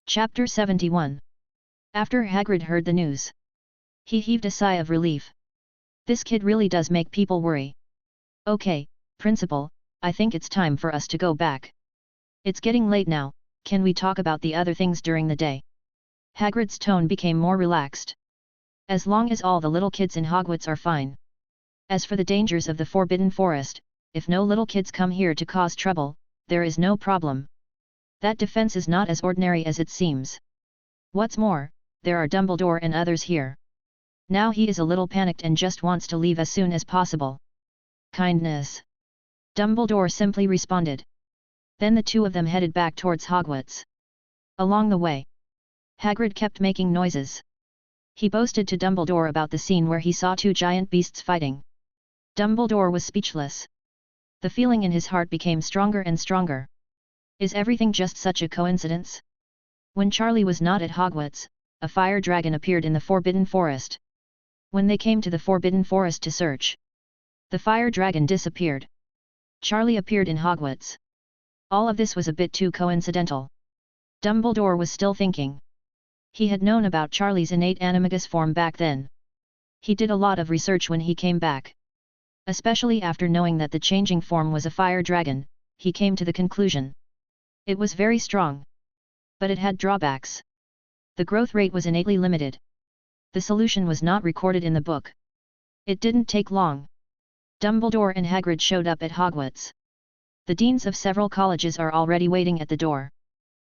Chapter 71. After Hagrid heard the news, he heaved a sigh of relief. This kid really does make people worry. Okay, Principal, I think it's time for us to go back. It's getting late now, can we talk about the other things during the day? Hagrid's tone became more relaxed. As long as all the little kids in Hogwarts are fine. As for the dangers of the Forbidden Forest, if no little kids come here to cause trouble, there is no problem. That defense is not as ordinary as it seems. What's more, there are Dumbledore and others here. Now he is a little panicked and just wants to leave as soon as possible. Kindness. Dumbledore simply responded. Then the two of them headed back towards Hogwarts. Along the way, Hagrid kept making noises. He boasted to Dumbledore about the scene where he saw two giant beasts fighting. Dumbledore was speechless. The feeling in his heart became stronger and stronger. Is everything just such a coincidence? When Charlie was not at Hogwarts, a fire dragon appeared in the Forbidden Forest. When they came to the Forbidden Forest to search, the fire dragon disappeared. Charlie appeared in Hogwarts. All of this was a bit too coincidental. Dumbledore was still thinking. He had known about Charlie's innate animagus form back then. He did a lot of research when he came back. Especially after knowing that the changing form was a fire dragon, he came to the conclusion. It was very strong. But it had drawbacks. The growth rate was innately limited. The solution was not recorded in the book. It didn't take long. Dumbledore and Hagrid showed up at Hogwarts. The deans of several colleges are already waiting at the door.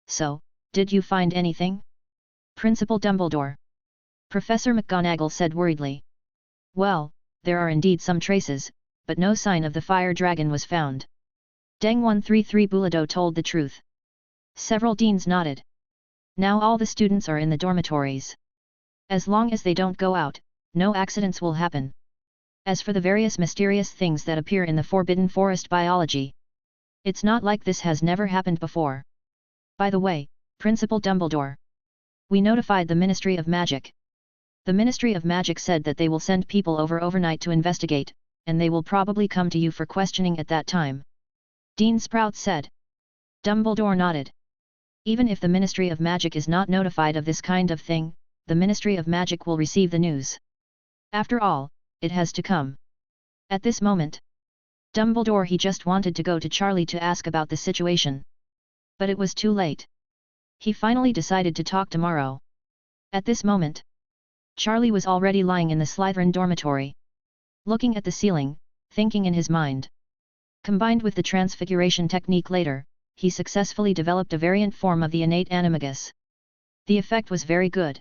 So, did you find anything? Principal Dumbledore. Professor McGonagall said worriedly. Well, there are indeed some traces, but no sign of the fire dragon was found. Deng 133 Bulido told the truth. Several deans nodded. Now all the students are in the dormitories. As long as they don't go out, no accidents will happen. As for the various mysterious things that appear in the Forbidden Forest biology, it's not like this has never happened before. By the way, Principal Dumbledore, we notified the Ministry of Magic. The Ministry of Magic said that they will send people overnight to investigate, and they will probably come to you for questioning at that time. Dean Sprout said. Dumbledore nodded. Even if the Ministry of Magic is not notified of this kind of thing, the Ministry of Magic will receive the news. After all, it has to come. At this moment, Dumbledore he just wanted to go to Charlie to ask about the situation. But it was too late. He finally decided to talk tomorrow. At this moment, Charlie was already lying in the Slytherin dormitory. Looking at the ceiling, thinking in his mind. Combined with the transfiguration technique later, he successfully developed a variant form of the innate animagus. The effect was very good.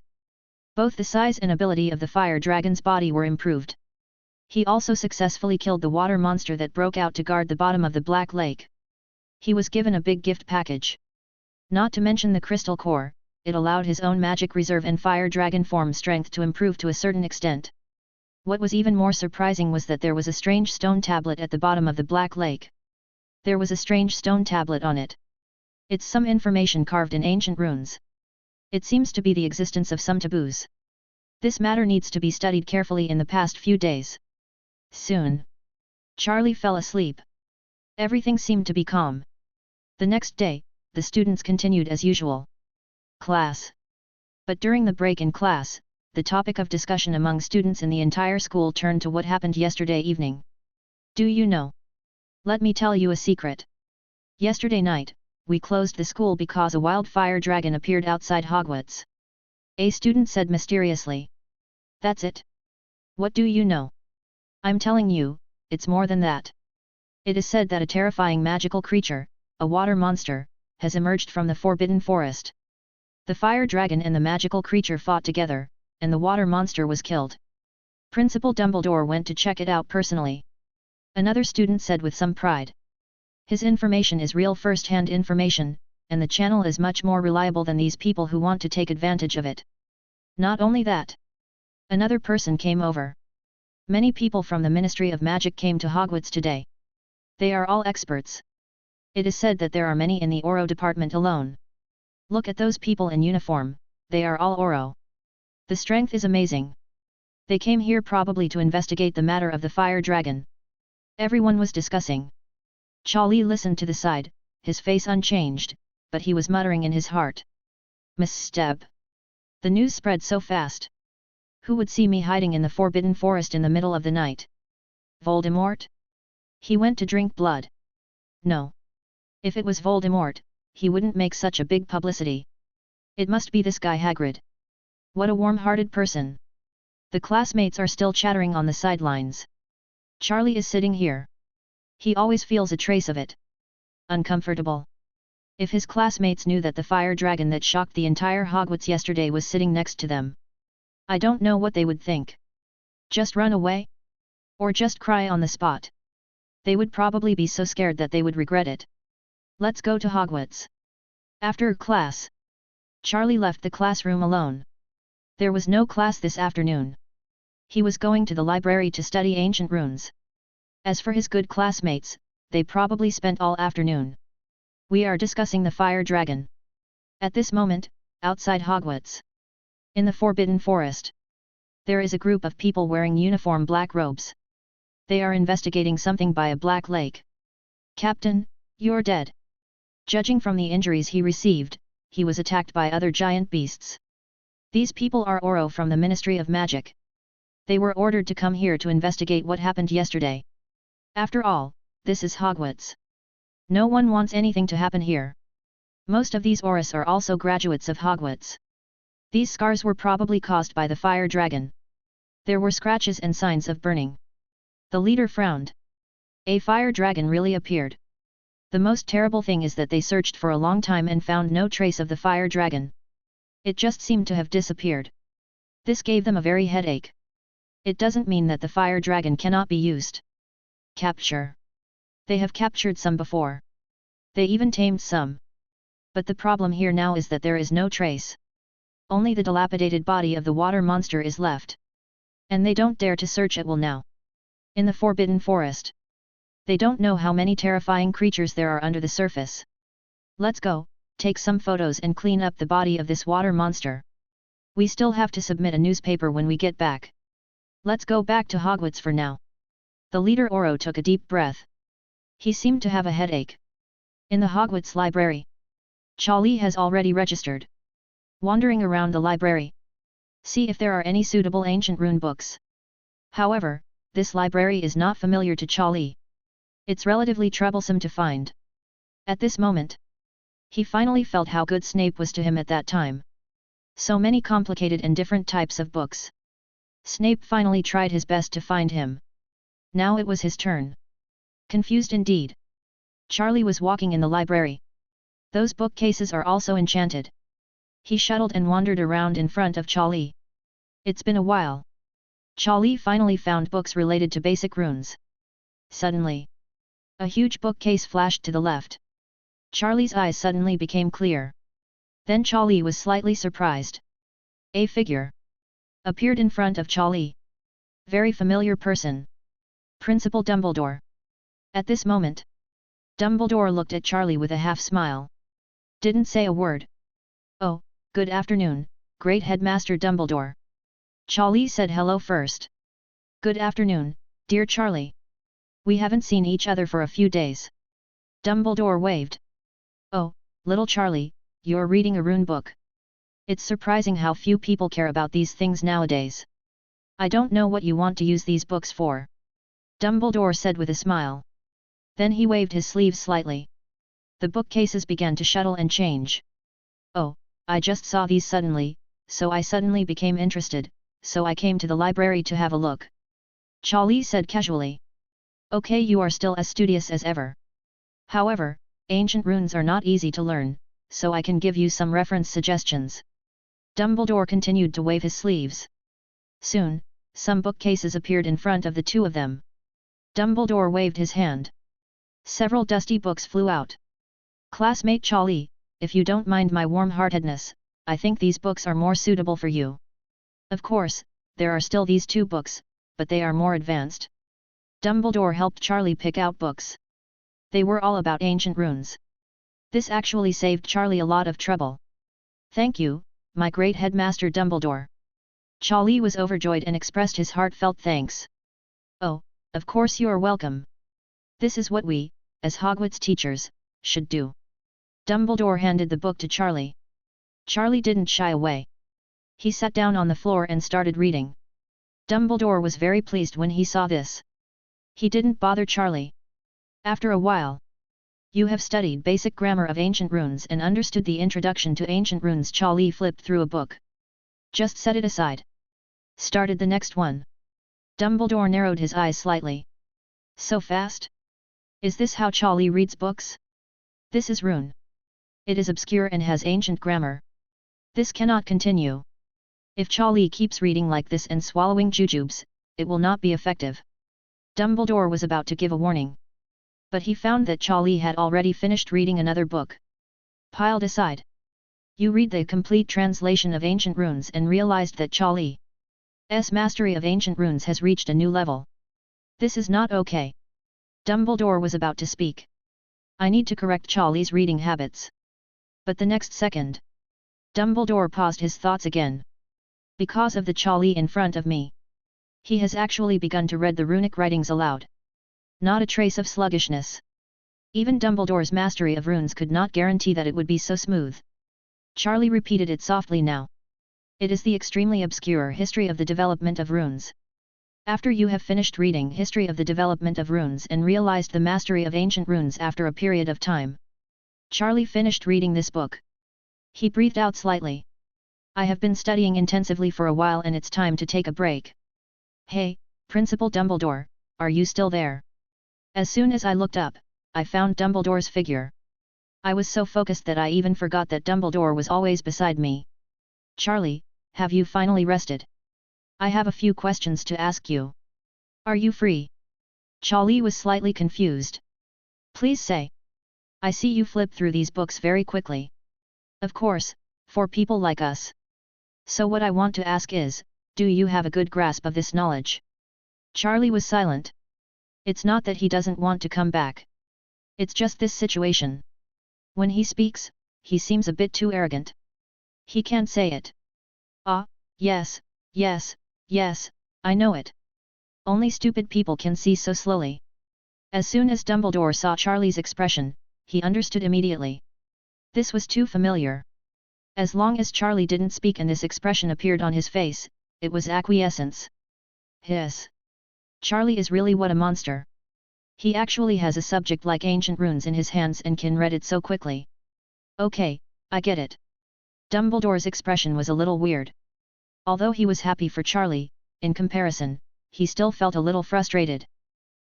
Both the size and ability of the fire dragon's body were improved. He also successfully killed the water monster that broke out to guard the bottom of the Black Lake. He was given a big gift package. Not to mention the crystal core, it allowed his own magic reserve and fire dragon form strength to improve to a certain extent. What was even more surprising was that there was a strange stone tablet at the bottom of the Black Lake. There was a strange stone tablet on it. It's some information carved in ancient runes. It seems to be the existence of some taboos. This matter needs to be studied carefully in the past few days. Soon, Charlie fell asleep. Everything seemed to be calm. The next day, the students continued as usual. Class. But during the break in class, the topic of discussion among students in the entire school turned to what happened yesterday evening. Do you know? Let me tell you a secret. Yesterday night, we closed the school because a wildfire dragon appeared outside Hogwarts. A student said mysteriously. That's it? What do you know? I'm telling you, it's more than that. It is said that a terrifying magical creature, a water monster, has emerged from the Forbidden Forest. The fire dragon and the magical creature fought together, and the water monster was killed. Principal Dumbledore went to check it out personally. Another student said with some pride. His information is real first-hand information, and the channel is much more reliable than these people who want to take advantage of it. Not only that. Another person came over. Many people from the Ministry of Magic came to Hogwarts today. They are all experts. It is said that there are many in the Oro department alone. Look at those people in uniform, they are all Oro. The strength is amazing. They came here probably to investigate the matter of the fire dragon. Everyone was discussing. Charlie listened to the side, his face unchanged, but he was muttering in his heart. Misstep. The news spread so fast. Who would see me hiding in the Forbidden Forest in the middle of the night? Voldemort? He went to drink blood. No. If it was Voldemort, he wouldn't make such a big publicity. It must be this guy Hagrid. What a warm-hearted person. The classmates are still chattering on the sidelines. Charlie is sitting here. He always feels a trace of it. Uncomfortable. If his classmates knew that the fire dragon that shocked the entire Hogwarts yesterday was sitting next to them, I don't know what they would think. Just run away? Or just cry on the spot? They would probably be so scared that they would regret it. Let's go to Hogwarts. After class, Charlie left the classroom alone. There was no class this afternoon. He was going to the library to study ancient runes. As for his good classmates, they probably spent all afternoon. We are discussing the fire dragon. At this moment, outside Hogwarts, in the Forbidden Forest, there is a group of people wearing uniform black robes. They are investigating something by a black lake. Captain, you're dead. Judging from the injuries he received, he was attacked by other giant beasts. These people are Oro from the Ministry of Magic. They were ordered to come here to investigate what happened yesterday. After all, this is Hogwarts. No one wants anything to happen here. Most of these Oros are also graduates of Hogwarts. These scars were probably caused by the fire dragon. There were scratches and signs of burning. The leader frowned. A fire dragon really appeared. The most terrible thing is that they searched for a long time and found no trace of the fire dragon. It just seemed to have disappeared. This gave them a very headache. It doesn't mean that the fire dragon cannot be used. Capture. They have captured some before. They even tamed some. But the problem here now is that there is no trace. Only the dilapidated body of the water monster is left. And they don't dare to search it well now. In the Forbidden Forest, they don't know how many terrifying creatures there are under the surface. Let's go, take some photos and clean up the body of this water monster. We still have to submit a newspaper when we get back. Let's go back to Hogwarts for now. The leader Oro took a deep breath. He seemed to have a headache. In the Hogwarts library, Charlie has already registered. Wandering around the library. See if there are any suitable ancient rune books. However, this library is not familiar to Charlie. It's relatively troublesome to find. At this moment, he finally felt how good Snape was to him at that time. So many complicated and different types of books. Snape finally tried his best to find him. Now it was his turn. Confused indeed, Charlie was walking in the library. Those bookcases are also enchanted. He shuttled and wandered around in front of Charlie. It's been a while. Charlie finally found books related to basic runes. Suddenly, a huge bookcase flashed to the left. Charlie's eyes suddenly became clear. Then Charlie was slightly surprised. A figure appeared in front of Charlie. Very familiar person. Principal Dumbledore. At this moment, Dumbledore looked at Charlie with a half-smile. Didn't say a word. Oh, good afternoon, Great Headmaster Dumbledore. Charlie said hello first. Good afternoon, dear Charlie. We haven't seen each other for a few days. Dumbledore waved. Oh, little Charlie, you're reading a rune book. It's surprising how few people care about these things nowadays. I don't know what you want to use these books for. Dumbledore said with a smile. Then he waved his sleeves slightly. The bookcases began to shuttle and change. Oh, I just saw these suddenly, so I suddenly became interested, so I came to the library to have a look. Charlie said casually. Okay, you are still as studious as ever. However, ancient runes are not easy to learn, so I can give you some reference suggestions. Dumbledore continued to wave his sleeves. Soon, some bookcases appeared in front of the two of them. Dumbledore waved his hand. Several dusty books flew out. Classmate Charlie, if you don't mind my warm-heartedness, I think these books are more suitable for you. Of course, there are still these two books, but they are more advanced. Dumbledore helped Charlie pick out books. They were all about ancient runes. This actually saved Charlie a lot of trouble. Thank you, my great headmaster Dumbledore. Charlie was overjoyed and expressed his heartfelt thanks. Oh, of course you're welcome. This is what we, as Hogwarts teachers, should do. Dumbledore handed the book to Charlie. Charlie didn't shy away. He sat down on the floor and started reading. Dumbledore was very pleased when he saw this. He didn't bother Charlie. After a while, "You have studied basic grammar of ancient runes and understood the introduction to ancient runes." Charlie flipped through a book. "Just set it aside. Started the next one." Dumbledore narrowed his eyes slightly. "So fast? Is this how Charlie reads books? This is rune. It is obscure and has ancient grammar. This cannot continue. If Charlie keeps reading like this and swallowing jujubes, it will not be effective." Dumbledore was about to give a warning, but he found that Charlie had already finished reading another book. Piled aside. You read the complete translation of ancient runes and realized that Charlie's mastery of ancient runes has reached a new level. This is not okay. Dumbledore was about to speak. "I need to correct Charlie's reading habits." But the next second, Dumbledore paused his thoughts again. "Because of the Charlie in front of me. He has actually begun to read the runic writings aloud. Not a trace of sluggishness. Even Dumbledore's mastery of runes could not guarantee that it would be so smooth." Charlie repeated it softly now. "It is the extremely obscure history of the development of runes. After you have finished reading History of the Development of Runes and realized the mastery of ancient runes after a period of time." Charlie finished reading this book. He breathed out slightly. "I have been studying intensively for a while and it's time to take a break. Hey, Principal Dumbledore, are you still there?" As soon as I looked up, I found Dumbledore's figure. I was so focused that I even forgot that Dumbledore was always beside me. "Charlie, have you finally rested? I have a few questions to ask you. Are you free?" Charlie was slightly confused. "Please say. I see you flip through these books very quickly." "Of course, for people like us. So what I want to ask is, do you have a good grasp of this knowledge?" Charlie was silent. It's not that he doesn't want to come back. It's just this situation. When he speaks, he seems a bit too arrogant. He can't say it. "Ah, yes, yes, yes, I know it. Only stupid people can see so slowly." As soon as Dumbledore saw Charlie's expression, he understood immediately. This was too familiar. As long as Charlie didn't speak and this expression appeared on his face, it was acquiescence. Hiss. Charlie is really what a monster. He actually has a subject like ancient runes in his hands and can read it so quickly. "Okay, I get it." Dumbledore's expression was a little weird. Although he was happy for Charlie, in comparison, he still felt a little frustrated.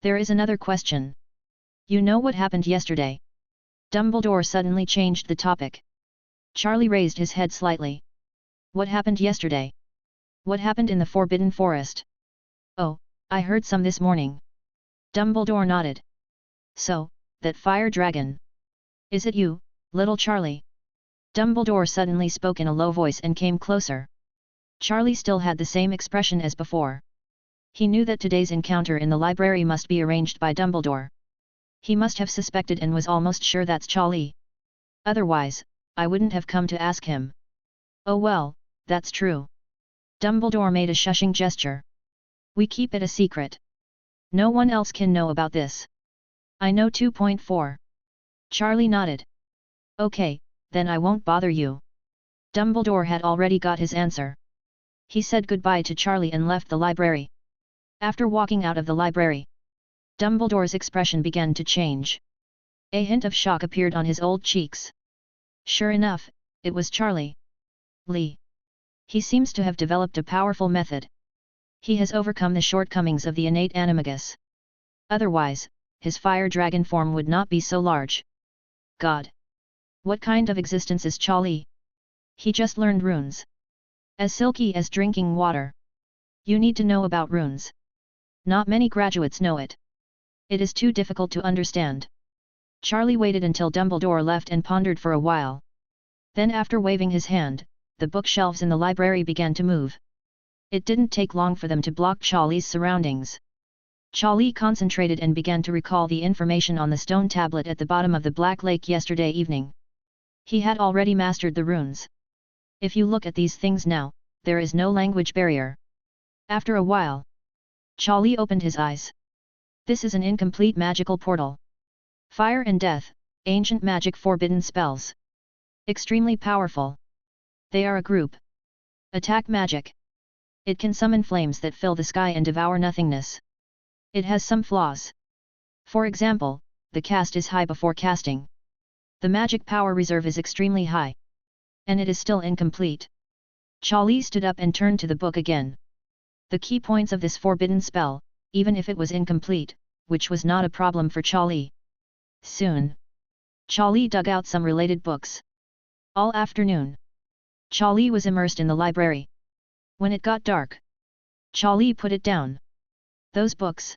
"There is another question. You know what happened yesterday?" Dumbledore suddenly changed the topic. Charlie raised his head slightly. "What happened yesterday? What happened in the Forbidden Forest?" "Oh, I heard some this morning." Dumbledore nodded. "So, that fire dragon. Is it you, little Charlie?" Dumbledore suddenly spoke in a low voice and came closer. Charlie still had the same expression as before. He knew that today's encounter in the library must be arranged by Dumbledore. He must have suspected and was almost sure that's Charlie. Otherwise, I wouldn't have come to ask him. "Oh well, that's true." Dumbledore made a shushing gesture. "We keep it a secret. No one else can know about this." "I know 2.4. Charlie nodded. "Okay, then I won't bother you." Dumbledore had already got his answer. He said goodbye to Charlie and left the library. After walking out of the library, Dumbledore's expression began to change. A hint of shock appeared on his old cheeks. Sure enough, it was Charlie. Lee. He seems to have developed a powerful method. He has overcome the shortcomings of the innate animagus. Otherwise, his fire dragon form would not be so large. God! What kind of existence is Charlie? He just learned runes. As silky as drinking water. You need to know about runes. Not many graduates know it. It is too difficult to understand. Charlie waited until Dumbledore left and pondered for a while. Then after waving his hand, the bookshelves in the library began to move. It didn't take long for them to block Charlie's surroundings. Charlie concentrated and began to recall the information on the stone tablet at the bottom of the Black Lake yesterday evening. He had already mastered the runes. If you look at these things now, there is no language barrier. After a while, Charlie opened his eyes. This is an incomplete magical portal. Fire and death, ancient magic, forbidden spells. Extremely powerful. They are a group. Attack magic. It can summon flames that fill the sky and devour nothingness. It has some flaws. For example, the cast is high before casting. The magic power reserve is extremely high. And it is still incomplete. Charlie stood up and turned to the book again. The key points of this forbidden spell, even if it was incomplete, which was not a problem for Charlie. Soon, Charlie dug out some related books. All afternoon, Charlie was immersed in the library. When it got dark, Charlie put it down. Those books.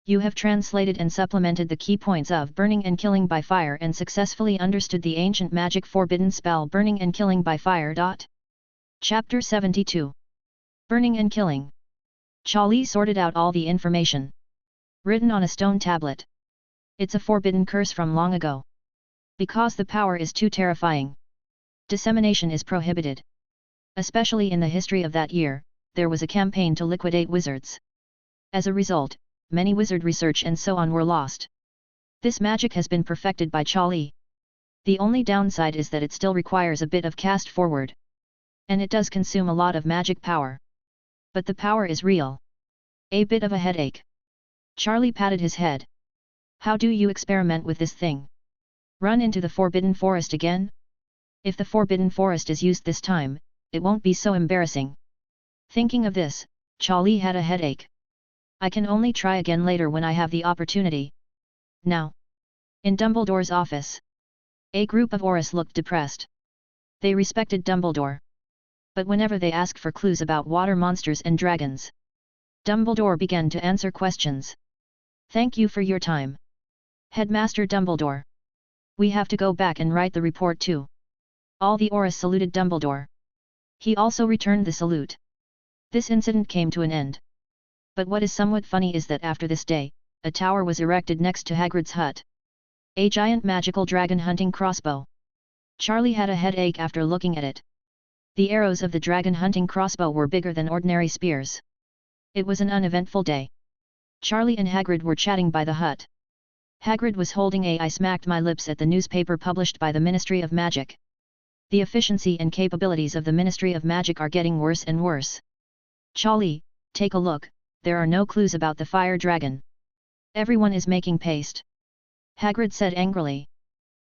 You have translated and supplemented the key points of burning and killing by fire and successfully understood the ancient magic forbidden spell burning and killing by fire. Chapter 72. Burning and killing. Charlie sorted out all the information. Written on a stone tablet. It's a forbidden curse from long ago. Because the power is too terrifying. Dissemination is prohibited. Especially in the history of that year, there was a campaign to liquidate wizards. As a result, many wizard research and so on were lost. This magic has been perfected by Charlie. The only downside is that it still requires a bit of cast forward. And it does consume a lot of magic power. But the power is real. A bit of a headache. Charlie patted his head. How do you experiment with this thing? Run into the Forbidden Forest again? If the Forbidden Forest is used this time, it won't be so embarrassing. Thinking of this, Charlie had a headache. I can only try again later when I have the opportunity. Now. In Dumbledore's office. A group of Aurors looked depressed. They respected Dumbledore. But whenever they asked for clues about water monsters and dragons, Dumbledore began to answer questions. Thank you for your time, Headmaster Dumbledore. We have to go back and write the report too. All the Aurors saluted Dumbledore. He also returned the salute. This incident came to an end. But what is somewhat funny is that after this day, a tower was erected next to Hagrid's hut. A giant magical dragon hunting crossbow. Charlie had a headache after looking at it. The arrows of the dragon hunting crossbow were bigger than ordinary spears. It was an uneventful day. Charlie and Hagrid were chatting by the hut. Hagrid was holding I smacked my lips at the newspaper published by the Ministry of Magic. The efficiency and capabilities of the Ministry of Magic are getting worse and worse. Charlie, take a look, there are no clues about the fire dragon. Everyone is making paste. Hagrid said angrily.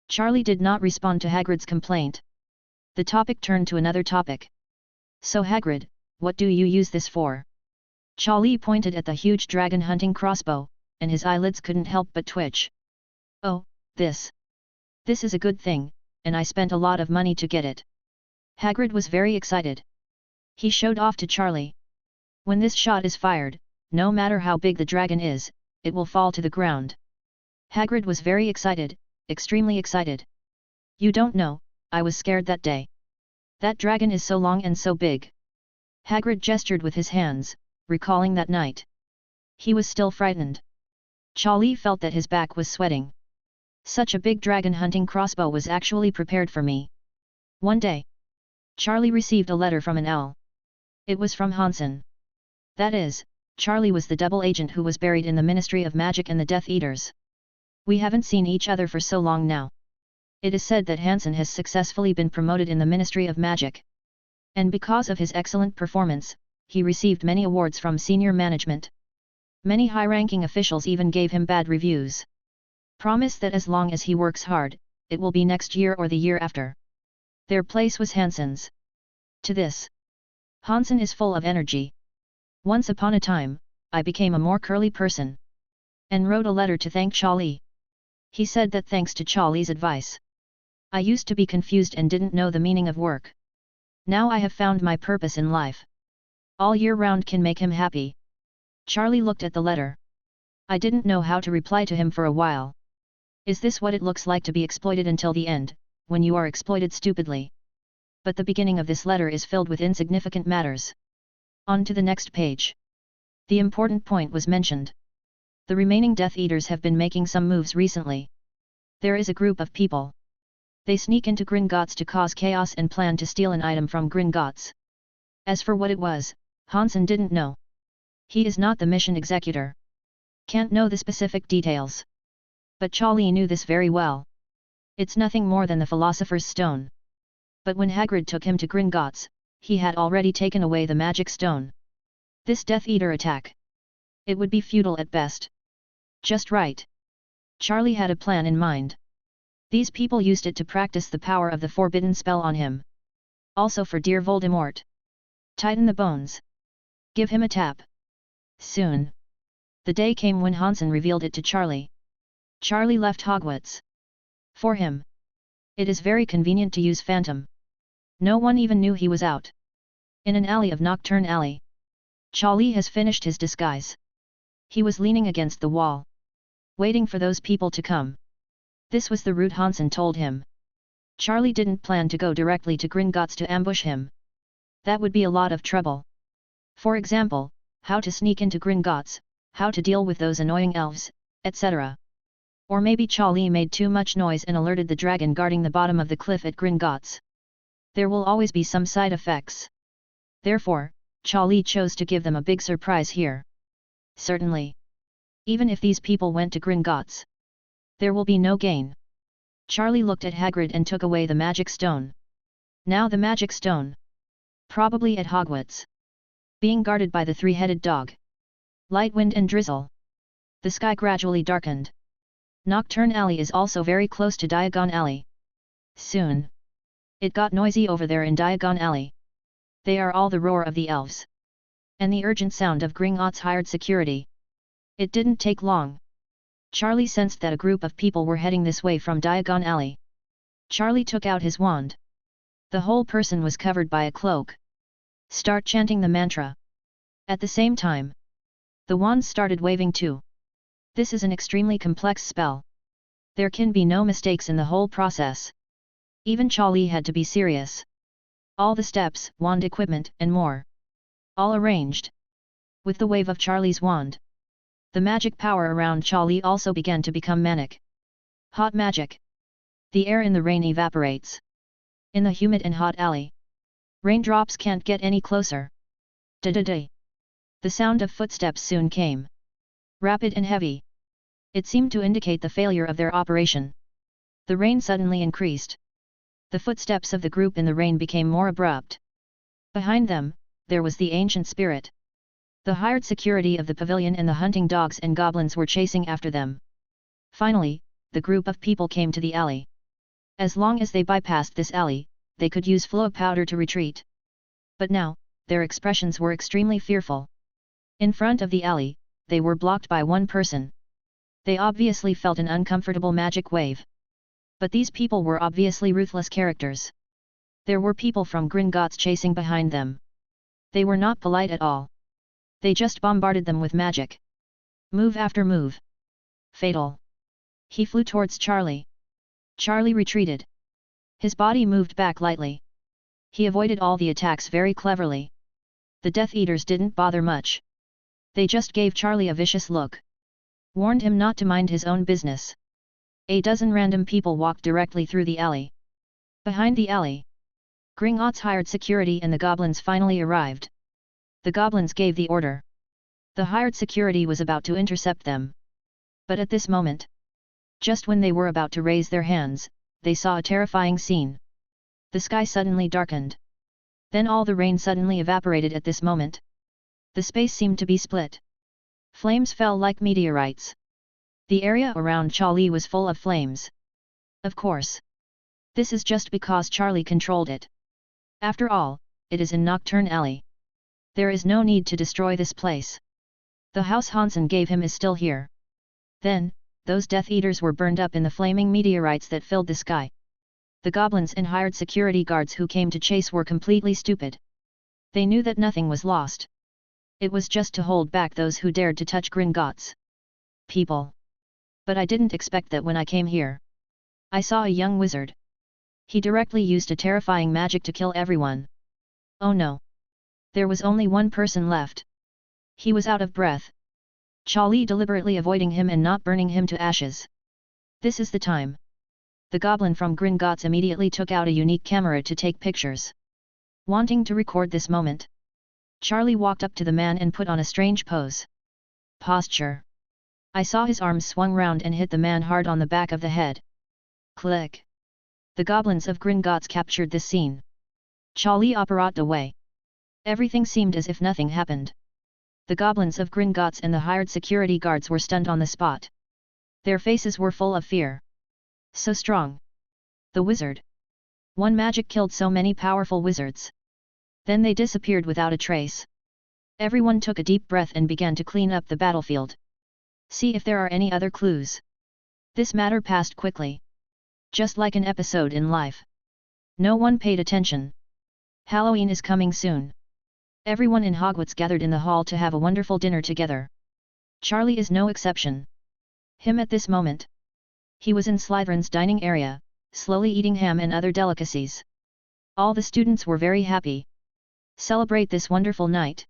Charlie did not respond to Hagrid's complaint. The topic turned to another topic. So Hagrid, what do you use this for? Charlie pointed at the huge dragon hunting crossbow, and his eyelids couldn't help but twitch. Oh, this. This is a good thing, and I spent a lot of money to get it. Hagrid was very excited. He showed off to Charlie. When this shot is fired, no matter how big the dragon is, it will fall to the ground. Hagrid was very excited, extremely excited. You don't know, I was scared that day. That dragon is so long and so big. Hagrid gestured with his hands, recalling that night. He was still frightened. Charlie felt that his back was sweating. Such a big dragon hunting crossbow was actually prepared for me. One day, Charlie received a letter from an owl. It was from Hansen. That is, Charlie was the double agent who was buried in the Ministry of Magic and the Death Eaters. We haven't seen each other for so long now. It is said that Hansen has successfully been promoted in the Ministry of Magic. And because of his excellent performance, he received many awards from senior management. Many high-ranking officials even gave him bad reviews. Promise that as long as he works hard, it will be next year or the year after. Their place was Hansen's. To this, Hansen is full of energy. Once upon a time, I became a more curly person. And wrote a letter to thank Charlie. He said that thanks to Charlie's advice, I used to be confused and didn't know the meaning of work. Now I have found my purpose in life. All year round can make him happy. Charlie looked at the letter. I didn't know how to reply to him for a while. Is this what it looks like to be exploited until the end, when you are exploited stupidly? But the beginning of this letter is filled with insignificant matters. On to the next page. The important point was mentioned. The remaining Death Eaters have been making some moves recently. There is a group of people. They sneak into Gringotts to cause chaos and plan to steal an item from Gringotts. As for what it was, Hansen didn't know. He is not the mission executor. Can't know the specific details. But Charlie knew this very well. It's nothing more than the Philosopher's Stone. But when Hagrid took him to Gringotts, he had already taken away the magic stone. This Death Eater attack. It would be futile at best. Just right. Charlie had a plan in mind. These people used it to practice the power of the forbidden spell on him. Also for dear Voldemort. Tighten the bones. Give him a tap. Soon. The day came when Hansen revealed it to Charlie. Charlie left Hogwarts. For him, it is very convenient to use Phantom. No one even knew he was out. In an alley of Nocturne Alley. Charlie has finished his disguise. He was leaning against the wall, waiting for those people to come. This was the route Hansen told him. Charlie didn't plan to go directly to Gringotts to ambush him. That would be a lot of trouble. For example, how to sneak into Gringotts, how to deal with those annoying elves, etc. Or maybe Charlie made too much noise and alerted the dragon guarding the bottom of the cliff at Gringotts. There will always be some side effects. Therefore, Charlie chose to give them a big surprise here. Certainly. Even if these people went to Gringotts, there will be no gain. Charlie looked at Hagrid and took away the magic stone. Now the magic stone. Probably at Hogwarts. Being guarded by the three-headed dog. Light wind and drizzle. The sky gradually darkened. Nocturne Alley is also very close to Diagon Alley. Soon. It got noisy over there in Diagon Alley. They are all the roar of the elves. And the urgent sound of Gringotts hired security. It didn't take long. Charlie sensed that a group of people were heading this way from Diagon Alley. Charlie took out his wand. The whole person was covered by a cloak. Start chanting the mantra. At the same time, the wand started waving too. This is an extremely complex spell. There can be no mistakes in the whole process. Even Charlie had to be serious. All the steps, wand equipment, and more. All arranged. With the wave of Charlie's wand, the magic power around Charlie also began to become manic. Hot magic. The air in the rain evaporates. In the humid and hot alley, raindrops can't get any closer. Da-da-da. The sound of footsteps soon came. Rapid and heavy. It seemed to indicate the failure of their operation. The rain suddenly increased. The footsteps of the group in the rain became more abrupt. Behind them, there was the ancient spirit. The hired security of the pavilion and the hunting dogs and goblins were chasing after them. Finally, the group of people came to the alley. As long as they bypassed this alley, they could use flow powder to retreat. But now, their expressions were extremely fearful. In front of the alley, they were blocked by one person. They obviously felt an uncomfortable magic wave. But these people were obviously ruthless characters. There were people from Gringotts chasing behind them. They were not polite at all. They just bombarded them with magic. Move after move. Fatal. He flew towards Charlie. Charlie retreated. His body moved back lightly. He avoided all the attacks very cleverly. The Death Eaters didn't bother much. They just gave Charlie a vicious look. Warned him not to mind his own business. A dozen random people walked directly through the alley. Behind the alley, Gringotts hired security and the goblins finally arrived. The goblins gave the order. The hired security was about to intercept them. But at this moment, just when they were about to raise their hands, they saw a terrifying scene. The sky suddenly darkened. Then all the rain suddenly evaporated at this moment. The space seemed to be split. Flames fell like meteorites. The area around Charlie was full of flames. Of course. This is just because Charlie controlled it. After all, it is in Nocturne Alley. There is no need to destroy this place. The house Hansen gave him is still here. Then, those Death Eaters were burned up in the flaming meteorites that filled the sky. The goblins and hired security guards who came to chase were completely stupid. They knew that nothing was lost. It was just to hold back those who dared to touch Gringotts. People. But I didn't expect that when I came here. I saw a young wizard. He directly used a terrifying magic to kill everyone. Oh no. There was only one person left. He was out of breath. Charlie deliberately avoiding him and not burning him to ashes. This is the time. The goblin from Gringotts immediately took out a unique camera to take pictures. Wanting to record this moment, Charlie walked up to the man and put on a strange pose. Posture. I saw his arms swung round and hit the man hard on the back of the head. Click. The goblins of Gringotts captured this scene. Charlie operat away. Everything seemed as if nothing happened. The goblins of Gringotts and the hired security guards were stunned on the spot. Their faces were full of fear. So strong. The wizard. One magic killed so many powerful wizards. Then they disappeared without a trace. Everyone took a deep breath and began to clean up the battlefield. See if there are any other clues. This matter passed quickly. Just like an episode in life. No one paid attention. Halloween is coming soon. Everyone in Hogwarts gathered in the hall to have a wonderful dinner together. Charlie is no exception. Him at this moment. He was in Slytherin's dining area, slowly eating ham and other delicacies. All the students were very happy. Celebrate this wonderful night.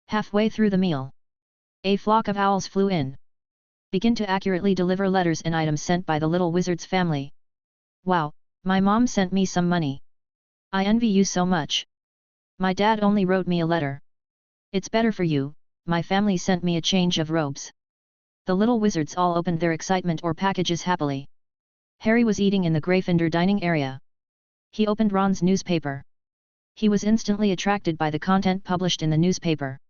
Halfway through the meal, a flock of owls flew in. Begin to accurately deliver letters and items sent by the little wizard's family. Wow, my mom sent me some money. I envy you so much. My dad only wrote me a letter. It's better for you, my family sent me a change of robes. The little wizards all opened their excitement or packages happily. Harry was eating in the Gryffindor dining area. He opened Ron's newspaper. He was instantly attracted by the content published in the newspaper.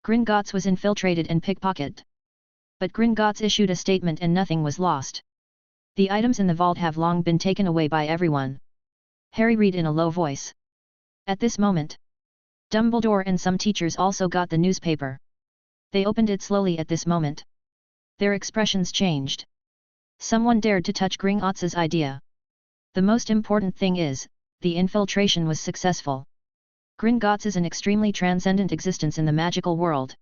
Gringotts was infiltrated and pickpocketed. But Gringotts issued a statement and nothing was lost. The items in the vault have long been taken away by everyone. Harry read in a low voice. At this moment, Dumbledore and some teachers also got the newspaper. They opened it slowly at this moment. Their expressions changed. Someone dared to touch Gringotts' idea. The most important thing is, the infiltration was successful. Gringotts is an extremely transcendent existence in the magical world.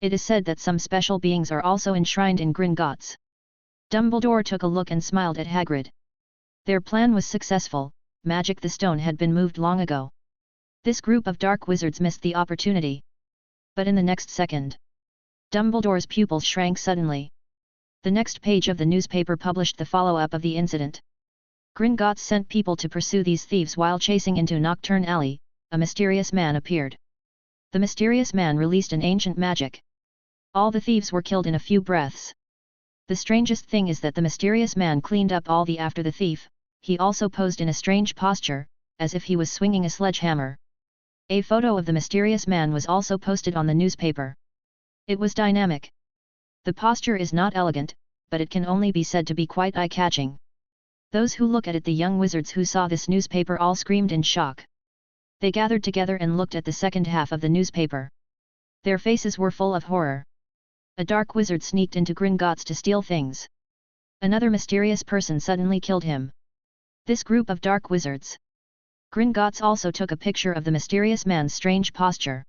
It is said that some special beings are also enshrined in Gringotts. Dumbledore took a look and smiled at Hagrid. Their plan was successful, Magic the Stone had been moved long ago. This group of dark wizards missed the opportunity. But in the next second, Dumbledore's pupils shrank suddenly. The next page of the newspaper published the follow-up of the incident. Gringotts sent people to pursue these thieves while chasing into Nocturne Alley. A mysterious man appeared. The mysterious man released an ancient magic. All the thieves were killed in a few breaths. The strangest thing is that the mysterious man cleaned up all the after the thief. He also posed in a strange posture, as if he was swinging a sledgehammer. A photo of the mysterious man was also posted on the newspaper. It was dynamic. The posture is not elegant, but it can only be said to be quite eye-catching. Those who look at it, the young wizards who saw this newspaper, all screamed in shock. They gathered together and looked at the second half of the newspaper. Their faces were full of horror. A dark wizard sneaked into Gringotts to steal things. Another mysterious person suddenly killed him. This group of dark wizards. Gringotts also took a picture of the mysterious man's strange posture.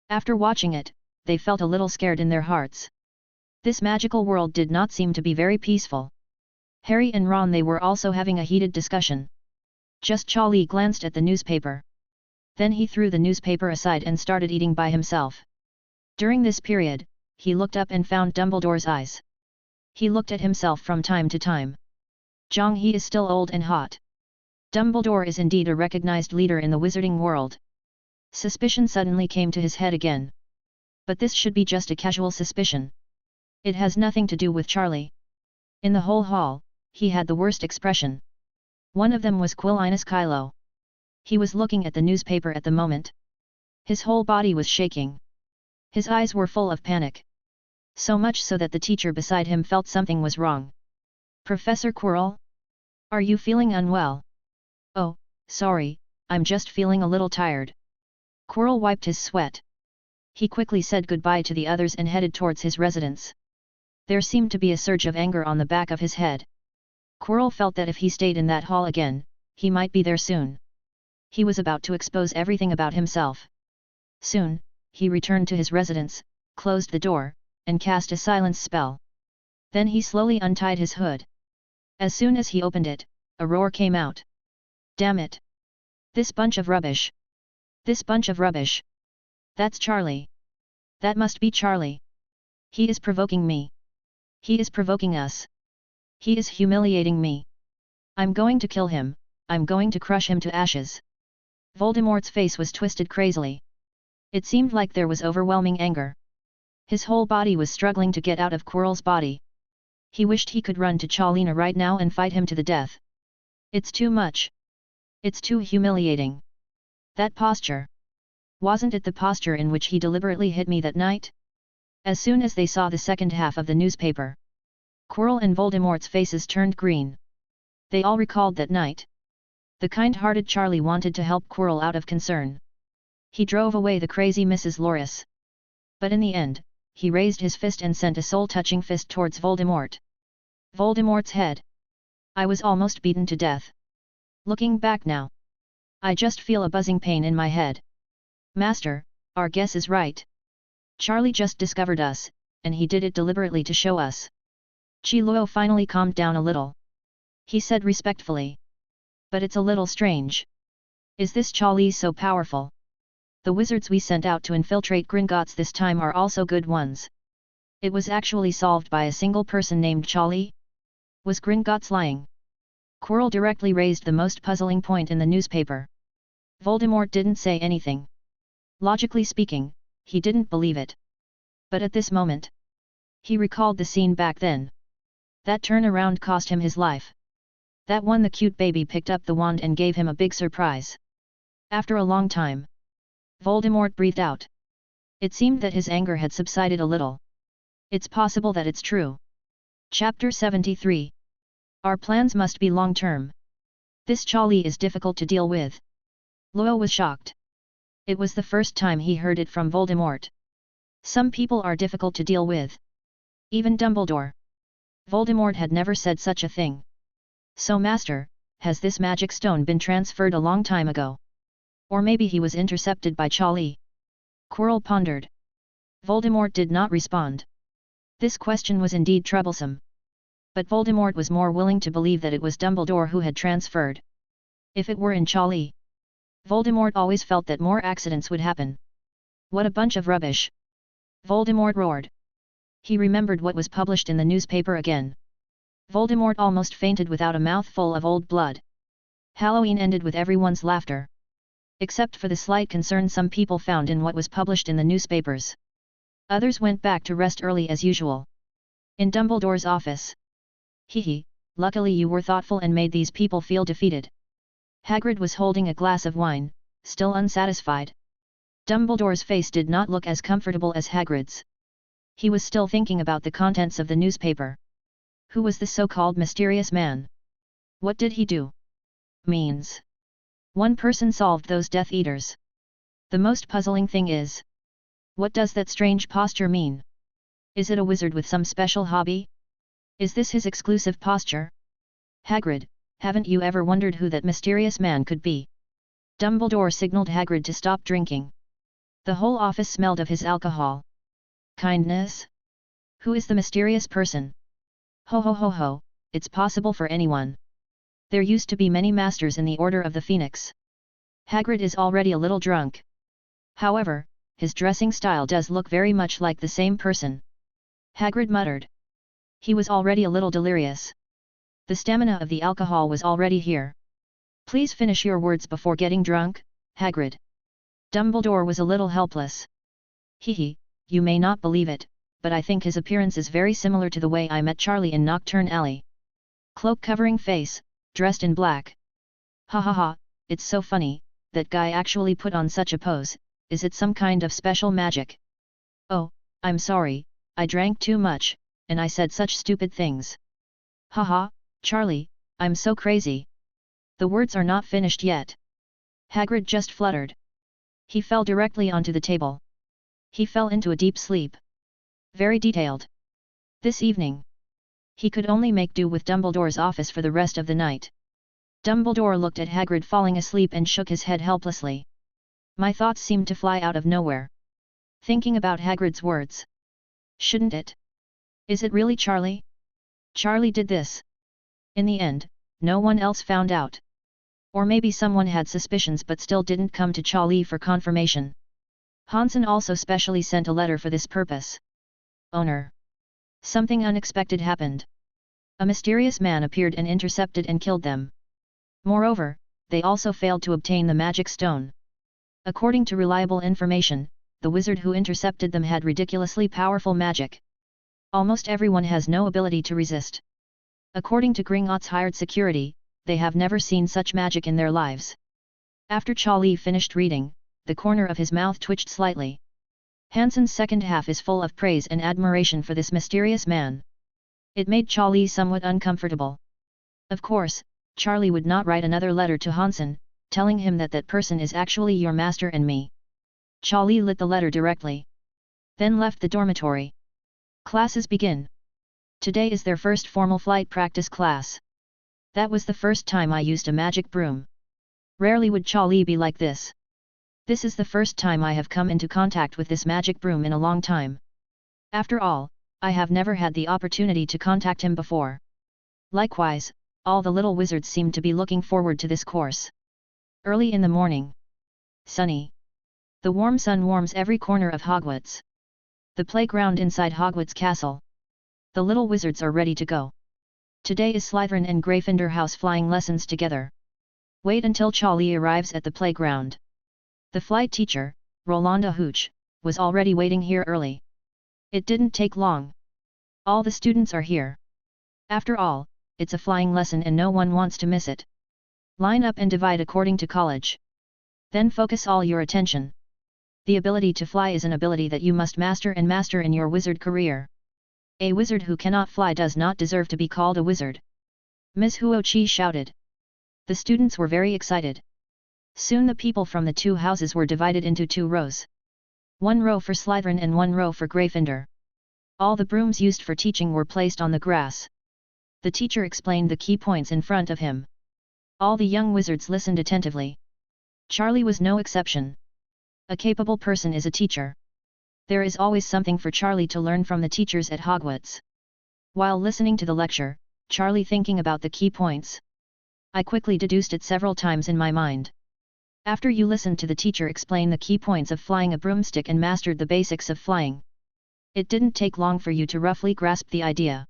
After watching it, they felt a little scared in their hearts. This magical world did not seem to be very peaceful. Harry and Ron, they were also having a heated discussion. Just Charlie glanced at the newspaper. Then he threw the newspaper aside and started eating by himself. During this period, he looked up and found Dumbledore's eyes. He looked at himself from time to time. Jong, he is still old and hot. Dumbledore is indeed a recognized leader in the wizarding world. Suspicion suddenly came to his head again. But this should be just a casual suspicion. It has nothing to do with Charlie. In the whole hall, he had the worst expression. One of them was Quilinus Kylo. He was looking at the newspaper at the moment. His whole body was shaking. His eyes were full of panic. So much so that the teacher beside him felt something was wrong. Professor Quirrell? Are you feeling unwell? Oh, sorry, I'm just feeling a little tired. Quirrell wiped his sweat. He quickly said goodbye to the others and headed towards his residence. There seemed to be a surge of anger on the back of his head. Quirrell felt that if he stayed in that hall again, he might be there soon. He was about to expose everything about himself. Soon, he returned to his residence, closed the door, and cast a silence spell. Then he slowly untied his hood. As soon as he opened it, a roar came out. Damn it! This bunch of rubbish! This bunch of rubbish! That's Charlie! That must be Charlie! He is provoking me! He is provoking us! He is humiliating me! I'm going to kill him, I'm going to crush him to ashes! Voldemort's face was twisted crazily. It seemed like there was overwhelming anger. His whole body was struggling to get out of Quirrell's body. He wished he could run to Chalina right now and fight him to the death. It's too much. It's too humiliating. That posture. Wasn't it the posture in which he deliberately hit me that night? As soon as they saw the second half of the newspaper, Quirrell and Voldemort's faces turned green. They all recalled that night. The kind-hearted Charlie wanted to help Quirrell out of concern. He drove away the crazy Mrs. Loris. But in the end, he raised his fist and sent a soul-touching fist towards Voldemort. Voldemort's head. I was almost beaten to death. Looking back now, I just feel a buzzing pain in my head. Master, our guess is right. Charlie just discovered us, and he did it deliberately to show us. Chi Luo finally calmed down a little. He said respectfully. But it's a little strange. Is this Charlie so powerful? The wizards we sent out to infiltrate Gringotts this time are also good ones. It was actually solved by a single person named Charlie? Was Gringotts lying? Quirrell directly raised the most puzzling point in the newspaper. Voldemort didn't say anything. Logically speaking, he didn't believe it. But at this moment, he recalled the scene back then. That turnaround cost him his life. That one, the cute baby picked up the wand and gave him a big surprise. After a long time, Voldemort breathed out. It seemed that his anger had subsided a little. It's possible that it's true. Chapter 73. Our plans must be long-term. This Charlie is difficult to deal with. Luo was shocked. It was the first time he heard it from Voldemort. Some people are difficult to deal with. Even Dumbledore. Voldemort had never said such a thing. So Master, has this magic stone been transferred a long time ago? Or maybe he was intercepted by Charlie? Quirrell pondered. Voldemort did not respond. This question was indeed troublesome. But Voldemort was more willing to believe that it was Dumbledore who had transferred. If it were in Charlie, Voldemort always felt that more accidents would happen. What a bunch of rubbish! Voldemort roared. He remembered what was published in the newspaper again. Voldemort almost fainted without a mouthful of old blood. Halloween ended with everyone's laughter. Except for the slight concern some people found in what was published in the newspapers. Others went back to rest early as usual. In Dumbledore's office. Hee, luckily you were thoughtful and made these people feel defeated. Hagrid was holding a glass of wine, still unsatisfied. Dumbledore's face did not look as comfortable as Hagrid's. He was still thinking about the contents of the newspaper. Who was the so-called mysterious man? What did he do? Means. One person solved those Death Eaters. The most puzzling thing is, what does that strange posture mean? Is it a wizard with some special hobby? Is this his exclusive posture? Hagrid, haven't you ever wondered who that mysterious man could be? Dumbledore signaled Hagrid to stop drinking. The whole office smelled of his alcohol. Kindness? Who is the mysterious person? Ho ho ho ho, it's possible for anyone. There used to be many masters in the Order of the Phoenix. Hagrid is already a little drunk. However, his dressing style does look very much like the same person. Hagrid muttered. He was already a little delirious. The stamina of the alcohol was already here. Please finish your words before getting drunk, Hagrid. Dumbledore was a little helpless. Hee, you may not believe it, but I think his appearance is very similar to the way I met Charlie in Knockturn Alley. Cloak covering face, dressed in black. Ha ha ha, it's so funny, that guy actually put on such a pose. Is it some kind of special magic? Oh, I'm sorry, I drank too much, and I said such stupid things. Haha, Charlie, I'm so crazy. The words are not finished yet. Hagrid just fluttered. He fell directly onto the table. He fell into a deep sleep. Very detailed. This evening, he could only make do with Dumbledore's office for the rest of the night. Dumbledore looked at Hagrid falling asleep and shook his head helplessly. My thoughts seemed to fly out of nowhere. Thinking about Hagrid's words. Shouldn't it? Is it really Charlie? Charlie did this. In the end, no one else found out. Or maybe someone had suspicions but still didn't come to Charlie for confirmation. Hansen also specially sent a letter for this purpose. Owner. Something unexpected happened. A mysterious man appeared and intercepted and killed them. Moreover, they also failed to obtain the magic stone. According to reliable information, the wizard who intercepted them had ridiculously powerful magic. Almost everyone has no ability to resist. According to Gringotts hired security, they have never seen such magic in their lives. After Charlie finished reading, the corner of his mouth twitched slightly. Hansen's second half is full of praise and admiration for this mysterious man. It made Charlie somewhat uncomfortable. Of course, Charlie would not write another letter to Hansen, telling him that that person is actually your master and me. Charlie lit the letter directly. Then left the dormitory. Classes begin. Today is their first formal flight practice class. That was the first time I used a magic broom. Rarely would Charlie be like this. This is the first time I have come into contact with this magic broom in a long time. After all, I have never had the opportunity to contact him before. Likewise, all the little wizards seemed to be looking forward to this course. Early in the morning. Sunny. The warm sun warms every corner of Hogwarts. The playground inside Hogwarts Castle. The little wizards are ready to go. Today is Slytherin and Gryffindor house flying lessons together. Wait until Charlie arrives at the playground. The flight teacher, Rolanda Hooch, was already waiting here early. It didn't take long. All the students are here. After all, it's a flying lesson and no one wants to miss it. Line up and divide according to college. Then focus all your attention. The ability to fly is an ability that you must master and master in your wizard career. A wizard who cannot fly does not deserve to be called a wizard. Ms. Huochi shouted. The students were very excited. Soon the people from the two houses were divided into two rows. One row for Slytherin and one row for Gryffindor. All the brooms used for teaching were placed on the grass. The teacher explained the key points in front of him. All the young wizards listened attentively. Charlie was no exception. A capable person is a teacher. There is always something for Charlie to learn from the teachers at Hogwarts. While listening to the lecture, Charlie thinking about the key points. I quickly deduced it several times in my mind. After you listened to the teacher explain the key points of flying a broomstick and mastered the basics of flying, it didn't take long for you to roughly grasp the idea.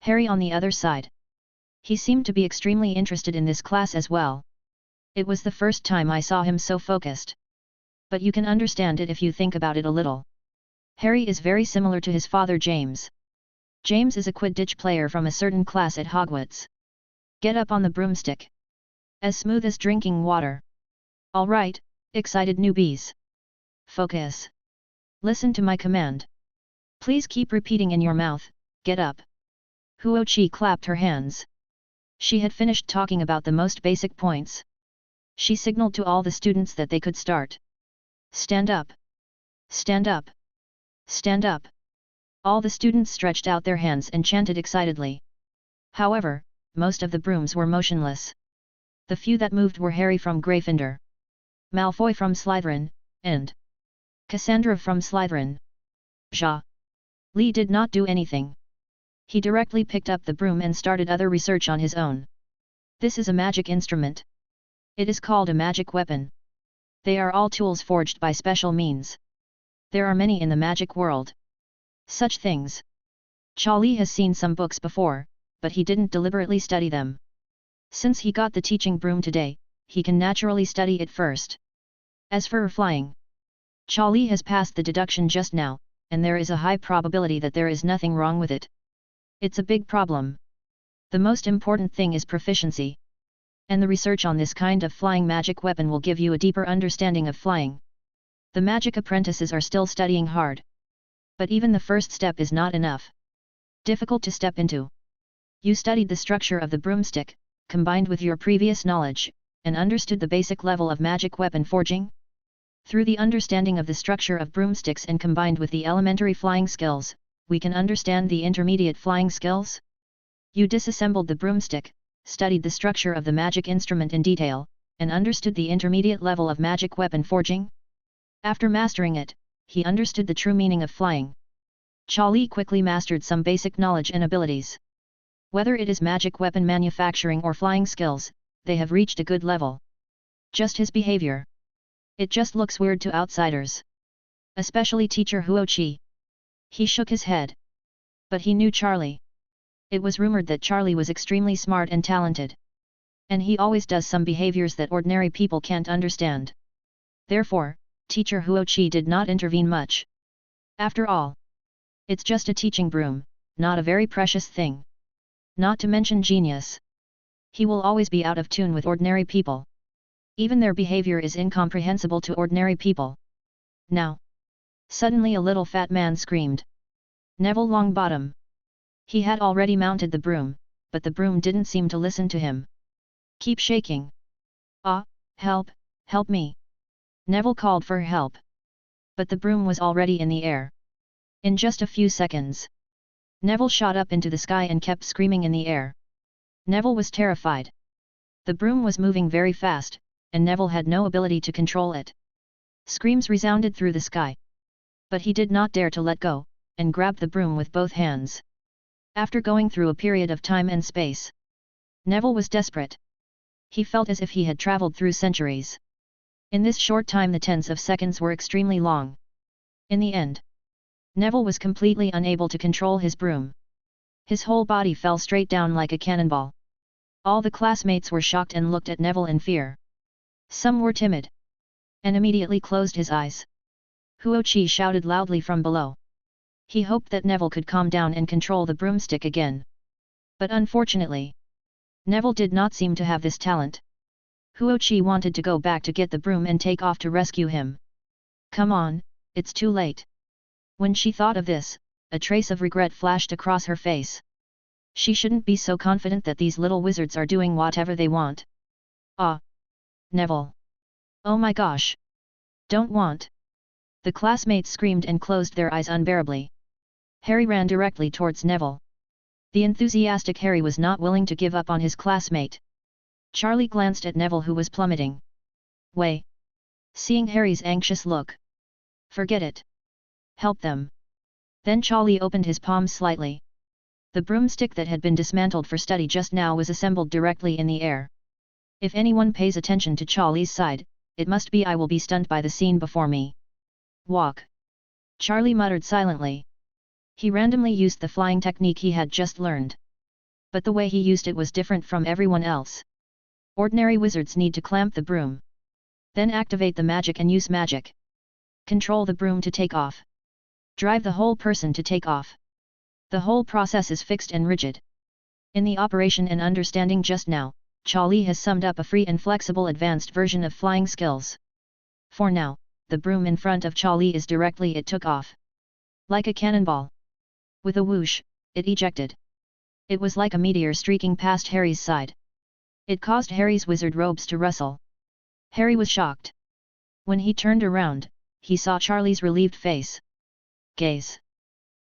Harry on the other side. He seemed to be extremely interested in this class as well. It was the first time I saw him so focused. But you can understand it if you think about it a little. Harry is very similar to his father James. James is a Quidditch player from a certain class at Hogwarts. Get up on the broomstick. As smooth as drinking water. All right, excited newbies. Focus. Listen to my command. Please keep repeating in your mouth, get up. Huochi clapped her hands. She had finished talking about the most basic points. She signaled to all the students that they could start. Stand up. Stand up. Stand up. All the students stretched out their hands and chanted excitedly. However, most of the brooms were motionless. The few that moved were Harry from Gryffindor, Malfoy from Slytherin, and Cassandra from Slytherin. Lee did not do anything. He directly picked up the broom and started other research on his own. This is a magic instrument. It is called a magic weapon. They are all tools forged by special means. There are many in the magic world. Such things. Charlie has seen some books before, but he didn't deliberately study them. Since he got the teaching broom today, he can naturally study it first. As for flying, Charlie has passed the deduction just now, and there is a high probability that there is nothing wrong with it. It's a big problem. The most important thing is proficiency. And the research on this kind of flying magic weapon will give you a deeper understanding of flying. The magic apprentices are still studying hard. But even the first step is not enough. Difficult to step into. You studied the structure of the broomstick, combined with your previous knowledge, and understood the basic level of magic weapon forging? Through the understanding of the structure of broomsticks and combined with the elementary flying skills, we can understand the intermediate flying skills? You disassembled the broomstick, studied the structure of the magic instrument in detail, and understood the intermediate level of magic weapon forging? After mastering it, he understood the true meaning of flying. Charlie quickly mastered some basic knowledge and abilities. Whether it is magic weapon manufacturing or flying skills, they have reached a good level. Just his behavior. It just looks weird to outsiders. Especially teacher Huochi. He shook his head. But he knew Charlie. It was rumored that Charlie was extremely smart and talented. And he always does some behaviors that ordinary people can't understand. Therefore, teacher Huochi did not intervene much. After all, it's just a teaching broom, not a very precious thing. Not to mention genius. He will always be out of tune with ordinary people. Even their behavior is incomprehensible to ordinary people. Now! Suddenly a little fat man screamed. Neville Longbottom! He had already mounted the broom, but the broom didn't seem to listen to him. Keep shaking! Ah, help, help me! Neville called for help. But the broom was already in the air. In just a few seconds, Neville shot up into the sky and kept screaming in the air. Neville was terrified. The broom was moving very fast, and Neville had no ability to control it. Screams resounded through the sky. But he did not dare to let go, and grabbed the broom with both hands. After going through a period of time and space, Neville was desperate. He felt as if he had travelled through centuries. In this short time the tens of seconds were extremely long. In the end, Neville was completely unable to control his broom. His whole body fell straight down like a cannonball. All the classmates were shocked and looked at Neville in fear. Some were timid, and immediately closed his eyes. Huoqi shouted loudly from below. He hoped that Neville could calm down and control the broomstick again. But unfortunately, Neville did not seem to have this talent. Huoqi wanted to go back to get the broom and take off to rescue him. Come on, it's too late. When she thought of this, a trace of regret flashed across her face. She shouldn't be so confident that these little wizards are doing whatever they want. Ah! Neville! Oh my gosh! Don't want! The classmates screamed and closed their eyes unbearably. Harry ran directly towards Neville. The enthusiastic Harry was not willing to give up on his classmate. Charlie glanced at Neville who was plummeting. Way! Seeing Harry's anxious look. Forget it! Help them! Then Charlie opened his palms slightly. The broomstick that had been dismantled for study just now was assembled directly in the air. If anyone pays attention to Charlie's side, it must be I will be stunned by the scene before me. Walk! Charlie muttered silently. He randomly used the flying technique he had just learned. But the way he used it was different from everyone else. Ordinary wizards need to clamp the broom. Then activate the magic and use magic. Control the broom to take off. Drive the whole person to take off. The whole process is fixed and rigid. In the operation and understanding just now, Charlie has summed up a free and flexible advanced version of flying skills. For now, the broom in front of Charlie is directly it took off. Like a cannonball. With a whoosh, it ejected. It was like a meteor streaking past Harry's side. It caused Harry's wizard robes to rustle. Harry was shocked. When he turned around, he saw Charlie's relieved face. Gaze.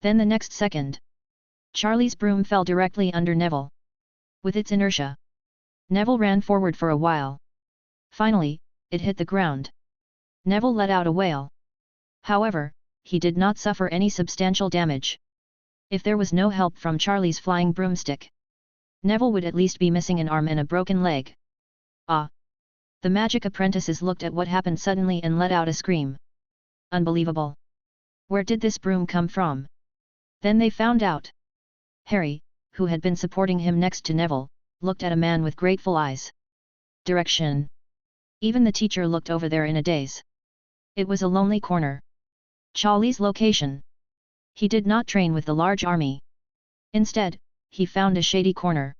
Then the next second, Charlie's broom fell directly under Neville. With its inertia, Neville ran forward for a while. Finally, it hit the ground. Neville let out a wail. However, he did not suffer any substantial damage. If there was no help from Charlie's flying broomstick, Neville would at least be missing an arm and a broken leg. Ah! The magic apprentices looked at what happened suddenly and let out a scream. Unbelievable! Where did this broom come from? Then they found out. Harry, who had been supporting him next to Neville, looked at a man with grateful eyes. Direction. Even the teacher looked over there in a daze. It was a lonely corner. Charlie's location. He did not train with the large army. Instead, he found a shady corner.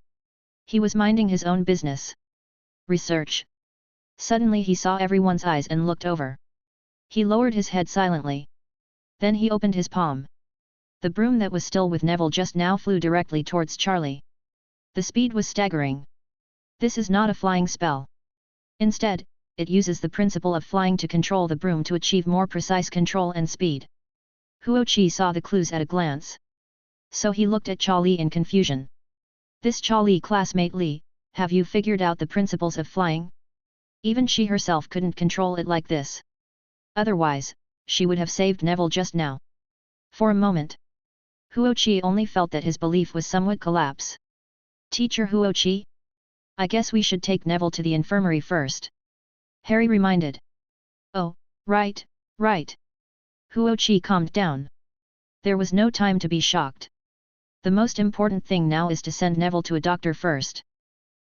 He was minding his own business. Research. Suddenly he saw everyone's eyes and looked over. He lowered his head silently. Then he opened his palm. The broom that was still with Neville just now flew directly towards Charlie. The speed was staggering. This is not a flying spell. Instead, it uses the principle of flying to control the broom to achieve more precise control and speed. Huoqi saw the clues at a glance. So he looked at Charlie in confusion. This Charlie classmate Li, have you figured out the principles of flying? Even she herself couldn't control it like this. Otherwise, she would have saved Neville just now. For a moment, Huoqi only felt that his belief was somewhat collapse. Teacher Huoqi? I guess we should take Neville to the infirmary first. Harry reminded. Oh, right, right. Huoqi calmed down. There was no time to be shocked. The most important thing now is to send Neville to a doctor first.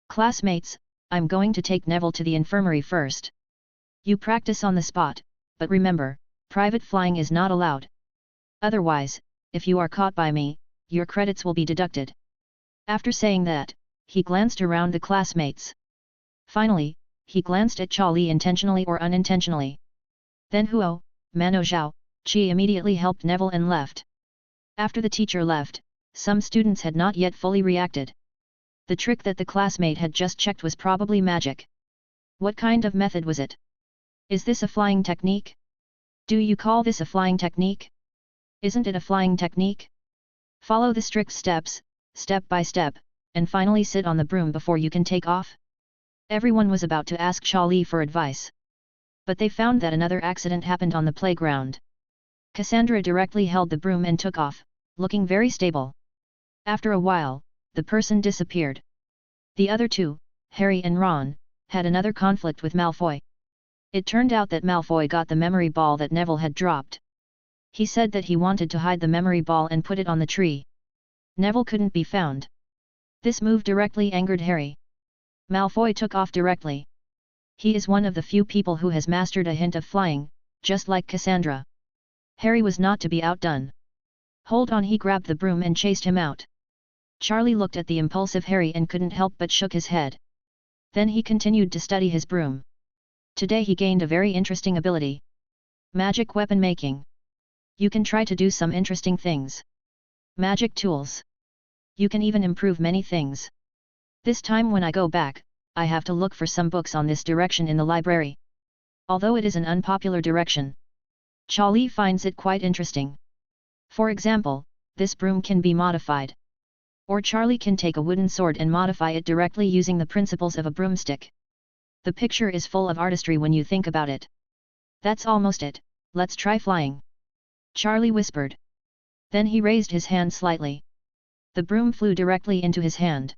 Classmates, I'm going to take Neville to the infirmary first. You practice on the spot, but remember, private flying is not allowed. Otherwise, if you are caught by me, your credits will be deducted. After saying that, he glanced around the classmates. Finally, he glanced at Charlie intentionally or unintentionally. Then Huo, Mano Zhao, Qi immediately helped Neville and left. After the teacher left, some students had not yet fully reacted. The trick that the classmate had just checked was probably magic. What kind of method was it? Is this a flying technique? Do you call this a flying technique? Isn't it a flying technique? Follow the strict steps, step by step, and finally sit on the broom before you can take off? Everyone was about to ask Charlie for advice. But they found that another accident happened on the playground. Cassandra directly held the broom and took off, looking very stable. After a while, the person disappeared. The other two, Harry and Ron, had another conflict with Malfoy. It turned out that Malfoy got the memory ball that Neville had dropped. He said that he wanted to hide the memory ball and put it on the tree. Neville couldn't be found. This move directly angered Harry. Malfoy took off directly. He is one of the few people who has mastered a hint of flying, just like Cassandra. Harry was not to be outdone. Hold on, he grabbed the broom and chased him out. Charlie looked at the impulsive Harry and couldn't help but shook his head. Then he continued to study his broom. Today he gained a very interesting ability. Magic weapon making. You can try to do some interesting things. Magic tools. You can even improve many things. This time when I go back, I have to look for some books on this direction in the library. Although it is an unpopular direction, Charlie finds it quite interesting. For example, this broom can be modified. Or Charlie can take a wooden sword and modify it directly using the principles of a broomstick. The picture is full of artistry when you think about it. That's almost it, let's try flying. Charlie whispered. Then he raised his hand slightly. The broom flew directly into his hand.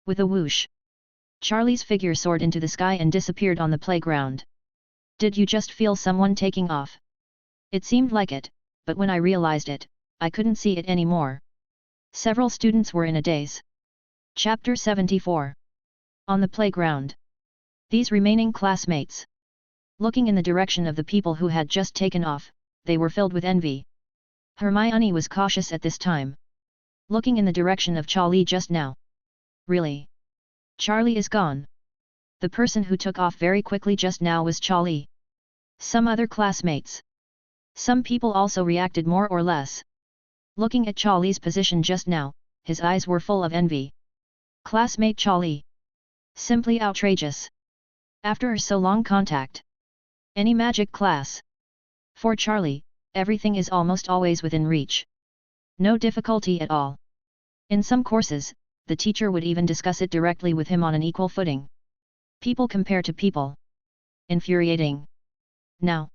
With a whoosh, Charlie's figure soared into the sky and disappeared on the playground. Did you just feel someone taking off? It seemed like it, but when I realized it, I couldn't see it anymore. Several students were in a daze. Chapter 74. On the playground. These remaining classmates, looking in the direction of the people who had just taken off, they were filled with envy. Hermione was cautious at this time. Looking in the direction of Charlie just now. Really? Charlie is gone. The person who took off very quickly just now was Charlie. Some other classmates. Some people also reacted more or less. Looking at Charlie's position just now, his eyes were full of envy. Classmate Charlie. Simply outrageous. After so long contact. Any magic class. For Charlie, everything is almost always within reach. No difficulty at all. In some courses, the teacher would even discuss it directly with him on an equal footing. People compare to people. Infuriating. Now,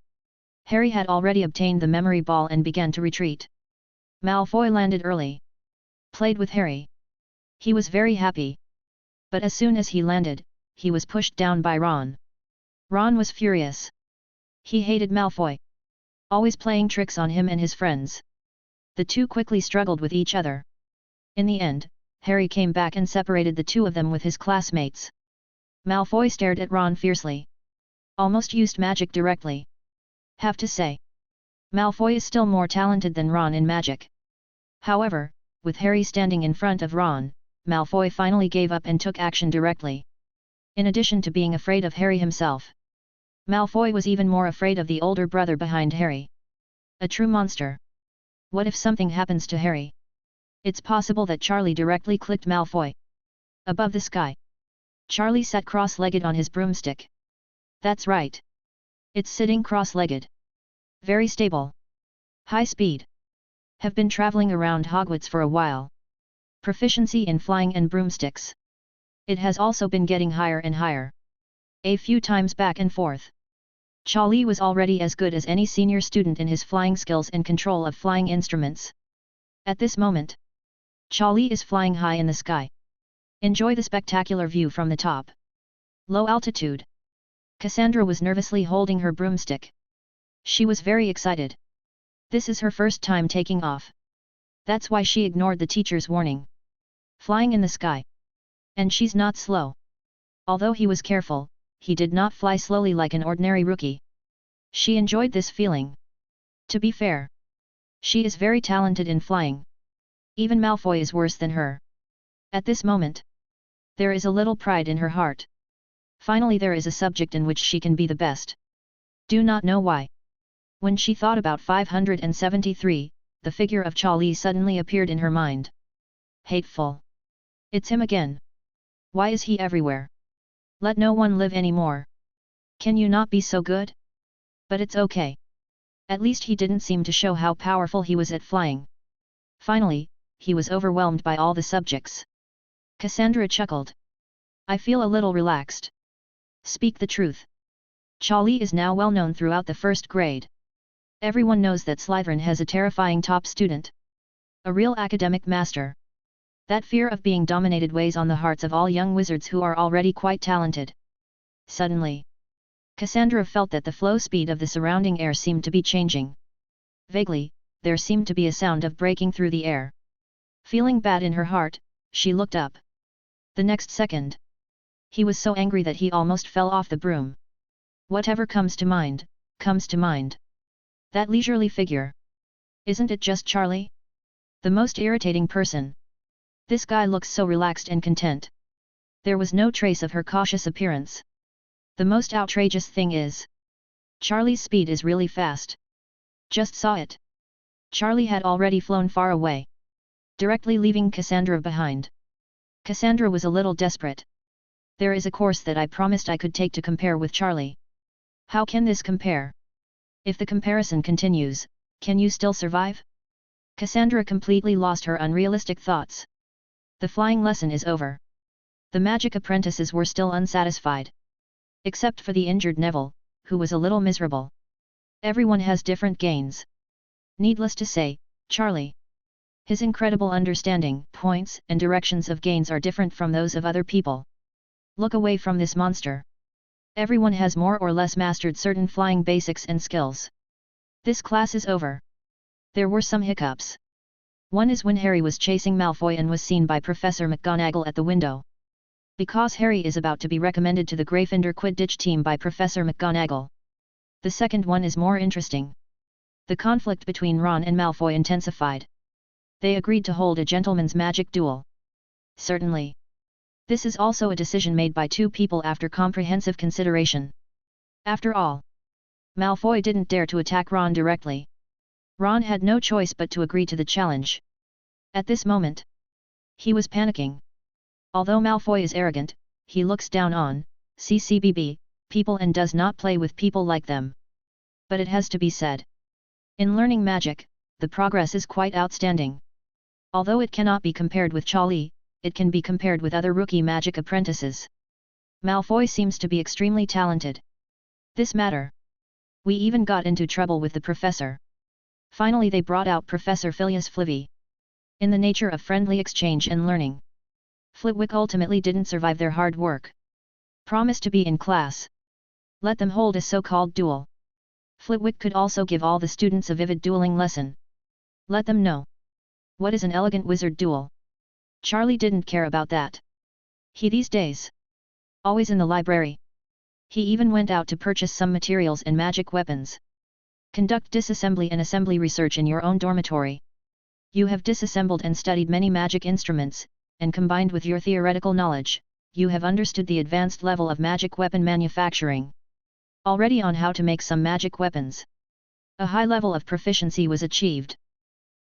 Harry had already obtained the memory ball and began to retreat. Malfoy landed early. Played with Harry. He was very happy. But as soon as he landed, he was pushed down by Ron. Ron was furious. He hated Malfoy. Always playing tricks on him and his friends. The two quickly struggled with each other. In the end, Harry came back and separated the two of them with his classmates. Malfoy stared at Ron fiercely. Almost used magic directly. Have to say, Malfoy is still more talented than Ron in magic. However, with Harry standing in front of Ron, Malfoy finally gave up and took action directly. In addition to being afraid of Harry himself, Malfoy was even more afraid of the older brother behind Harry. A true monster. What if something happens to Harry? It's possible that Charlie directly clicked Malfoy. Above the sky, Charlie sat cross-legged on his broomstick. That's right. It's sitting cross-legged. Very stable. High speed. Have been traveling around Hogwarts for a while. Proficiency in flying and broomsticks. It has also been getting higher and higher. A few times back and forth. Charlie was already as good as any senior student in his flying skills and control of flying instruments. At this moment, Charlie is flying high in the sky. Enjoy the spectacular view from the top. Low altitude. Cassandra was nervously holding her broomstick. She was very excited. This is her first time taking off. That's why she ignored the teacher's warning. Flying in the sky. And she's not slow. Although he was careful, he did not fly slowly like an ordinary rookie. She enjoyed this feeling. To be fair, she is very talented in flying. Even Malfoy is worse than her. At this moment, There is a little pride in her heart. Finally there is a subject in which she can be the best. Do not know why. When she thought about 573, the figure of Charlie suddenly appeared in her mind. Hateful. It's him again. Why is he everywhere? Let no one live anymore. Can you not be so good? But it's okay. At least he didn't seem to show how powerful he was at flying. Finally, he was overwhelmed by all the subjects. Cassandra chuckled. I feel a little relaxed. Speak the truth. Charlie is now well known throughout the first grade. Everyone knows that Slytherin has a terrifying top student. A real academic master. That fear of being dominated weighs on the hearts of all young wizards who are already quite talented. Suddenly, Cassandra felt that the flow speed of the surrounding air seemed to be changing. Vaguely, there seemed to be a sound of breaking through the air. Feeling bad in her heart, she looked up. The next second, he was so angry that he almost fell off the broom. Whatever comes to mind, comes to mind. That leisurely figure. Isn't it just Charlie? The most irritating person. This guy looks so relaxed and content. There was no trace of her cautious appearance. The most outrageous thing is, Charlie's speed is really fast. Just saw it. Charlie had already flown far away, directly leaving Cassandra behind. Cassandra was a little desperate. There is a course that I promised I could take to compare with Charlie. How can this compare? If the comparison continues, can you still survive? Cassandra completely lost her unrealistic thoughts. The flying lesson is over. The magic apprentices were still unsatisfied. Except for the injured Neville, who was a little miserable. Everyone has different gains. Needless to say, Charlie. His incredible understanding, points, and directions of gains are different from those of other people. Look away from this monster. Everyone has more or less mastered certain flying basics and skills. This class is over. There were some hiccups. One is when Harry was chasing Malfoy and was seen by Professor McGonagall at the window. Because Harry is about to be recommended to the Gryffindor Quidditch team by Professor McGonagall. The second one is more interesting. The conflict between Ron and Malfoy intensified. They agreed to hold a gentleman's magic duel. Certainly. This is also a decision made by two people after comprehensive consideration. After all, Malfoy didn't dare to attack Ron directly. Ron had no choice but to agree to the challenge. At this moment, he was panicking. Although Malfoy is arrogant, he looks down on CCBB people and does not play with people like them. But it has to be said. In learning magic, the progress is quite outstanding. Although it cannot be compared with Charlie, it can be compared with other rookie magic apprentices. Malfoy seems to be extremely talented. This matter. We even got into trouble with the professor. Finally they brought out Professor Phileas Flivy. In the nature of friendly exchange and learning. Flitwick ultimately didn't survive their hard work. Promised to be in class. Let them hold a so-called duel. Flitwick could also give all the students a vivid dueling lesson. Let them know. What is an elegant wizard duel? Charlie didn't care about that. He these days. Always in the library. He even went out to purchase some materials and magic weapons. Conduct disassembly and assembly research in your own dormitory. You have disassembled and studied many magic instruments, and combined with your theoretical knowledge, you have understood the advanced level of magic weapon manufacturing. Already on how to make some magic weapons. A high level of proficiency was achieved.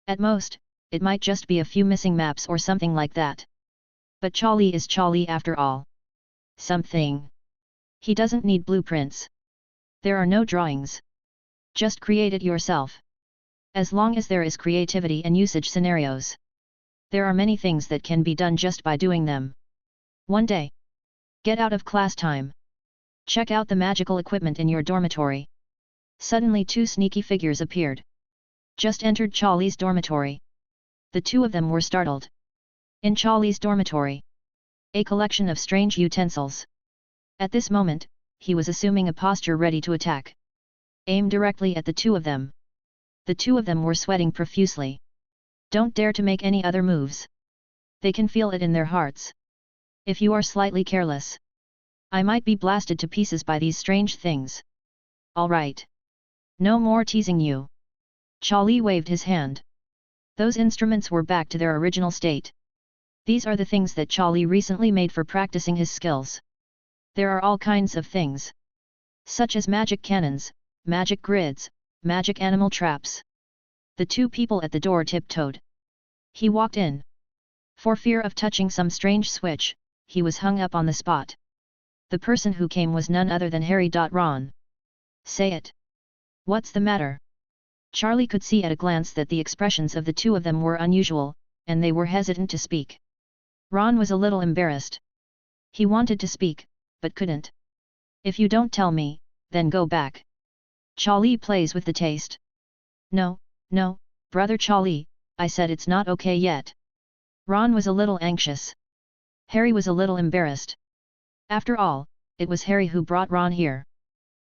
At most, it might just be a few missing maps or something like that. But Charlie is Charlie after all. Something. He doesn't need blueprints. There are no drawings. Just create it yourself. As long as there is creativity and usage scenarios. There are many things that can be done just by doing them. One day. Get out of class time. Check out the magical equipment in your dormitory. Suddenly two sneaky figures appeared. Just entered Charlie's dormitory. The two of them were startled. In Charlie's dormitory. A collection of strange utensils. At this moment, he was assuming a posture ready to attack. Aim directly at the two of them. The two of them were sweating profusely. Don't dare to make any other moves. They can feel it in their hearts. If you are slightly careless, I might be blasted to pieces by these strange things. All right. No more teasing you. Charlie waved his hand. Those instruments were back to their original state. These are the things that Charlie recently made for practicing his skills. There are all kinds of things, such as magic cannons, magic grids, magic animal traps. The two people at the door tiptoed. He walked in. For fear of touching some strange switch, he was hung up on the spot. The person who came was none other than Harry. Ron. Say it. What's the matter? Charlie could see at a glance that the expressions of the two of them were unusual, and they were hesitant to speak. Ron was a little embarrassed. He wanted to speak, but couldn't. If you don't tell me, then go back. Charlie plays with the taste. No, brother Charlie, I said it's not okay yet. Ron was a little anxious. Harry was a little embarrassed. After all, it was Harry who brought Ron here.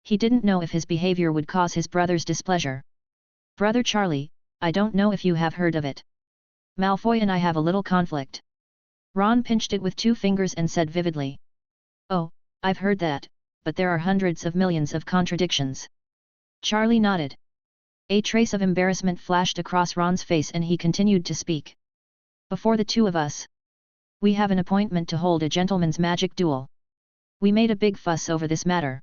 He didn't know if his behavior would cause his brother's displeasure. Brother Charlie, I don't know if you have heard of it. Malfoy and I have a little conflict. Ron pinched it with 2 fingers and said vividly. Oh, I've heard that, but there are hundreds of millions of contradictions. Charlie nodded. A trace of embarrassment flashed across Ron's face and he continued to speak. Before the two of us, we have an appointment to hold a gentleman's magic duel. We made a big fuss over this matter.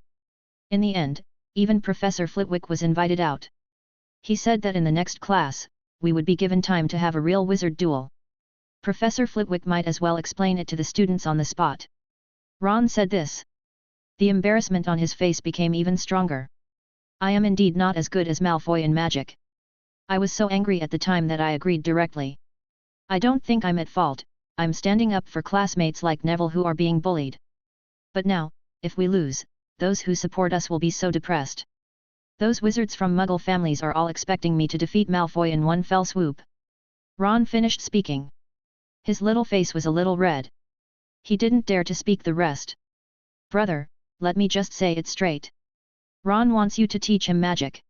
In the end, even Professor Flitwick was invited out. He said that in the next class, we would be given time to have a real wizard duel. Professor Flitwick might as well explain it to the students on the spot. Ron said this. The embarrassment on his face became even stronger. I am indeed not as good as Malfoy in magic. I was so angry at the time that I agreed directly. I don't think I'm at fault, I'm standing up for classmates like Neville who are being bullied. But now, if we lose, those who support us will be so depressed. Those wizards from Muggle families are all expecting me to defeat Malfoy in one fell swoop. Ron finished speaking. His little face was a little red. He didn't dare to speak the rest. Brother, let me just say it straight. Ron wants you to teach him magic.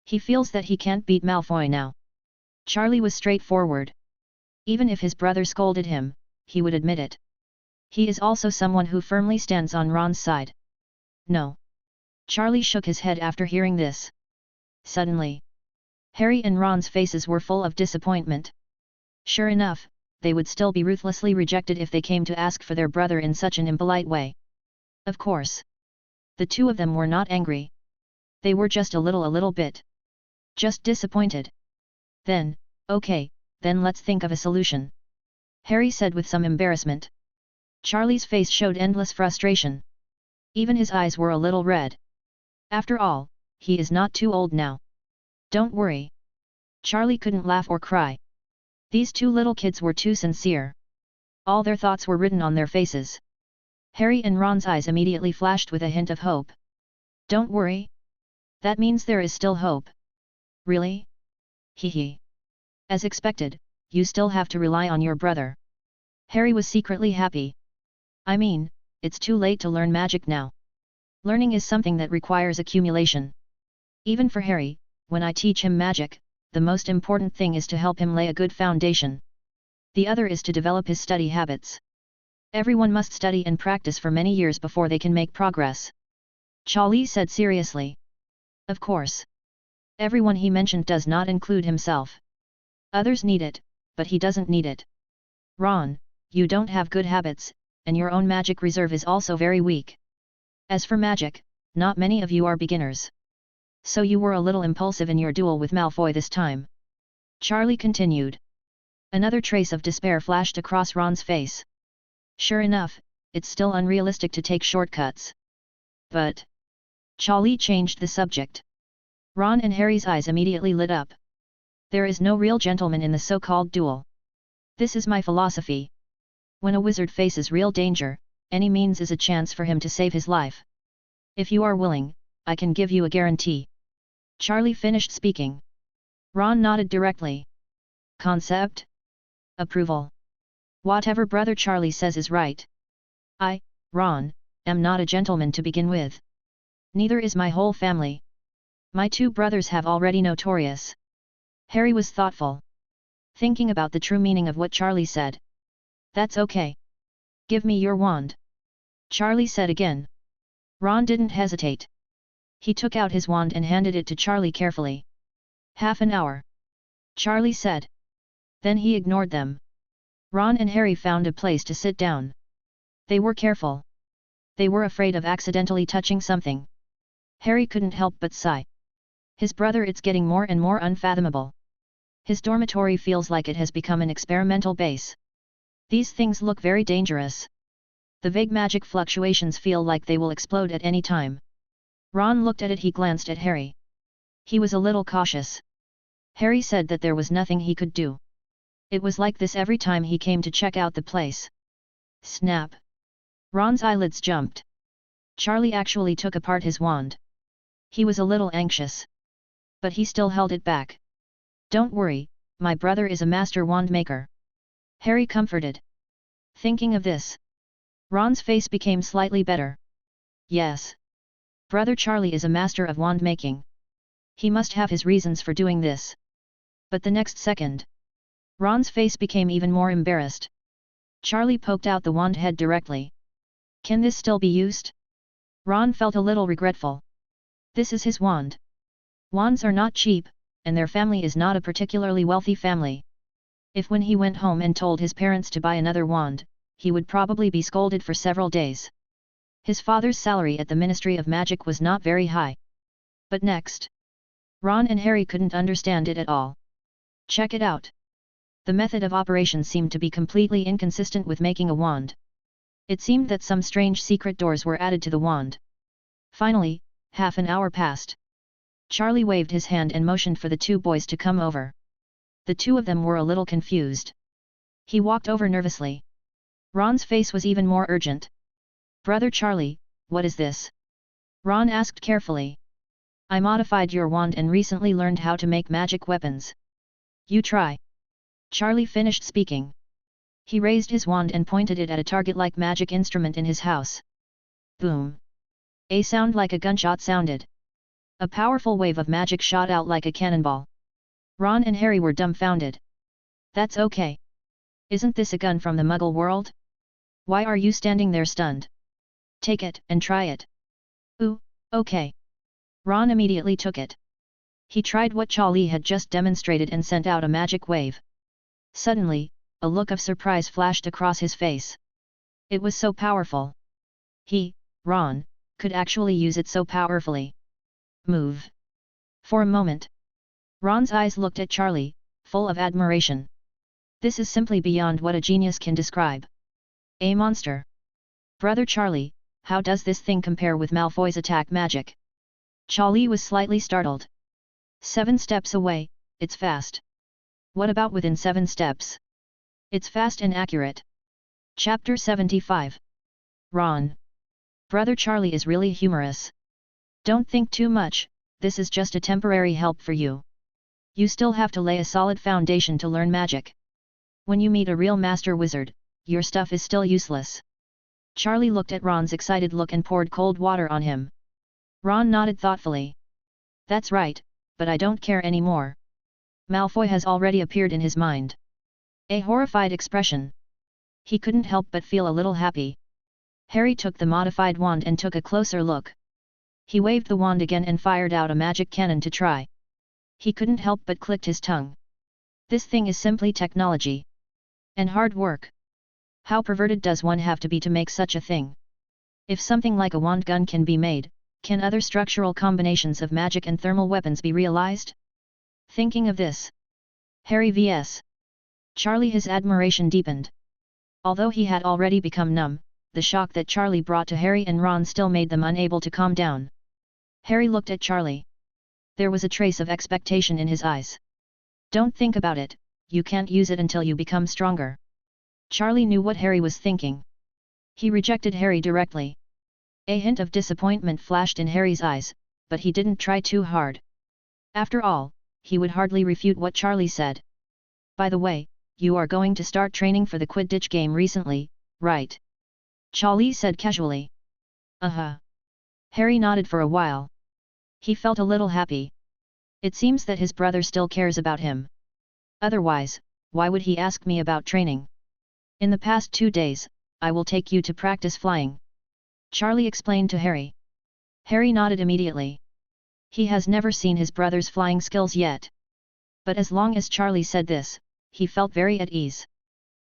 He feels that he can't beat Malfoy now. Charlie was straightforward. Even if his brother scolded him, he would admit it. He is also someone who firmly stands on Ron's side. No. Charlie shook his head after hearing this. Suddenly, Harry and Ron's faces were full of disappointment. Sure enough, they would still be ruthlessly rejected if they came to ask for their brother in such an impolite way. Of course. The two of them were not angry. They were just a little bit. Just disappointed. Then, okay, then let's think of a solution. Harry said with some embarrassment. Charlie's face showed endless frustration. Even his eyes were a little red. After all, he is not too old now. Don't worry. Charlie couldn't laugh or cry. These two little kids were too sincere. All their thoughts were written on their faces. Harry and Ron's eyes immediately flashed with a hint of hope. Don't worry. That means there is still hope. Really? Hee. As expected, you still have to rely on your brother. Harry was secretly happy. I mean, it's too late to learn magic now. Learning is something that requires accumulation. Even for Harry, when I teach him magic, the most important thing is to help him lay a good foundation. The other is to develop his study habits. Everyone must study and practice for many years before they can make progress. Charlie said seriously. Of course. Everyone he mentioned does not include himself. Others need it, but he doesn't need it. Ron, you don't have good habits, and your own magic reserve is also very weak. As for magic, not many of you are beginners. So you were a little impulsive in your duel with Malfoy this time. Charlie continued. Another trace of despair flashed across Ron's face. Sure enough, it's still unrealistic to take shortcuts. But Charlie changed the subject. Ron and Harry's eyes immediately lit up. There is no real gentleman in the so-called duel. This is my philosophy. When a wizard faces real danger, any means is a chance for him to save his life. If you are willing, I can give you a guarantee. Charlie finished speaking. Ron nodded directly. Concept? Approval. Whatever brother Charlie says is right. I, Ron, am not a gentleman to begin with. Neither is my whole family. My two brothers have already notorious. Harry was thoughtful. Thinking about the true meaning of what Charlie said. That's okay. Give me your wand. Charlie said again. Ron didn't hesitate. He took out his wand and handed it to Charlie carefully. Half an hour. Charlie said. Then he ignored them. Ron and Harry found a place to sit down. They were careful. They were afraid of accidentally touching something. Harry couldn't help but sigh. His brother, it's getting more and more unfathomable. His dormitory feels like it has become an experimental base. These things look very dangerous. The vague magic fluctuations feel like they will explode at any time. Ron looked at it. He glanced at Harry. He was a little cautious. Harry said that there was nothing he could do. It was like this every time he came to check out the place. Snap! Ron's eyelids jumped. Charlie actually took apart his wand. He was a little anxious. But he still held it back. Don't worry, my brother is a master wand maker. Harry comforted. Thinking of this, Ron's face became slightly better. Yes. Brother Charlie is a master of wand making. He must have his reasons for doing this. But the next second, Ron's face became even more embarrassed. Charlie poked out the wand head directly. Can this still be used? Ron felt a little regretful. This is his wand. Wands are not cheap, and their family is not a particularly wealthy family. If when he went home and told his parents to buy another wand, he would probably be scolded for several days. His father's salary at the Ministry of Magic was not very high. But next, Ron and Harry couldn't understand it at all. Check it out. The method of operation seemed to be completely inconsistent with making a wand. It seemed that some strange secret doors were added to the wand. Finally, half an hour passed. Charlie waved his hand and motioned for the two boys to come over. The two of them were a little confused. He walked over nervously. Ron's face was even more urgent. Brother Charlie, what is this? Ron asked carefully. I modified your wand and recently learned how to make magic weapons. You try. Charlie finished speaking. He raised his wand and pointed it at a target-like magic instrument in his house. Boom! A sound like a gunshot sounded. A powerful wave of magic shot out like a cannonball. Ron and Harry were dumbfounded. That's okay. Isn't this a gun from the Muggle world? Why are you standing there stunned? Take it and try it. Ooh, okay. Ron immediately took it. He tried what Charlie had just demonstrated and sent out a magic wave. Suddenly, a look of surprise flashed across his face. It was so powerful. He, Ron, could actually use it so powerfully. Move. For a moment, Ron's eyes looked at Charlie, full of admiration. This is simply beyond what a genius can describe. A monster. Brother Charlie, how does this thing compare with Malfoy's attack magic? Charlie was slightly startled. 7 steps away, it's fast. What about within 7 steps? It's fast and accurate. Chapter 75. Ron. Brother Charlie is really humorous. Don't think too much, this is just a temporary help for you. You still have to lay a solid foundation to learn magic. When you meet a real master wizard, your stuff is still useless. Charlie looked at Ron's excited look and poured cold water on him. Ron nodded thoughtfully. That's right, but I don't care anymore. Malfoy has already appeared in his mind. A horrified expression. He couldn't help but feel a little happy. Harry took the modified wand and took a closer look. He waved the wand again and fired out a magic cannon to try. He couldn't help but clicked his tongue. This thing is simply technology. And hard work. How perverted does one have to be to make such a thing? If something like a wand gun can be made, can other structural combinations of magic and thermal weapons be realized? Thinking of this, Harry vs. Charlie, his admiration deepened. Although he had already become numb, the shock that Charlie brought to Harry and Ron still made them unable to calm down. Harry looked at Charlie. There was a trace of expectation in his eyes. Don't think about it, you can't use it until you become stronger. Charlie knew what Harry was thinking. He rejected Harry directly. A hint of disappointment flashed in Harry's eyes, but he didn't try too hard. After all, he would hardly refute what Charlie said. By the way, you are going to start training for the Quidditch game recently, right? Charlie said casually. Uh-huh. Harry nodded for a while. He felt a little happy. It seems that his brother still cares about him. Otherwise, why would he ask me about training? In the past 2 days, I will take you to practice flying. Charlie explained to Harry. Harry nodded immediately. He has never seen his brother's flying skills yet. But as long as Charlie said this, he felt very at ease.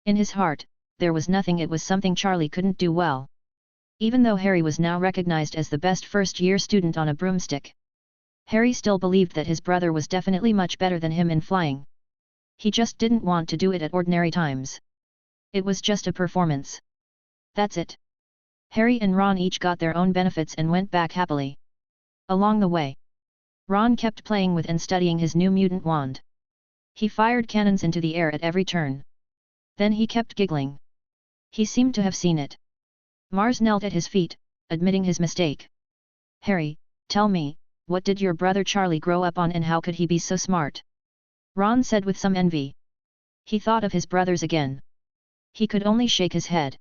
In his heart, there was nothing, it was something Charlie couldn't do well. Even though Harry was now recognized as the best first-year student on a broomstick, Harry still believed that his brother was definitely much better than him in flying. He just didn't want to do it at ordinary times. It was just a performance. That's it. Harry and Ron each got their own benefits and went back happily. Along the way, Ron kept playing with and studying his new mutant wand. He fired cannons into the air at every turn. Then he kept giggling. He seemed to have seen it. Mars knelt at his feet, admitting his mistake. Harry, tell me, what did your brother Charlie grow up on and how could he be so smart? Ron said with some envy. He thought of his brothers again. He could only shake his head.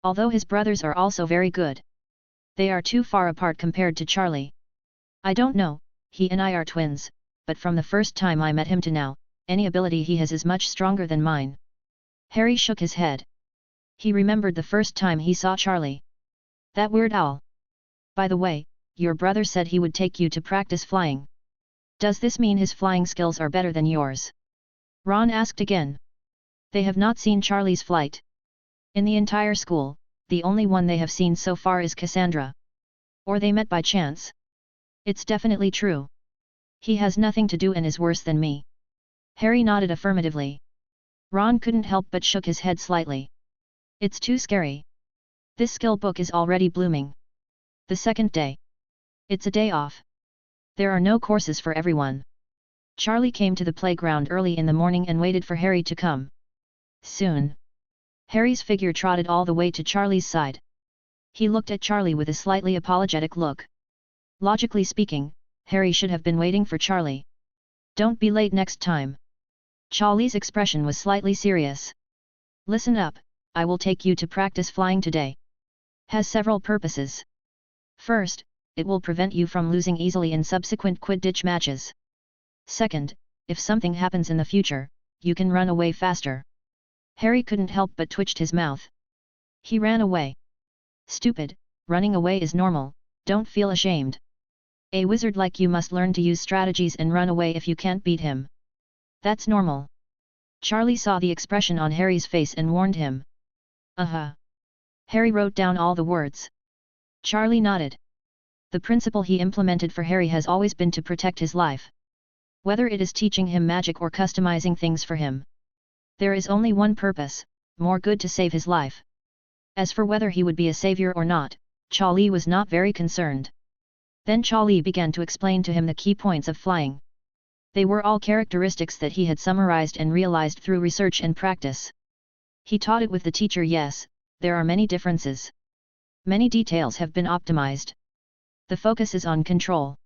Although his brothers are also very good, they are too far apart compared to Charlie. I don't know, he and I are twins, but from the first time I met him to now, any ability he has is much stronger than mine. Harry shook his head. He remembered the first time he saw Charlie. That weird owl. By the way, your brother said he would take you to practice flying. Does this mean his flying skills are better than yours? Ron asked again. They have not seen Charlie's flight. In the entire school, the only one they have seen so far is Cassandra. Or they met by chance. It's definitely true. He has nothing to do and is worse than me. Harry nodded affirmatively. Ron couldn't help but shook his head slightly. It's too scary. This skill book is already blooming. The second day. It's a day off. There are no courses for everyone. Charlie came to the playground early in the morning and waited for Harry to come. Soon, Harry's figure trotted all the way to Charlie's side. He looked at Charlie with a slightly apologetic look. Logically speaking, Harry should have been waiting for Charlie. Don't be late next time. Charlie's expression was slightly serious. Listen up, I will take you to practice flying today. Has several purposes. First, it will prevent you from losing easily in subsequent Quidditch matches. Second, if something happens in the future, you can run away faster. Harry couldn't help but twitched his mouth. He ran away. Stupid, running away is normal, don't feel ashamed. A wizard like you must learn to use strategies and run away if you can't beat him. That's normal. Charlie saw the expression on Harry's face and warned him. Harry wrote down all the words. Charlie nodded. The principle he implemented for Harry has always been to protect his life. Whether it is teaching him magic or customizing things for him. There is only one purpose, more good to save his life. As for whether he would be a savior or not, Charlie was not very concerned. Then Charlie began to explain to him the key points of flying. They were all characteristics that he had summarized and realized through research and practice. He taught it with the teacher. Yes, there are many differences. Many details have been optimized. The focus is on control.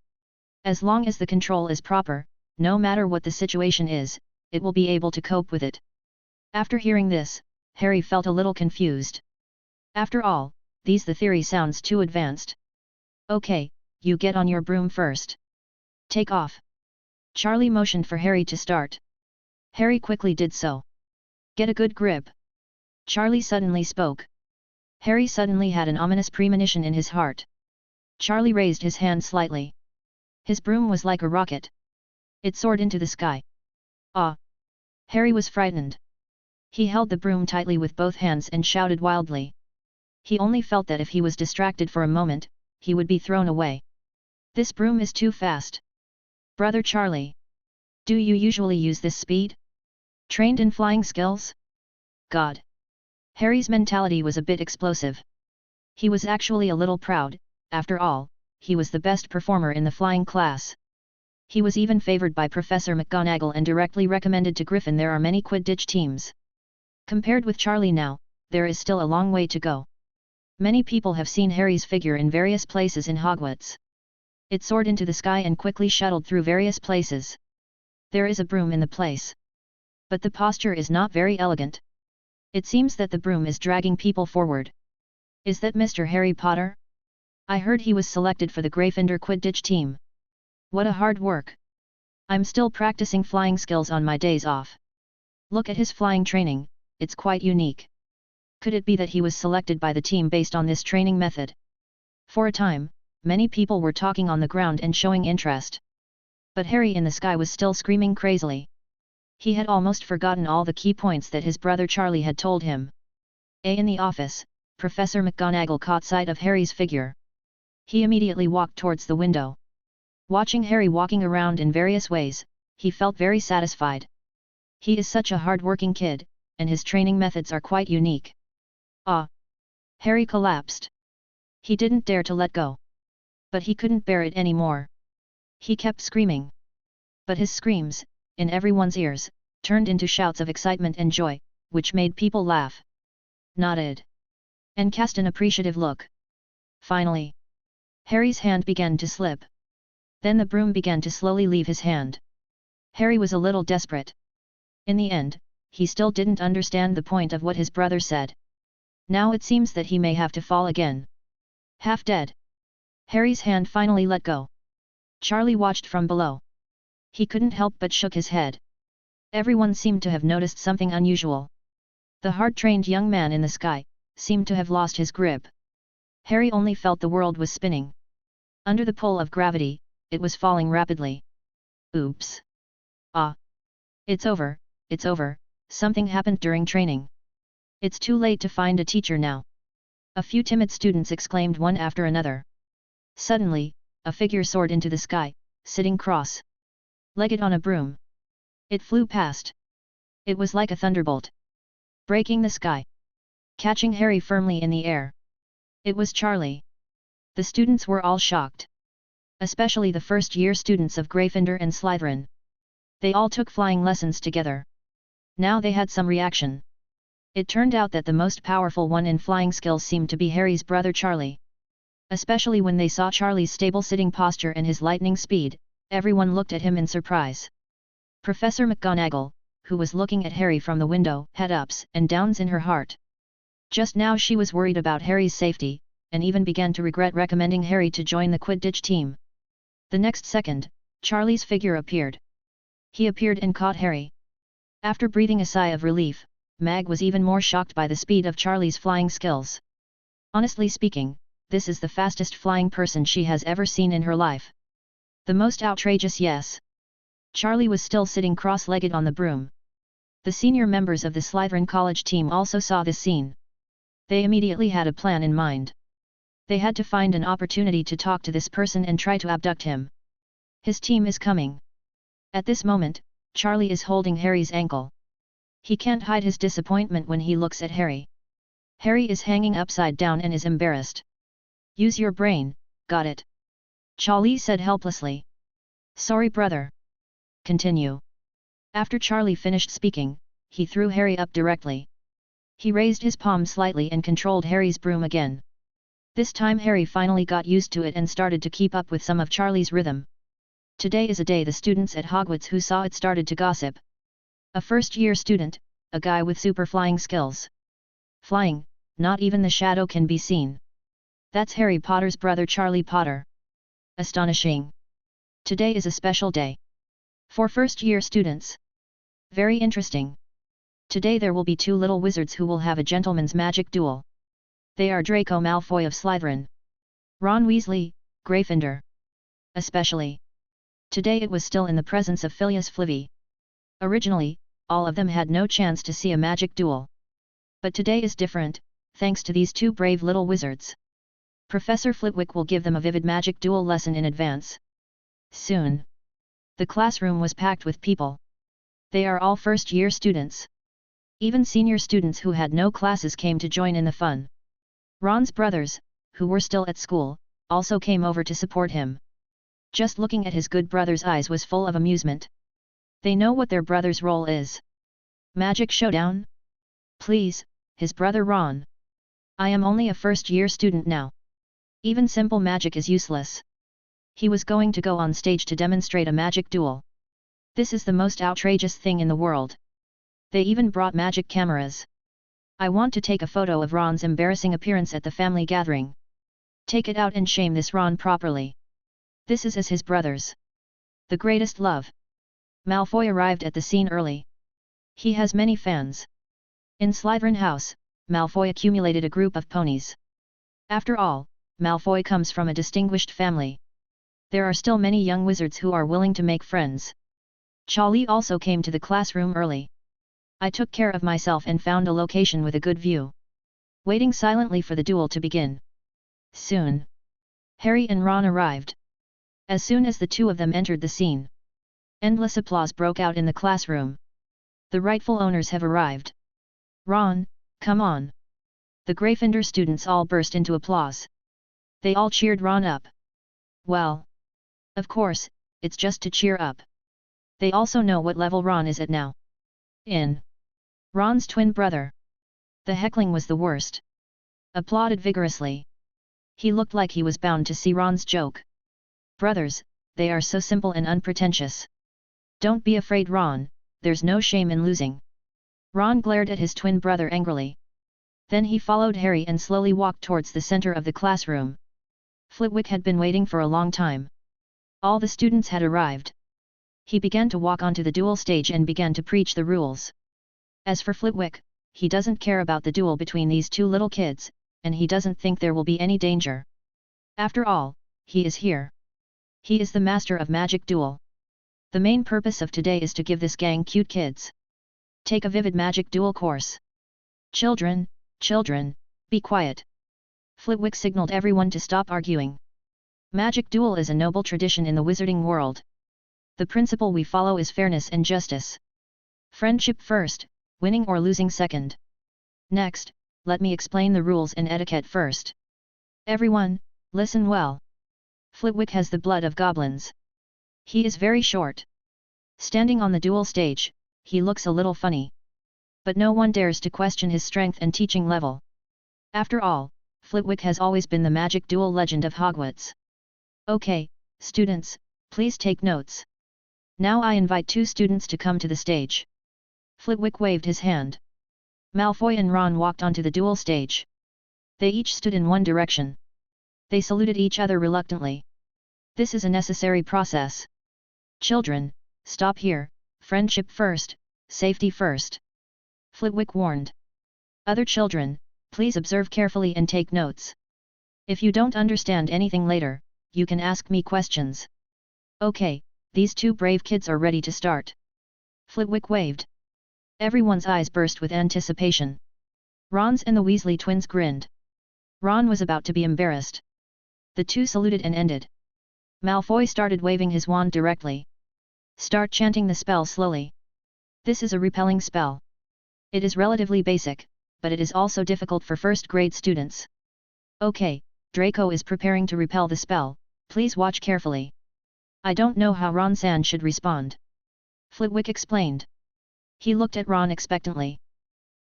As long as the control is proper, no matter what the situation is, it will be able to cope with it. After hearing this, Harry felt a little confused. After all, the theory sounds too advanced. Okay, you get on your broom first. Take off. Charlie motioned for Harry to start. Harry quickly did so. Get a good grip. Charlie suddenly spoke. Harry suddenly had an ominous premonition in his heart. Charlie raised his hand slightly. His broom was like a rocket. It soared into the sky. Ah! Harry was frightened. He held the broom tightly with both hands and shouted wildly. He only felt that if he was distracted for a moment, he would be thrown away. This broom is too fast. Brother Charlie. Do you usually use this speed? Trained in flying skills? God! Harry's mentality was a bit explosive. He was actually a little proud, after all, he was the best performer in the flying class. He was even favored by Professor McGonagall and directly recommended to Griffin. There are many Quidditch teams. Compared with Charlie now, there is still a long way to go. Many people have seen Harry's figure in various places in Hogwarts. It soared into the sky and quickly shuttled through various places. There is a broom in the place. But the posture is not very elegant. It seems that the broom is dragging people forward. Is that Mr. Harry Potter? I heard he was selected for the Gryffindor Quidditch team. What a hard work. I'm still practicing flying skills on my days off. Look at his flying training, it's quite unique. Could it be that he was selected by the team based on this training method? For a time, many people were talking on the ground and showing interest. But Harry in the sky was still screaming crazily. He had almost forgotten all the key points that his brother Charlie had told him. In the office, Professor McGonagall caught sight of Harry's figure. He immediately walked towards the window. Watching Harry walking around in various ways, he felt very satisfied. He is such a hard-working kid, and his training methods are quite unique. Ah! Harry collapsed. He didn't dare to let go. But he couldn't bear it anymore. He kept screaming. But his screams, in everyone's ears, turned into shouts of excitement and joy, which made people laugh, nodded, and cast an appreciative look. Finally, Harry's hand began to slip. Then the broom began to slowly leave his hand. Harry was a little desperate. In the end, he still didn't understand the point of what his brother said. Now it seems that he may have to fall again. Half dead. Harry's hand finally let go. Charlie watched from below. He couldn't help but shook his head. Everyone seemed to have noticed something unusual. The hard-trained young man in the sky seemed to have lost his grip. Harry only felt the world was spinning. Under the pull of gravity, it was falling rapidly. Oops! Ah! It's over, something happened during training. It's too late to find a teacher now. A few timid students exclaimed one after another. Suddenly, a figure soared into the sky, sitting cross-legged on a broom. It flew past. It was like a thunderbolt, breaking the sky, catching Harry firmly in the air. It was Charlie. The students were all shocked. Especially the first-year students of Gryffindor and Slytherin. They all took flying lessons together. Now they had some reaction. It turned out that the most powerful one in flying skills seemed to be Harry's brother Charlie. Especially when they saw Charlie's stable sitting posture and his lightning speed, everyone looked at him in surprise. Professor McGonagall, who was looking at Harry from the window, had ups and downs in her heart. Just now she was worried about Harry's safety, and even began to regret recommending Harry to join the Quidditch team. The next second, Charlie's figure appeared. He appeared and caught Harry. After breathing a sigh of relief, Mag was even more shocked by the speed of Charlie's flying skills. Honestly speaking, this is the fastest flying person she has ever seen in her life. The most outrageous, yes. Charlie was still sitting cross-legged on the broom. The senior members of the Slytherin College team also saw this scene. They immediately had a plan in mind. They had to find an opportunity to talk to this person and try to abduct him. His team is coming. At this moment, Charlie is holding Harry's ankle. He can't hide his disappointment when he looks at Harry. Harry is hanging upside down and is embarrassed. Use your brain, got it? Charlie said helplessly. Sorry brother. Continue. After Charlie finished speaking, he threw Harry up directly. He raised his palm slightly and controlled Harry's broom again. This time Harry finally got used to it and started to keep up with some of Charlie's rhythm. Today is a day the students at Hogwarts who saw it started to gossip. A first-year student, a guy with super flying skills. Flying, not even the shadow can be seen. That's Harry Potter's brother Charlie Potter. Astonishing. Today is a special day. For first-year students. Very interesting. Today there will be two little wizards who will have a gentleman's magic duel. They are Draco Malfoy of Slytherin. Ron Weasley, Gryffindor. Especially. Today it was still in the presence of Phileas Flivy. Originally, all of them had no chance to see a magic duel. But today is different, thanks to these two brave little wizards. Professor Flitwick will give them a vivid magic duel lesson in advance. Soon. The classroom was packed with people. They are all first-year students. Even senior students who had no classes came to join in the fun. Ron's brothers, who were still at school, also came over to support him. Just looking at his good brother's eyes was full of amusement. They know what their brother's role is. Magic showdown? Please, his brother Ron. I am only a first-year student now. Even simple magic is useless. He was going to go on stage to demonstrate a magic duel. This is the most outrageous thing in the world. They even brought magic cameras. I want to take a photo of Ron's embarrassing appearance at the family gathering. Take it out and shame this Ron properly. This is as his brothers. The greatest love. Malfoy arrived at the scene early. He has many fans. In Slytherin House, Malfoy accumulated a group of ponies. After all, Malfoy comes from a distinguished family. There are still many young wizards who are willing to make friends. Charlie also came to the classroom early. I took care of myself and found a location with a good view. Waiting silently for the duel to begin. Soon, Harry and Ron arrived. As soon as the two of them entered the scene, endless applause broke out in the classroom. The rightful owners have arrived. Ron, come on. The Gryffindor students all burst into applause. They all cheered Ron up. Well, of course, it's just to cheer up. They also know what level Ron is at now. Ron's twin brother. The heckling was the worst. Applauded vigorously. He looked like he was bound to see Ron's joke. Brothers, they are so simple and unpretentious. Don't be afraid, Ron, there's no shame in losing. Ron glared at his twin brother angrily. Then he followed Harry and slowly walked towards the center of the classroom. Flitwick had been waiting for a long time. All the students had arrived. He began to walk onto the duel stage and began to preach the rules. As for Flitwick, he doesn't care about the duel between these two little kids, and he doesn't think there will be any danger. After all, he is here. He is the master of magic duel. The main purpose of today is to give this gang cute kids. Take a vivid magic duel course. Children, be quiet. Flitwick signaled everyone to stop arguing. Magic duel is a noble tradition in the wizarding world. The principle we follow is fairness and justice. Friendship first, winning or losing second. Next, let me explain the rules and etiquette first. Everyone, listen well. Flitwick has the blood of goblins. He is very short. Standing on the duel stage, he looks a little funny. But no one dares to question his strength and teaching level. After all, Flitwick has always been the magic duel legend of Hogwarts. Okay, students, please take notes. Now I invite two students to come to the stage. Flitwick waved his hand. Malfoy and Ron walked onto the duel stage. They each stood in one direction. They saluted each other reluctantly. This is a necessary process. Children, stop here, friendship first, safety first. Flitwick warned. Other children, please observe carefully and take notes. If you don't understand anything later, you can ask me questions. Okay, these two brave kids are ready to start. Flitwick waved. Everyone's eyes burst with anticipation. Ron's and the Weasley twins grinned. Ron was about to be embarrassed. The two saluted and ended. Malfoy started waving his wand directly. Start chanting the spell slowly. This is a repelling spell. It is relatively basic, but it is also difficult for first-grade students. Okay, Draco is preparing to repel the spell, please watch carefully. I don't know how Ron-san should respond. Flitwick explained. He looked at Ron expectantly.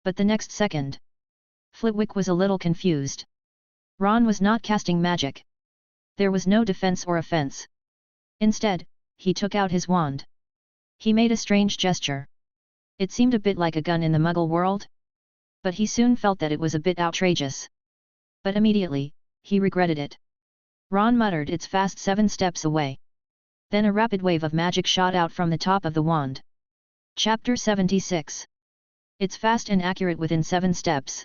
But the next second, Flitwick was a little confused. Ron was not casting magic. There was no defense or offense. Instead, he took out his wand. He made a strange gesture. It seemed a bit like a gun in the Muggle world. But he soon felt that it was a bit outrageous. But immediately, he regretted it. Ron muttered, "It's fast 7 steps away." Then a rapid wave of magic shot out from the top of the wand. Chapter 76. It's fast and accurate within 7 steps.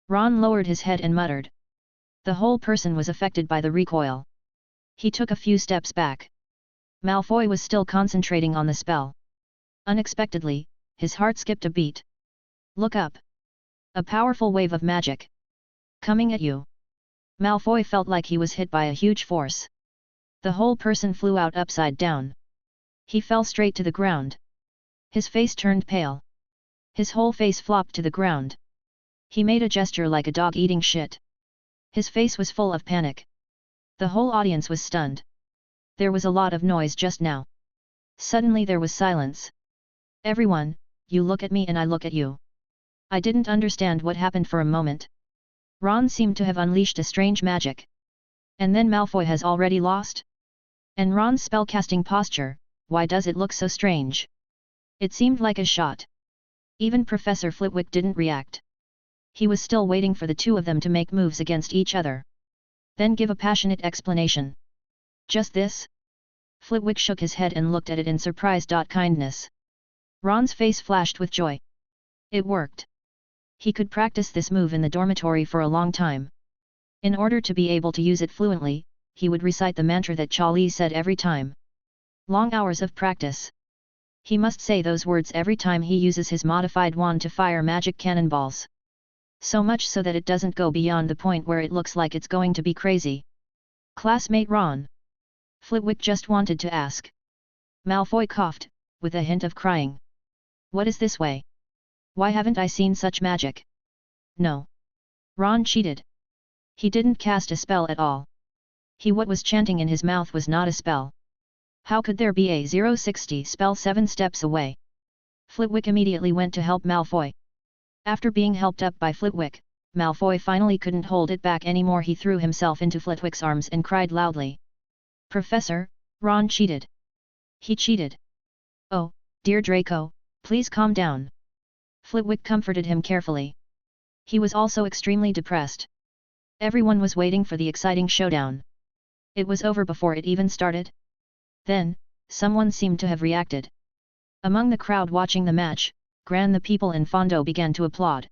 Ron lowered his head and muttered. The whole person was affected by the recoil. He took a few steps back. Malfoy was still concentrating on the spell. Unexpectedly, his heart skipped a beat. Look up! A powerful wave of magic. Coming at you. Malfoy felt like he was hit by a huge force. The whole person flew out upside down. He fell straight to the ground. His face turned pale. His whole face flopped to the ground. He made a gesture like a dog eating shit. His face was full of panic. The whole audience was stunned. There was a lot of noise just now. Suddenly there was silence. Everyone, you look at me and I look at you. I didn't understand what happened for a moment. Ron seemed to have unleashed a strange magic. And then Malfoy has already lost? And Ron's spellcasting posture, why does it look so strange? It seemed like a shot. Even Professor Flitwick didn't react. He was still waiting for the two of them to make moves against each other. Then give a passionate explanation. Just this? Flitwick shook his head and looked at it in surprise. Kindness. Ron's face flashed with joy. It worked. He could practice this move in the dormitory for a long time. In order to be able to use it fluently, he would recite the mantra that Charlie said every time. Long hours of practice. He must say those words every time he uses his modified wand to fire magic cannonballs. So much so that it doesn't go beyond the point where it looks like it's going to be crazy. Classmate Ron. Flitwick just wanted to ask. Malfoy coughed, with a hint of crying. What is this way? Why haven't I seen such magic? No. Ron cheated. He didn't cast a spell at all. What was chanting in his mouth was not a spell. How could there be a 060 spell 7 steps away? Flitwick immediately went to help Malfoy. After being helped up by Flitwick, Malfoy finally couldn't hold it back anymore. He threw himself into Flitwick's arms and cried loudly. Professor, Ron cheated. He cheated. Oh, dear Draco, please calm down. Flitwick comforted him carefully. He was also extremely depressed. Everyone was waiting for the exciting showdown. It was over before it even started. Then, someone seemed to have reacted. Among the crowd watching the match, the people in Fondo began to applaud.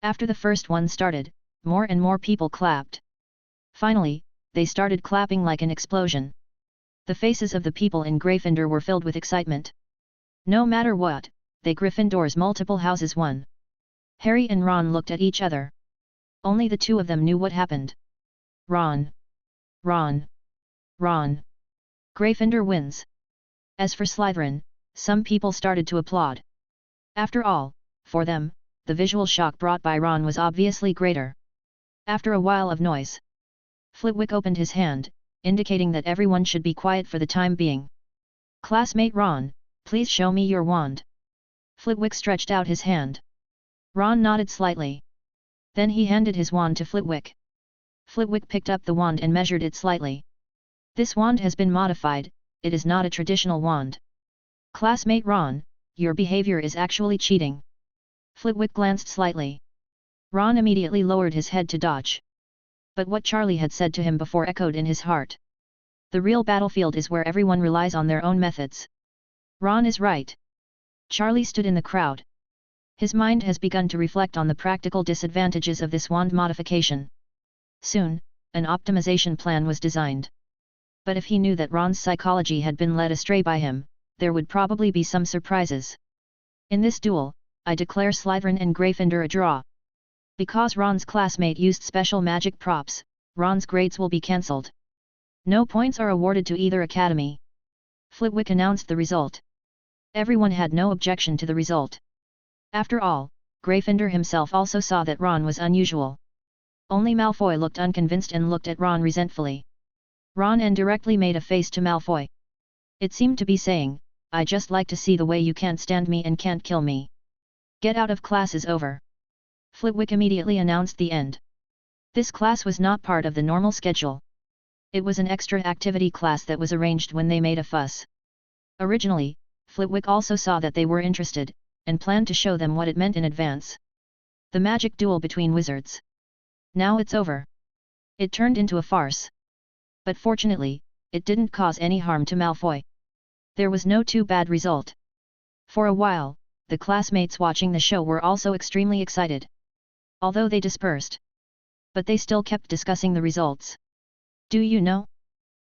After the first one started, more and more people clapped. Finally, they started clapping like an explosion. The faces of the people in Gryffindor were filled with excitement. No matter what, they Gryffindor's multiple houses won. Harry and Ron looked at each other. Only the two of them knew what happened. Ron. Ron. Ron. Gryffindor wins. As for Slytherin, some people started to applaud. After all, for them, the visual shock brought by Ron was obviously greater. After a while of noise, Flitwick opened his hand, indicating that everyone should be quiet for the time being. Classmate Ron, please show me your wand. Flitwick stretched out his hand. Ron nodded slightly. Then he handed his wand to Flitwick. Flitwick picked up the wand and measured it slightly. This wand has been modified, it is not a traditional wand. Classmate Ron, your behavior is actually cheating. Flitwick glanced slightly. Ron immediately lowered his head to dodge. But what Charlie had said to him before echoed in his heart. The real battlefield is where everyone relies on their own methods. Ron is right. Charlie stood in the crowd. His mind has begun to reflect on the practical disadvantages of this wand modification. Soon, an optimization plan was designed. But if he knew that Ron's psychology had been led astray by him, there would probably be some surprises. In this duel, I declare Slytherin and Gryffindor a draw. Because Ron's classmate used special magic props, Ron's grades will be cancelled. No points are awarded to either academy. Flitwick announced the result. Everyone had no objection to the result. After all, Gryffindor himself also saw that Ron was unusual. Only Malfoy looked unconvinced and looked at Ron resentfully. Ron indirectly made a face to Malfoy. It seemed to be saying, I just like to see the way you can't stand me and can't kill me. Get out of class is over. Flitwick immediately announced the end. This class was not part of the normal schedule. It was an extra activity class that was arranged when they made a fuss. Originally, Flitwick also saw that they were interested, and planned to show them what it meant in advance. The magic duel between wizards. Now it's over. It turned into a farce. But fortunately, it didn't cause any harm to Malfoy. There was no too bad result. For a while, the classmates watching the show were also extremely excited. Although they dispersed. But they still kept discussing the results. Do you know?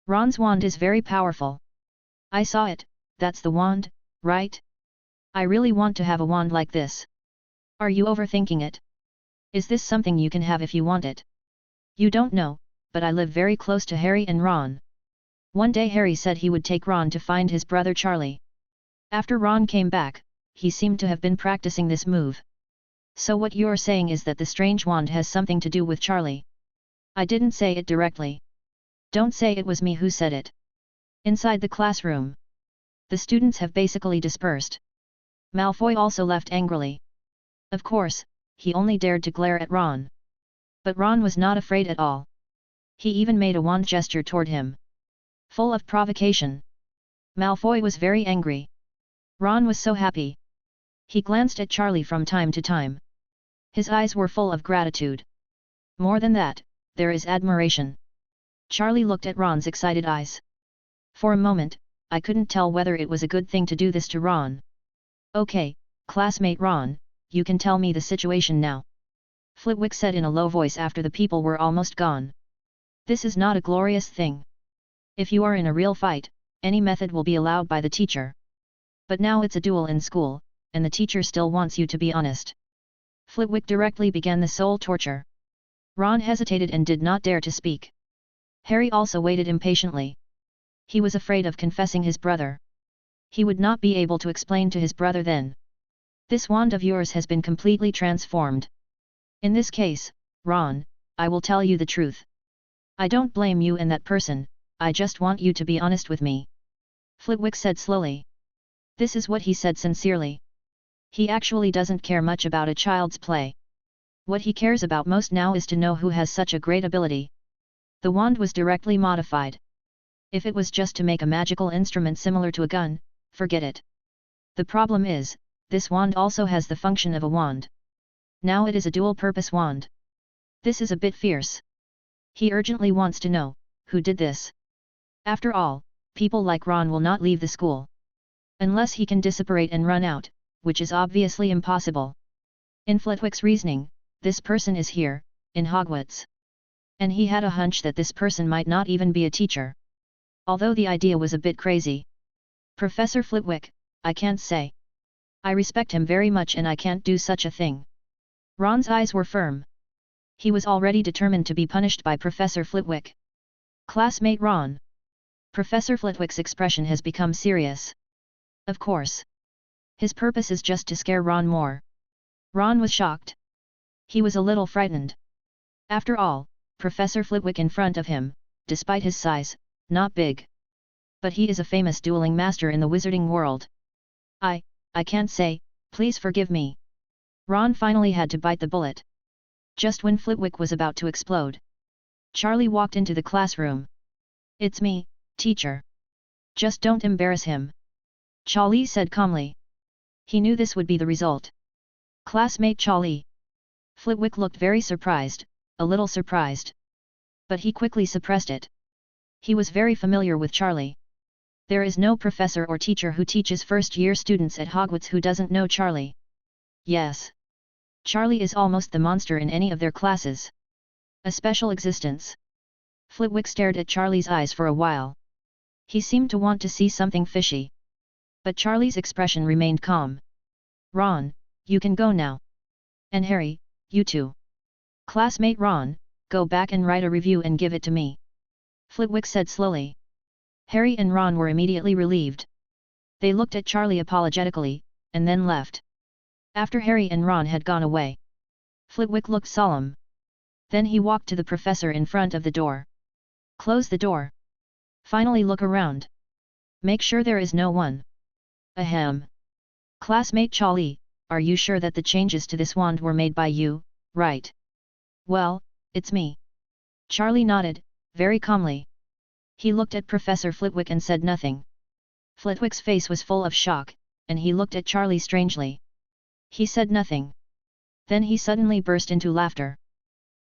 Ron's wand is very powerful. I saw it, that's the wand, right? I really want to have a wand like this. Are you overthinking it? Is this something you can have if you want it? You don't know, but I live very close to Harry and Ron. One day Harry said he would take Ron to find his brother Charlie. After Ron came back, he seemed to have been practicing this move. So what you're saying is that the strange wand has something to do with Charlie. I didn't say it directly. Don't say it was me who said it. Inside the classroom, the students have basically dispersed. Malfoy also left angrily. Of course, he only dared to glare at Ron. But Ron was not afraid at all. He even made a wand gesture toward him. Full of provocation. Malfoy was very angry. Ron was so happy. He glanced at Charlie from time to time. His eyes were full of gratitude. More than that, there is admiration. Charlie looked at Ron's excited eyes. For a moment, I couldn't tell whether it was a good thing to do this to Ron. Okay, classmate Ron, you can tell me the situation now. Flitwick said in a low voice after the people were almost gone. This is not a glorious thing. If you are in a real fight, any method will be allowed by the teacher. But now it's a duel in school, and the teacher still wants you to be honest. Flitwick directly began the soul torture. Ron hesitated and did not dare to speak. Harry also waited impatiently. He was afraid of confessing his brother. He would not be able to explain to his brother then. This wand of yours has been completely transformed. In this case, Ron, I will tell you the truth. I don't blame you and that person, I just want you to be honest with me. Flitwick said slowly. This is what he said sincerely. He actually doesn't care much about a child's play. What he cares about most now is to know who has such a great ability. The wand was directly modified. If it was just to make a magical instrument similar to a gun, forget it. The problem is, this wand also has the function of a wand. Now it is a dual-purpose wand. This is a bit fierce. He urgently wants to know, who did this? After all, people like Ron will not leave the school. Unless he can dissipate and run out, which is obviously impossible. In Flitwick's reasoning, this person is here, in Hogwarts. And he had a hunch that this person might not even be a teacher. Although the idea was a bit crazy. Professor Flitwick, I can't say. I respect him very much and I can't do such a thing. Ron's eyes were firm. He was already determined to be punished by Professor Flitwick. Classmate Ron. Professor Flitwick's expression has become serious. Of course. His purpose is just to scare Ron more. Ron was shocked. He was a little frightened. After all, Professor Flitwick in front of him, despite his size, not big. But he is a famous dueling master in the wizarding world. I can't say, please forgive me. Ron finally had to bite the bullet. Just when Flitwick was about to explode, Charlie walked into the classroom. It's me, teacher. Just don't embarrass him. Charlie said calmly. He knew this would be the result. Classmate Charlie. Flitwick looked very surprised, a little surprised. But he quickly suppressed it. He was very familiar with Charlie. There is no professor or teacher who teaches first-year students at Hogwarts who doesn't know Charlie. Yes. Charlie is almost the monster in any of their classes. A special existence. Flitwick stared at Charlie's eyes for a while. He seemed to want to see something fishy. But Charlie's expression remained calm. Ron, you can go now. And Harry, you too. Classmate Ron, go back and write a review and give it to me. Flitwick said slowly. Harry and Ron were immediately relieved. They looked at Charlie apologetically, and then left. After Harry and Ron had gone away, Flitwick looked solemn. Then he walked to the professor in front of the door. Close the door. Finally look around. Make sure there is no one. Ahem. Classmate Charlie, are you sure that the changes to this wand were made by you, right? Well, it's me. Charlie nodded, very calmly. He looked at Professor Flitwick and said nothing. Flitwick's face was full of shock, and he looked at Charlie strangely. He said nothing. Then he suddenly burst into laughter.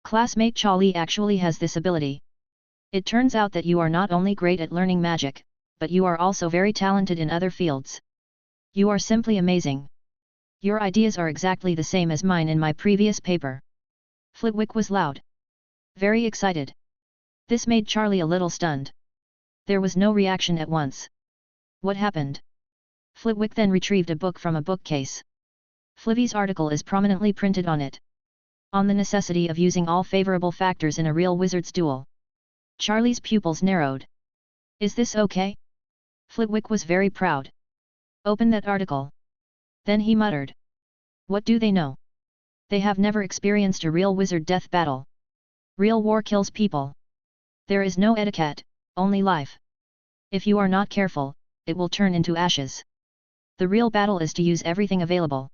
Classmate Charlie actually has this ability. It turns out that you are not only great at learning magic, but you are also very talented in other fields. You are simply amazing. Your ideas are exactly the same as mine in my previous paper. Flitwick was loud. Very excited. This made Charlie a little stunned. There was no reaction at once. What happened? Flitwick then retrieved a book from a bookcase. Flivy's article is prominently printed on it. On the necessity of using all favorable factors in a real wizard's duel. Charlie's pupils narrowed. Is this okay? Flitwick was very proud. Open that article. Then he muttered. What do they know? They have never experienced a real wizard death battle. Real war kills people. There is no etiquette, only life. If you are not careful, it will turn into ashes. The real battle is to use everything available.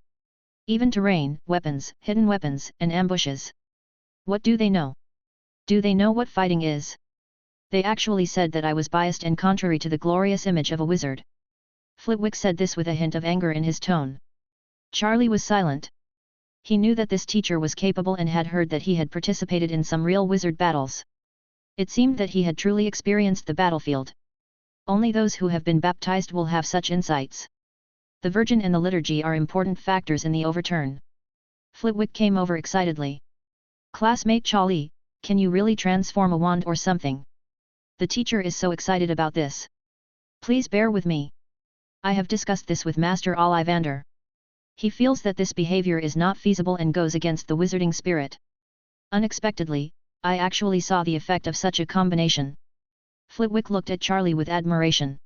Even terrain, weapons, hidden weapons, and ambushes. What do they know? Do they know what fighting is? They actually said that I was biased and contrary to the glorious image of a wizard. Flitwick said this with a hint of anger in his tone. Charlie was silent. He knew that this teacher was capable and had heard that he had participated in some real wizard battles. It seemed that he had truly experienced the battlefield. Only those who have been baptized will have such insights. The Virgin and the liturgy are important factors in the overturn. Flitwick came over excitedly. Classmate Charlie, can you really transform a wand or something? The teacher is so excited about this. Please bear with me. I have discussed this with Master Ollivander. He feels that this behavior is not feasible and goes against the wizarding spirit. Unexpectedly, I actually saw the effect of such a combination. Flitwick looked at Charlie with admiration.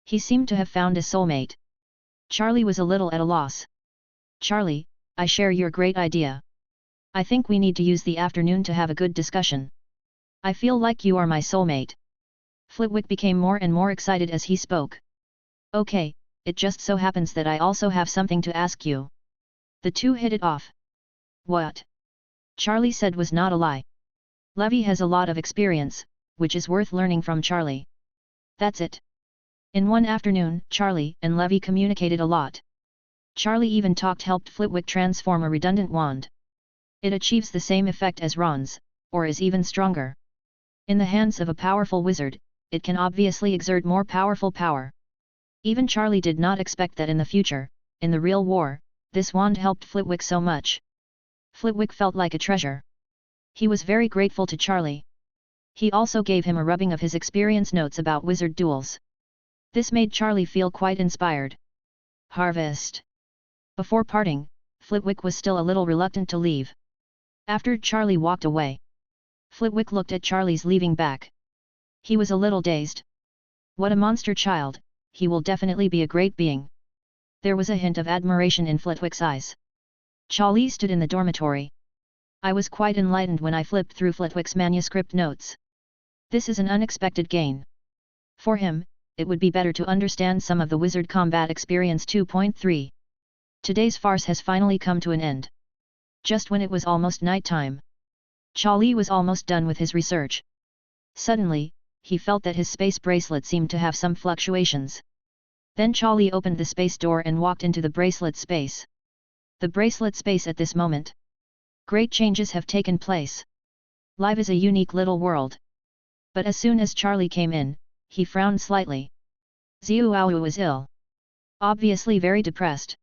He seemed to have found a soulmate. Charlie was a little at a loss. Charlie, I share your great idea. I think we need to use the afternoon to have a good discussion. I feel like you are my soulmate. Flitwick became more and more excited as he spoke. Okay, it just so happens that I also have something to ask you. The two hit it off. What? Charlie said was not a lie. Levy has a lot of experience, which is worth learning from Charlie. That's it. In one afternoon, Charlie and Levy communicated a lot. Charlie even helped Flitwick transform a redundant wand. It achieves the same effect as Ron's, or is even stronger. In the hands of a powerful wizard, it can obviously exert more powerful power. Even Charlie did not expect that in the future, in the real war, this wand helped Flitwick so much. Flitwick felt like a treasure. He was very grateful to Charlie. He also gave him a rubbing of his experience notes about wizard duels. This made Charlie feel quite inspired. Harvest. Before parting, Flitwick was still a little reluctant to leave. After Charlie walked away, Flitwick looked at Charlie's leaving back. He was a little dazed. What a monster child, he will definitely be a great being. There was a hint of admiration in Flitwick's eyes. Charlie stood in the dormitory. I was quite enlightened when I flipped through Flitwick's manuscript notes. This is an unexpected gain. For him, it would be better to understand some of the Wizard Combat Experience 2.3. Today's farce has finally come to an end. Just when it was almost night time, Charlie was almost done with his research. Suddenly, he felt that his space bracelet seemed to have some fluctuations. Then Charlie opened the space door and walked into the bracelet space. The bracelet space at this moment. Great changes have taken place. Live is a unique little world. But as soon as Charlie came in, he frowned slightly. Xiuao was ill. Obviously very depressed.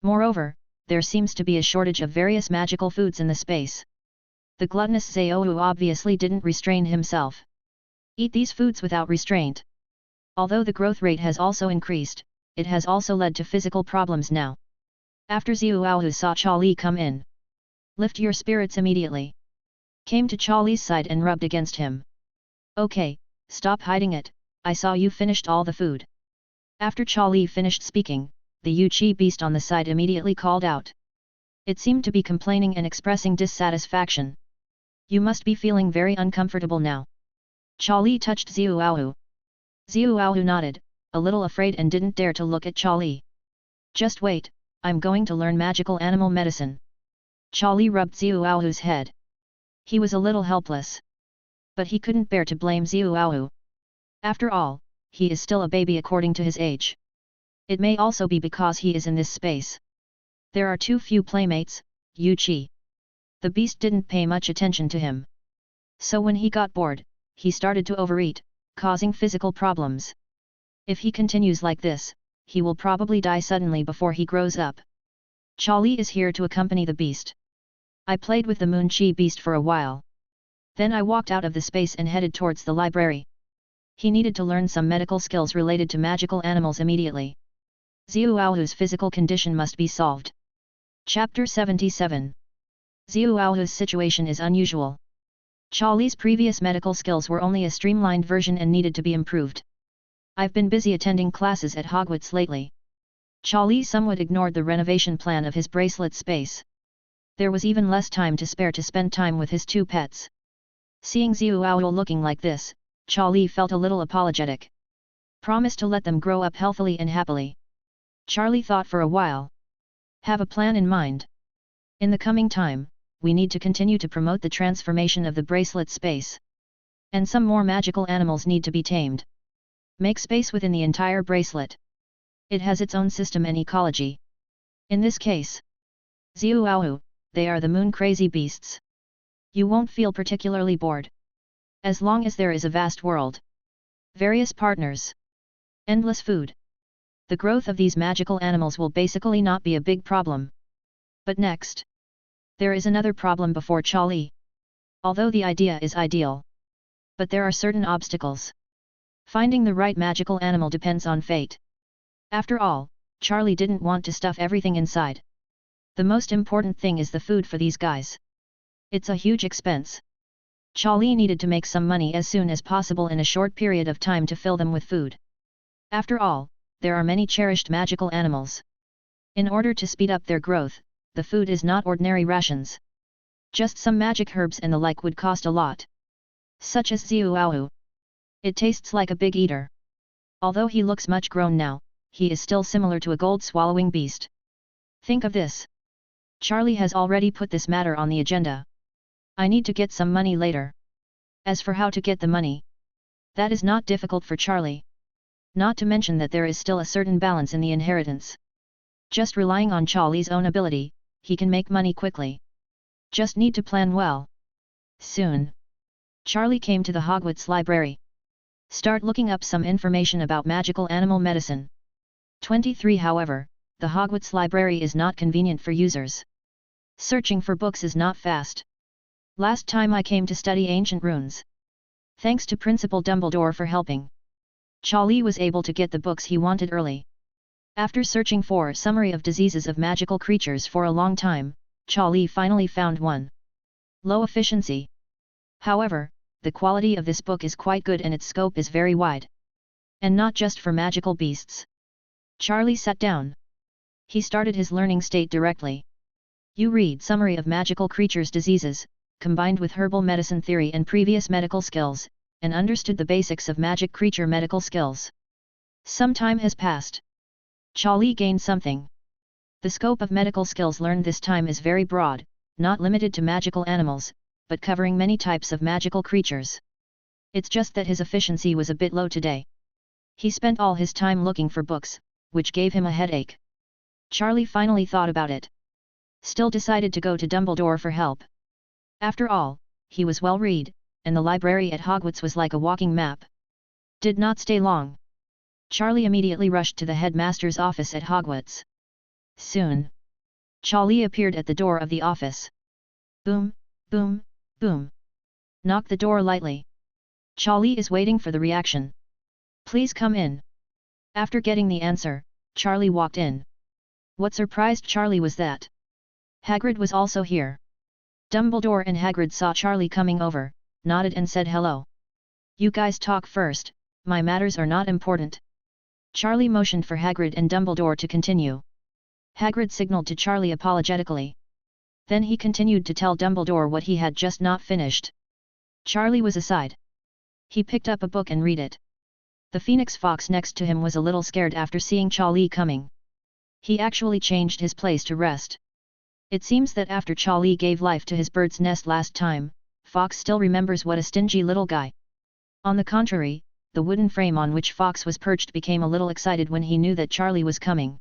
Moreover, there seems to be a shortage of various magical foods in the space. The gluttonous Xiaoyu obviously didn't restrain himself. Eat these foods without restraint. Although the growth rate has also increased, it has also led to physical problems now. After Xiuao saw Charlie come in, lift your spirits immediately. Came to Charlie's side and rubbed against him. Okay, stop hiding it, I saw you finished all the food. After Charlie finished speaking, the Yuchi beast on the side immediately called out. It seemed to be complaining and expressing dissatisfaction. You must be feeling very uncomfortable now. Charlie touched Xiuao. Xiuao nodded, a little afraid and didn't dare to look at Charlie. Just wait, I'm going to learn magical animal medicine. Charlie rubbed Xiuao's head. He was a little helpless. But he couldn't bear to blame Xiuao. After all, he is still a baby according to his age. It may also be because he is in this space. There are too few playmates, Yuchi. The beast didn't pay much attention to him. So when he got bored, he started to overeat, causing physical problems. If he continues like this, he will probably die suddenly before he grows up. Charlie is here to accompany the beast. I played with the Moon Chi beast for a while. Then I walked out of the space and headed towards the library. He needed to learn some medical skills related to magical animals immediately. Xiuao's physical condition must be solved. Chapter 77. Xiuao's situation is unusual. Charlie's previous medical skills were only a streamlined version and needed to be improved. I've been busy attending classes at Hogwarts lately. Charlie somewhat ignored the renovation plan of his bracelet space. There was even less time to spare to spend time with his two pets. Seeing Xiuao looking like this, Charlie felt a little apologetic. Promise to let them grow up healthily and happily. Charlie thought for a while. Have a plan in mind. In the coming time, we need to continue to promote the transformation of the bracelet space. And some more magical animals need to be tamed. Make space within the entire bracelet. It has its own system and ecology. In this case, Xiuao, they are the moon crazy beasts. You won't feel particularly bored. As long as there is a vast world. Various partners. Endless food. The growth of these magical animals will basically not be a big problem. But next, there is another problem before Charlie. Although the idea is ideal, but there are certain obstacles. Finding the right magical animal depends on fate. After all, Charlie didn't want to stuff everything inside. The most important thing is the food for these guys. It's a huge expense. Charlie needed to make some money as soon as possible in a short period of time to fill them with food. After all, there are many cherished magical animals. In order to speed up their growth, the food is not ordinary rations. Just some magic herbs and the like would cost a lot. Such as Ziuawu. It tastes like a big eater. Although he looks much grown now, he is still similar to a gold-swallowing beast. Think of this. Charlie has already put this matter on the agenda. I need to get some money later. As for how to get the money, that is not difficult for Charlie. Not to mention that there is still a certain balance in the inheritance. Just relying on Charlie's own ability, he can make money quickly. Just need to plan well. Soon, Charlie came to the Hogwarts library. Start looking up some information about magical animal medicine. 23 However, the Hogwarts library is not convenient for users. Searching for books is not fast. Last time I came to study ancient runes. Thanks to Principal Dumbledore for helping. Charlie was able to get the books he wanted early. After searching for a summary of diseases of magical creatures for a long time, Charlie finally found one. Low efficiency. However, the quality of this book is quite good and its scope is very wide. And not just for magical beasts. Charlie sat down. He started his learning state directly. You read summary of magical creatures' diseases, combined with herbal medicine theory and previous medical skills, and understood the basics of magic creature medical skills. Some time has passed. Charlie gained something. The scope of medical skills learned this time is very broad, not limited to magical animals, but covering many types of magical creatures. It's just that his efficiency was a bit low today. He spent all his time looking for books, which gave him a headache. Charlie finally thought about it. Still decided to go to Dumbledore for help. After all, he was well read, and the library at Hogwarts was like a walking map. Did not stay long. Charlie immediately rushed to the headmaster's office at Hogwarts. Soon, Charlie appeared at the door of the office. Boom, boom, boom. Knock the door lightly. Charlie is waiting for the reaction. Please come in. After getting the answer, Charlie walked in. What surprised Charlie was that Hagrid was also here. Dumbledore and Hagrid saw Charlie coming over, nodded and said hello. You guys talk first, my matters are not important. Charlie motioned for Hagrid and Dumbledore to continue. Hagrid signaled to Charlie apologetically. Then he continued to tell Dumbledore what he had just not finished. Charlie was aside. He picked up a book and read it. The Phoenix Fox next to him was a little scared after seeing Charlie coming. He actually changed his place to rest. It seems that after Charlie gave life to his bird's nest last time, Fox still remembers what a stingy little guy. On the contrary, the wooden frame on which Fox was perched became a little excited when he knew that Charlie was coming.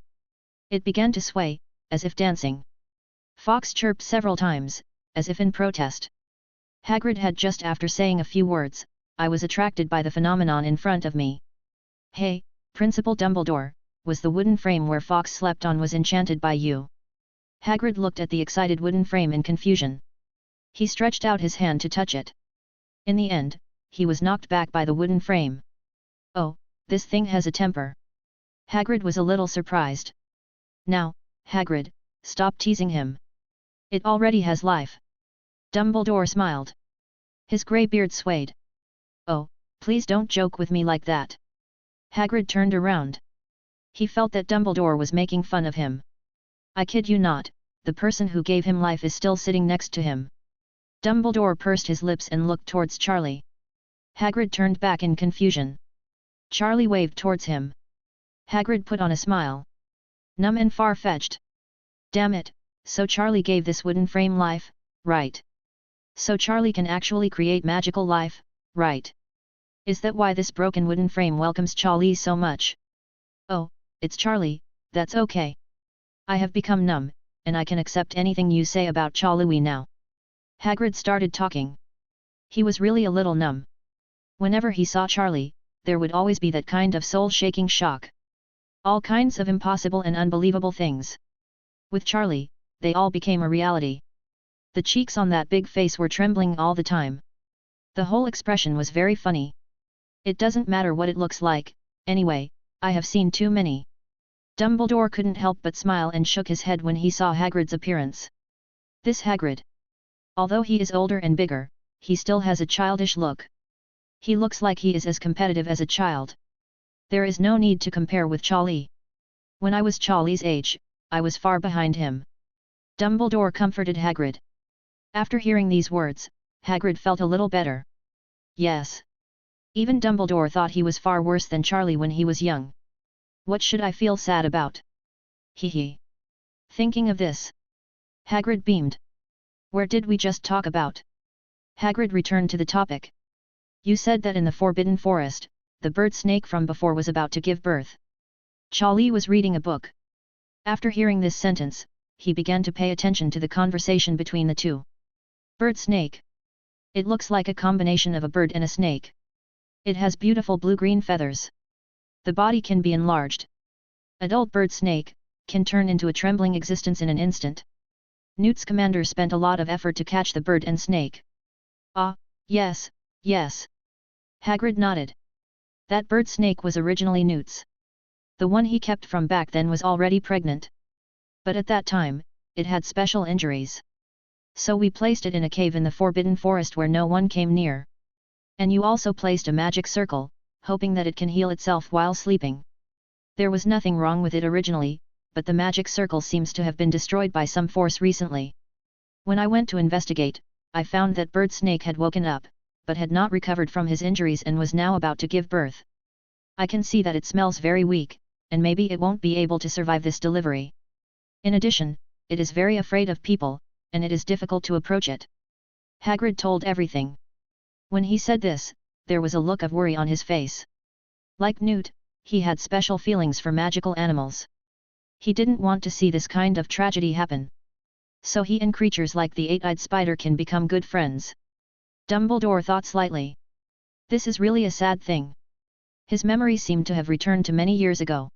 It began to sway, as if dancing. Fox chirped several times, as if in protest. Hagrid had just after saying a few words, I was attracted by the phenomenon in front of me. Hey, Principal Dumbledore, was the wooden frame where Fox slept on was enchanted by you? Hagrid looked at the excited wooden frame in confusion. He stretched out his hand to touch it. In the end, he was knocked back by the wooden frame. Oh, this thing has a temper. Hagrid was a little surprised. Now, Hagrid, stop teasing him. It already has life. Dumbledore smiled. His grey beard swayed. Oh, please don't joke with me like that. Hagrid turned around. He felt that Dumbledore was making fun of him. I kid you not, the person who gave him life is still sitting next to him. Dumbledore pursed his lips and looked towards Charlie. Hagrid turned back in confusion. Charlie waved towards him. Hagrid put on a smile. Numb and far-fetched. Damn it, so Charlie gave this wooden frame life, right? So Charlie can actually create magical life, right? Is that why this broken wooden frame welcomes Charlie so much? Oh, it's Charlie, that's okay. I have become numb, and I can accept anything you say about Charlie now. Hagrid started talking. He was really a little numb. Whenever he saw Charlie, there would always be that kind of soul-shaking shock. All kinds of impossible and unbelievable things. With Charlie, they all became a reality. The cheeks on that big face were trembling all the time. The whole expression was very funny. It doesn't matter what it looks like, anyway, I have seen too many. Dumbledore couldn't help but smile and shook his head when he saw Hagrid's appearance. This Hagrid. Although he is older and bigger, he still has a childish look. He looks like he is as competitive as a child. There is no need to compare with Charlie. When I was Charlie's age, I was far behind him. Dumbledore comforted Hagrid. After hearing these words, Hagrid felt a little better. Yes. Even Dumbledore thought he was far worse than Charlie when he was young. What should I feel sad about? Hee. Thinking of this, Hagrid beamed. Where did we just talk about? Hagrid returned to the topic. You said that in the Forbidden Forest, the bird snake from before was about to give birth. Charlie was reading a book. After hearing this sentence, he began to pay attention to the conversation between the two. Bird snake. It looks like a combination of a bird and a snake. It has beautiful blue-green feathers. The body can be enlarged. Adult bird snake can turn into a trembling existence in an instant. Newt Scamander spent a lot of effort to catch the bird and snake. Ah, yes, yes. Hagrid nodded. That bird snake was originally Newt's. The one he kept from back then was already pregnant. But at that time, it had special injuries. So we placed it in a cave in the Forbidden Forest where no one came near. And you also placed a magic circle, hoping that it can heal itself while sleeping. There was nothing wrong with it originally, but the magic circle seems to have been destroyed by some force recently. When I went to investigate, I found that bird snake had woken up, but had not recovered from his injuries and was now about to give birth. I can see that it smells very weak, and maybe it won't be able to survive this delivery. In addition, it is very afraid of people, and it is difficult to approach it. Hagrid told everything. When he said this, there was a look of worry on his face. Like Newt, he had special feelings for magical animals. He didn't want to see this kind of tragedy happen. So he and creatures like the eight-eyed spider can become good friends. Dumbledore thought slightly. This is really a sad thing. His memory seemed to have returned to many years ago.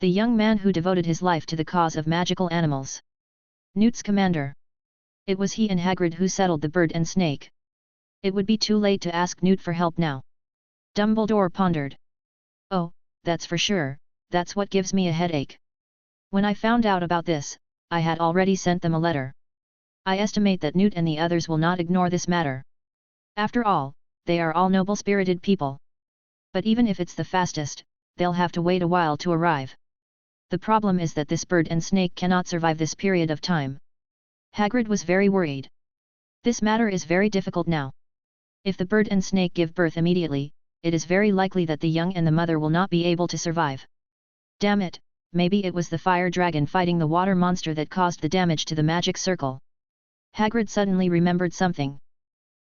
The young man who devoted his life to the cause of magical animals. Newt Scamander. It was he and Hagrid who settled the bird and snake. It would be too late to ask Newt for help now. Dumbledore pondered. Oh, that's for sure, that's what gives me a headache. When I found out about this, I had already sent them a letter. I estimate that Newt and the others will not ignore this matter. After all, they are all noble-spirited people. But even if it's the fastest, they'll have to wait a while to arrive. The problem is that this bird and snake cannot survive this period of time. Hagrid was very worried. This matter is very difficult now. If the bird and snake give birth immediately, it is very likely that the young and the mother will not be able to survive. Damn it, maybe it was the fire dragon fighting the water monster that caused the damage to the magic circle. Hagrid suddenly remembered something.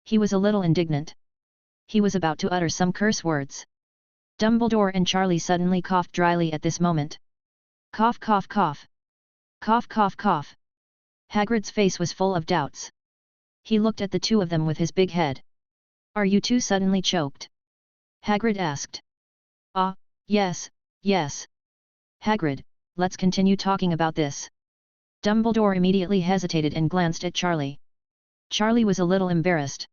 He was a little indignant. He was about to utter some curse words. Dumbledore and Charlie suddenly coughed dryly at this moment. Cough cough cough. Cough cough cough. Hagrid's face was full of doubts. He looked at the two of them with his big head. Are you two suddenly choked? Hagrid asked. Ah, yes, yes. Hagrid, let's continue talking about this. Dumbledore immediately hesitated and glanced at Charlie. Charlie was a little embarrassed.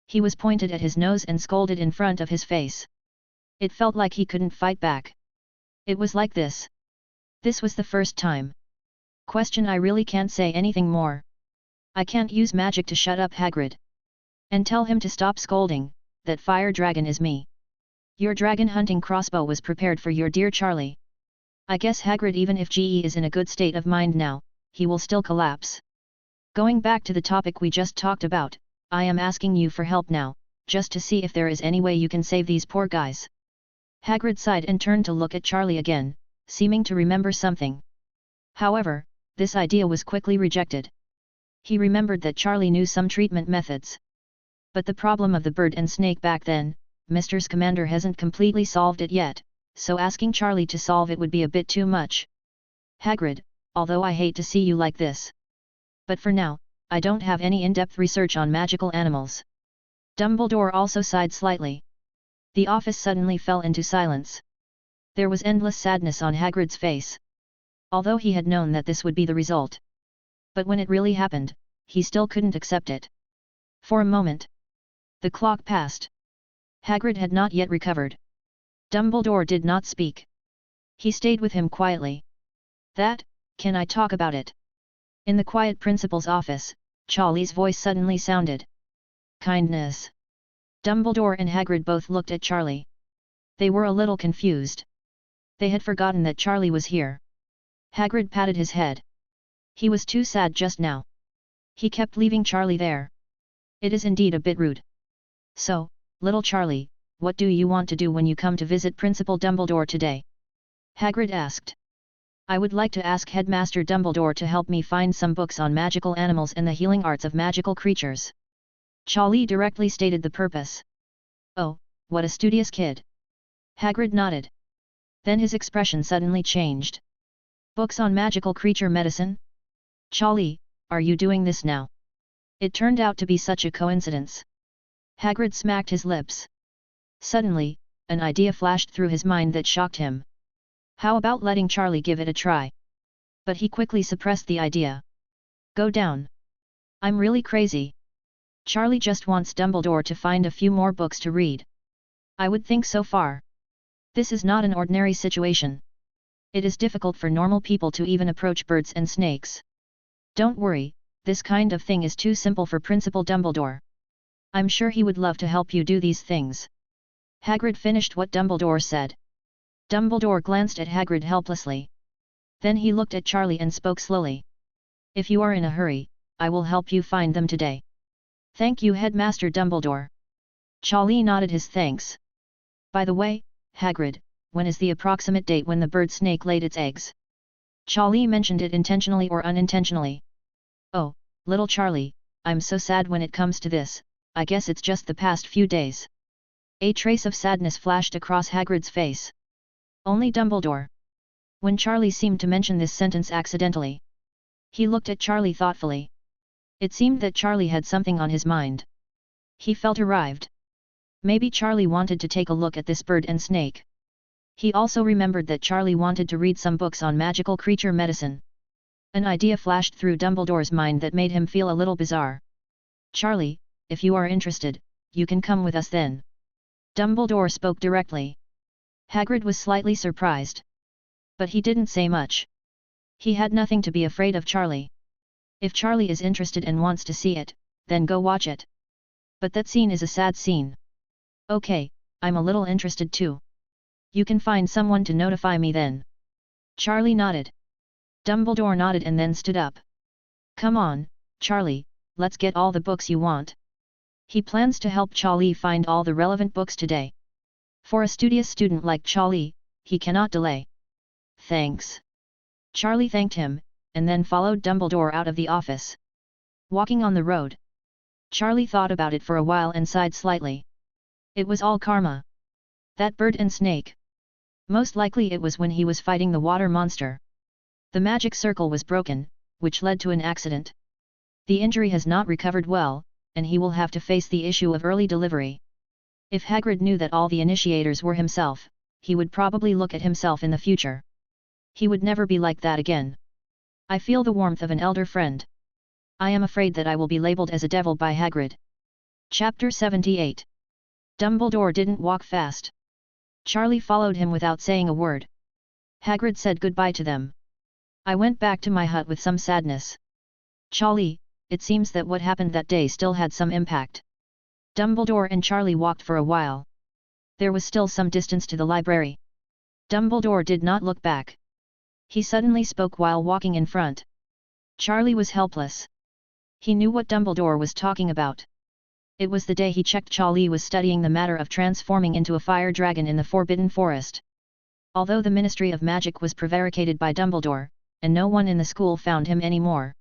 He was pointed at his nose and scolded in front of his face. It felt like he couldn't fight back. It was like this. This was the first time. Question: I really can't say anything more. I can't use magic to shut up Hagrid. And tell him to stop scolding, that fire dragon is me. Your dragon hunting crossbow was prepared for your dear Charlie. I guess Hagrid, even if GE is in a good state of mind now, he will still collapse. Going back to the topic we just talked about, I am asking you for help now, just to see if there is any way you can save these poor guys. Hagrid sighed and turned to look at Charlie again, seeming to remember something. However, this idea was quickly rejected. He remembered that Charlie knew some treatment methods. But the problem of the bird and snake back then, Mr. Scamander hasn't completely solved it yet, so asking Charlie to solve it would be a bit too much. Hagrid, although I hate to see you like this. But for now, I don't have any in-depth research on magical animals. Dumbledore also sighed slightly. The office suddenly fell into silence. There was endless sadness on Hagrid's face. Although he had known that this would be the result. But when it really happened, he still couldn't accept it. For a moment. The clock passed. Hagrid had not yet recovered. Dumbledore did not speak. He stayed with him quietly. That, can I talk about it? In the quiet principal's office, Charlie's voice suddenly sounded. Kindness. Dumbledore and Hagrid both looked at Charlie. They were a little confused. They had forgotten that Charlie was here. Hagrid patted his head. He was too sad just now. He kept leaving Charlie there. It is indeed a bit rude. So, little Charlie, what do you want to do when you come to visit Principal Dumbledore today? Hagrid asked. I would like to ask Headmaster Dumbledore to help me find some books on magical animals and the healing arts of magical creatures. Charlie directly stated the purpose. Oh, what a studious kid. Hagrid nodded. Then his expression suddenly changed. Books on magical creature medicine? Charlie, are you doing this now? It turned out to be such a coincidence. Hagrid smacked his lips. Suddenly, an idea flashed through his mind that shocked him. How about letting Charlie give it a try? But he quickly suppressed the idea. Go down. I'm really crazy. Charlie just wants Dumbledore to find a few more books to read. I would think so far. This is not an ordinary situation. It is difficult for normal people to even approach birds and snakes. Don't worry, this kind of thing is too simple for Principal Dumbledore. I'm sure he would love to help you do these things. Hagrid finished what Dumbledore said. Dumbledore glanced at Hagrid helplessly. Then he looked at Charlie and spoke slowly. If you are in a hurry, I will help you find them today. Thank you, Headmaster Dumbledore. Charlie nodded his thanks. By the way, Hagrid, when is the approximate date when the bird snake laid its eggs? Charlie mentioned it intentionally or unintentionally. Oh, little Charlie, I'm so sad when it comes to this, I guess it's just the past few days. A trace of sadness flashed across Hagrid's face. Only Dumbledore. When Charlie seemed to mention this sentence accidentally. He looked at Charlie thoughtfully. It seemed that Charlie had something on his mind. He felt arrived. Maybe Charlie wanted to take a look at this bird and snake. He also remembered that Charlie wanted to read some books on magical creature medicine. An idea flashed through Dumbledore's mind that made him feel a little bizarre. Charlie, if you are interested, you can come with us then. Dumbledore spoke directly. Hagrid was slightly surprised. But he didn't say much. He had nothing to be afraid of Charlie. If Charlie is interested and wants to see it, then go watch it. But that scene is a sad scene. Okay, I'm a little interested too. You can find someone to notify me then. Charlie nodded. Dumbledore nodded and then stood up. Come on, Charlie, let's get all the books you want. He plans to help Charlie find all the relevant books today. For a studious student like Charlie, he cannot delay. Thanks. Charlie thanked him, and then followed Dumbledore out of the office. Walking on the road. Charlie thought about it for a while and sighed slightly. It was all karma. That bird and snake. Most likely it was when he was fighting the water monster. The magic circle was broken, which led to an accident. The injury has not recovered well, and he will have to face the issue of early delivery. If Hagrid knew that all the initiators were himself, he would probably look at himself in the future. He would never be like that again. I feel the warmth of an elder friend. I am afraid that I will be labelled as a devil by Hagrid. Chapter 78. Dumbledore didn't walk fast. Charlie followed him without saying a word. Hagrid said goodbye to them. I went back to my hut with some sadness. Charlie, it seems that what happened that day still had some impact. Dumbledore and Charlie walked for a while. There was still some distance to the library. Dumbledore did not look back. He suddenly spoke while walking in front. Charlie was helpless. He knew what Dumbledore was talking about. It was the day he checked Charlie was studying the matter of transforming into a fire dragon in the Forbidden Forest. Although the Ministry of Magic was prevaricated by Dumbledore, and no one in the school found him anymore.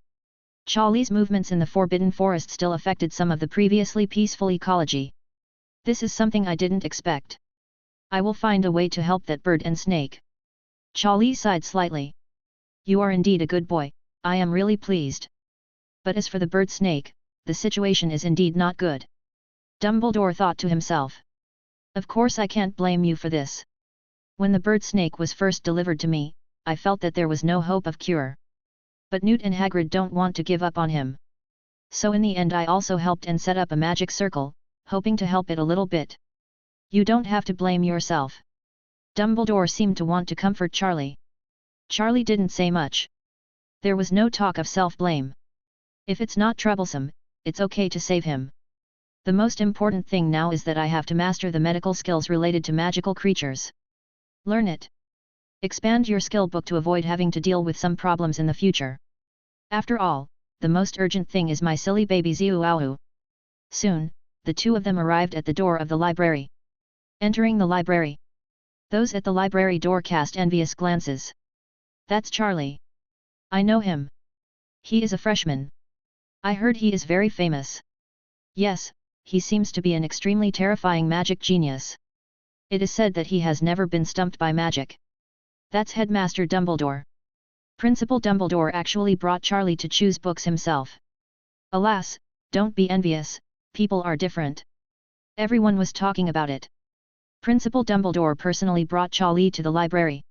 Charlie's movements in the Forbidden Forest still affected some of the previously peaceful ecology. This is something I didn't expect. I will find a way to help that bird and snake. Charlie sighed slightly. You are indeed a good boy, I am really pleased. But as for the bird snake, the situation is indeed not good. Dumbledore thought to himself. Of course I can't blame you for this. When the bird snake was first delivered to me, I felt that there was no hope of cure. But Newt and Hagrid don't want to give up on him. So in the end I also helped and set up a magic circle, hoping to help it a little bit. You don't have to blame yourself. Dumbledore seemed to want to comfort Charlie. Charlie didn't say much. There was no talk of self-blame. If it's not troublesome, it's okay to save him. The most important thing now is that I have to master the medical skills related to magical creatures. Learn it. Expand your skill book to avoid having to deal with some problems in the future. After all, the most urgent thing is my silly baby Ziuawu. Soon, the two of them arrived at the door of the library. Entering the library, those at the library door cast envious glances. That's Charlie. I know him. He is a freshman. I heard he is very famous. Yes, he seems to be an extremely terrifying magic genius. It is said that he has never been stumped by magic. That's Headmaster Dumbledore. Principal Dumbledore actually brought Charlie to choose books himself. Alas, don't be envious, people are different. Everyone was talking about it. Principal Dumbledore personally brought Charlie to the library.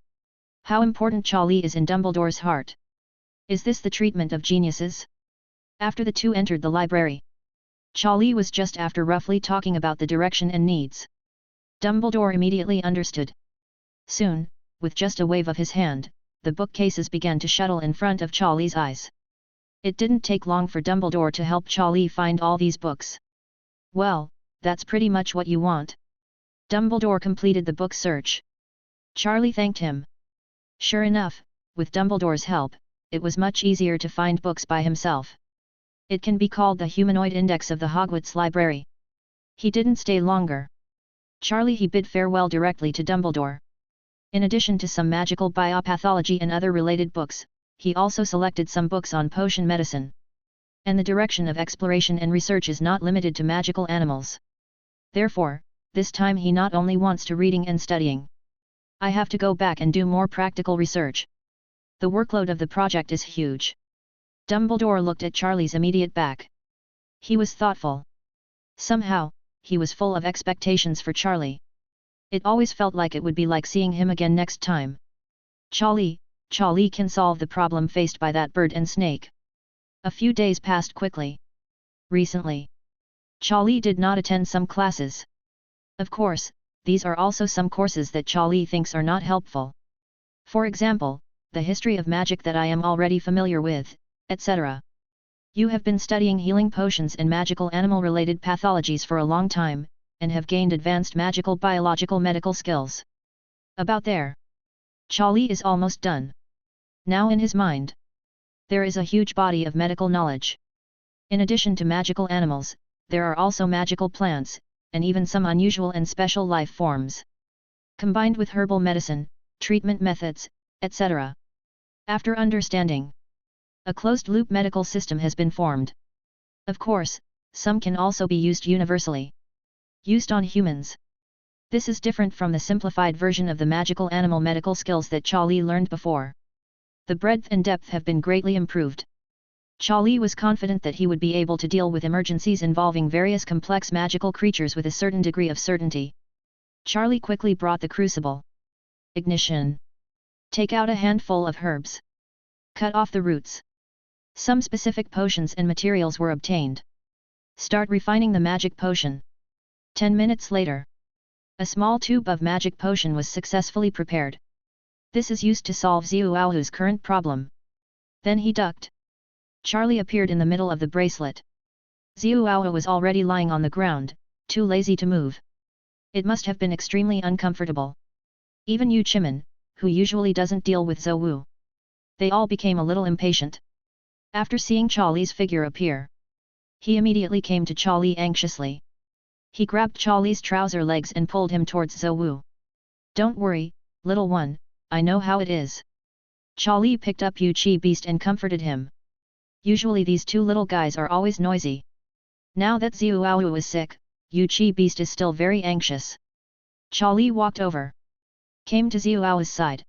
How important Charlie is in Dumbledore's heart. Is this the treatment of geniuses? After the two entered the library, Charlie was just after roughly talking about the direction and needs. Dumbledore immediately understood. Soon, with just a wave of his hand, the bookcases began to shuttle in front of Charlie's eyes. It didn't take long for Dumbledore to help Charlie find all these books. Well, that's pretty much what you want. Dumbledore completed the book search. Charlie thanked him. Sure enough, with Dumbledore's help, it was much easier to find books by himself. It can be called the humanoid index of the Hogwarts library. He didn't stay longer. He bid farewell directly to Dumbledore. In addition to some magical biopathology and other related books, he also selected some books on potion medicine. And the direction of exploration and research is not limited to magical animals. Therefore, this time he not only wants to reading and studying. I have to go back and do more practical research. The workload of the project is huge. Dumbledore looked at Charlie's immediate back. He was thoughtful. Somehow, he was full of expectations for Charlie. It always felt like it would be like seeing him again next time. Charlie can solve the problem faced by that bird and snake. A few days passed quickly. Recently, Charlie did not attend some classes. Of course, these are also some courses that Charlie thinks are not helpful. For example, the history of magic that I am already familiar with, etc. You have been studying healing potions and magical animal-related pathologies for a long time, and have gained advanced magical biological medical skills. About there. Charlie is almost done. Now in his mind, there is a huge body of medical knowledge. In addition to magical animals, there are also magical plants, and even some unusual and special life forms. Combined with herbal medicine, treatment methods, etc. After understanding, a closed-loop medical system has been formed. Of course, some can also be used universally. Used on humans. This is different from the simplified version of the magical animal medical skills that Charlie learned before. The breadth and depth have been greatly improved. Charlie was confident that he would be able to deal with emergencies involving various complex magical creatures with a certain degree of certainty. Charlie quickly brought the crucible. Ignition. Take out a handful of herbs. Cut off the roots. Some specific potions and materials were obtained. Start refining the magic potion. 10 minutes later, a small tube of magic potion was successfully prepared. This is used to solve Ziuaohu's current problem. Then he ducked. Charlie appeared in the middle of the bracelet. Ziuaohu was already lying on the ground, too lazy to move. It must have been extremely uncomfortable. Even Yu Chimin, who usually doesn't deal with Zhou. They all became a little impatient. After seeing Charlie's figure appear, he immediately came to Charlie anxiously. He grabbed Charlie's trouser legs and pulled him towards Zhou. Don't worry, little one, I know how it is. Charlie picked up Yu Chi Beast and comforted him. Usually these two little guys are always noisy. Now that Ziuaohu is sick, Yu Chi Beast is still very anxious. Charlie walked over. Came to Ziuaohu's side.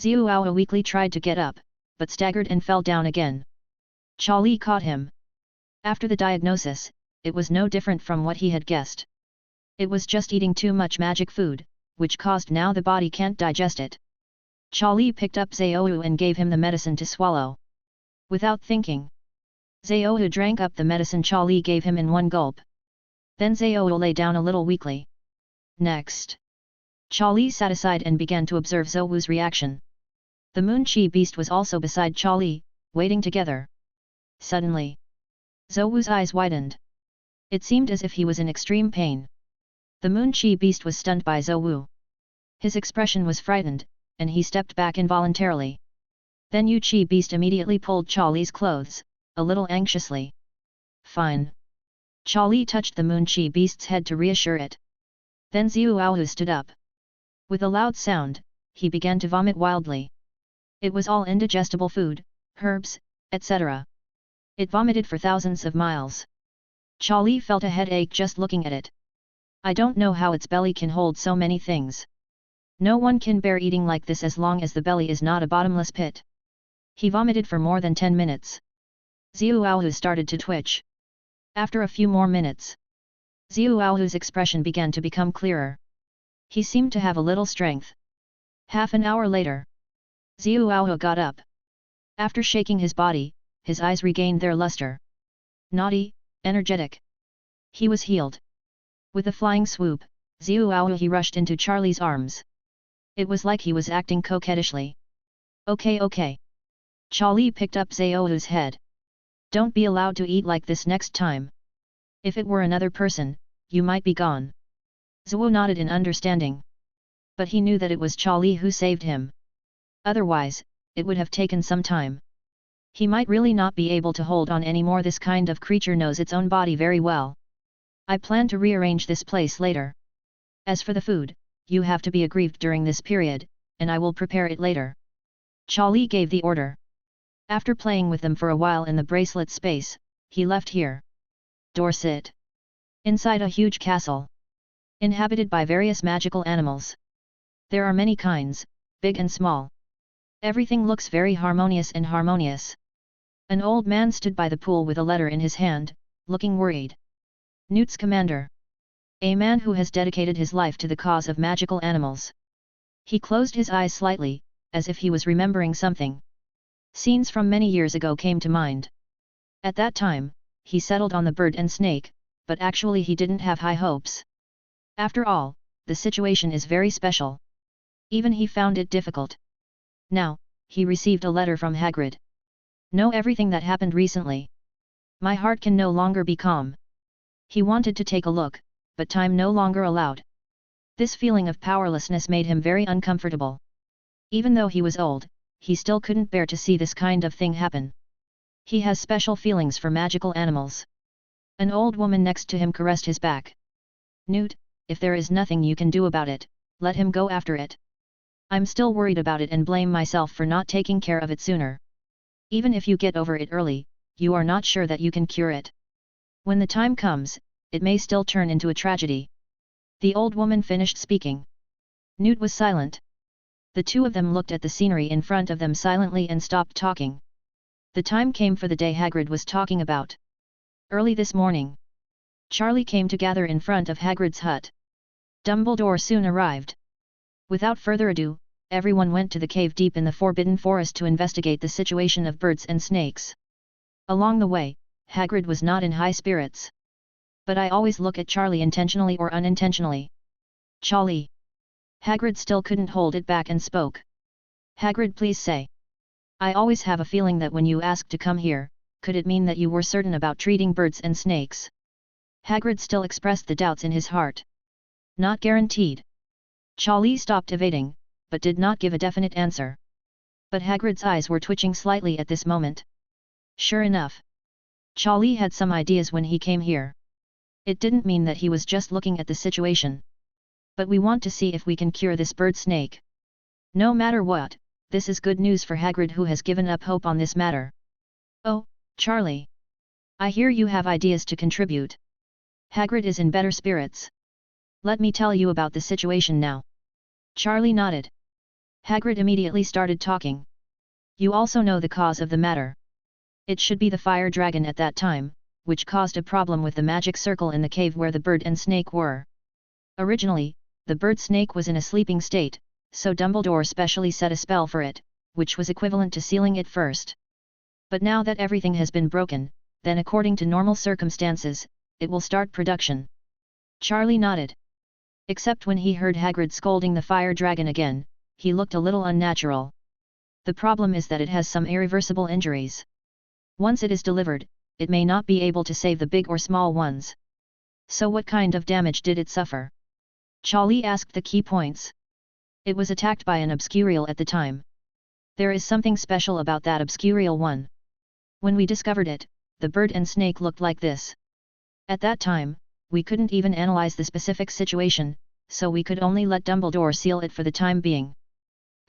Ziuaohu weakly tried to get up, but staggered and fell down again. Charlie caught him. After the diagnosis, it was no different from what he had guessed. It was just eating too much magic food, which caused now the body can't digest it. Charlie picked up Zhou and gave him the medicine to swallow. Without thinking, Zhou drank up the medicine Charlie gave him in one gulp. Then Zhou lay down a little weakly. Next, Charlie sat aside and began to observe Zhou reaction. The Moon Chi beast was also beside Charlie, waiting together. Suddenly, Zhou eyes widened. It seemed as if he was in extreme pain. The Moon Chi beast was stunned by Zhou. His expression was frightened, and he stepped back involuntarily. Then Yu Chi beast immediately pulled Charlie's clothes, a little anxiously. Fine. Charlie touched the Moon Chi beast's head to reassure it. Then Xiao stood up. With a loud sound, he began to vomit wildly. It was all indigestible food, herbs, etc. It vomited for thousands of miles. Charlie felt a headache just looking at it. I don't know how its belly can hold so many things. No one can bear eating like this as long as the belly is not a bottomless pit. He vomited for more than 10 minutes. Xiao started to twitch. After a few more minutes, Xiaohu's expression began to become clearer. He seemed to have a little strength. Half an hour later, Xiaohu got up. After shaking his body, his eyes regained their luster. Naughty, energetic. He was healed. With a flying swoop, Xiaohu rushed into Charlie's arms. It was like he was acting coquettishly. Okay. Charlie picked up Xiaohu's head. Don't be allowed to eat like this next time. If it were another person, you might be gone. Zhou nodded in understanding. But he knew that it was Charlie who saved him. Otherwise, it would have taken some time. He might really not be able to hold on anymore. This kind of creature knows its own body very well. I plan to rearrange this place later. As for the food, you have to be aggrieved during this period, and I will prepare it later. Charlie gave the order. After playing with them for a while in the bracelet space, he left here. Dorset. Inside a huge castle. Inhabited by various magical animals. There are many kinds, big and small. Everything looks very harmonious. An old man stood by the pool with a letter in his hand, looking worried. Newt's commander. A man who has dedicated his life to the cause of magical animals. He closed his eyes slightly, as if he was remembering something. Scenes from many years ago came to mind. At that time, he settled on the bird and snake, but actually he didn't have high hopes. After all, the situation is very special. Even he found it difficult. Now, he received a letter from Hagrid. Know everything that happened recently. My heart can no longer be calm. He wanted to take a look, but time no longer allowed. This feeling of powerlessness made him very uncomfortable. Even though he was old, he still couldn't bear to see this kind of thing happen. He has special feelings for magical animals. An old woman next to him caressed his back. Newt, if there is nothing you can do about it, let him go after it. I'm still worried about it and blame myself for not taking care of it sooner. Even if you get over it early, you are not sure that you can cure it. When the time comes, it may still turn into a tragedy. The old woman finished speaking. Newt was silent. The two of them looked at the scenery in front of them silently and stopped talking. The time came for the day Hagrid was talking about. Early this morning, Charlie came to gather in front of Hagrid's hut. Dumbledore soon arrived. Without further ado, everyone went to the cave deep in the Forbidden Forest to investigate the situation of birds and snakes. Along the way, Hagrid was not in high spirits. But I always look at Charlie intentionally or unintentionally. Charlie. Hagrid still couldn't hold it back and spoke. Hagrid, please say. I always have a feeling that when you asked to come here, could it mean that you were certain about treating birds and snakes? Hagrid still expressed the doubts in his heart. Not guaranteed. Charlie stopped evading, but did not give a definite answer. But Hagrid's eyes were twitching slightly at this moment. Sure enough, Charlie had some ideas when he came here. It didn't mean that he was just looking at the situation. But we want to see if we can cure this bird snake. No matter what, this is good news for Hagrid, who has given up hope on this matter. Oh, Charlie. I hear you have ideas to contribute. Hagrid is in better spirits. Let me tell you about the situation now. Charlie nodded. Hagrid immediately started talking. You also know the cause of the matter. It should be the fire dragon at that time, which caused a problem with the magic circle in the cave where the bird and snake were. Originally, the bird snake was in a sleeping state, so Dumbledore specially set a spell for it, which was equivalent to sealing it first. But now that everything has been broken, then according to normal circumstances, it will start production. Charlie nodded. Except when he heard Hagrid scolding the fire dragon again, he looked a little unnatural. The problem is that it has some irreversible injuries. Once it is delivered, it may not be able to save the big or small ones. So what kind of damage did it suffer? Charlie asked the key points. It was attacked by an obscurial at the time. There is something special about that obscurial one. When we discovered it, the bird and snake looked like this. At that time, we couldn't even analyze the specific situation, so we could only let Dumbledore seal it for the time being.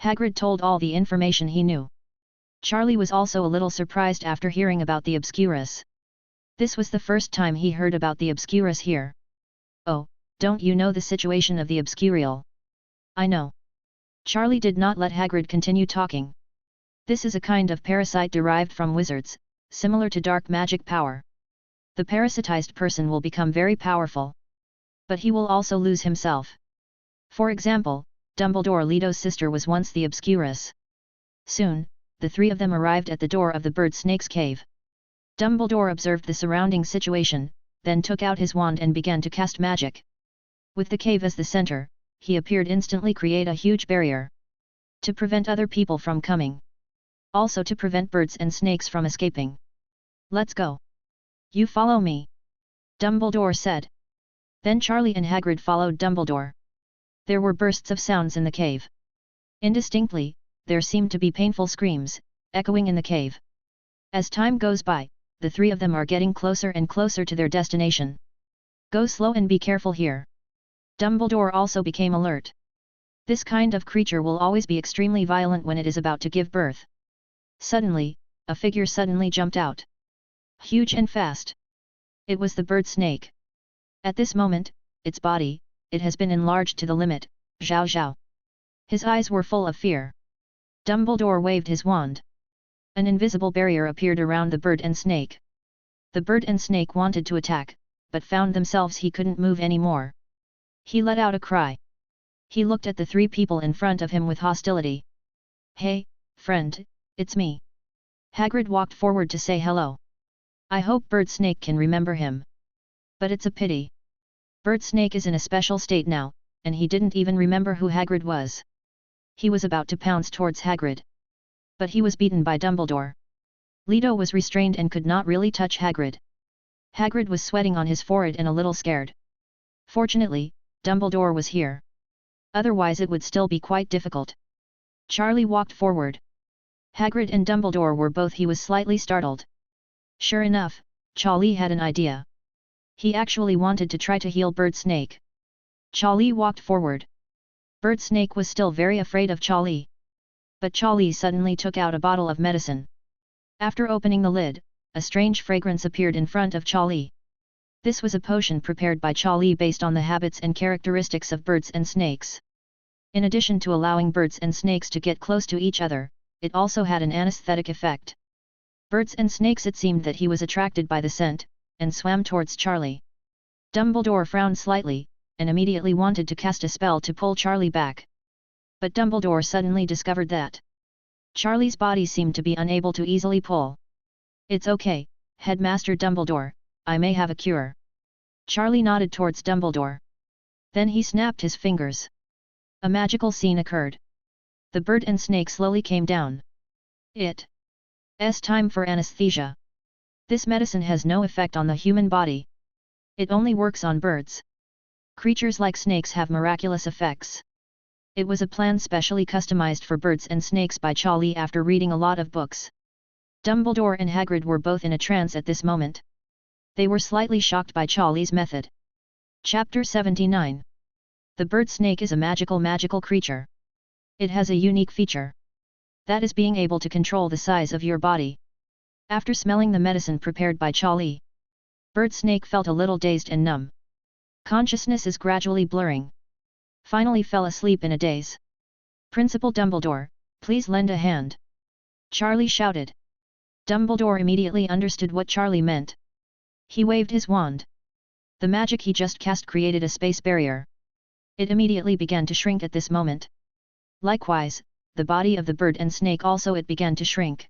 Hagrid told all the information he knew. Charlie was also a little surprised after hearing about the Obscurus. This was the first time he heard about the Obscurus here. Oh, don't you know the situation of the Obscurial? I know. Charlie did not let Hagrid continue talking. This is a kind of parasite derived from wizards, similar to dark magic power. The parasitized person will become very powerful. But he will also lose himself. For example, Dumbledore Leto's sister was once the Obscurus. Soon, the three of them arrived at the door of the bird snake's cave. Dumbledore observed the surrounding situation, then took out his wand and began to cast magic. With the cave as the center, he appeared instantly create a huge barrier. To prevent other people from coming. Also to prevent birds and snakes from escaping. Let's go. You follow me. Dumbledore said. Then Charlie and Hagrid followed Dumbledore. There were bursts of sounds in the cave. Indistinctly, there seemed to be painful screams, echoing in the cave. As time goes by, the three of them are getting closer and closer to their destination. Go slow and be careful here. Dumbledore also became alert. This kind of creature will always be extremely violent when it is about to give birth. Suddenly, a figure suddenly jumped out. Huge and fast. It was the bird snake. At this moment, its body, it has been enlarged to the limit, Zhao Zhao. His eyes were full of fear. Dumbledore waved his wand. An invisible barrier appeared around the bird and snake. The bird and snake wanted to attack, but found themselves he couldn't move anymore. He let out a cry. He looked at the three people in front of him with hostility. Hey, friend, it's me. Hagrid walked forward to say hello. I hope Bird Snake can remember him. But it's a pity. Bird Snake is in a special state now, and he didn't even remember who Hagrid was. He was about to pounce towards Hagrid. But he was beaten by Dumbledore. Leto was restrained and could not really touch Hagrid. Hagrid was sweating on his forehead and a little scared. Fortunately, Dumbledore was here. Otherwise it would still be quite difficult. Charlie walked forward. Hagrid and Dumbledore were both. He was slightly startled. Sure enough, Charlie had an idea. He actually wanted to try to heal Bird Snake. Charlie walked forward. Bird Snake was still very afraid of Charlie. But Charlie suddenly took out a bottle of medicine. After opening the lid, a strange fragrance appeared in front of Charlie. This was a potion prepared by Charlie based on the habits and characteristics of birds and snakes. In addition to allowing birds and snakes to get close to each other, it also had an anesthetic effect. Birds and snakes, it seemed that he was attracted by the scent, and swam towards Charlie. Dumbledore frowned slightly, and immediately wanted to cast a spell to pull Charlie back. But Dumbledore suddenly discovered that Charlie's body seemed to be unable to easily pull. It's okay, Headmaster Dumbledore, I may have a cure. Charlie nodded towards Dumbledore. Then he snapped his fingers. A magical scene occurred. The bird and snake slowly came down. It's time for anesthesia. This medicine has no effect on the human body. It only works on birds. Creatures like snakes have miraculous effects. It was a plan specially customized for birds and snakes by Charlie after reading a lot of books. Dumbledore and Hagrid were both in a trance at this moment. They were slightly shocked by Charlie's method. Chapter 79. The bird snake is a magical creature. It has a unique feature. That is being able to control the size of your body. After smelling the medicine prepared by Charlie, Bird Snake felt a little dazed and numb. Consciousness is gradually blurring. Finally fell asleep in a daze. Principal Dumbledore, please lend a hand. Charlie shouted. Dumbledore immediately understood what Charlie meant. He waved his wand. The magic he just cast created a space barrier. It immediately began to shrink at this moment. Likewise, the body of the bird and snake also it began to shrink.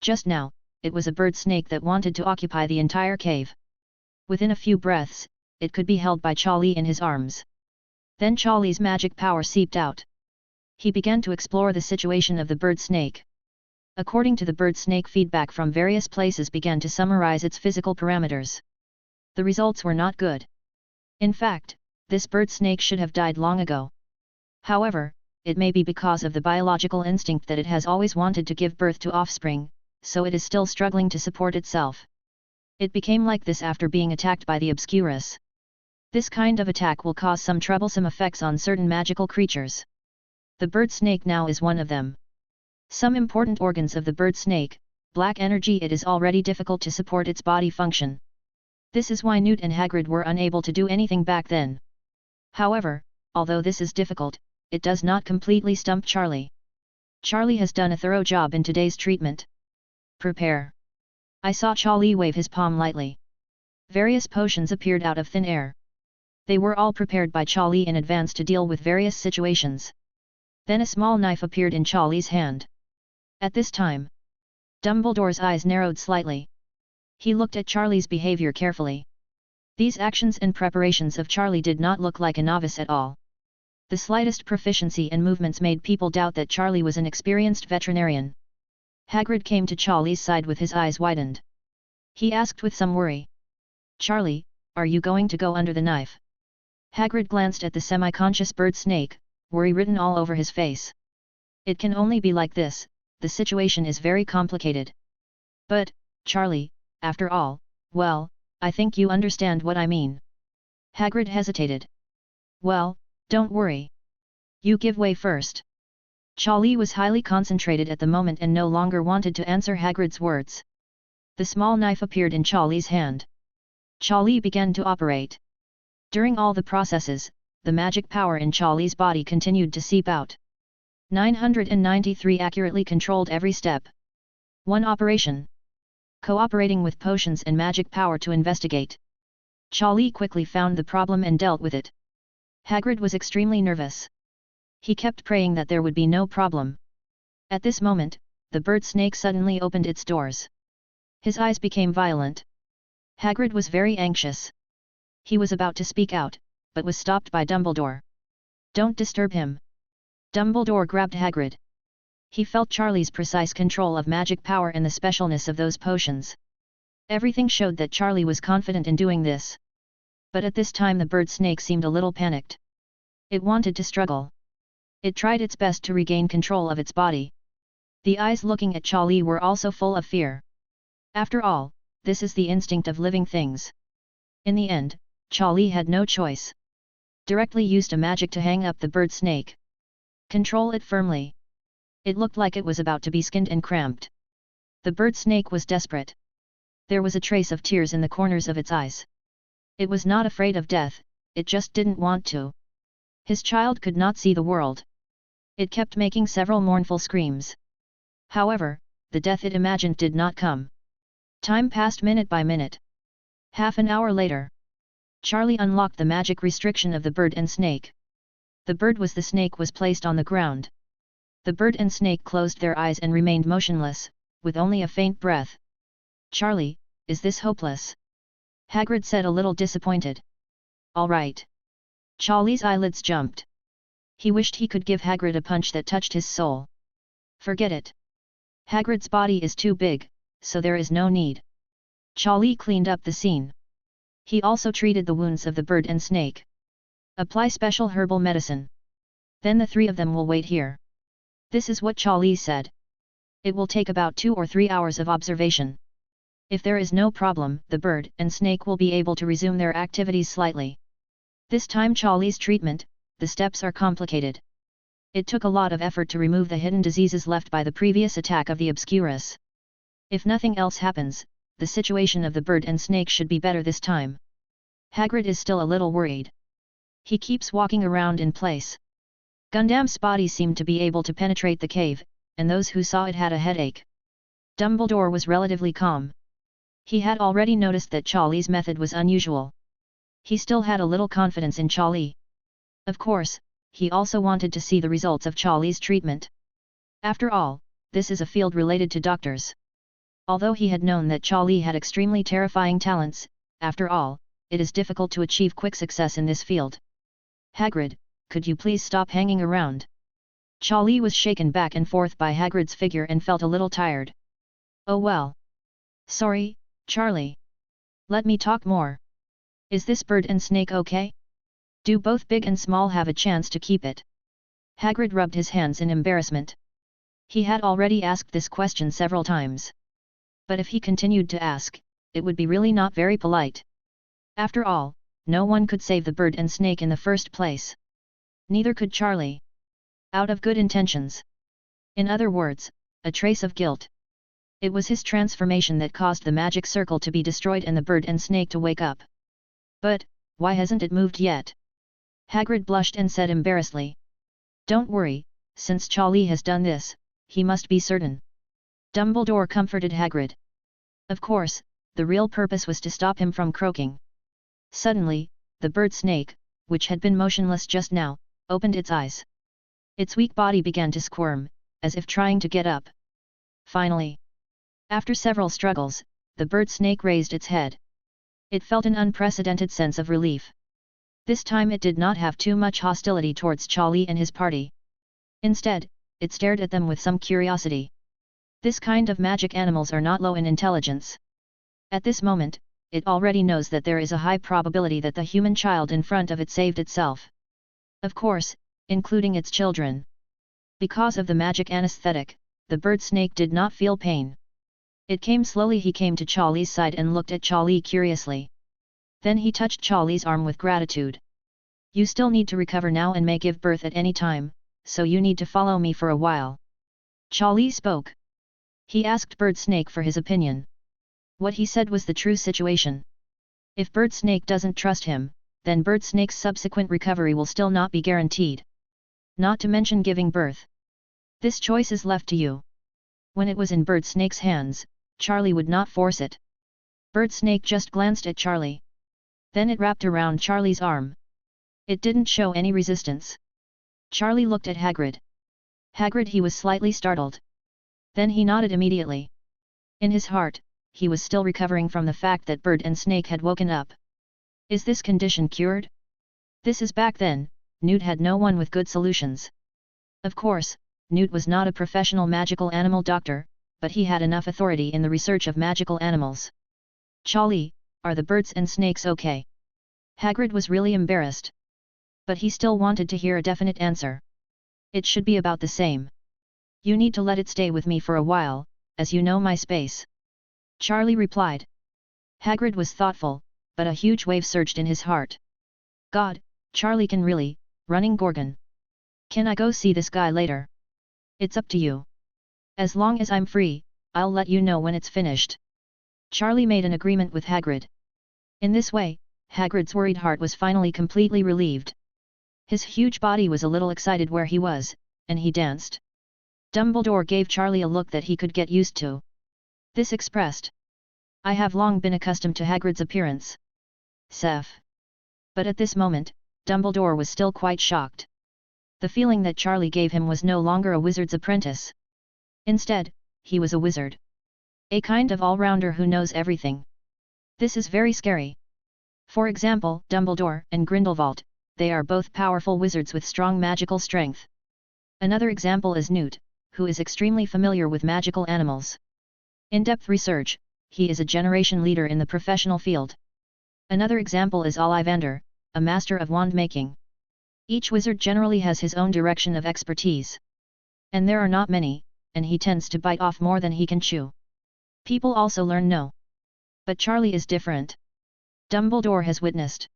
Just now, it was a bird snake that wanted to occupy the entire cave. Within a few breaths, it could be held by Charlie in his arms. Then Charlie's magic power seeped out. He began to explore the situation of the bird snake. According to the bird snake, feedback from various places began to summarize its physical parameters. The results were not good. In fact, this bird snake should have died long ago. However, it may be because of the biological instinct that it has always wanted to give birth to offspring, so it is still struggling to support itself. It became like this after being attacked by the Obscurus. This kind of attack will cause some troublesome effects on certain magical creatures. The bird snake now is one of them. Some important organs of the bird snake, black energy, it is already difficult to support its body function. This is why Newt and Hagrid were unable to do anything back then. However, although this is difficult, it does not completely stump Charlie. Charlie has done a thorough job in today's treatment. Prepare. I saw Charlie wave his palm lightly. Various potions appeared out of thin air. They were all prepared by Charlie in advance to deal with various situations. Then a small knife appeared in Charlie's hand. At this time, Dumbledore's eyes narrowed slightly. He looked at Charlie's behavior carefully. These actions and preparations of Charlie did not look like a novice at all. The slightest proficiency and movements made people doubt that Charlie was an experienced veterinarian. Hagrid came to Charlie's side with his eyes widened. He asked with some worry. "Charlie, are you going to go under the knife?" Hagrid glanced at the semi-conscious bird snake, worry written all over his face. "It can only be like this, the situation is very complicated." "But, Charlie, after all, well, I think you understand what I mean." Hagrid hesitated. "Well, don't worry. You give way first." Charlie was highly concentrated at the moment and no longer wanted to answer Hagrid's words. The small knife appeared in Charlie's hand. Charlie began to operate. During all the processes, the magic power in Charlie's body continued to seep out. 993 accurately controlled every step. One operation. Cooperating with potions and magic power to investigate. Charlie quickly found the problem and dealt with it. Hagrid was extremely nervous. He kept praying that there would be no problem. At this moment, the bird snake suddenly opened its doors. His eyes became violent. Hagrid was very anxious. He was about to speak out, but was stopped by Dumbledore. "Don't disturb him." Dumbledore grabbed Hagrid. He felt Charlie's precise control of magic power and the specialness of those potions. Everything showed that Charlie was confident in doing this. But at this time the bird snake seemed a little panicked. It wanted to struggle. It tried its best to regain control of its body. The eyes looking at Charlie were also full of fear. After all, this is the instinct of living things. In the end, Charlie had no choice. Directly used a magic to hang up the bird snake. Control it firmly. It looked like it was about to be skinned and cramped. The bird snake was desperate. There was a trace of tears in the corners of its eyes. It was not afraid of death, it just didn't want to. His child could not see the world. It kept making several mournful screams. However, the death it imagined did not come. Time passed minute by minute. Half an hour later, Charlie unlocked the magic restriction of the bird and snake. The bird was the snake was placed on the ground. The bird and snake closed their eyes and remained motionless, with only a faint breath. "Charlie, is this hopeless?" Hagrid said a little disappointed. "All right." Charlie's eyelids jumped. He wished he could give Hagrid a punch that touched his soul. "Forget it. Hagrid's body is too big, so there is no need." Charlie cleaned up the scene. He also treated the wounds of the bird and snake. "Apply special herbal medicine. Then the three of them will wait here." This is what Charlie said. "It will take about 2 or 3 hours of observation. If there is no problem, the bird and snake will be able to resume their activities slightly." This time Charlie's treatment, the steps are complicated. It took a lot of effort to remove the hidden diseases left by the previous attack of the Obscurus. If nothing else happens, the situation of the bird and snake should be better this time. Hagrid is still a little worried. He keeps walking around in place. Gundam's body seemed to be able to penetrate the cave, and those who saw it had a headache. Dumbledore was relatively calm. He had already noticed that Charlie's method was unusual. He still had a little confidence in Charlie. Of course, he also wanted to see the results of Charlie's treatment. After all, this is a field related to doctors. Although he had known that Charlie had extremely terrifying talents, after all, it is difficult to achieve quick success in this field. "Hagrid, could you please stop hanging around? Charlie was shaken back and forth by Hagrid's figure and felt a little tired. Oh well. Sorry, Charlie. Let me talk more. Is this bird and snake okay? Do both big and small have a chance to keep it? Hagrid rubbed his hands in embarrassment. He had already asked this question several times. But if he continued to ask, it would be really not very polite. After all, no one could save the bird and snake in the first place. Neither could Charlie. Out of good intentions. In other words, a trace of guilt. It was his transformation that caused the magic circle to be destroyed and the bird and snake to wake up. But, why hasn't it moved yet? Hagrid blushed and said embarrassedly. Don't worry, since Charlie has done this, he must be certain. Dumbledore comforted Hagrid. Of course, the real purpose was to stop him from croaking. Suddenly, the bird snake, which had been motionless just now, opened its eyes. Its weak body began to squirm, as if trying to get up. Finally, after several struggles, the bird snake raised its head. It felt an unprecedented sense of relief. This time it did not have too much hostility towards Charlie and his party. Instead, it stared at them with some curiosity. This kind of magic animals are not low in intelligence. At this moment, it already knows that there is a high probability that the human child in front of it saved itself. Of course, including its children. Because of the magic anesthetic, the bird snake did not feel pain. It came slowly. He came to Charlie's side and looked at Charlie curiously. Then he touched Charlie's arm with gratitude. You still need to recover now and may give birth at any time, so you need to follow me for a while. Charlie spoke. He asked Bird Snake for his opinion. What he said was the true situation. If Bird Snake doesn't trust him, then Bird Snake's subsequent recovery will still not be guaranteed. Not to mention giving birth. This choice is left to you. When it was in Bird Snake's hands, Charlie would not force it. Bird Snake just glanced at Charlie. Then it wrapped around Charlie's arm. It didn't show any resistance. Charlie looked at Hagrid. Hagrid, he was slightly startled. Then he nodded immediately. In his heart, he was still recovering from the fact that Bird and Snake had woken up. Is this condition cured? This is back then, Newt had no one with good solutions. Of course, Newt was not a professional magical animal doctor, but he had enough authority in the research of magical animals. Charlie, are the birds and snakes okay? Hagrid was really embarrassed. But he still wanted to hear a definite answer. It should be about the same. You need to let it stay with me for a while, as you know my space. Charlie replied. Hagrid was thoughtful, but a huge wave surged in his heart. God, Charlie can really, running Gorgon. Can I go see this guy later? It's up to you. As long as I'm free, I'll let you know when it's finished. Charlie made an agreement with Hagrid. In this way, Hagrid's worried heart was finally completely relieved. His huge body was a little excited where he was, and he danced. Dumbledore gave Charlie a look that he could get used to. This expressed. I have long been accustomed to Hagrid's appearance. Seth. But at this moment, Dumbledore was still quite shocked. The feeling that Charlie gave him was no longer a wizard's apprentice. Instead, he was a wizard. A kind of all-rounder who knows everything. This is very scary. For example, Dumbledore and Grindelwald, they are both powerful wizards with strong magical strength. Another example is Newt, who is extremely familiar with magical animals. In-depth research, he is a generation leader in the professional field. Another example is Ollivander, a master of wand making. Each wizard generally has his own direction of expertise. And there are not many, and he tends to bite off more than he can chew. People also learn no. But Charlie is different. Dumbledore has witnessed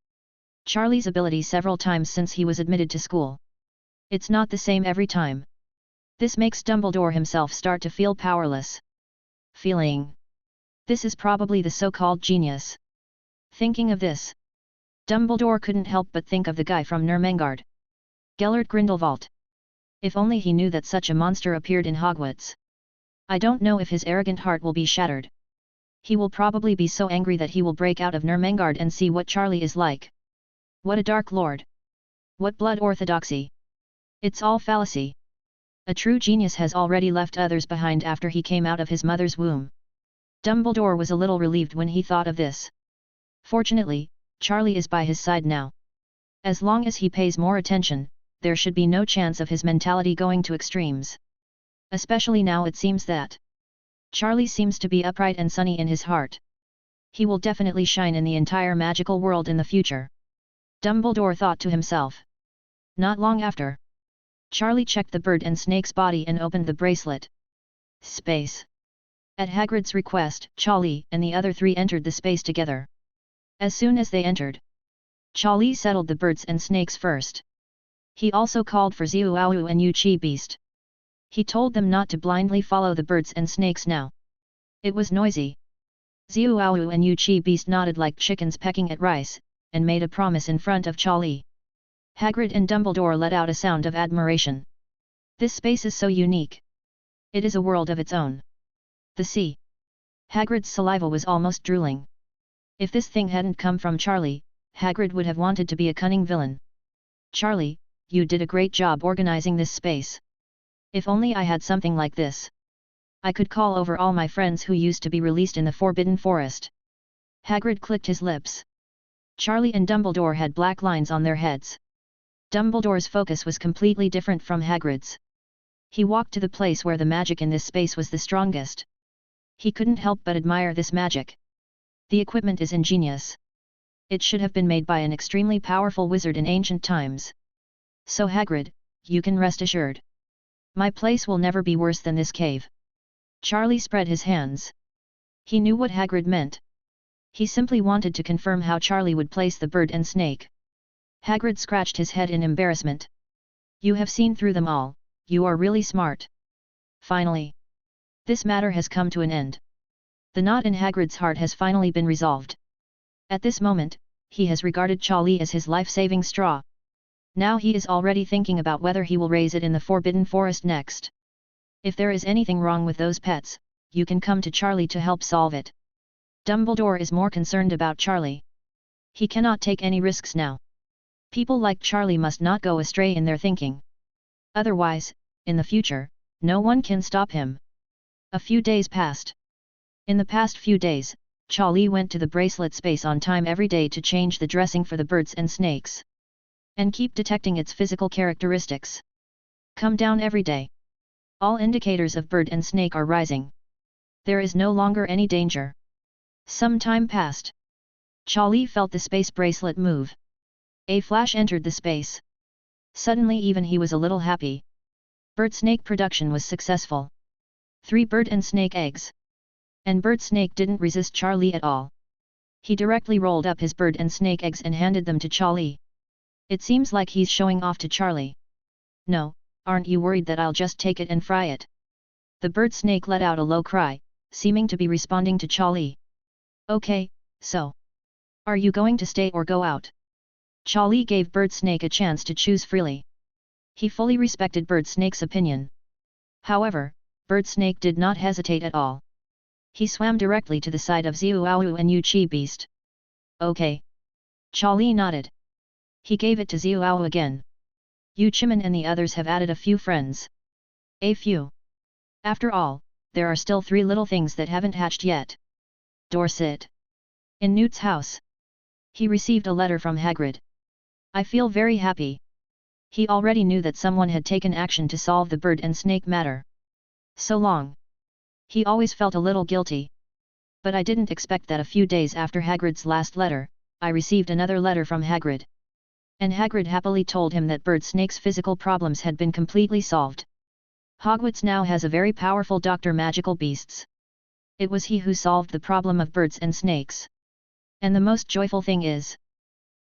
Charlie's ability several times since he was admitted to school. It's not the same every time. This makes Dumbledore himself start to feel powerless. Feeling. This is probably the so-called genius. Thinking of this, Dumbledore couldn't help but think of the guy from Nurmengard. Gellert Grindelwald. If only he knew that such a monster appeared in Hogwarts. I don't know if his arrogant heart will be shattered. He will probably be so angry that he will break out of Nurmengard and see what Charlie is like. What a dark lord! What blood orthodoxy! It's all fallacy. A true genius has already left others behind after he came out of his mother's womb. Dumbledore was a little relieved when he thought of this. Fortunately, Charlie is by his side now. As long as he pays more attention, there should be no chance of his mentality going to extremes. Especially now it seems that Charlie seems to be upright and sunny in his heart. He will definitely shine in the entire magical world in the future. Dumbledore thought to himself. Not long after, Charlie checked the bird and snake's body and opened the bracelet. Space. At Hagrid's request, Charlie and the other three entered the space together. As soon as they entered, Charlie settled the birds and snakes first. He also called for Ziuawu and Yuchi Beast. He told them not to blindly follow the birds and snakes now. It was noisy. Ziuawu and Yuchi Beast nodded like chickens pecking at rice, and made a promise in front of Charlie. Hagrid and Dumbledore let out a sound of admiration. This space is so unique. It is a world of its own. The sea. Hagrid's saliva was almost drooling. If this thing hadn't come from Charlie, Hagrid would have wanted to be a cunning villain. Charlie, you did a great job organizing this space. If only I had something like this. I could call over all my friends who used to be released in the Forbidden Forest. Hagrid clicked his lips. Charlie and Dumbledore had black lines on their heads. Dumbledore's focus was completely different from Hagrid's. He walked to the place where the magic in this space was the strongest. He couldn't help but admire this magic. The equipment is ingenious. It should have been made by an extremely powerful wizard in ancient times. So Hagrid, you can rest assured. My place will never be worse than this cave. Charlie spread his hands. He knew what Hagrid meant. He simply wanted to confirm how Charlie would place the bird and snake. Hagrid scratched his head in embarrassment. You have seen through them all, you are really smart. Finally. This matter has come to an end. The knot in Hagrid's heart has finally been resolved. At this moment, he has regarded Charlie as his life-saving straw. Now he is already thinking about whether he will raise it in the Forbidden Forest next. If there is anything wrong with those pets, you can come to Charlie to help solve it. Dumbledore is more concerned about Charlie. He cannot take any risks now. People like Charlie must not go astray in their thinking. Otherwise, in the future, no one can stop him. A few days passed. In the past few days, Charlie went to the bracelet space on time every day to change the dressing for the birds and snakes. And keep detecting its physical characteristics. Come down every day. All indicators of bird and snake are rising. There is no longer any danger. Some time passed. Charlie felt the space bracelet move. A flash entered the space. Suddenly even he was a little happy. Bird-snake production was successful. 3 bird and snake eggs. And bird-snake didn't resist Charlie at all. He directly rolled up his bird and snake eggs and handed them to Charlie. It seems like he's showing off to Charlie. No, aren't you worried that I'll just take it and fry it? The bird snake let out a low cry, seeming to be responding to Charlie. Okay, so. Are you going to stay or go out? Charlie gave bird snake a chance to choose freely. He fully respected bird snake's opinion. However, bird snake did not hesitate at all. He swam directly to the side of Ziuawu and Yuchi Beast. Okay. Charlie nodded. He gave it to Ziuawu again. Yuchiman and the others have added a few friends. A few. After all, there are still 3 little things that haven't hatched yet. Dorset. In Newt's house. He received a letter from Hagrid. I feel very happy. He already knew that someone had taken action to solve the bird and snake matter. So long. He always felt a little guilty. But I didn't expect that a few days after Hagrid's last letter, I received another letter from Hagrid. And Hagrid happily told him that bird snake's physical problems had been completely solved. Hogwarts now has a very powerful Dr. Magical Beasts. It was he who solved the problem of birds and snakes. And the most joyful thing is,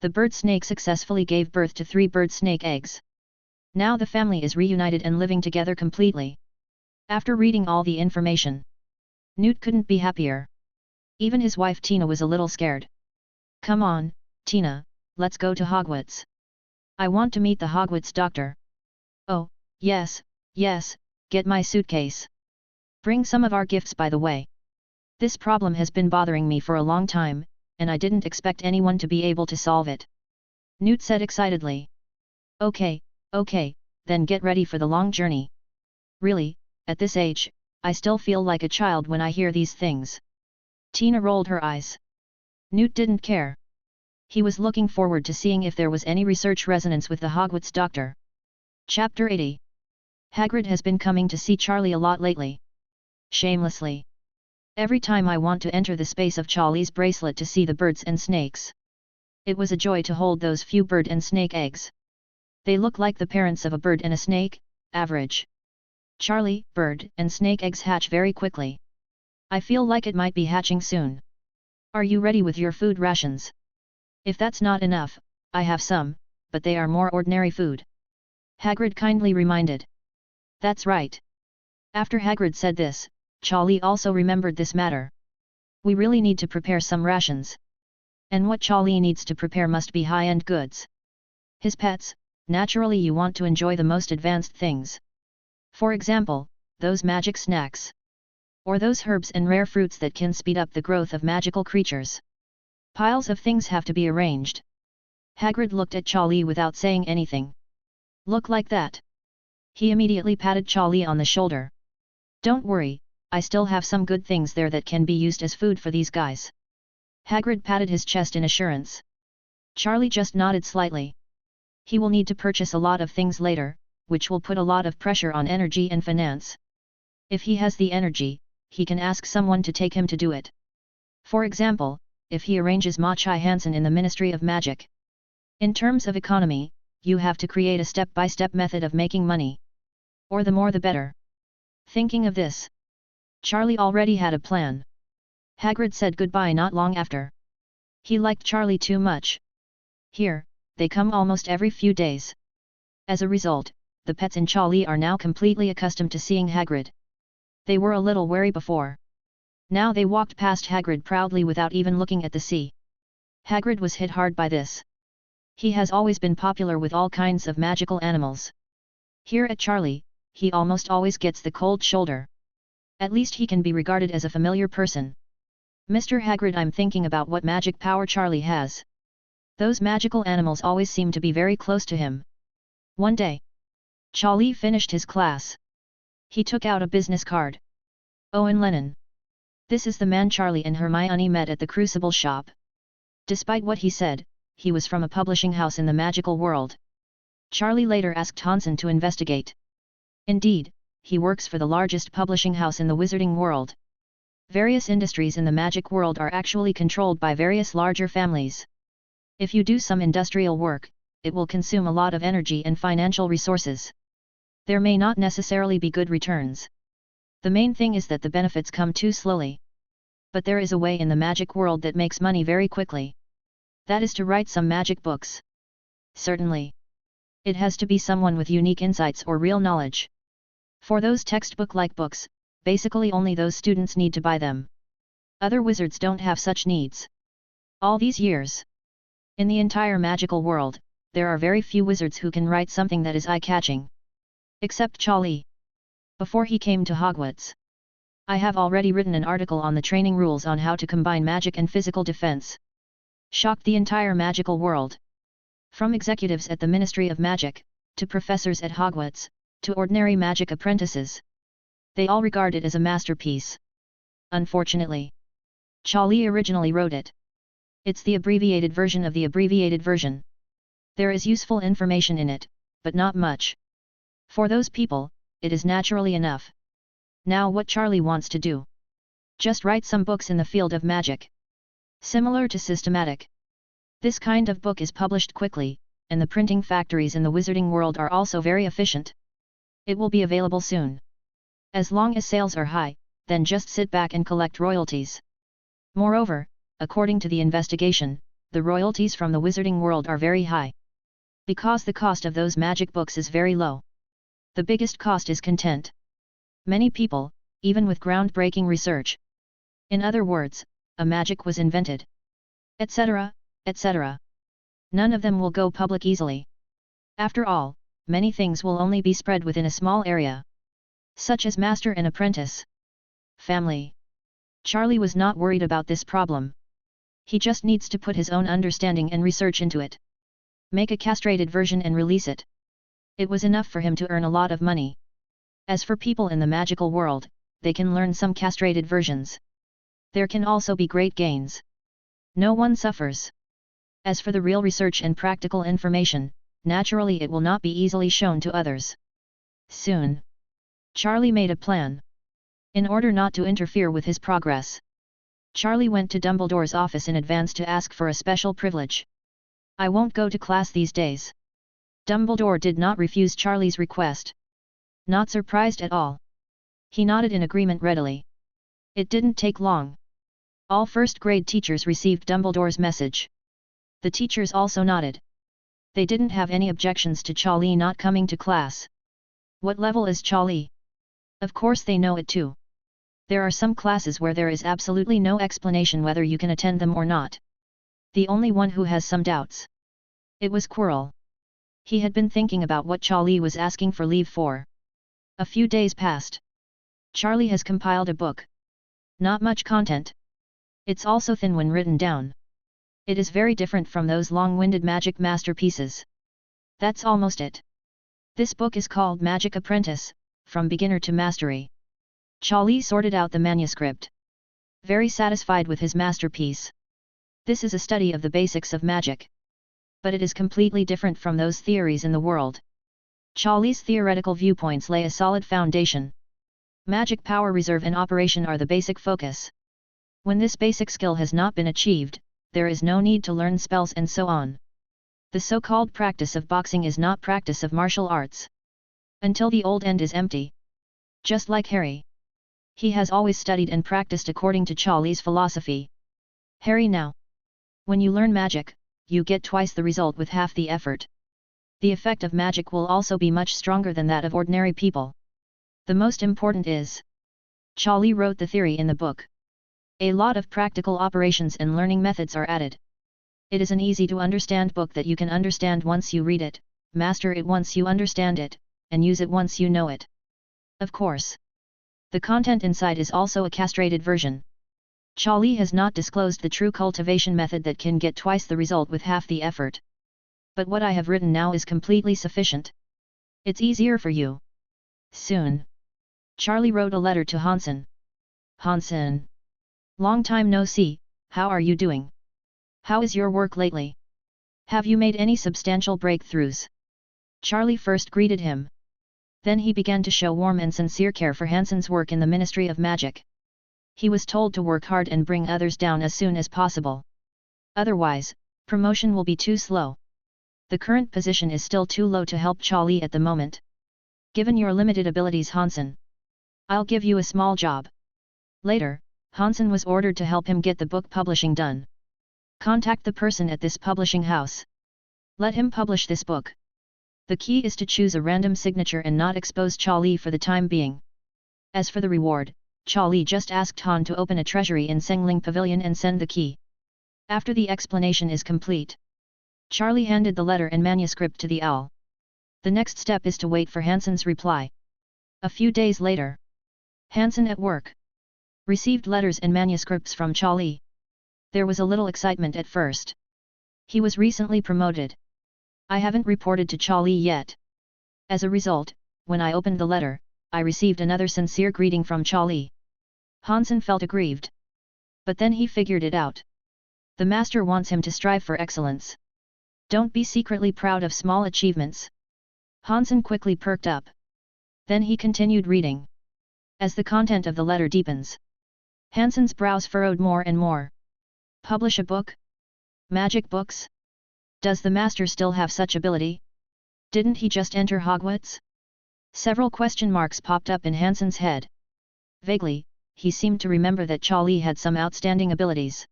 the bird snake successfully gave birth to 3 bird snake eggs. Now the family is reunited and living together completely. After reading all the information, Newt couldn't be happier. Even his wife Tina was a little scared. Come on, Tina, let's go to Hogwarts. I want to meet the Hogwarts doctor. Oh, yes, get my suitcase. Bring some of our gifts by the way. This problem has been bothering me for a long time, and I didn't expect anyone to be able to solve it. Newt said excitedly. Okay, then get ready for the long journey. Really, at this age, I still feel like a child when I hear these things. Tina rolled her eyes. Newt didn't care. He was looking forward to seeing if there was any research resonance with the Hogwarts doctor. Chapter 80. Hagrid has been coming to see Charlie a lot lately. Shamelessly. Every time I want to enter the space of Charlie's bracelet to see the birds and snakes. It was a joy to hold those few bird and snake eggs. They look like the parents of a bird and a snake, average. Charlie, bird and snake eggs hatch very quickly. I feel like it might be hatching soon. Are you ready with your food rations? If that's not enough, I have some, but they are more ordinary food. Hagrid kindly reminded. That's right. After Hagrid said this, Charlie also remembered this matter. We really need to prepare some rations. And what Charlie needs to prepare must be high-end goods. His pets, naturally you want to enjoy the most advanced things. For example, those magic snacks. Or those herbs and rare fruits that can speed up the growth of magical creatures. Piles of things have to be arranged. Hagrid looked at Charlie without saying anything. Look like that. He immediately patted Charlie on the shoulder. Don't worry, I still have some good things there that can be used as food for these guys. Hagrid patted his chest in assurance. Charlie just nodded slightly. He will need to purchase a lot of things later, which will put a lot of pressure on energy and finance. If he has the energy, he can ask someone to take him to do it. For example, if he arranges Machai Hansen in the Ministry of Magic. In terms of economy, you have to create a step-by-step method of making money. Or the more the better. Thinking of this, Charlie already had a plan. Hagrid said goodbye not long after. He liked Charlie too much. Here, they come almost every few days. As a result, the pets in Charlie are now completely accustomed to seeing Hagrid. They were a little wary before. Now they walked past Hagrid proudly without even looking at the sea. Hagrid was hit hard by this. He has always been popular with all kinds of magical animals. Here at Charlie, he almost always gets the cold shoulder. At least he can be regarded as a familiar person. Mr. Hagrid, I'm thinking about what magic power Charlie has. Those magical animals always seem to be very close to him. One day, Charlie finished his class. He took out a business card. Owen Lennon. This is the man Charlie and Hermione met at the Crucible shop. Despite what he said, he was from a publishing house in the magical world. Charlie later asked Hansen to investigate. Indeed, he works for the largest publishing house in the wizarding world. Various industries in the magic world are actually controlled by various larger families. If you do some industrial work, it will consume a lot of energy and financial resources. There may not necessarily be good returns. The main thing is that the benefits come too slowly. But there is a way in the magic world that makes money very quickly. That is to write some magic books. Certainly. It has to be someone with unique insights or real knowledge. For those textbook-like books, basically only those students need to buy them. Other wizards don't have such needs. All these years, in the entire magical world, there are very few wizards who can write something that is eye-catching. Except Charlie. Before he came to Hogwarts, I have already written an article on the training rules on how to combine magic and physical defense. Shocked the entire magical world. From executives at the Ministry of Magic, to professors at Hogwarts, to ordinary magic apprentices. They all regard it as a masterpiece. Unfortunately, Charlie originally wrote it. It's the abbreviated version of the abbreviated version. There is useful information in it, but not much. For those people, it is naturally enough. Now what Charlie wants to do? Just write some books in the field of magic. Similar to systematic. This kind of book is published quickly, and the printing factories in the wizarding world are also very efficient. It will be available soon. As long as sales are high, then just sit back and collect royalties. Moreover, according to the investigation, the royalties from the wizarding world are very high. Because the cost of those magic books is very low. The biggest cost is content. Many people, even with groundbreaking research. In other words, a magic was invented. Etc., etc. None of them will go public easily. After all, many things will only be spread within a small area. Such as master and apprentice. Family. Charlie was not worried about this problem. He just needs to put his own understanding and research into it. Make a castrated version and release it. It was enough for him to earn a lot of money. As for people in the magical world, they can learn some castrated versions. There can also be great gains. No one suffers. As for the real research and practical information, naturally it will not be easily shown to others. Soon, Charlie made a plan. In order not to interfere with his progress, Charlie went to Dumbledore's office in advance to ask for a special privilege. I won't go to class these days. Dumbledore did not refuse Charlie's request. Not surprised at all. He nodded in agreement readily. It didn't take long. All first-grade teachers received Dumbledore's message. The teachers also nodded. They didn't have any objections to Charlie not coming to class. What level is Charlie? Of course they know it too. There are some classes where there is absolutely no explanation whether you can attend them or not. The only one who has some doubts. It was Quirrell. He had been thinking about what Charlie was asking for leave for. A few days passed. Charlie has compiled a book. Not much content. It's also thin when written down. It is very different from those long-winded magic masterpieces. That's almost it. This book is called Magic Apprentice, From Beginner to Mastery. Charlie sorted out the manuscript. Very satisfied with his masterpiece. This is a study of the basics of magic. But it is completely different from those theories in the world. Charlie's theoretical viewpoints lay a solid foundation. Magic power reserve and operation are the basic focus. When this basic skill has not been achieved, there is no need to learn spells and so on. The so-called practice of boxing is not practice of martial arts. Until the old end is empty. Just like Harry. He has always studied and practiced according to Charlie's philosophy. Harry now. When you learn magic, you get twice the result with half the effort. The effect of magic will also be much stronger than that of ordinary people. The most important is. Charlie wrote the theory in the book. A lot of practical operations and learning methods are added. It is an easy to understand book that you can understand once you read it, master it once you understand it, and use it once you know it. Of course. The content inside is also a castrated version. Charlie has not disclosed the true cultivation method that can get twice the result with half the effort. But what I have written now is completely sufficient. It's easier for you. Soon. Charlie wrote a letter to Hansen. Hansen. Long time no see, how are you doing? How is your work lately? Have you made any substantial breakthroughs? Charlie first greeted him. Then he began to show warm and sincere care for Hansen's work in the Ministry of Magic. He was told to work hard and bring others down as soon as possible. Otherwise, promotion will be too slow. The current position is still too low to help Charlie at the moment. Given your limited abilities, Hansen, I'll give you a small job. Later, Hansen was ordered to help him get the book publishing done. Contact the person at this publishing house. Let him publish this book. The key is to choose a random signature and not expose Charlie for the time being. As for the reward, Charlie just asked Han to open a treasury in Sengling Pavilion and send the key. After the explanation is complete, Charlie handed the letter and manuscript to the owl. The next step is to wait for Hansen's reply. A few days later, Hansen at work received letters and manuscripts from Charlie. There was a little excitement at first. He was recently promoted. I haven't reported to Charlie yet. As a result, when I opened the letter, I received another sincere greeting from Charlie. Hansen felt aggrieved. But then he figured it out. The master wants him to strive for excellence. Don't be secretly proud of small achievements. Hansen quickly perked up. Then he continued reading. As the content of the letter deepens, Hansen's brows furrowed more and more. Publish a book? Magic books? Does the master still have such ability? Didn't he just enter Hogwarts? Several question marks popped up in Hansen's head. Vaguely, he seemed to remember that Charlie had some outstanding abilities.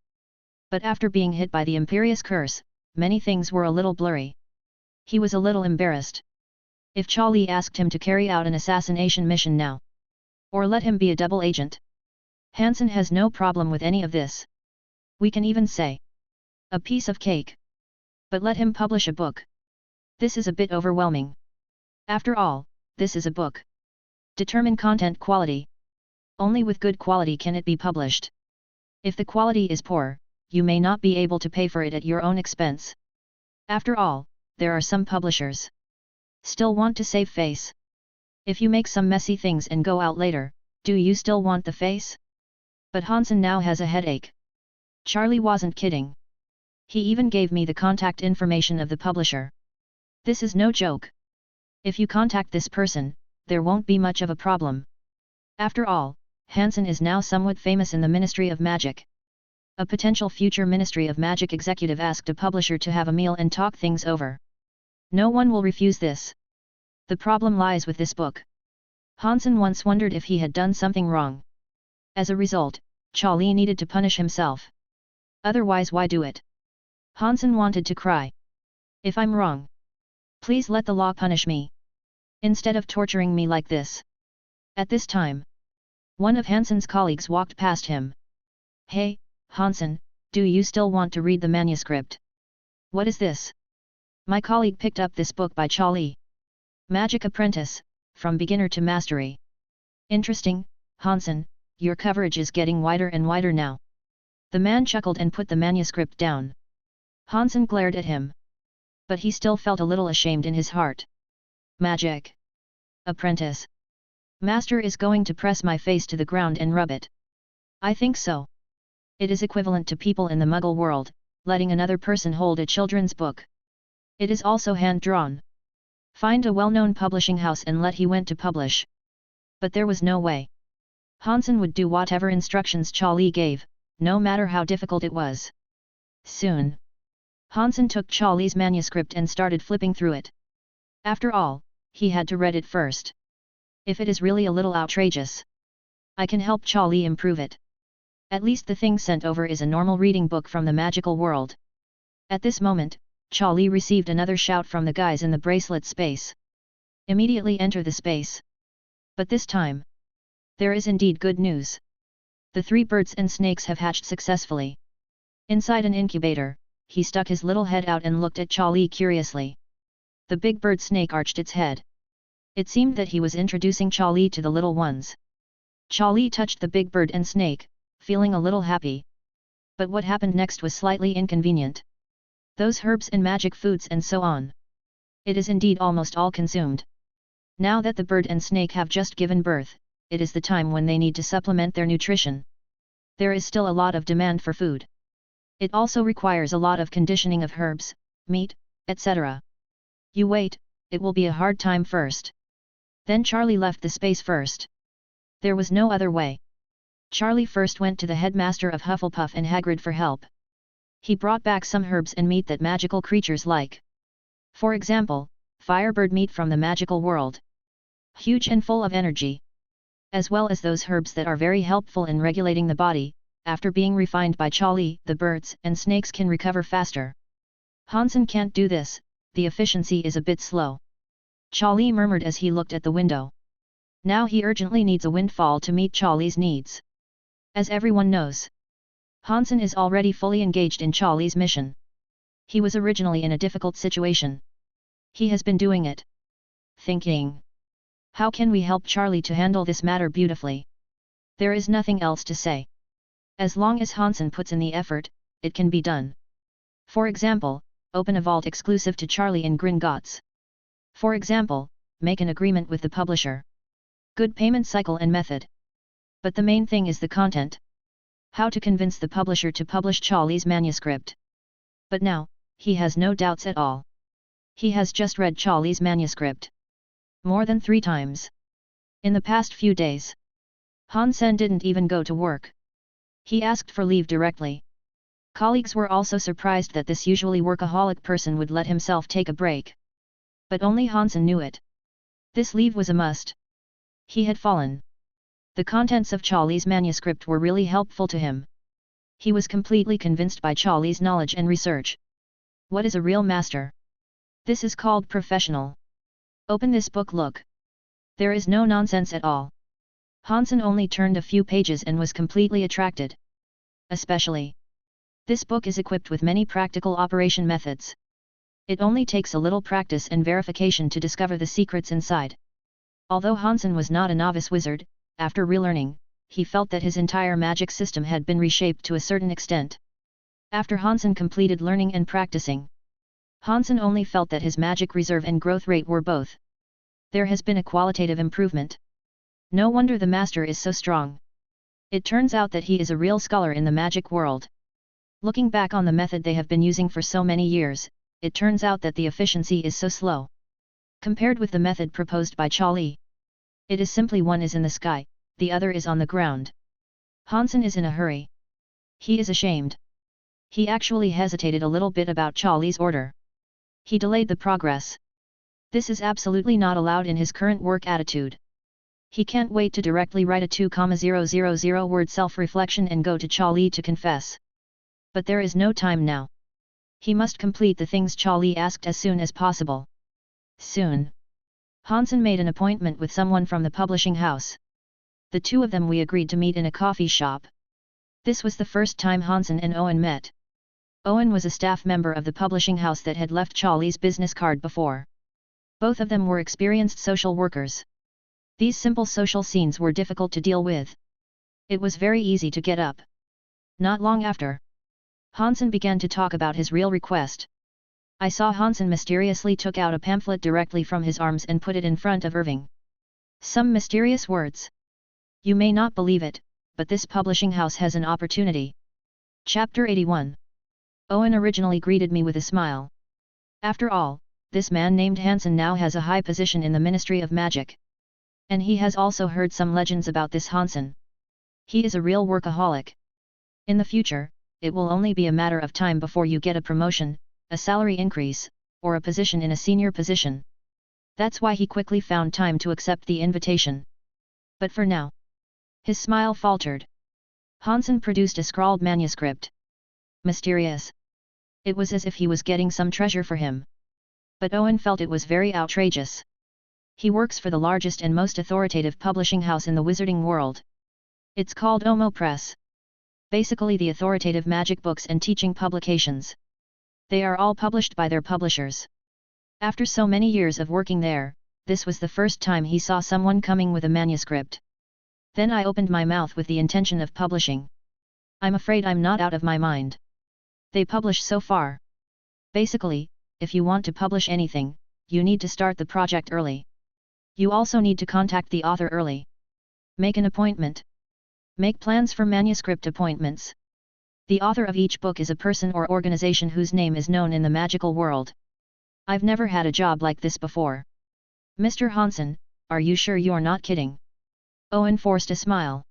But after being hit by the Imperious Curse, many things were a little blurry. He was a little embarrassed. If Charlie asked him to carry out an assassination mission now, or let him be a double agent, Hansen has no problem with any of this. We can even say a piece of cake. But let him publish a book. This is a bit overwhelming. After all, this is a book. Determine content quality. Only with good quality can it be published. If the quality is poor, you may not be able to pay for it at your own expense. After all, there are some publishers still want to save face. If you make some messy things and go out later, do you still want the face? But Hansen now has a headache. Charlie wasn't kidding. He even gave me the contact information of the publisher. This is no joke. If you contact this person, there won't be much of a problem. After all, Hansen is now somewhat famous in the Ministry of Magic. A potential future Ministry of Magic executive asked a publisher to have a meal and talk things over. No one will refuse this. The problem lies with this book. Hansen once wondered if he had done something wrong. As a result, Charlie needed to punish himself. Otherwise, why do it? Hansen wanted to cry. If I'm wrong, please let the law punish me, instead of torturing me like this. At this time, one of Hansen's colleagues walked past him. Hey, Hansen, do you still want to read the manuscript? What is this? My colleague picked up this book by Charlie. Magic Apprentice, From Beginner to Mastery. Interesting, Hansen, your coverage is getting wider and wider now. The man chuckled and put the manuscript down. Hansen glared at him. But he still felt a little ashamed in his heart. Magic Apprentice. Master is going to press my face to the ground and rub it. I think so. It is equivalent to people in the Muggle world, letting another person hold a children's book. It is also hand-drawn. Find a well-known publishing house and let he went to publish. But there was no way. Hansen would do whatever instructions Charlie gave, no matter how difficult it was. Soon, Hansen took Charlie's manuscript and started flipping through it. After all, he had to read it first. If it is really a little outrageous, I can help Charlie improve it. At least the thing sent over is a normal reading book from the magical world. At this moment, Charlie received another shout from the guys in the bracelet space. Immediately enter the space. But this time, there is indeed good news. The 3 birds and snakes have hatched successfully. Inside an incubator, he stuck his little head out and looked at Charlie curiously. The big bird snake arched its head. It seemed that he was introducing Charlie to the little ones. Charlie touched the big bird and snake, feeling a little happy. But what happened next was slightly inconvenient. Those herbs and magic foods and so on. It is indeed almost all consumed. Now that the bird and snake have just given birth, it is the time when they need to supplement their nutrition. There is still a lot of demand for food. It also requires a lot of conditioning of herbs, meat, etc. You wait, it will be a hard time first. Then Charlie left the space first. There was no other way. Charlie first went to the headmaster of Hufflepuff and Hagrid for help. He brought back some herbs and meat that magical creatures like. For example, firebird meat from the magical world. Huge and full of energy. As well as those herbs that are very helpful in regulating the body. After being refined by Charlie, the birds and snakes can recover faster. Hansen can't do this, the efficiency is a bit slow. Charlie murmured as he looked at the window. Now he urgently needs a windfall to meet Charlie's needs. As everyone knows, Hansen is already fully engaged in Charlie's mission. He was originally in a difficult situation. He has been doing it. Thinking. How can we help Charlie to handle this matter beautifully? There is nothing else to say. As long as Hansen puts in the effort, it can be done. For example, open a vault exclusive to Charlie in Gringotts. For example, make an agreement with the publisher. Good payment cycle and method. But the main thing is the content. How to convince the publisher to publish Charlie's manuscript. But now, he has no doubts at all. He has just read Charlie's manuscript. More than 3 times. In the past few days. Hansen didn't even go to work. He asked for leave directly. Colleagues were also surprised that this usually workaholic person would let himself take a break. But only Hansen knew it. This leave was a must. He had fallen. The contents of Charlie's manuscript were really helpful to him. He was completely convinced by Charlie's knowledge and research. What is a real master? This is called professional. Open this book, look. There is no nonsense at all. Hansen only turned a few pages and was completely attracted. Especially. This book is equipped with many practical operation methods. It only takes a little practice and verification to discover the secrets inside. Although Hansen was not a novice wizard, after relearning, he felt that his entire magic system had been reshaped to a certain extent. After Hansen completed learning and practicing, Hansen only felt that his magic reserve and growth rate were both. There has been a qualitative improvement. No wonder the master is so strong. It turns out that he is a real scholar in the magic world. Looking back on the method they have been using for so many years, it turns out that the efficiency is so slow. Compared with the method proposed by Charlie. It is simply one is in the sky, the other is on the ground. Hansen is in a hurry. He is ashamed. He actually hesitated a little bit about Charlie's order. He delayed the progress. This is absolutely not allowed in his current work attitude. He can't wait to directly write a 2,000 word self-reflection and go to Charlie to confess. But there is no time now. He must complete the things Charlie asked as soon as possible. Soon. Hansen made an appointment with someone from the publishing house. The two of them we agreed to meet in a coffee shop. This was the first time Hansen and Owen met. Owen was a staff member of the publishing house that had left Charlie's business card before. Both of them were experienced social workers. These simple social scenes were difficult to deal with. It was very easy to get up. Not long after, Hansen began to talk about his real request. I saw Hansen mysteriously took out a pamphlet directly from his arms and put it in front of Irving. Some mysterious words. You may not believe it, but this publishing house has an opportunity. Chapter 81. Owen originally greeted me with a smile. After all, this man named Hansen now has a high position in the Ministry of Magic. And he has also heard some legends about this Hansen. He is a real workaholic. In the future, it will only be a matter of time before you get a promotion, a salary increase, or a position in a senior position. That's why he quickly found time to accept the invitation. But for now, his smile faltered. Hansen produced a scrawled manuscript. Mysterious. It was as if he was getting some treasure for him. But Owen felt it was very outrageous. He works for the largest and most authoritative publishing house in the wizarding world. It's called Omo Press. Basically the authoritative magic books and teaching publications. They are all published by their publishers. After so many years of working there, this was the first time he saw someone coming with a manuscript. Then I opened my mouth with the intention of publishing. I'm afraid I'm not out of my mind. They publish so far. Basically, if you want to publish anything, you need to start the project early. You also need to contact the author early. Make an appointment. Make plans for manuscript appointments. The author of each book is a person or organization whose name is known in the magical world. I've never had a job like this before. Mr. Hansen, are you sure you're not kidding? Owen forced a smile.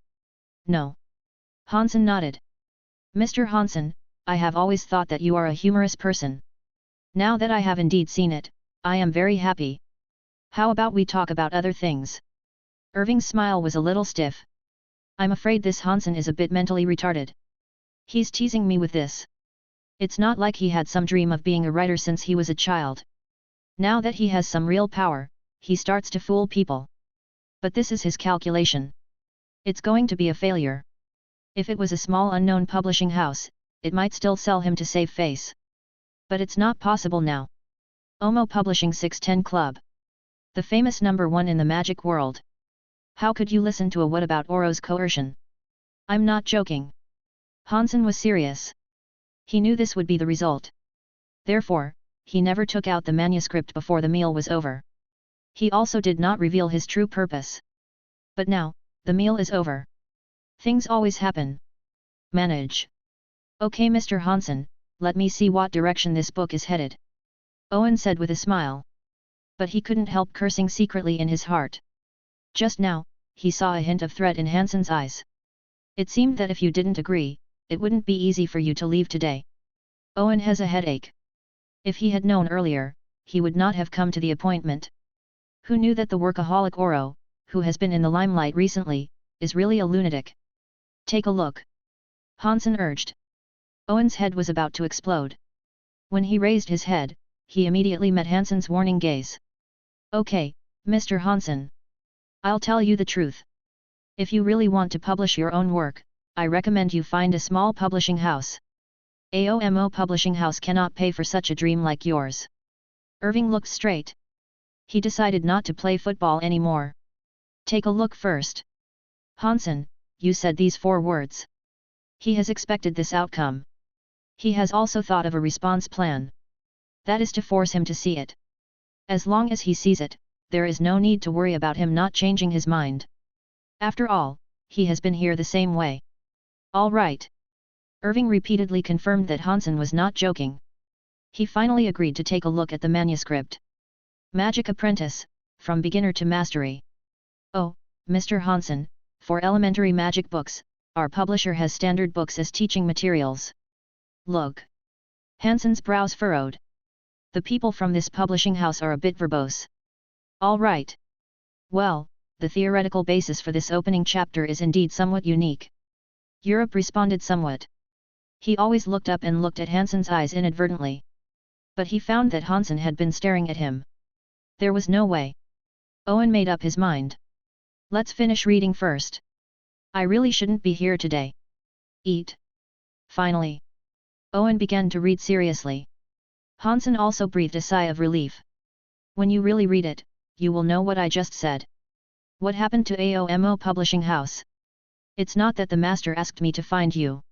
No. Hansen nodded. Mr. Hansen, I have always thought that you are a humorous person. Now that I have indeed seen it, I am very happy. How about we talk about other things? Irving's smile was a little stiff. I'm afraid this Hansen is a bit mentally retarded. He's teasing me with this. It's not like he had some dream of being a writer since he was a child. Now that he has some real power, he starts to fool people. But this is his calculation. It's going to be a failure. If it was a small unknown publishing house, it might still sell him to save face. But it's not possible now. Omo Publishing 610 Club. The famous #1 in the magic world. How could you listen to a what about Oro's coercion? I'm not joking. Hansen was serious. He knew this would be the result. Therefore, he never took out the manuscript before the meal was over. He also did not reveal his true purpose. But now, the meal is over. Things always happen. Manage. Okay, Mr. Hansen, let me see what direction this book is headed. Owen said with a smile. But he couldn't help cursing secretly in his heart. Just now, he saw a hint of threat in Hansen's eyes. It seemed that if you didn't agree, it wouldn't be easy for you to leave today. Owen has a headache. If he had known earlier, he would not have come to the appointment. Who knew that the workaholic Oro, who has been in the limelight recently, is really a lunatic? Take a look. Hansen urged. Owen's head was about to explode. When he raised his head, he immediately met Hansen's warning gaze. Okay, Mr. Hansen. I'll tell you the truth. If you really want to publish your own work, I recommend you find a small publishing house. AOMO Publishing House cannot pay for such a dream like yours. Irving looked straight. He decided not to play football anymore. Take a look first. Hansen, you said these 4 words. He has expected this outcome. He has also thought of a response plan. That is to force him to see it. As long as he sees it, there is no need to worry about him not changing his mind. After all, he has been here the same way. All right. Irving repeatedly confirmed that Hansen was not joking. He finally agreed to take a look at the manuscript. Magic Apprentice, From Beginner to Mastery. Oh, Mr. Hansen, for elementary magic books, our publisher has standard books as teaching materials. Look. Hansen's brows furrowed. The people from this publishing house are a bit verbose. All right. Well, the theoretical basis for this opening chapter is indeed somewhat unique. Europe responded somewhat. He always looked up and looked at Hansen's eyes inadvertently. But he found that Hansen had been staring at him. There was no way. Owen made up his mind. Let's finish reading first. I really shouldn't be here today. Eat. Finally. Owen began to read seriously. Hansen also breathed a sigh of relief. When you really read it, you will know what I just said. What happened to AOMO Publishing House? It's not that the master asked me to find you.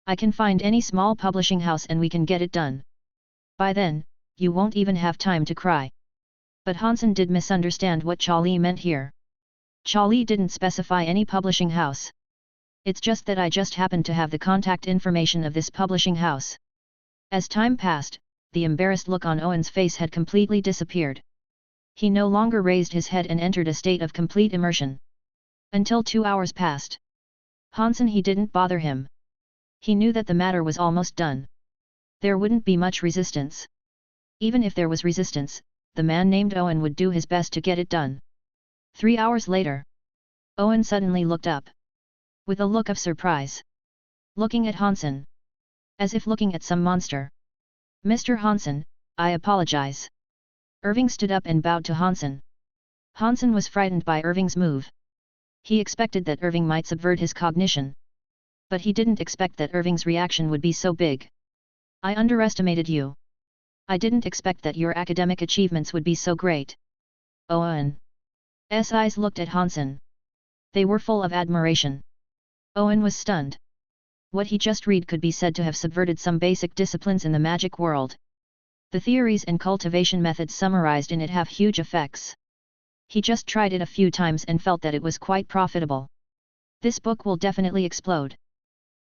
I can find any small publishing house and we can get it done. By then, you won't even have time to cry. But Hansen did misunderstand what Charlie meant here. Charlie didn't specify any publishing house. It's just that I just happened to have the contact information of this publishing house. As time passed, the embarrassed look on Owen's face had completely disappeared. He no longer raised his head and entered a state of complete immersion. Until 2 hours passed. Hansen he didn't bother him. He knew that the matter was almost done. There wouldn't be much resistance. Even if there was resistance, the man named Owen would do his best to get it done. 3 hours later. Owen suddenly looked up. With a look of surprise. Looking at Hansen. As if looking at some monster. Mr. Hansen, I apologize. Irving stood up and bowed to Hansen. Hansen was frightened by Irving's move. He expected that Irving might subvert his cognition. But he didn't expect that Irving's reaction would be so big. I underestimated you. I didn't expect that your academic achievements would be so great. Owen's eyes looked at Hansen. They were full of admiration. Owen was stunned. What he just read could be said to have subverted some basic disciplines in the magic world. The theories and cultivation methods summarized in it have huge effects. He just tried it a few times and felt that it was quite profitable. This book will definitely explode.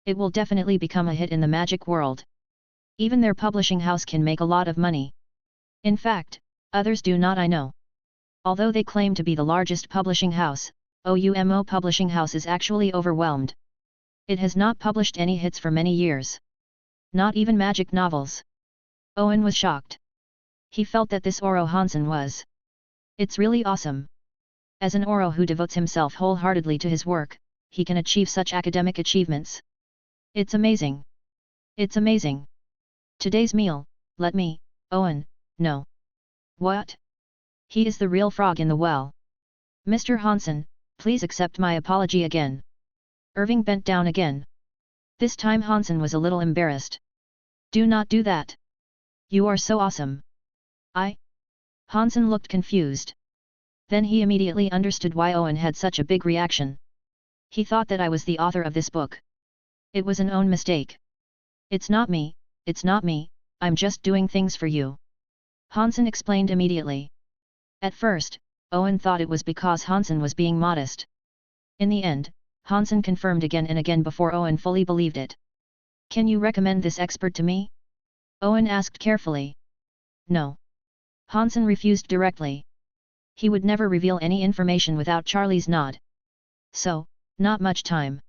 It will definitely become a hit in the magic world. Even their publishing house can make a lot of money. In fact, others do not, I know. Although they claim to be the largest publishing house, OUMO Publishing House is actually overwhelmed. It has not published any hits for many years. Not even magic novels. Owen was shocked. He felt that this Oro Hansen was. It's really awesome. As an Oro who devotes himself wholeheartedly to his work, he can achieve such academic achievements. It's amazing. It's amazing. Today's meal, let me, Owen, know. What? He is the real frog in the well. Mr. Hansen, please accept my apology again. Irving bent down again. This time Hansen was a little embarrassed. Do not do that. You are so awesome. Hansen looked confused. Then he immediately understood why Owen had such a big reaction. He thought that I was the author of this book. It was an own mistake. It's not me, I'm just doing things for you. Hansen explained immediately. At first, Owen thought it was because Hansen was being modest. In the end, Hansen confirmed again and again before Owen fully believed it. Can you recommend this expert to me? Owen asked carefully. No. Hansen refused directly. He would never reveal any information without Charlie's nod. So, not much time.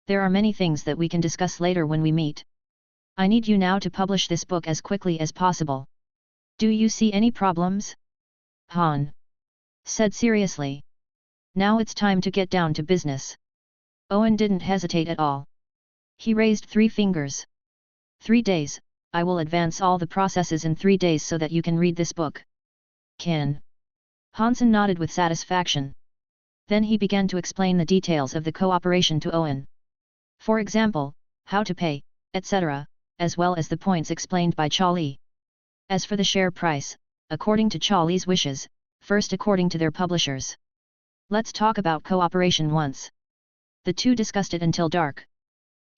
There are many things that we can discuss later when we meet. I need you now to publish this book as quickly as possible. Do you see any problems? Han said seriously. Now it's time to get down to business. Owen didn't hesitate at all. He raised 3 fingers. 3 days, I will advance all the processes in 3 days so that you can read this book. Can? Hansen nodded with satisfaction. Then he began to explain the details of the cooperation to Owen. For example, how to pay, etc., as well as the points explained by Charlie. As for the share price, according to Charlie's wishes, first according to their publishers. Let's talk about cooperation once. The two discussed it until dark.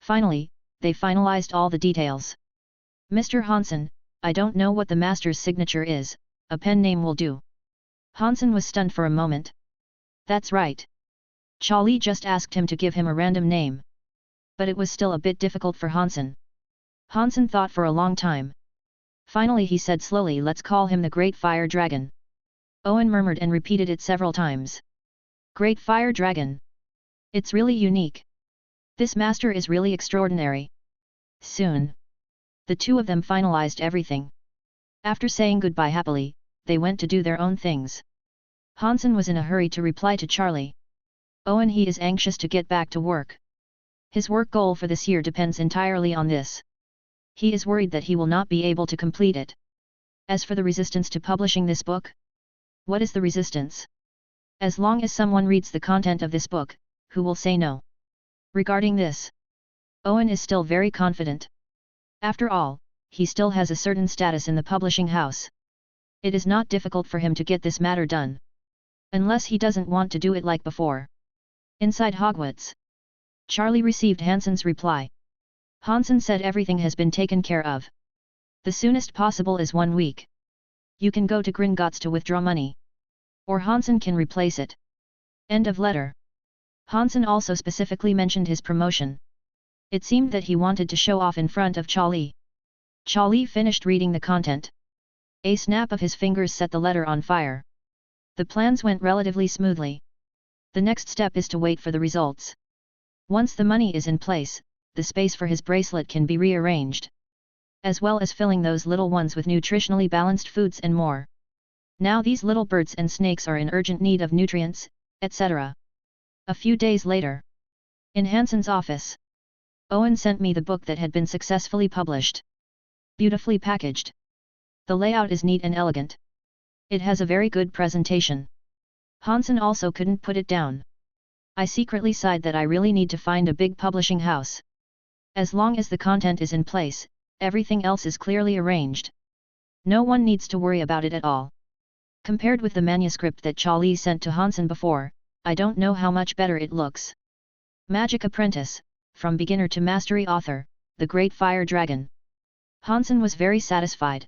Finally, they finalized all the details. Mr. Hansen, I don't know what the master's signature is, a pen name will do. Hansen was stunned for a moment. That's right. Charlie just asked him to give him a random name. But it was still a bit difficult for Hansen. Hansen thought for a long time. Finally he said slowly, let's call him the Great Fire Dragon. Owen murmured and repeated it several times. Great Fire Dragon. It's really unique. This master is really extraordinary. Soon, the two of them finalized everything. After saying goodbye happily, they went to do their own things. Hansen was in a hurry to reply to Charlie. Owen, he is anxious to get back to work. His work goal for this year depends entirely on this. He is worried that he will not be able to complete it. As for the resistance to publishing this book? What is the resistance? As long as someone reads the content of this book, who will say no? Regarding this, Owen is still very confident. After all, he still has a certain status in the publishing house. It is not difficult for him to get this matter done. Unless he doesn't want to do it like before. Inside Hogwarts, Charlie received Hansen's reply. Hansen said everything has been taken care of. The soonest possible is 1 week. You can go to Gringotts to withdraw money. Or Hansen can replace it. End of letter. Hansen also specifically mentioned his promotion. It seemed that he wanted to show off in front of Charlie. Charlie finished reading the content. A snap of his fingers set the letter on fire. The plans went relatively smoothly. The next step is to wait for the results. Once the money is in place, the space for his bracelet can be rearranged. As well as filling those little ones with nutritionally balanced foods and more. Now these little birds and snakes are in urgent need of nutrients, etc. A few days later, in Hansen's office, Owen sent me the book that had been successfully published. Beautifully packaged. The layout is neat and elegant. It has a very good presentation. Hansen also couldn't put it down. I secretly sighed that I really need to find a big publishing house. As long as the content is in place, everything else is clearly arranged. No one needs to worry about it at all. Compared with the manuscript that Charlie sent to Hansen before, I don't know how much better it looks. Magic Apprentice, from beginner to mastery author, the Great Fire Dragon. Hansen was very satisfied.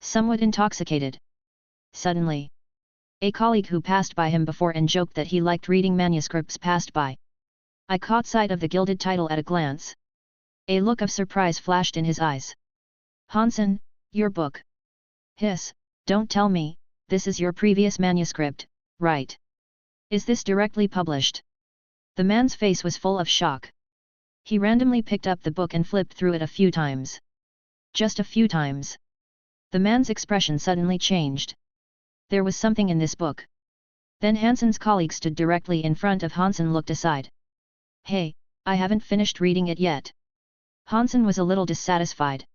Somewhat intoxicated. Suddenly, a colleague who passed by him before and joked that he liked reading manuscripts passed by. I caught sight of the gilded title at a glance. A look of surprise flashed in his eyes. Hansen, your book. Hiss, don't tell me, this is your previous manuscript, right? Is this directly published? The man's face was full of shock. He randomly picked up the book and flipped through it a few times. Just a few times. The man's expression suddenly changed. There was something in this book. Then Hansen's colleague stood directly in front of Hansen, looked aside. Hey, I haven't finished reading it yet. Hansen was a little dissatisfied.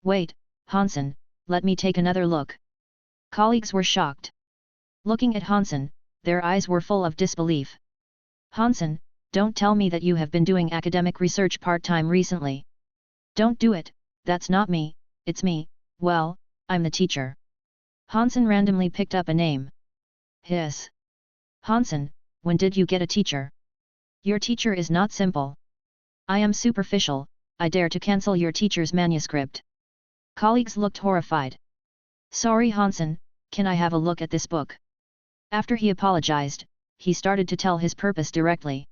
Wait, Hansen, let me take another look. Colleagues were shocked. Looking at Hansen, their eyes were full of disbelief. Hansen, don't tell me that you have been doing academic research part-time recently. Don't do it, that's not me, it's me, well, I'm the teacher. Hansen randomly picked up a name. Hiss. Hansen, when did you get a teacher? Your teacher is not simple. I am superficial, I dare to cancel your teacher's manuscript. Colleagues looked horrified. Sorry Hansen, can I have a look at this book? After he apologized, he started to tell his purpose directly.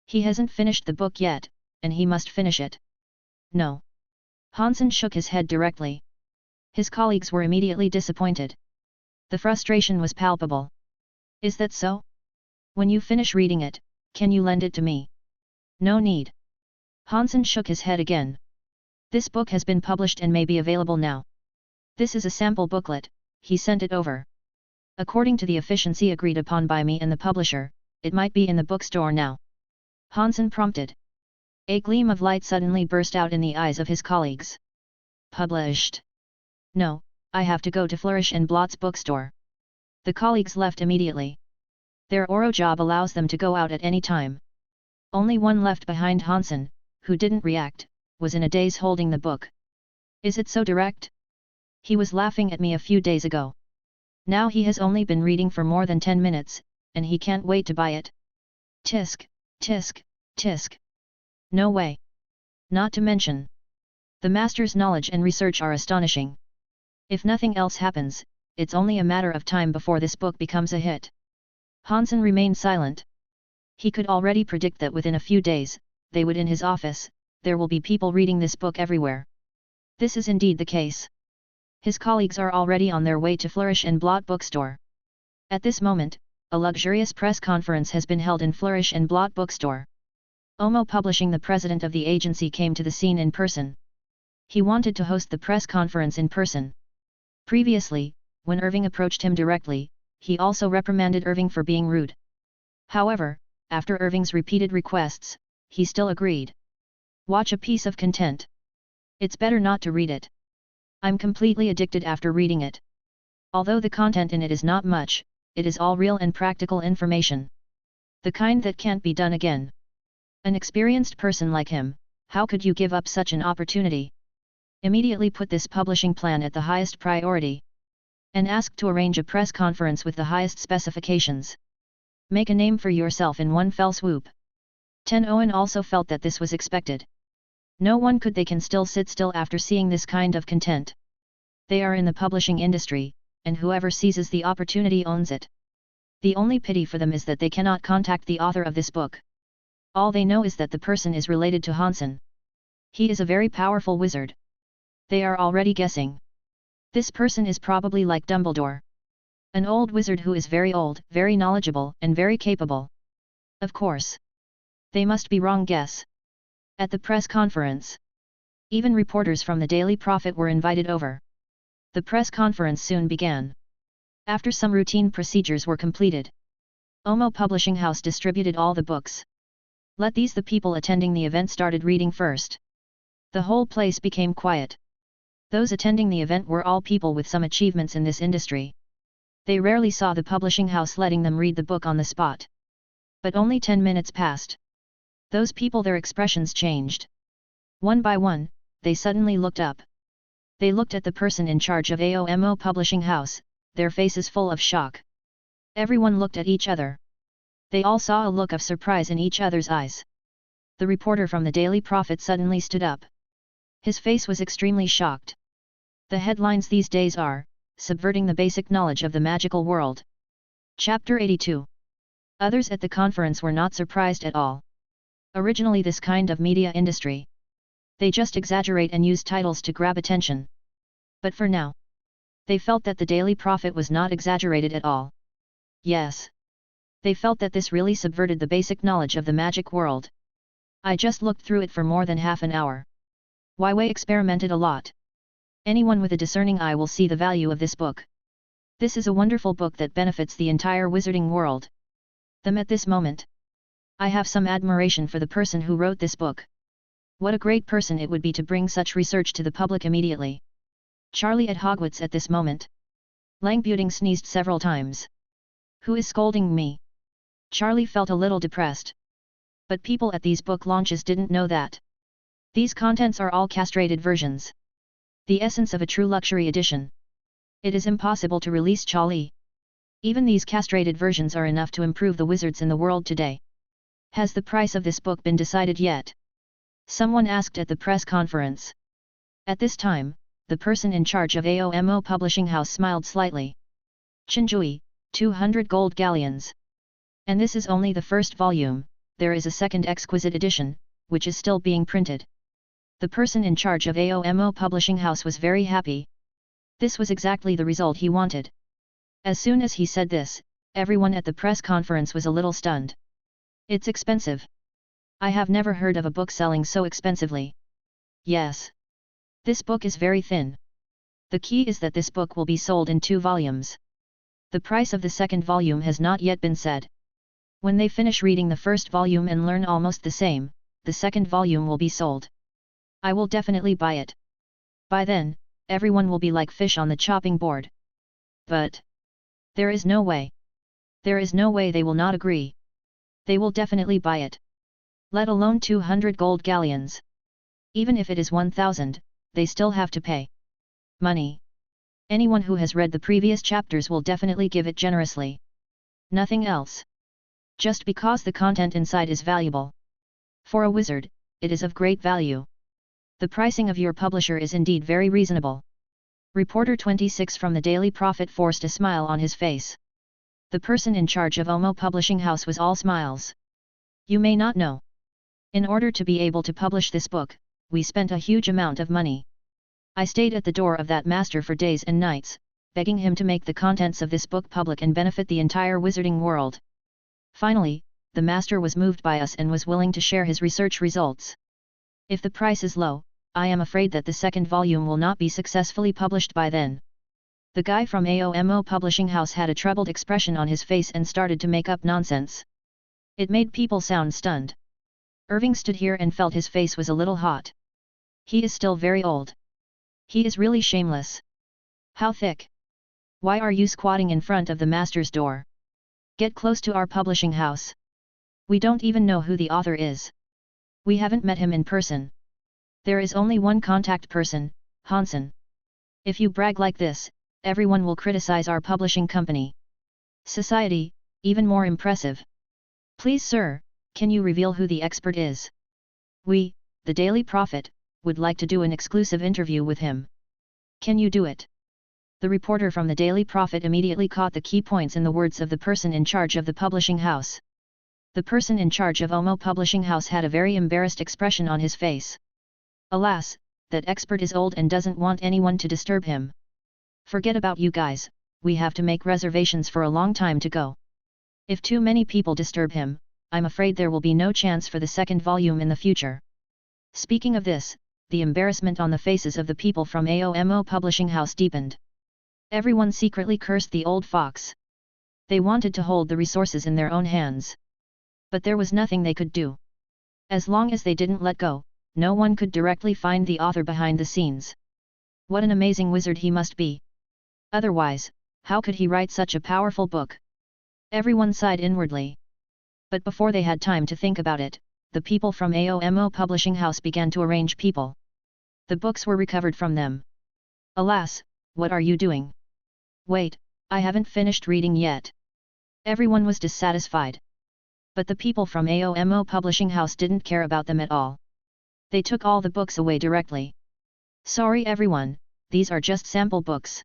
He hasn't finished the book yet, and he must finish it. No. Hansen shook his head directly. His colleagues were immediately disappointed. The frustration was palpable. Is that so? When you finish reading it, can you lend it to me? No need. Hansen shook his head again. This book has been published and may be available now. This is a sample booklet, he sent it over. According to the efficiency agreed upon by me and the publisher, it might be in the bookstore now. Hansen prompted. A gleam of light suddenly burst out in the eyes of his colleagues. Published. No, I have to go to Flourish and Blott's bookstore. The colleagues left immediately. Their Oro job allows them to go out at any time. Only one left behind. Hansen, who didn't react, was in a daze holding the book. Is it so direct? He was laughing at me a few days ago. Now he has only been reading for more than 10 minutes, and he can't wait to buy it. Tisk, tisk, tisk. No way. Not to mention, the master's knowledge and research are astonishing. If nothing else happens, it's only a matter of time before this book becomes a hit. Hansen remained silent. He could already predict that within a few days, they would in his office, there will be people reading this book everywhere. This is indeed the case. His colleagues are already on their way to Flourish and Blot bookstore. At this moment, a luxurious press conference has been held in Flourish and Blot bookstore. Omo Publishing, the president of the agency, came to the scene in person. He wanted to host the press conference in person. Previously, when Irving approached him directly, he also reprimanded Irving for being rude. However, after Irving's repeated requests, he still agreed. Watch a piece of content. It's better not to read it. I'm completely addicted after reading it. Although the content in it is not much, it is all real and practical information. The kind that can't be done again. An experienced person like him, how could you give up such an opportunity? Immediately put this publishing plan at the highest priority. And ask to arrange a press conference with the highest specifications. Make a name for yourself in one fell swoop. Owen also felt that this was expected. No one could they can still sit still after seeing this kind of content. They are in the publishing industry, and whoever seizes the opportunity owns it. The only pity for them is that they cannot contact the author of this book. All they know is that the person is related to Hansen. He is a very powerful wizard. They are already guessing. This person is probably like Dumbledore. An old wizard who is very old, very knowledgeable, and very capable. Of course. They must be wrong guess. At the press conference, even reporters from the Daily Prophet were invited over. The press conference soon began. After some routine procedures were completed, Omo Publishing House distributed all the books. Let these the people attending the event started reading first. The whole place became quiet. Those attending the event were all people with some achievements in this industry. They rarely saw the publishing house letting them read the book on the spot. But only 10 minutes passed. Those people, their expressions changed. One by one, they suddenly looked up. They looked at the person in charge of AOMO Publishing House, their faces full of shock. Everyone looked at each other. They all saw a look of surprise in each other's eyes. The reporter from the Daily Prophet suddenly stood up. His face was extremely shocked. The headlines these days are, Subverting the Basic Knowledge of the Magical World. Chapter 82. Others at the conference were not surprised at all. Originally this kind of media industry. They just exaggerate and use titles to grab attention. But for now, they felt that the Daily Prophet was not exaggerated at all. Yes. They felt that this really subverted the basic knowledge of the magic world. I just looked through it for more than half an hour. Wei experimented a lot. Anyone with a discerning eye will see the value of this book. This is a wonderful book that benefits the entire wizarding world. Them at this moment. I have some admiration for the person who wrote this book. What a great person it would be to bring such research to the public immediately. Charlie at Hogwarts at this moment. Langbuting sneezed several times. Who is scolding me? Charlie felt a little depressed. But people at these book launches didn't know that. These contents are all castrated versions. The essence of a true luxury edition. It is impossible to release Charlie. Even these castrated versions are enough to improve the wizards in the world today. Has the price of this book been decided yet? Someone asked at the press conference. At this time, the person in charge of AOMO Publishing House smiled slightly. Chinjui, 200 gold galleons. And this is only the first volume, there is a second exquisite edition, which is still being printed. The person in charge of AOMO Publishing House was very happy. This was exactly the result he wanted. As soon as he said this, everyone at the press conference was a little stunned. It's expensive. I have never heard of a book selling so expensively. Yes. This book is very thin. The key is that this book will be sold in 2 volumes. The price of the second volume has not yet been said. When they finish reading the first volume and learn almost the same, the second volume will be sold. I will definitely buy it. By then, everyone will be like fish on the chopping board. But there is no way. There is no way they will not agree. They will definitely buy it. Let alone 200 gold galleons. Even if it is 1,000, they still have to pay money. Anyone who has read the previous chapters will definitely give it generously. Nothing else. Just because the content inside is valuable. For a wizard, it is of great value. The pricing of your publisher is indeed very reasonable. Reporter 26 from the Daily Prophet forced a smile on his face. The person in charge of OMO Publishing House was all smiles. You may not know. In order to be able to publish this book, we spent a huge amount of money. I stayed at the door of that master for days and nights, begging him to make the contents of this book public and benefit the entire wizarding world. Finally, the master was moved by us and was willing to share his research results. If the price is low, I am afraid that the second volume will not be successfully published by then. The guy from AOMO Publishing House had a troubled expression on his face and started to make up nonsense. It made people sound stunned. Irving stood here and felt his face was a little hot. He is still very old. He is really shameless. How thick? Why are you squatting in front of the master's door? Get close to our publishing house. We don't even know who the author is. We haven't met him in person. There is only one contact person, Hansen. If you brag like this, everyone will criticize our publishing company. Society, even more impressive. Please sir, can you reveal who the expert is? We, the Daily Prophet, would like to do an exclusive interview with him. Can you do it? The reporter from the Daily Prophet immediately caught the key points in the words of the person in charge of the publishing house. The person in charge of OMO Publishing House had a very embarrassed expression on his face. Alas, that expert is old and doesn't want anyone to disturb him. Forget about you guys, we have to make reservations for a long time to go. If too many people disturb him, I'm afraid there will be no chance for the second volume in the future. Speaking of this, the embarrassment on the faces of the people from AOMO Publishing House deepened. Everyone secretly cursed the old fox. They wanted to hold the resources in their own hands. But there was nothing they could do. As long as they didn't let go, no one could directly find the author behind the scenes. What an amazing wizard he must be! Otherwise, how could he write such a powerful book? Everyone sighed inwardly. But before they had time to think about it, the people from AOMO Publishing House began to arrange people. The books were recovered from them. Alas, what are you doing? Wait, I haven't finished reading yet. Everyone was dissatisfied. But the people from AOMO Publishing House didn't care about them at all. They took all the books away directly. Sorry everyone, these are just sample books.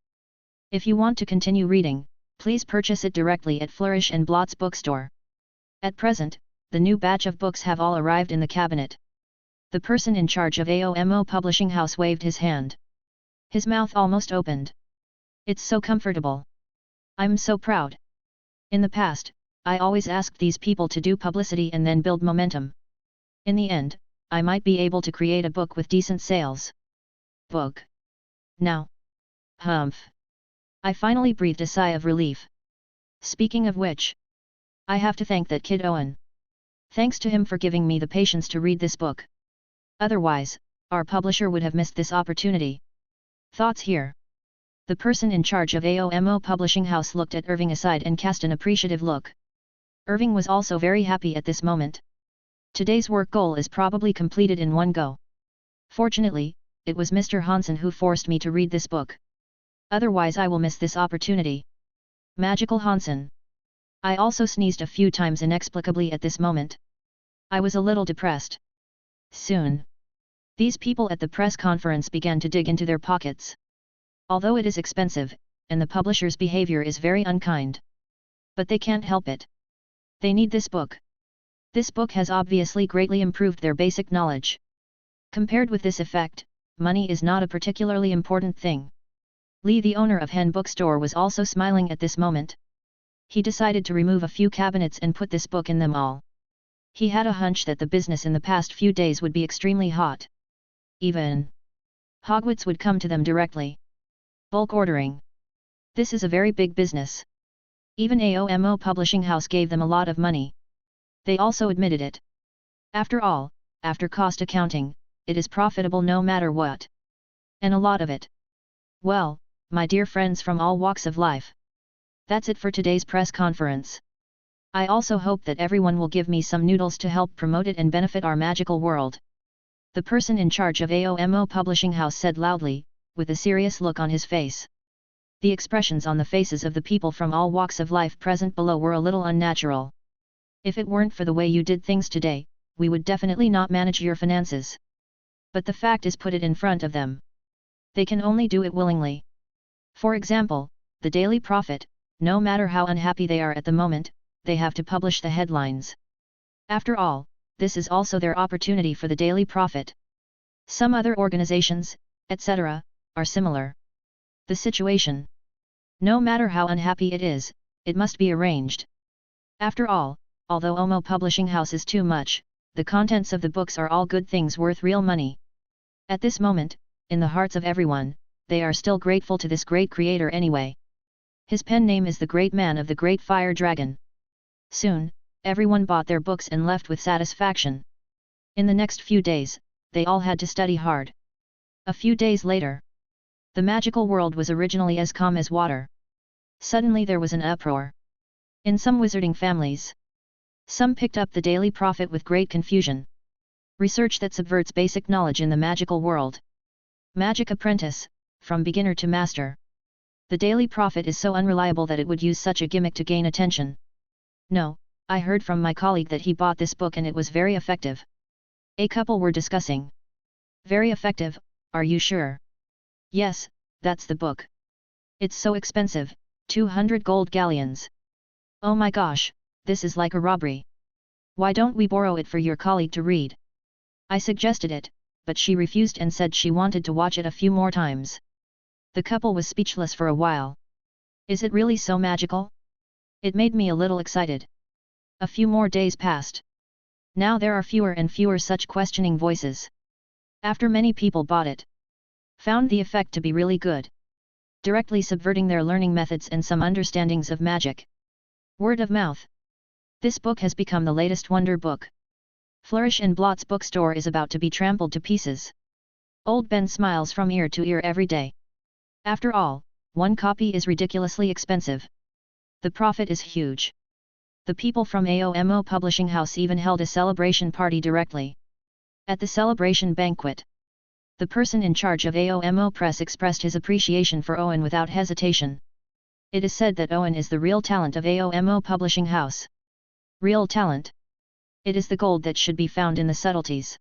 If you want to continue reading, please purchase it directly at Flourish and Blott's bookstore. At present, the new batch of books have all arrived in the cabinet. The person in charge of AOMO Publishing House waved his hand. His mouth almost opened. It's so comfortable. I'm so proud. In the past, I always asked these people to do publicity and then build momentum. In the end, I might be able to create a book with decent sales. Book. Now. Humph. I finally breathed a sigh of relief. Speaking of which, I have to thank that kid Owen. Thanks to him for giving me the patience to read this book. Otherwise, our publisher would have missed this opportunity. Thoughts here? The person in charge of AOMO Publishing House looked at Irving aside and cast an appreciative look. Irving was also very happy at this moment. Today's work goal is probably completed in one go. Fortunately, it was Mr. Hansen who forced me to read this book. Otherwise I will miss this opportunity. Magical Hansen. I also sneezed a few times inexplicably at this moment. I was a little depressed. Soon. These people at the press conference began to dig into their pockets. Although it is expensive, and the publisher's behavior is very unkind. But they can't help it. They need this book. This book has obviously greatly improved their basic knowledge. Compared with this effect, money is not a particularly important thing. Lee, the owner of Hen Bookstore, was also smiling at this moment. He decided to remove a few cabinets and put this book in them all. He had a hunch that the business in the past few days would be extremely hot. Even Hogwarts would come to them directly. Bulk ordering. This is a very big business. Even AOMO Publishing House gave them a lot of money. They also admitted it. After all, after cost accounting, it is profitable no matter what. And a lot of it. Well, my dear friends from all walks of life. That's it for today's press conference. I also hope that everyone will give me some noodles to help promote it and benefit our magical world. The person in charge of AOMO Publishing House said loudly, with a serious look on his face. The expressions on the faces of the people from all walks of life present below were a little unnatural. If it weren't for the way you did things today, we would definitely not manage your finances. But the fact is, put it in front of them. They can only do it willingly. For example, the Daily Prophet, no matter how unhappy they are at the moment, they have to publish the headlines. After all, this is also their opportunity for the Daily Prophet. Some other organizations, etc., are similar. The situation. No matter how unhappy it is, it must be arranged. After all, although Omo Publishing House is too much, the contents of the books are all good things worth real money. At this moment, in the hearts of everyone, they are still grateful to this great creator anyway. His pen name is the Great Man of the Great Fire Dragon. Soon, everyone bought their books and left with satisfaction. In the next few days, they all had to study hard. A few days later, the magical world was originally as calm as water. Suddenly there was an uproar. In some wizarding families, some picked up the Daily Prophet with great confusion. Research that subverts basic knowledge in the magical world. Magic Apprentice, from beginner to master. The Daily Prophet is so unreliable that it would use such a gimmick to gain attention. No, I heard from my colleague that he bought this book and it was very effective. A couple were discussing. Very effective, are you sure? Yes, that's the book. It's so expensive, 200 gold galleons. Oh my gosh, this is like a robbery. Why don't we borrow it for your colleague to read? I suggested it, but she refused and said she wanted to watch it a few more times. The couple was speechless for a while. Is it really so magical? It made me a little excited. A few more days passed. Now there are fewer and fewer such questioning voices. After many people bought it, found the effect to be really good, directly subverting their learning methods and some understandings of magic. Word of mouth. This book has become the latest wonder book. Flourish and Blot's bookstore is about to be trampled to pieces. Old Ben smiles from ear to ear every day. After all, one copy is ridiculously expensive. The profit is huge. The people from AOMO Publishing House even held a celebration party directly. At the celebration banquet, the person in charge of AOMO Press expressed his appreciation for Owen without hesitation. It is said that Owen is the real talent of AOMO Publishing House. Real talent. It is the gold that should be found in the subtleties.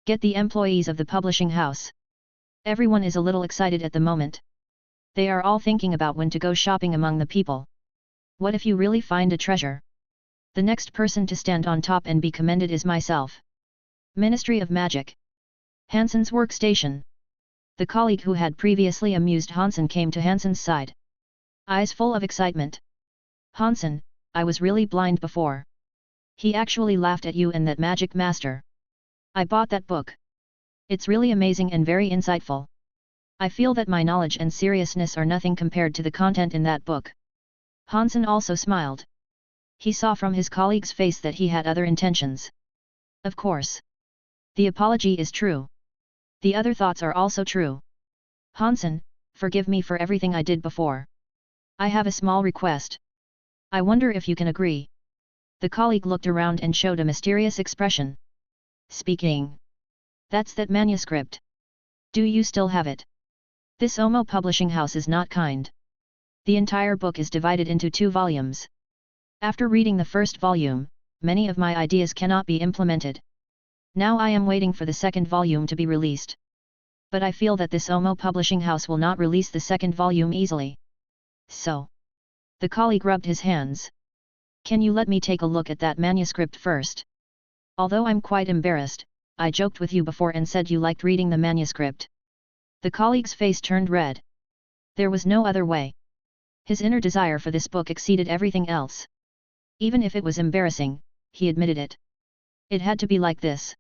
Get the employees of the publishing house. Everyone is a little excited at the moment. They are all thinking about when to go shopping among the people. What if you really find a treasure? The next person to stand on top and be commended is myself. Ministry of Magic. Hansen's workstation. The colleague who had previously amused Hansen came to Hansen's side. Eyes full of excitement. Hansen, I was really blind before. He actually laughed at you and that magic master. I bought that book. It's really amazing and very insightful. I feel that my knowledge and seriousness are nothing compared to the content in that book. Hansen also smiled. He saw from his colleague's face that he had other intentions. Of course. The apology is true. The other thoughts are also true. Hansen, forgive me for everything I did before. I have a small request. I wonder if you can agree. The colleague looked around and showed a mysterious expression. Speaking. That's that manuscript. Do you still have it? This Omo Publishing House is not kind. The entire book is divided into 2 volumes. After reading the first volume, many of my ideas cannot be implemented. Now I am waiting for the second volume to be released. But I feel that this Omo Publishing House will not release the second volume easily. So. The colleague rubbed his hands. Can you let me take a look at that manuscript first? Although I'm quite embarrassed, I joked with you before and said you liked reading the manuscript. The colleague's face turned red. There was no other way. His inner desire for this book exceeded everything else. Even if it was embarrassing, he admitted it. It had to be like this.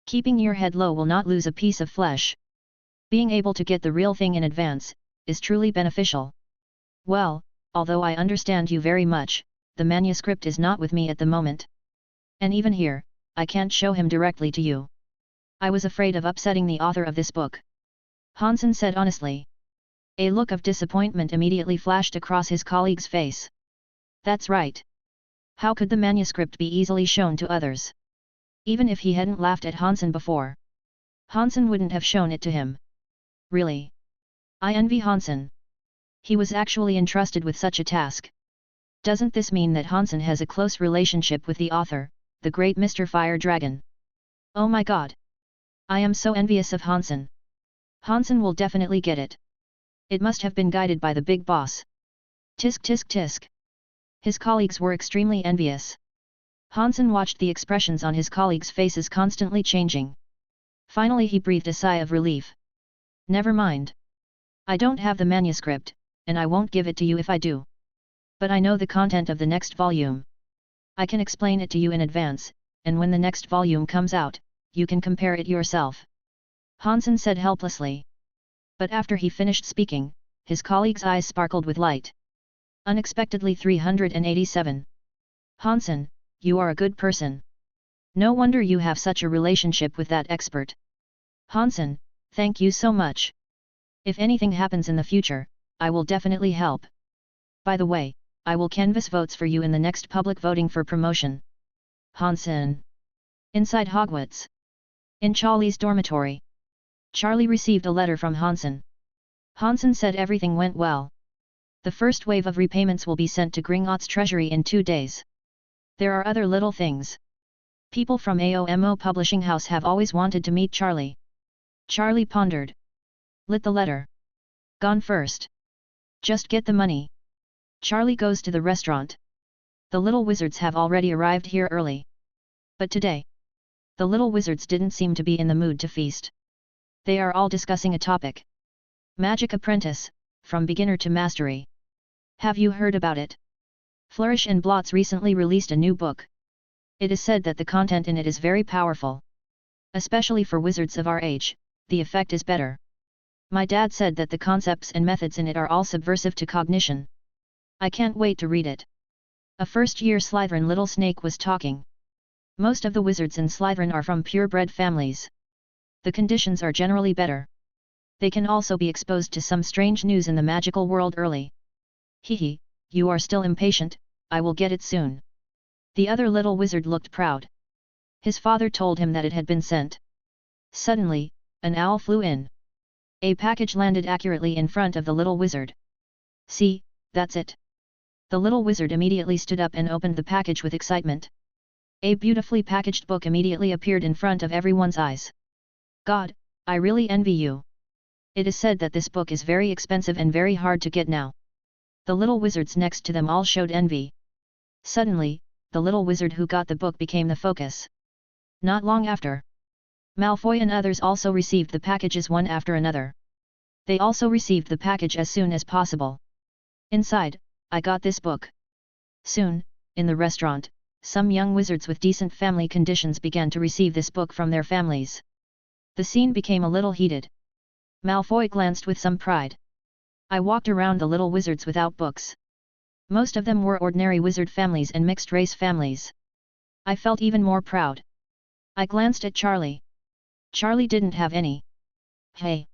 Keeping your head low will not lose a piece of flesh. Being able to get the real thing in advance, is truly beneficial. Well, although I understand you very much, the manuscript is not with me at the moment. And even here, I can't show him directly to you. I was afraid of upsetting the author of this book. Hansen said honestly. A look of disappointment immediately flashed across his colleague's face. That's right. How could the manuscript be easily shown to others? Even if he hadn't laughed at Hansen before, Hansen wouldn't have shown it to him. Really? I envy Hansen. He was actually entrusted with such a task. Doesn't this mean that Hansen has a close relationship with the author, the great Mr. Fire Dragon? Oh my god! I am so envious of Hansen. Hansen will definitely get it. It must have been guided by the big boss. Tisk tisk tisk. His colleagues were extremely envious. Hansen watched the expressions on his colleagues' faces constantly changing. Finally he breathed a sigh of relief. Never mind. I don't have the manuscript, and I won't give it to you if I do. But I know the content of the next volume. I can explain it to you in advance, and when the next volume comes out, you can compare it yourself. Hansen said helplessly. But after he finished speaking, his colleague's eyes sparkled with light. Unexpectedly 387. Hansen, you are a good person. No wonder you have such a relationship with that expert. Hansen, thank you so much. If anything happens in the future, I will definitely help. By the way, I will canvass votes for you in the next public voting for promotion. Hansen. Inside Hogwarts. In Charlie's dormitory. Charlie received a letter from Hansen. Hansen said everything went well. The first wave of repayments will be sent to Gringotts treasury in 2 days. There are other little things. People from AOMO Publishing House have always wanted to meet Charlie. Charlie pondered. Lit the letter. Gone first. Just get the money. Charlie goes to the restaurant. The little wizards have already arrived here early. But today, the little wizards didn't seem to be in the mood to feast. They are all discussing a topic. Magic Apprentice, from beginner to mastery. Have you heard about it? Flourish and Blots recently released a new book. It is said that the content in it is very powerful. Especially for wizards of our age, the effect is better. My dad said that the concepts and methods in it are all subversive to cognition. I can't wait to read it. A first-year Slytherin little snake was talking. Most of the wizards in Slytherin are from purebred families. The conditions are generally better. They can also be exposed to some strange news in the magical world early. Hehe, you are still impatient, I will get it soon. The other little wizard looked proud. His father told him that it had been sent. Suddenly, an owl flew in. A package landed accurately in front of the little wizard. See, that's it. The little wizard immediately stood up and opened the package with excitement. A beautifully packaged book immediately appeared in front of everyone's eyes. God, I really envy you. It is said that this book is very expensive and very hard to get now. The little wizards next to them all showed envy. Suddenly, the little wizard who got the book became the focus. Not long after, Malfoy and others also received the packages one after another. They also received the package as soon as possible. Inside, I got this book. Soon, in the restaurant, some young wizards with decent family conditions began to receive this book from their families. The scene became a little heated. Malfoy glanced with some pride. I walked around the little wizards without books. Most of them were ordinary wizard families and mixed-race families. I felt even more proud. I glanced at Charlie. Charlie didn't have any. Hey!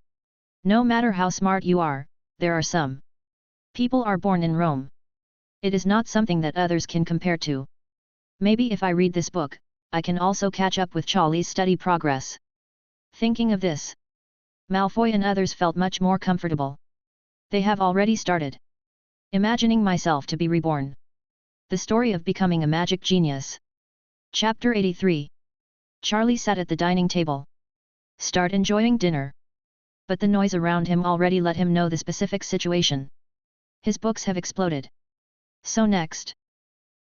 No matter how smart you are, there are some people are born in Rome. It is not something that others can compare to. Maybe if I read this book, I can also catch up with Charlie's study progress. Thinking of this, Malfoy and others felt much more comfortable. They have already started. Imagining myself to be reborn. The story of becoming a magic genius. Chapter 83. Charlie sat at the dining table. Start enjoying dinner. But the noise around him already let him know the specific situation. His books have exploded. So next.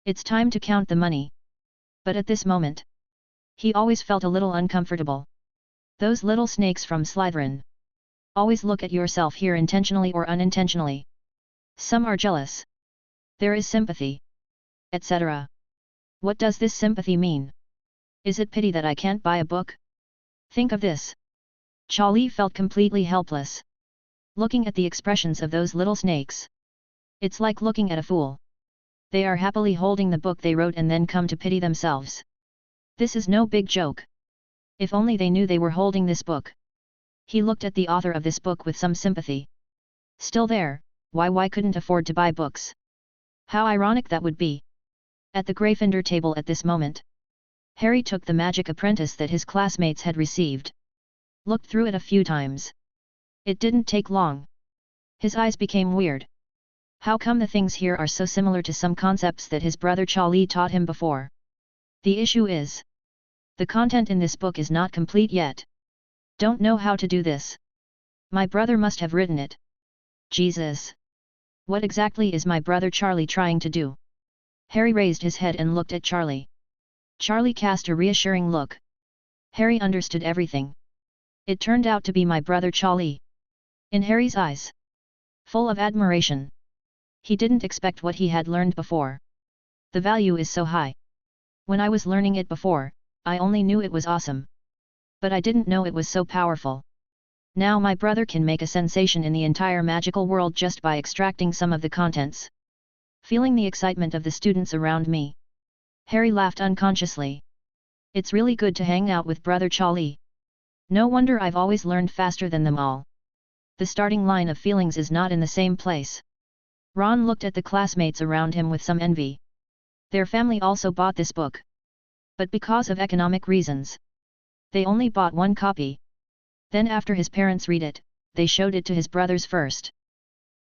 It's time to count the money. But at this moment, he always felt a little uncomfortable. Those little snakes from Slytherin. Always look at yourself here intentionally or unintentionally. Some are jealous. There is sympathy. Etc. What does this sympathy mean? Is it pity that I can't buy a book? Think of this. Charlie felt completely helpless. Looking at the expressions of those little snakes. It's like looking at a fool. They are happily holding the book they wrote and then come to pity themselves. This is no big joke. If only they knew they were holding this book. He looked at the author of this book with some sympathy. Still there, why couldn't afford to buy books? How ironic that would be. At the Gryffindor table at this moment, Harry took the Magic Apprentice that his classmates had received. Looked through it a few times. It didn't take long. His eyes became weird. How come the things here are so similar to some concepts that his brother Charlie taught him before? The issue is, the content in this book is not complete yet. Don't know how to do this. My brother must have written it. Jesus! What exactly is my brother Charlie trying to do? Harry raised his head and looked at Charlie. Charlie cast a reassuring look. Harry understood everything. It turned out to be my brother Charlie. In Harry's eyes, full of admiration. He didn't expect what he had learned before. The value is so high. When I was learning it before, I only knew it was awesome. But I didn't know it was so powerful. Now my brother can make a sensation in the entire magical world just by extracting some of the contents. Feeling the excitement of the students around me, Harry laughed unconsciously. It's really good to hang out with Brother Charlie. No wonder I've always learned faster than them all. The starting line of feelings is not in the same place. Ron looked at the classmates around him with some envy. Their family also bought this book. But because of economic reasons, they only bought one copy. Then after his parents read it, they showed it to his brothers first.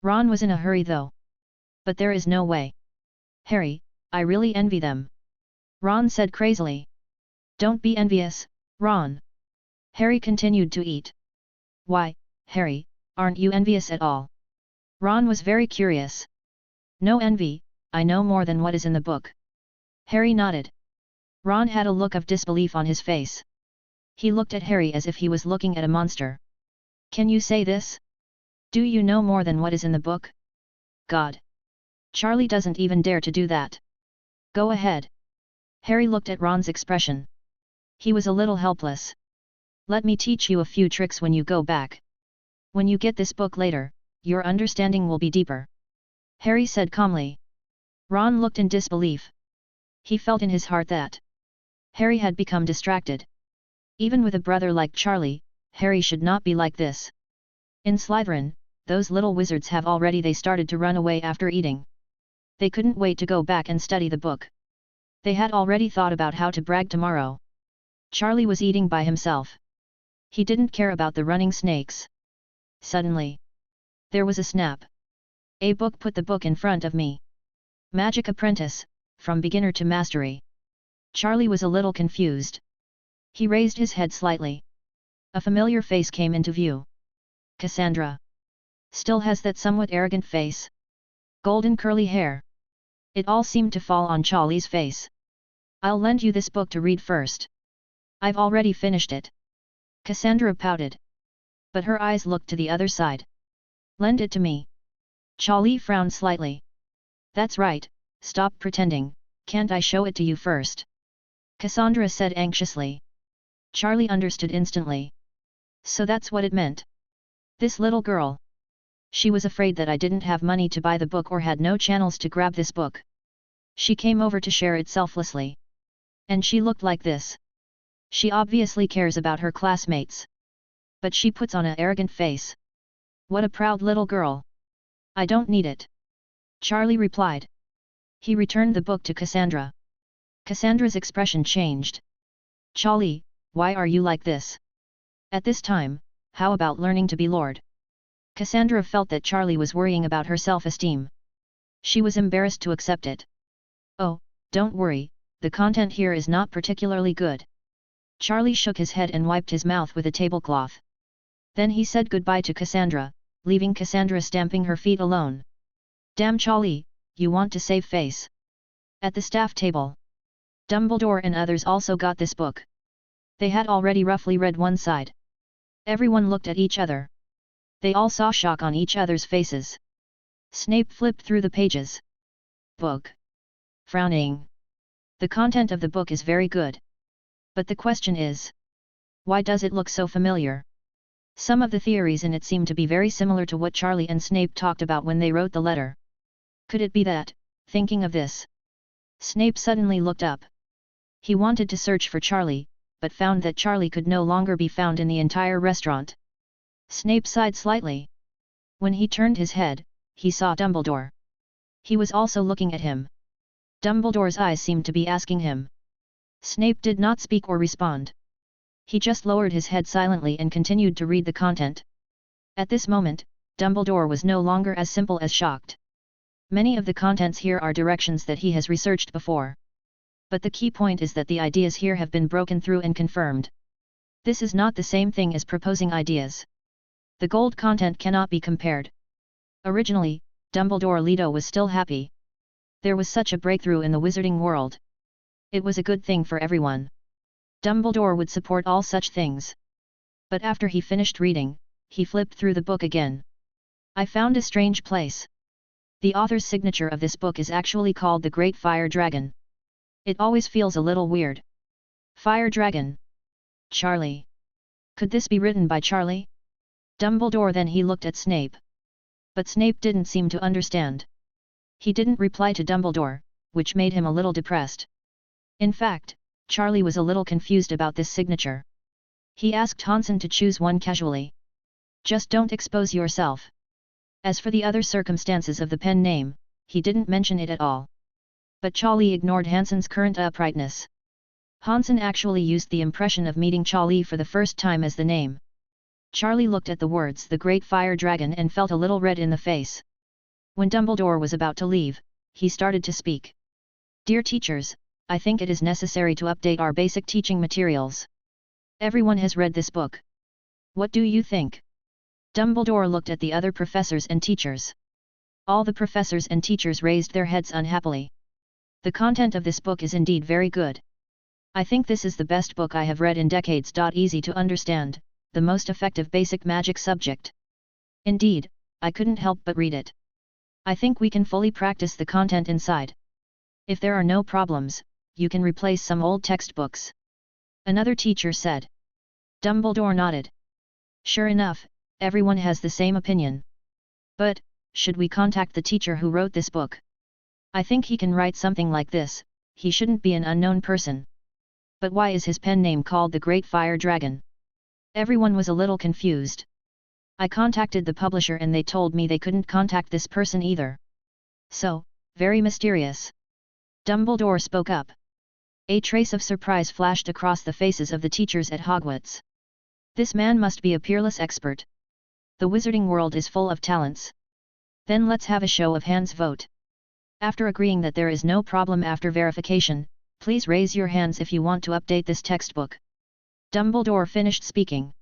Ron was in a hurry though. But there is no way. Harry, I really envy them. Ron said crazily. Don't be envious, Ron. Harry continued to eat. Why, Harry, aren't you envious at all? Ron was very curious. No envy, I know more than what is in the book. Harry nodded. Ron had a look of disbelief on his face. He looked at Harry as if he was looking at a monster. Can you say this? Do you know more than what is in the book? God! Charlie doesn't even dare to do that. Go ahead. Harry looked at Ron's expression. He was a little helpless. Let me teach you a few tricks when you go back. When you get this book later, your understanding will be deeper. Harry said calmly. Ron looked in disbelief. He felt in his heart that Harry had become distracted. Even with a brother like Charlie, Harry should not be like this. In Slytherin, those little wizards have already started to run away after eating. They couldn't wait to go back and study the book. They had already thought about how to brag tomorrow. Charlie was eating by himself. He didn't care about the running snakes. Suddenly, there was a snap. A book put the book in front of me. Magic Apprentice, From Beginner to Mastery. Charlie was a little confused. He raised his head slightly. A familiar face came into view. Cassandra. Still has that somewhat arrogant face. Golden curly hair. It all seemed to fall on Charlie's face. I'll lend you this book to read first. I've already finished it. Cassandra pouted. But her eyes looked to the other side. Lend it to me. Charlie frowned slightly. That's right, stop pretending, can't I show it to you first? Cassandra said anxiously. Charlie understood instantly. So that's what it meant. This little girl. She was afraid that I didn't have money to buy the book or had no channels to grab this book. She came over to share it selflessly. And she looked like this. She obviously cares about her classmates. But she puts on an arrogant face. What a proud little girl. I don't need it. Charlie replied. He returned the book to Cassandra. Cassandra's expression changed. Charlie, why are you like this? At this time, how about learning to be Lord? Cassandra felt that Charlie was worrying about her self-esteem. She was embarrassed to accept it. Oh, don't worry, the content here is not particularly good. Charlie shook his head and wiped his mouth with a tablecloth. Then he said goodbye to Cassandra, leaving Cassandra stamping her feet alone. Damn Charlie, you want to save face. At the staff table, Dumbledore and others also got this book. They had already roughly read one side. Everyone looked at each other. They all saw shock on each other's faces. Snape flipped through the pages. Book. Frowning. The content of the book is very good. But the question is, why does it look so familiar? Some of the theories in it seem to be very similar to what Charlie and Snape talked about when they wrote the letter. Could it be that, thinking of this, Snape suddenly looked up. He wanted to search for Charlie, but found that Charlie could no longer be found in the entire restaurant. Snape sighed slightly. When he turned his head, he saw Dumbledore. He was also looking at him. Dumbledore's eyes seemed to be asking him. Snape did not speak or respond. He just lowered his head silently and continued to read the content. At this moment, Dumbledore was no longer as simple as shocked. Many of the contents here are directions that he has researched before. But the key point is that the ideas here have been broken through and confirmed. This is not the same thing as proposing ideas. The gold content cannot be compared. Originally, Dumbledore Leto was still happy. There was such a breakthrough in the wizarding world. It was a good thing for everyone. Dumbledore would support all such things. But after he finished reading, he flipped through the book again. I found a strange place. The author's signature of this book is actually called the Great Fire Dragon. It always feels a little weird. Fire Dragon. Charlie. Could this be written by Charlie? Dumbledore. Then he looked at Snape. But Snape didn't seem to understand. He didn't reply to Dumbledore, which made him a little depressed. In fact, Charlie was a little confused about this signature. He asked Hansen to choose one casually. Just don't expose yourself. As for the other circumstances of the pen name, he didn't mention it at all. But Charlie ignored Hansen's current uprightness. Hansen actually used the impression of meeting Charlie for the first time as the name. Charlie looked at the words "The Great Fire Dragon" and felt a little red in the face. When Dumbledore was about to leave, he started to speak. Dear teachers, I think it is necessary to update our basic teaching materials. Everyone has read this book. What do you think? Dumbledore looked at the other professors and teachers. All the professors and teachers raised their heads unhappily. The content of this book is indeed very good. I think this is the best book I have read in decades. Easy to understand, the most effective basic magic subject. Indeed, I couldn't help but read it. I think we can fully practice the content inside. If there are no problems, you can replace some old textbooks. Another teacher said. Dumbledore nodded. Sure enough, everyone has the same opinion. But, should we contact the teacher who wrote this book? I think he can write something like this. He shouldn't be an unknown person. But why is his pen name called the Great Fire Dragon? Everyone was a little confused. I contacted the publisher and they told me they couldn't contact this person either. So, very mysterious. Dumbledore spoke up. A trace of surprise flashed across the faces of the teachers at Hogwarts. This man must be a peerless expert. The wizarding world is full of talents. Then let's have a show of hands vote. After agreeing that there is no problem after verification, please raise your hands if you want to update this textbook. Dumbledore finished speaking.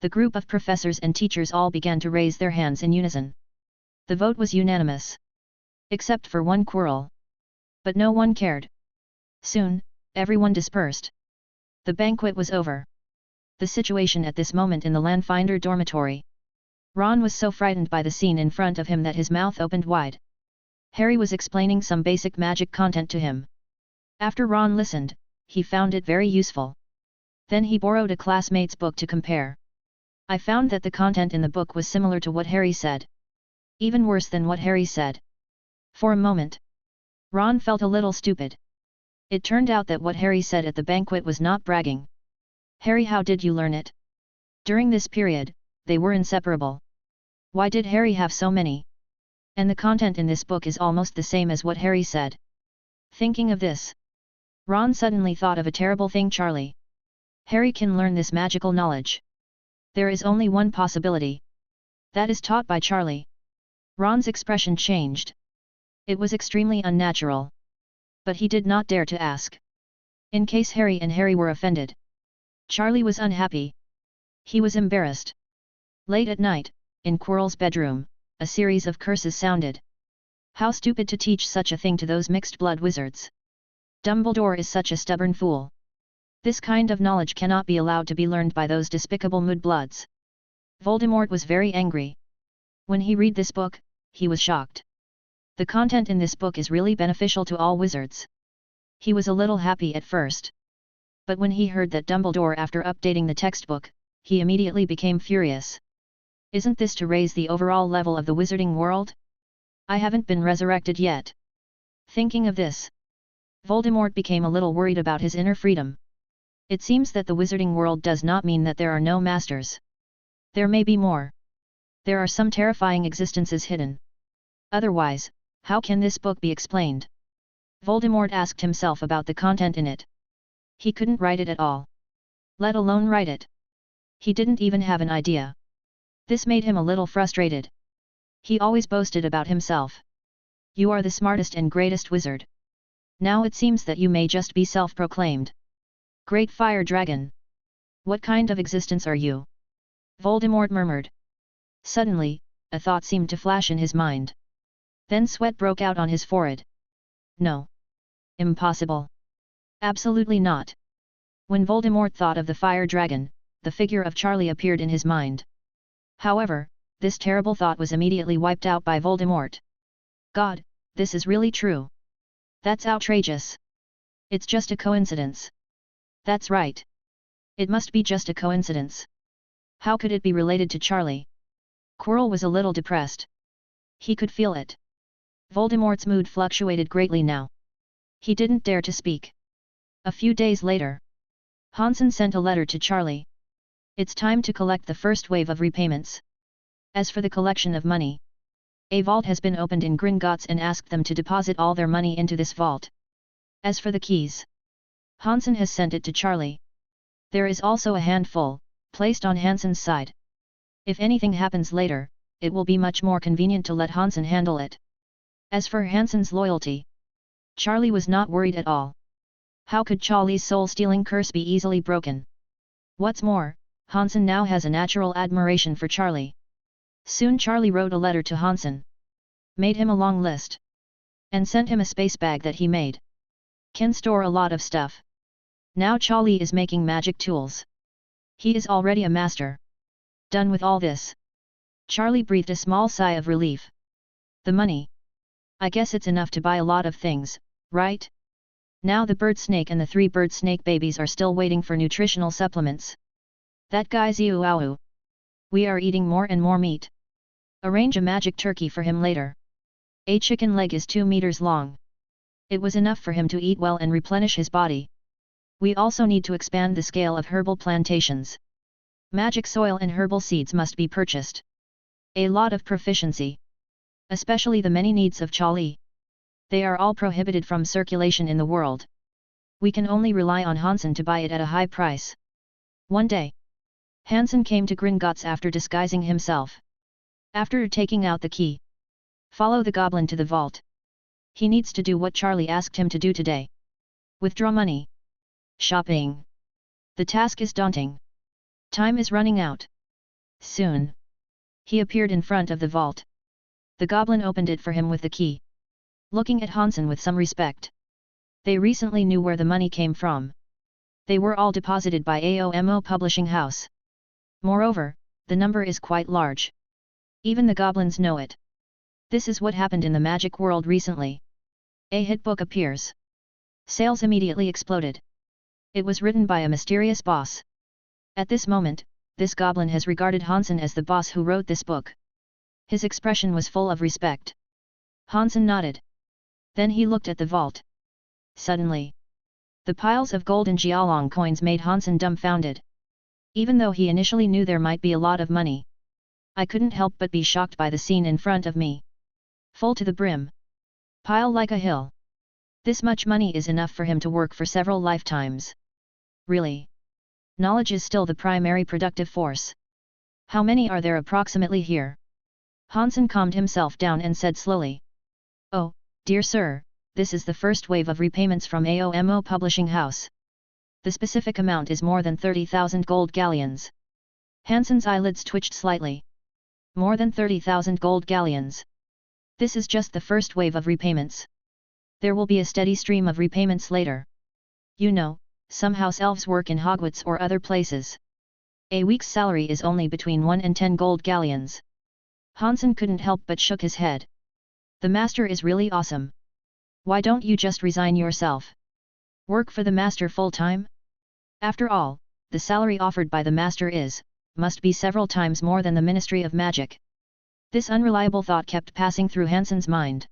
The group of professors and teachers all began to raise their hands in unison. The vote was unanimous. Except for one Quirrell. But no one cared. Soon, everyone dispersed. The banquet was over. The situation at this moment in the Landfinder dormitory. Ron was so frightened by the scene in front of him that his mouth opened wide. Harry was explaining some basic magic content to him. After Ron listened, he found it very useful. Then he borrowed a classmate's book to compare. I found that the content in the book was similar to what Harry said. Even worse than what Harry said. For a moment, Ron felt a little stupid. It turned out that what Harry said at the banquet was not bragging. Harry, how did you learn it? During this period, they were inseparable. Why did Harry have so many? And the content in this book is almost the same as what Harry said. Thinking of this, Ron suddenly thought of a terrible thing. Charlie. Harry can learn this magical knowledge. There is only one possibility. That is taught by Charlie. Ron's expression changed. It was extremely unnatural. But he did not dare to ask. In case Harry were offended. Charlie was unhappy. He was embarrassed. Late at night, in Quirrell's bedroom, a series of curses sounded. How stupid to teach such a thing to those mixed-blood wizards. Dumbledore is such a stubborn fool. This kind of knowledge cannot be allowed to be learned by those despicable mudbloods. Voldemort was very angry. When he read this book, he was shocked. The content in this book is really beneficial to all wizards. He was a little happy at first. But when he heard that Dumbledore after updating the textbook, he immediately became furious. Isn't this to raise the overall level of the wizarding world? I haven't been resurrected yet. Thinking of this, Voldemort became a little worried about his inner freedom. It seems that the wizarding world does not mean that there are no masters. There may be more. There are some terrifying existences hidden. Otherwise, how can this book be explained? Voldemort asked himself about the content in it. He couldn't write it at all. Let alone write it. He didn't even have an idea. This made him a little frustrated. He always boasted about himself. You are the smartest and greatest wizard. Now it seems that you may just be self-proclaimed. Great Fire Dragon. What kind of existence are you? Voldemort murmured. Suddenly, a thought seemed to flash in his mind. Then sweat broke out on his forehead. No. Impossible. Absolutely not. When Voldemort thought of the Fire Dragon, the figure of Charlie appeared in his mind. However, this terrible thought was immediately wiped out by Voldemort. God, this is really true. That's outrageous. It's just a coincidence. That's right. It must be just a coincidence. How could it be related to Charlie? Quirrell was a little depressed. He could feel it. Voldemort's mood fluctuated greatly now. He didn't dare to speak. A few days later, Hansen sent a letter to Charlie. It's time to collect the first wave of repayments. As for the collection of money, a vault has been opened in Gringotts and asked them to deposit all their money into this vault. As for the keys, Hansen has sent it to Charlie. There is also a handful, placed on Hansen's side. If anything happens later, it will be much more convenient to let Hansen handle it. As for Hansen's loyalty, Charlie was not worried at all. How could Charlie's soul-stealing curse be easily broken? What's more, Hansen now has a natural admiration for Charlie. Soon Charlie wrote a letter to Hansen, made him a long list, and sent him a space bag that he made. Can store a lot of stuff. Now Charlie is making magic tools. He is already a master. Done with all this, Charlie breathed a small sigh of relief. The money. I guess it's enough to buy a lot of things, right? Now the bird snake and the 3 bird snake babies are still waiting for nutritional supplements. That guy's Ziuawu. We are eating more and more meat. Arrange a magic turkey for him later. A chicken leg is 2 meters long. It was enough for him to eat well and replenish his body. We also need to expand the scale of herbal plantations. Magic soil and herbal seeds must be purchased. A lot of proficiency. Especially the many needs of Charlie. They are all prohibited from circulation in the world. We can only rely on Hansen to buy it at a high price. One day, Hansen came to Gringotts after disguising himself. After taking out the key, follow the goblin to the vault. He needs to do what Charlie asked him to do today. Withdraw money. Shopping. The task is daunting. Time is running out. Soon, he appeared in front of the vault. The goblin opened it for him with the key, looking at Hansen with some respect. They recently knew where the money came from. They were all deposited by AOMO Publishing House. Moreover, the number is quite large. Even the goblins know it. This is what happened in the magic world recently. A hit book appears. Sales immediately exploded. It was written by a mysterious boss. At this moment, this goblin has regarded Hansen as the boss who wrote this book. His expression was full of respect. Hansen nodded. Then he looked at the vault. Suddenly, the piles of gold and Jialong coins made Hansen dumbfounded. Even though he initially knew there might be a lot of money, I couldn't help but be shocked by the scene in front of me. Full to the brim. Pile like a hill. This much money is enough for him to work for several lifetimes. Really? Knowledge is still the primary productive force. How many are there approximately here? Hansen calmed himself down and said slowly. Oh, dear sir, this is the first wave of repayments from AOMO Publishing House. The specific amount is more than 30,000 gold galleons. Hansen's eyelids twitched slightly. More than 30,000 gold galleons. This is just the first wave of repayments. There will be a steady stream of repayments later. You know, some house elves work in Hogwarts or other places. A week's salary is only between 1 and 10 gold galleons. Hansen couldn't help but shook his head. The master is really awesome. Why don't you just resign yourself? Work for the master full-time? After all, the salary offered by the master must be several times more than the Ministry of Magic. This unreliable thought kept passing through Hansen's mind.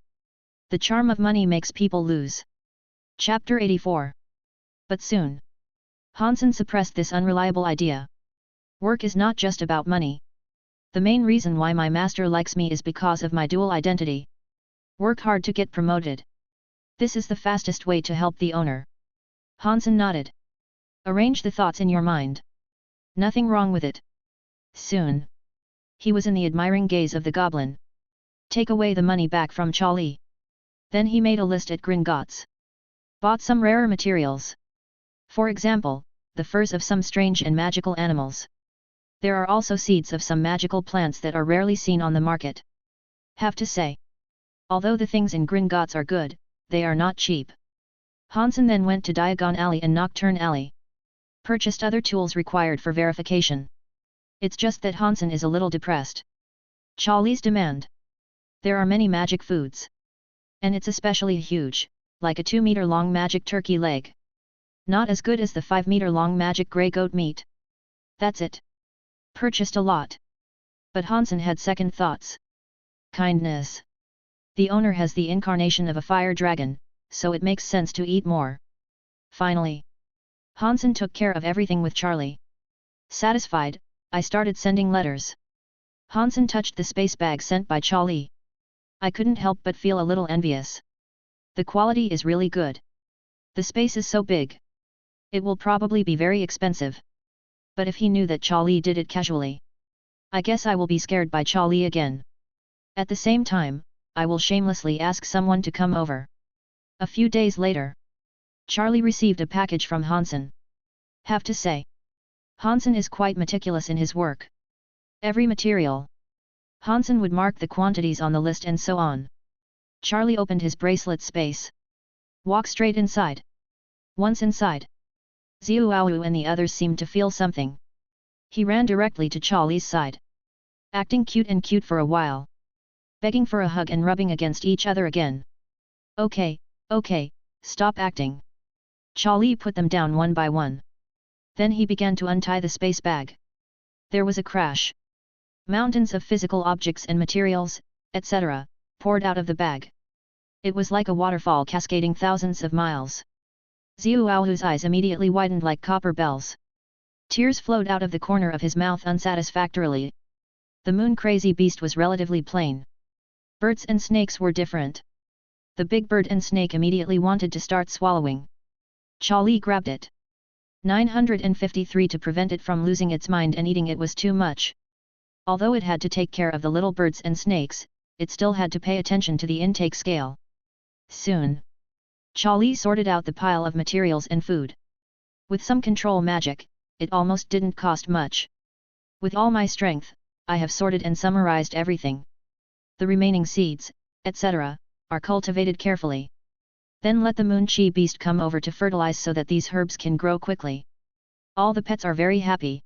The charm of money makes people lose. Chapter 84. But soon, Hansen suppressed this unreliable idea. Work is not just about money. The main reason why my master likes me is because of my dual identity. Work hard to get promoted. This is the fastest way to help the owner. Hansen nodded. Arrange the thoughts in your mind. Nothing wrong with it. Soon, he was in the admiring gaze of the goblin. Take away the money back from Charlie. Then he made a list at Gringotts. Bought some rarer materials. For example, the furs of some strange and magical animals. There are also seeds of some magical plants that are rarely seen on the market. Have to say, although the things in Gringotts are good, they are not cheap. Hansen then went to Diagon Alley and Nocturne Alley. Purchased other tools required for verification. It's just that Hansen is a little depressed. Charlie's demand. There are many magic foods. And it's especially huge, like a 2-meter-long magic turkey leg. Not as good as the 5-meter-long magic grey goat meat. That's it. Purchased a lot. But Hansen had second thoughts. Kindness. The owner has the incarnation of a fire dragon, so it makes sense to eat more. Finally, Hansen took care of everything with Charlie. Satisfied, I started sending letters. Hansen touched the space bag sent by Charlie. I couldn't help but feel a little envious. The quality is really good. The space is so big. It will probably be very expensive. But if he knew that Charlie did it casually, I guess I will be scared by Charlie again. At the same time, I will shamelessly ask someone to come over. A few days later, Charlie received a package from Hansen. Have to say, Hansen is quite meticulous in his work. Every material, Hansen would mark the quantities on the list and so on. Charlie opened his bracelet space. Walk straight inside. Once inside, Xiaowu and the others seemed to feel something. He ran directly to Charlie's side. Acting cute and cute for a while. Begging for a hug and rubbing against each other again. Okay, stop acting. Charlie put them down one by one. Then he began to untie the space bag. There was a crash. Mountains of physical objects and materials, etc., poured out of the bag. It was like a waterfall cascading thousands of miles. Xiaohu's eyes immediately widened like copper bells. Tears flowed out of the corner of his mouth unsatisfactorily. The moon-crazy beast was relatively plain. Birds and snakes were different. The big bird and snake immediately wanted to start swallowing. Charlie grabbed it. 953 to prevent it from losing its mind and eating it was too much. Although it had to take care of the little birds and snakes, it still had to pay attention to the intake scale. Soon, Charlie sorted out the pile of materials and food. With some control magic, it almost didn't cost much. With all my strength, I have sorted and summarized everything. The remaining seeds, etc., are cultivated carefully. Then let the moon chi beast come over to fertilize so that these herbs can grow quickly. All the pets are very happy.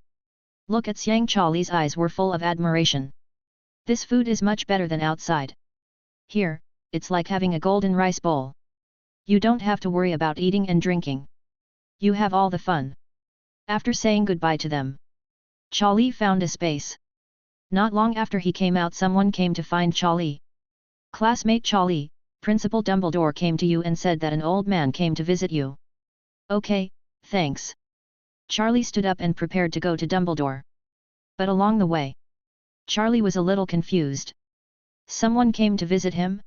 Look at Xiang. Charlie's eyes were full of admiration. This food is much better than outside. Here, it's like having a golden rice bowl. You don't have to worry about eating and drinking. You have all the fun. After saying goodbye to them, Charlie found a space. Not long after he came out, someone came to find Charlie. Classmate Charlie, Principal Dumbledore came to you and said that an old man came to visit you. Okay, thanks. Charlie stood up and prepared to go to Dumbledore. But along the way, Charlie was a little confused. Someone came to visit him?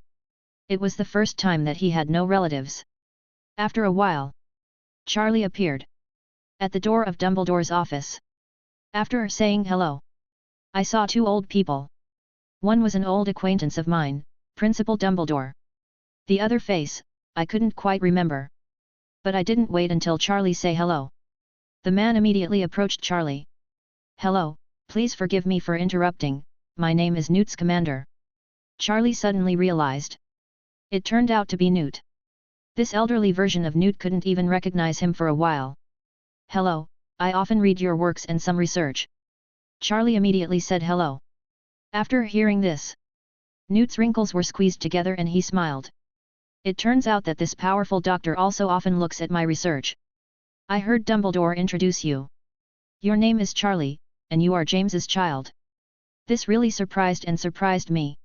It was the first time that he had no relatives. After a while, Charlie appeared at the door of Dumbledore's office. After saying hello, I saw two old people. One was an old acquaintance of mine, Principal Dumbledore. The other face, I couldn't quite remember. But I didn't wait until Charlie say hello. The man immediately approached Charlie. Hello, please forgive me for interrupting, my name is Newt Scamander. Charlie suddenly realized. It turned out to be Newt. This elderly version of Newt couldn't even recognize him for a while. Hello, I often read your works and some research. Charlie immediately said hello. After hearing this, Newt's wrinkles were squeezed together and he smiled. It turns out that this powerful doctor also often looks at my research. I heard Dumbledore introduce you. Your name is Charlie, and you are James's child. This really surprised me.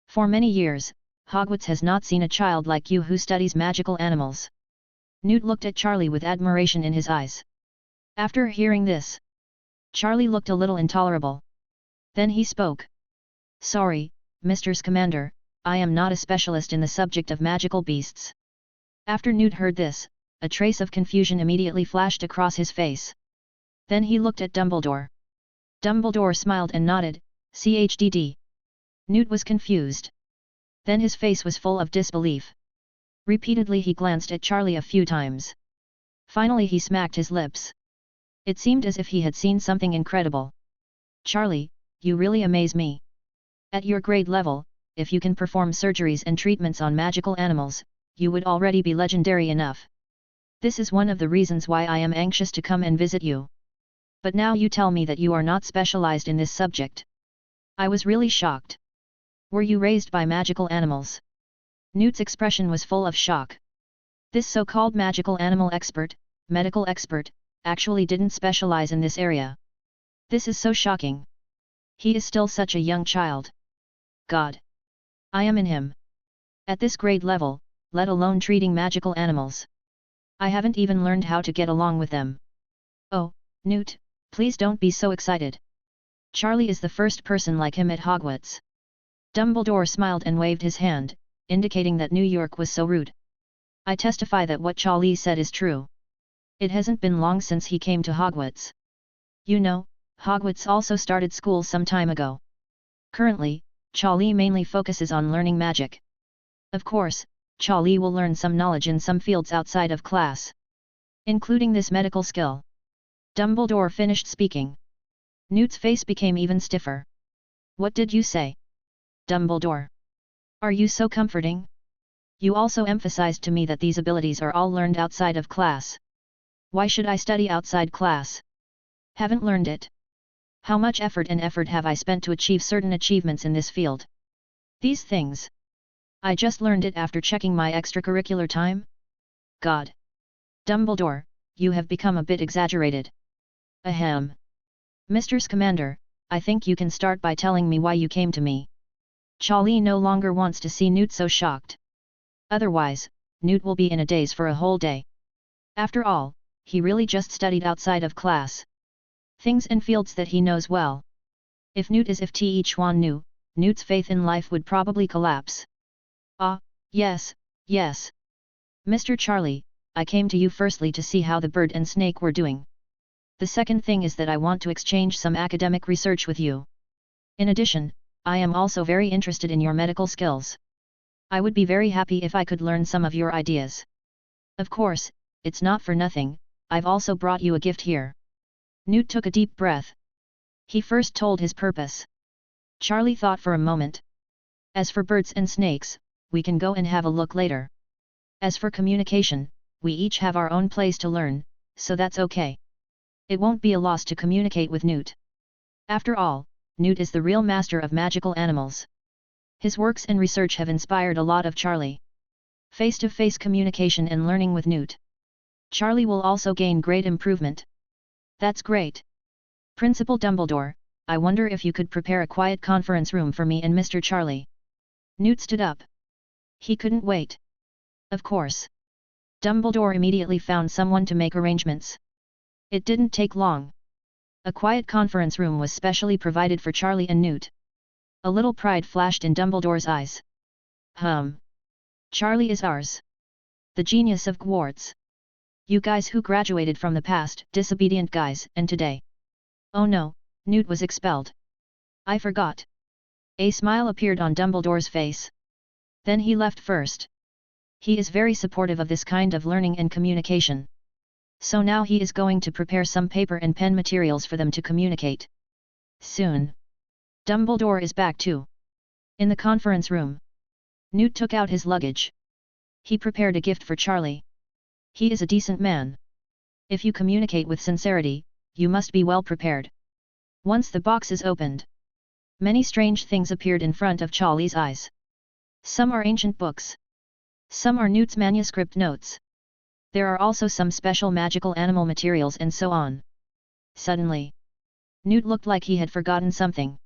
For many years, Hogwarts has not seen a child like you who studies magical animals. Newt looked at Charlie with admiration in his eyes. After hearing this, Charlie looked a little intolerable. Then he spoke. Sorry, Mr. Scamander, I am not a specialist in the subject of magical beasts. After Newt heard this, a trace of confusion immediately flashed across his face. Then he looked at Dumbledore. Dumbledore smiled and nodded, CHDD. Newt was confused. Then his face was full of disbelief. Repeatedly he glanced at Charlie a few times. Finally he smacked his lips. It seemed as if he had seen something incredible. Charlie, you really amaze me. At your grade level, if you can perform surgeries and treatments on magical animals, you would already be legendary enough. This is one of the reasons why I am anxious to come and visit you. But now you tell me that you are not specialized in this subject. I was really shocked. Were you raised by magical animals? Newt's expression was full of shock. This so-called magical animal expert, medical expert, actually didn't specialize in this area. This is so shocking. He is still such a young child. God! I am in him. At this grade level, let alone treating magical animals. I haven't even learned how to get along with them. Oh, Newt, please don't be so excited. Charlie is the first person like him at Hogwarts. Dumbledore smiled and waved his hand, indicating that New York was so rude. I testify that what Charlie said is true. It hasn't been long since he came to Hogwarts. You know, Hogwarts also started school some time ago. Currently, Charlie mainly focuses on learning magic. Of course, Charlie will learn some knowledge in some fields outside of class, including this medical skill. Dumbledore finished speaking. Newt's face became even stiffer. What did you say? Dumbledore. Are you so comforting? You also emphasized to me that these abilities are all learned outside of class. Why should I study outside class? Haven't learned it. How much effort have I spent to achieve certain achievements in this field? These things. I just learned it after checking my extracurricular time? God! Dumbledore, you have become a bit exaggerated. Ahem. Mr. Scamander, I think you can start by telling me why you came to me. Charlie no longer wants to see Newt so shocked. Otherwise, Newt will be in a daze for a whole day. After all, he really just studied outside of class. Things and fields that he knows well. If Newt is if Te Chuan knew, Newt's faith in life would probably collapse. Ah, yes, yes. Mr. Charlie, I came to you firstly to see how the bird and snake were doing. The second thing is that I want to exchange some academic research with you. In addition, I am also very interested in your medical skills. I would be very happy if I could learn some of your ideas. Of course, it's not for nothing, I've also brought you a gift here. Newt took a deep breath. He first told his purpose. Charlie thought for a moment. As for birds and snakes, we can go and have a look later. As for communication, we each have our own place to learn, so that's okay. It won't be a loss to communicate with Newt. After all, Newt is the real master of magical animals. His works and research have inspired a lot of Charlie. Face-to-face communication and learning with Newt. Charlie will also gain great improvement. That's great. Principal Dumbledore, I wonder if you could prepare a quiet conference room for me and Mr. Charlie. Newt stood up. He couldn't wait. Of course. Dumbledore immediately found someone to make arrangements. It didn't take long. A quiet conference room was specially provided for Charlie and Newt. A little pride flashed in Dumbledore's eyes. Charlie is ours. The genius of Hogwarts. You guys who graduated from the past, disobedient guys, and today. Oh no, Newt was expelled. I forgot. A smile appeared on Dumbledore's face. Then he left first. He is very supportive of this kind of learning and communication. So now he is going to prepare some paper and pen materials for them to communicate. Soon. Dumbledore is back too. In the conference room. Newt took out his luggage. He prepared a gift for Charlie. He is a decent man. If you communicate with sincerity, you must be well prepared. Once the box is opened, many strange things appeared in front of Charlie's eyes. Some are ancient books. Some are Newt's manuscript notes. There are also some special magical animal materials and so on. Suddenly, Newt looked like he had forgotten something.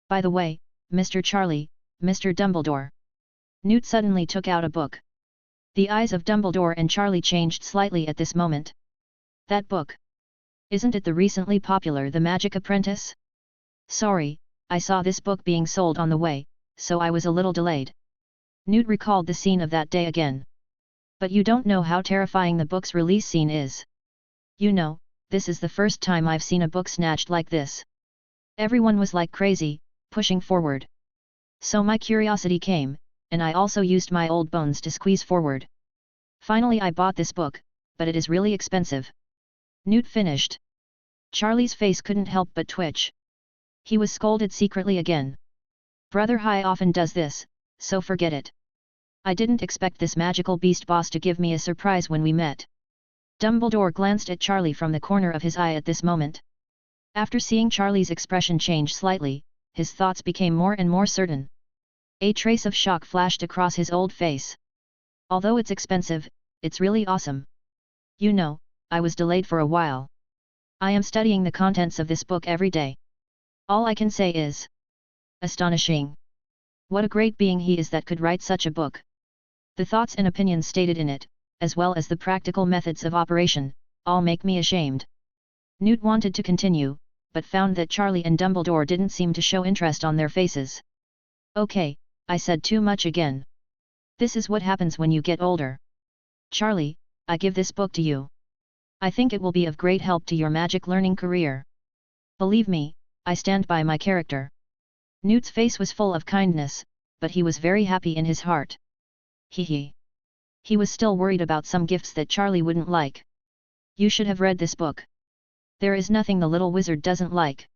By the way, Mr. Charlie, Mr. Dumbledore. Newt suddenly took out a book. The eyes of Dumbledore and Charlie changed slightly at this moment. That book. Isn't it the recently popular The Magic Apprentice? Sorry, I saw this book being sold on the way, so I was a little delayed. Newt recalled the scene of that day again. But you don't know how terrifying the book's release scene is. You know, this is the first time I've seen a book snatched like this. Everyone was like crazy, pushing forward. So my curiosity came, and I also used my old bones to squeeze forward. Finally I bought this book, but it is really expensive. Newt finished. Charlie's face couldn't help but twitch. He was scolded secretly again. Brother High often does this, so forget it. I didn't expect this magical beast boss to give me a surprise when we met. Dumbledore glanced at Charlie from the corner of his eye at this moment. After seeing Charlie's expression change slightly, his thoughts became more and more certain. A trace of shock flashed across his old face. Although it's expensive, it's really awesome. You know, I was delayed for a while. I am studying the contents of this book every day. All I can say is astonishing. What a great being he is that could write such a book. The thoughts and opinions stated in it, as well as the practical methods of operation, all make me ashamed. Newt wanted to continue, but found that Charlie and Dumbledore didn't seem to show interest on their faces. Okay, I said too much again. This is what happens when you get older. Charlie, I give this book to you. I think it will be of great help to your magic learning career. Believe me, I stand by my character. Newt's face was full of kindness, but he was very happy in his heart. He was still worried about some gifts that Charlie wouldn't like. You should have read this book. There is nothing the little wizard doesn't like.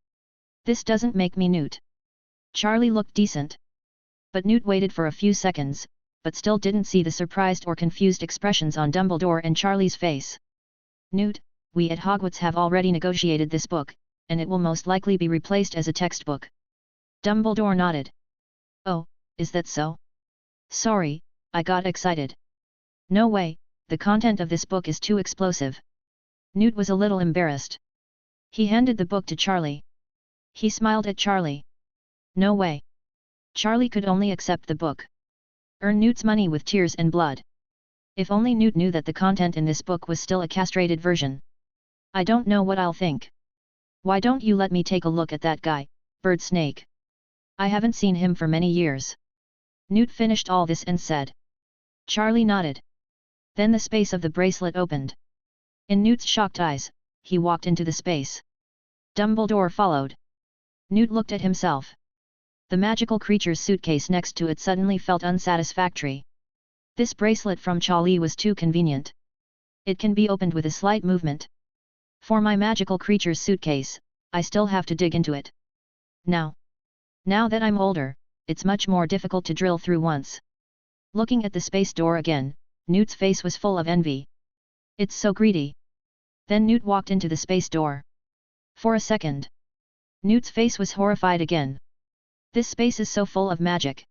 This doesn't make me Newt. Charlie looked decent. But Newt waited for a few seconds, but still didn't see the surprised or confused expressions on Dumbledore and Charlie's face. Newt, we at Hogwarts have already negotiated this book, and it will most likely be replaced as a textbook. Dumbledore nodded. Oh, is that so? Sorry, I got excited. No way, the content of this book is too explosive. Newt was a little embarrassed. He handed the book to Charlie. He smiled at Charlie. No way. Charlie could only accept the book. Earn Newt's money with tears and blood. If only Newt knew that the content in this book was still a castrated version. I don't know what I'll think. Why don't you let me take a look at that guy, Bird Snake? I haven't seen him for many years. Newt finished all this and said. Charlie nodded. Then the space of the bracelet opened. In Newt's shocked eyes, he walked into the space. Dumbledore followed. Newt looked at himself. The magical creature's suitcase next to it suddenly felt unsatisfactory. This bracelet from Charlie was too convenient. It can be opened with a slight movement. For my magical creature's suitcase, I still have to dig into it. Now that I'm older, it's much more difficult to drill through once. Looking at the space door again, Newt's face was full of envy. It's so greedy. Then Newt walked into the space door. For a second, Newt's face was horrified again. This space is so full of magic.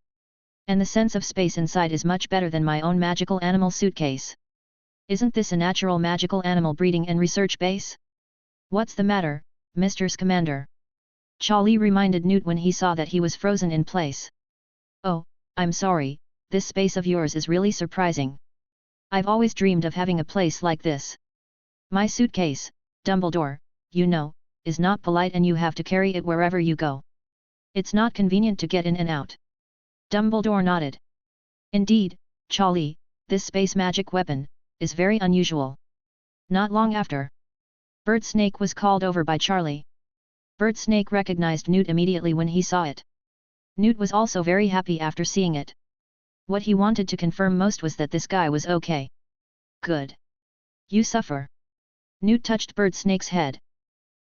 And the sense of space inside is much better than my own magical animal suitcase. Isn't this a natural magical animal breeding and research base? What's the matter, Mr. Scamander? Charlie reminded Newt when he saw that he was frozen in place. Oh, I'm sorry, this space of yours is really surprising. I've always dreamed of having a place like this. My suitcase, Dumbledore, you know, is not polite and you have to carry it wherever you go. It's not convenient to get in and out. Dumbledore nodded. Indeed, Charlie, this space magic weapon is very unusual. Not long after, Bird Snake was called over by Charlie. Bird Snake recognized Newt immediately when he saw it. Newt was also very happy after seeing it. What he wanted to confirm most was that this guy was okay. Good. You suffer. Newt touched Bird Snake's head.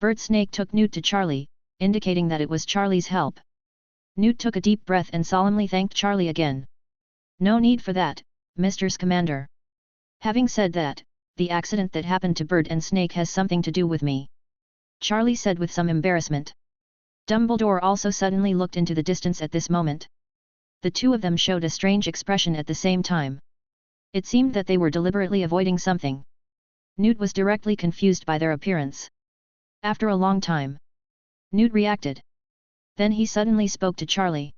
Bird Snake took Newt to Charlie, indicating that it was Charlie's help. Newt took a deep breath and solemnly thanked Charlie again. No need for that, Mr. Scamander. Having said that, the accident that happened to Bird and Snake has something to do with me. Charlie said with some embarrassment. Dumbledore also suddenly looked into the distance at this moment. The two of them showed a strange expression at the same time. It seemed that they were deliberately avoiding something. Newt was directly confused by their appearance. After a long time, Newt reacted. Then he suddenly spoke to Charlie.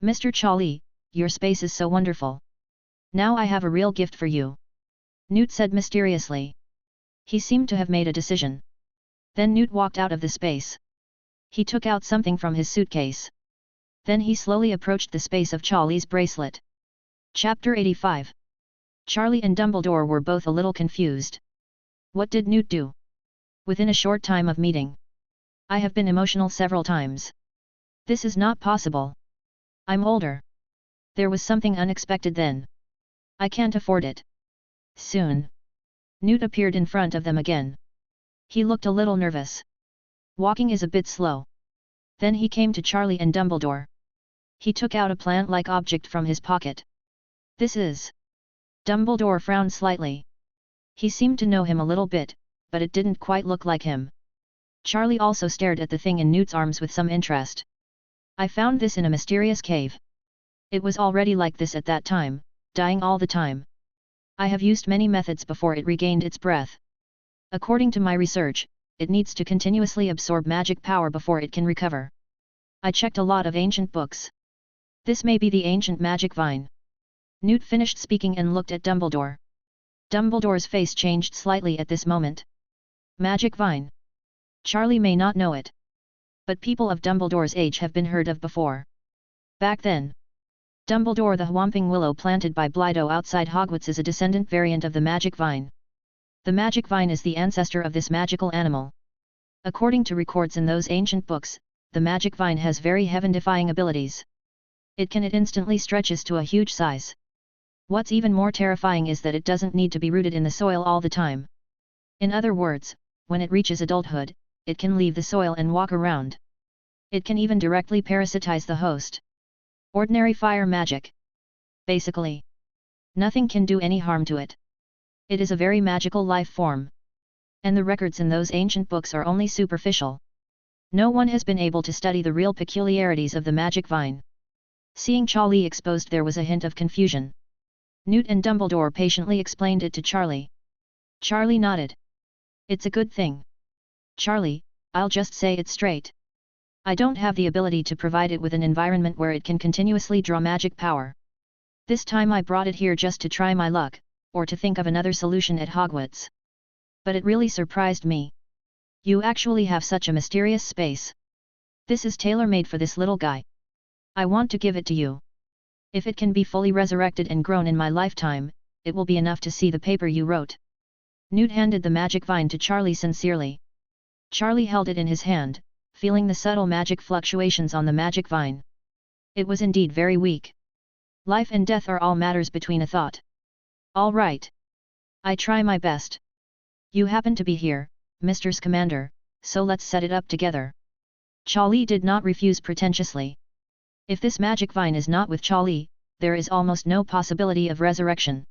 Mr. Charlie, your space is so wonderful. Now I have a real gift for you. Newt said mysteriously. He seemed to have made a decision. Then Newt walked out of the space. He took out something from his suitcase. Then he slowly approached the space of Charlie's bracelet. Chapter 85. Charlie and Dumbledore were both a little confused. What did Newt do? Within a short time of meeting, I have been emotional several times. This is not possible. I'm older. There was something unexpected then. I can't afford it. Soon, Newt appeared in front of them again. He looked a little nervous. Walking is a bit slow. Then he came to Charlie and Dumbledore. He took out a plant-like object from his pocket. This is... Dumbledore frowned slightly. He seemed to know him a little bit, but it didn't quite look like him. Charlie also stared at the thing in Newt's arms with some interest. I found this in a mysterious cave. It was already like this at that time, dying all the time. I have used many methods before it regained its breath. According to my research, it needs to continuously absorb magic power before it can recover. I checked a lot of ancient books. This may be the ancient magic vine. Newt finished speaking and looked at Dumbledore. Dumbledore's face changed slightly at this moment. Magic vine. Charlie may not know it. But people of Dumbledore's age have been heard of before. Back then, Dumbledore, the whomping willow planted by Blido outside Hogwarts, is a descendant variant of the magic vine. The magic vine is the ancestor of this magical animal. According to records in those ancient books, the magic vine has very heaven-defying abilities. It instantly stretches to a huge size. What's even more terrifying is that it doesn't need to be rooted in the soil all the time. In other words, when it reaches adulthood, it can leave the soil and walk around. It can even directly parasitize the host. Ordinary fire magic. Basically, nothing can do any harm to it. It is a very magical life form. And the records in those ancient books are only superficial. No one has been able to study the real peculiarities of the magic vine. Seeing Charlie exposed, there was a hint of confusion. Newt and Dumbledore patiently explained it to Charlie. Charlie nodded. It's a good thing. Charlie, I'll just say it straight. I don't have the ability to provide it with an environment where it can continuously draw magic power. This time I brought it here just to try my luck, or to think of another solution at Hogwarts. But it really surprised me. You actually have such a mysterious space. This is tailor-made for this little guy. I want to give it to you. If it can be fully resurrected and grown in my lifetime, it will be enough to see the paper you wrote. Newt handed the magic vine to Charlie sincerely. Charlie held it in his hand, feeling the subtle magic fluctuations on the magic vine. It was indeed very weak. Life and death are all matters between a thought. All right. I try my best. You happen to be here, Mr. Scamander, so let's set it up together. Charlie did not refuse pretentiously. If this magic vine is not with Charlie, there is almost no possibility of resurrection.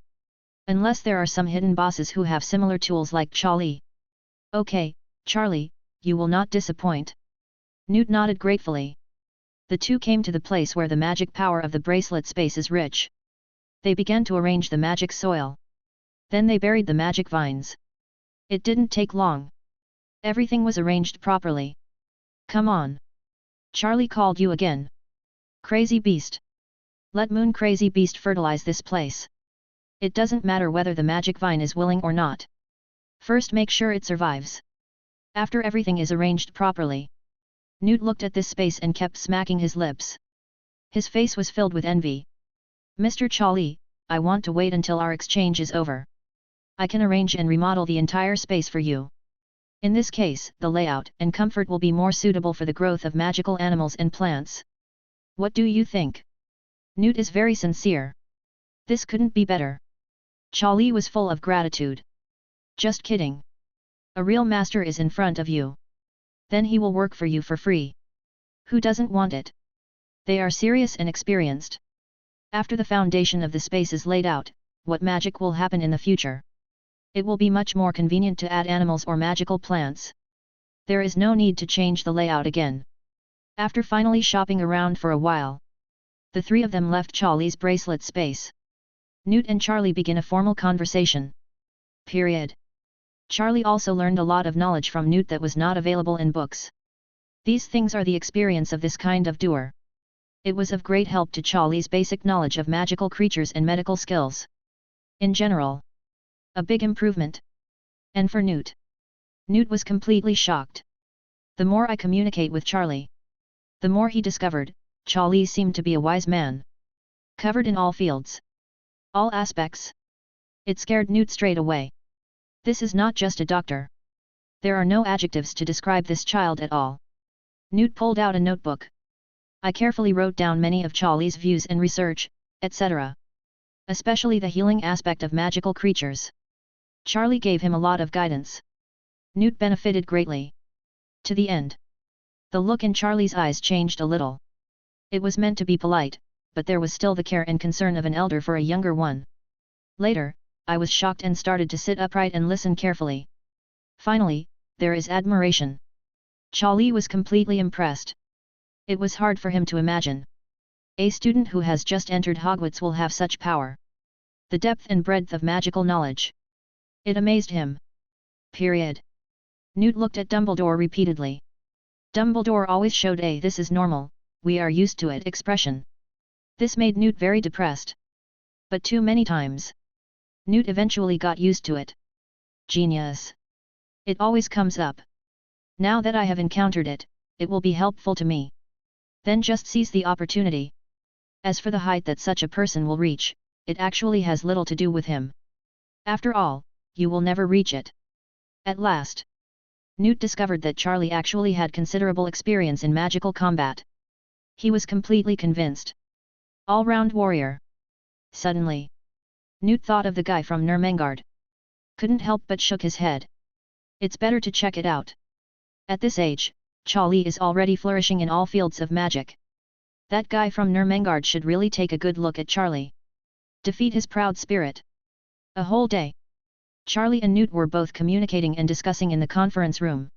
Unless there are some hidden bosses who have similar tools like Charlie. Okay, Charlie, you will not disappoint. Newt nodded gratefully. The two came to the place where the magic power of the bracelet space is rich. They began to arrange the magic soil. Then they buried the magic vines. It didn't take long. Everything was arranged properly. Come on. Charlie called you again. Crazy Beast. Let Moon Crazy Beast fertilize this place. It doesn't matter whether the magic vine is willing or not. First make sure it survives. After everything is arranged properly. Newt looked at this space and kept smacking his lips. His face was filled with envy. Mr. Charlie, I want to wait until our exchange is over. I can arrange and remodel the entire space for you. In this case, the layout and comfort will be more suitable for the growth of magical animals and plants. What do you think? Newt is very sincere. This couldn't be better. Charlie was full of gratitude. Just kidding. A real master is in front of you. Then he will work for you for free. Who doesn't want it? They are serious and experienced. After the foundation of the space is laid out, what magic will happen in the future? It will be much more convenient to add animals or magical plants. There is no need to change the layout again. After finally shopping around for a while, the three of them left Charlie's bracelet space. Newt and Charlie begin a formal conversation. Period. Charlie also learned a lot of knowledge from Newt that was not available in books. These things are the experience of this kind of doer. It was of great help to Charlie's basic knowledge of magical creatures and medical skills. In general, a big improvement. And for Newt. Newt was completely shocked. The more I communicate with Charlie, the more he discovered, Charlie seemed to be a wise man. Covered in all fields. All aspects. It scared Newt straight away. This is not just a doctor. There are no adjectives to describe this child at all. Newt pulled out a notebook. I carefully wrote down many of Charlie's views and research, etc. Especially the healing aspect of magical creatures. Charlie gave him a lot of guidance. Newt benefited greatly. To the end. The look in Charlie's eyes changed a little. It was meant to be polite, but there was still the care and concern of an elder for a younger one. Later, I was shocked and started to sit upright and listen carefully. Finally, there is admiration. Charlie was completely impressed. It was hard for him to imagine. A student who has just entered Hogwarts will have such power. The depth and breadth of magical knowledge. It amazed him. Period. Newt looked at Dumbledore repeatedly. Dumbledore always showed a "this is normal, we are used to it" expression. This made Newt very depressed. But too many times. Newt eventually got used to it. Genius. It always comes up. Now that I have encountered it, it will be helpful to me. Then just seize the opportunity. As for the height that such a person will reach, it actually has little to do with him. After all, you will never reach it. At last, Newt discovered that Charlie actually had considerable experience in magical combat. He was completely convinced. All-round warrior. Suddenly, Newt thought of the guy from Nurmengard. Couldn't help but shook his head. It's better to check it out. At this age, Charlie is already flourishing in all fields of magic. That guy from Nurmengard should really take a good look at Charlie. Defeat his proud spirit. A whole day, Charlie and Newt were both communicating and discussing in the conference room.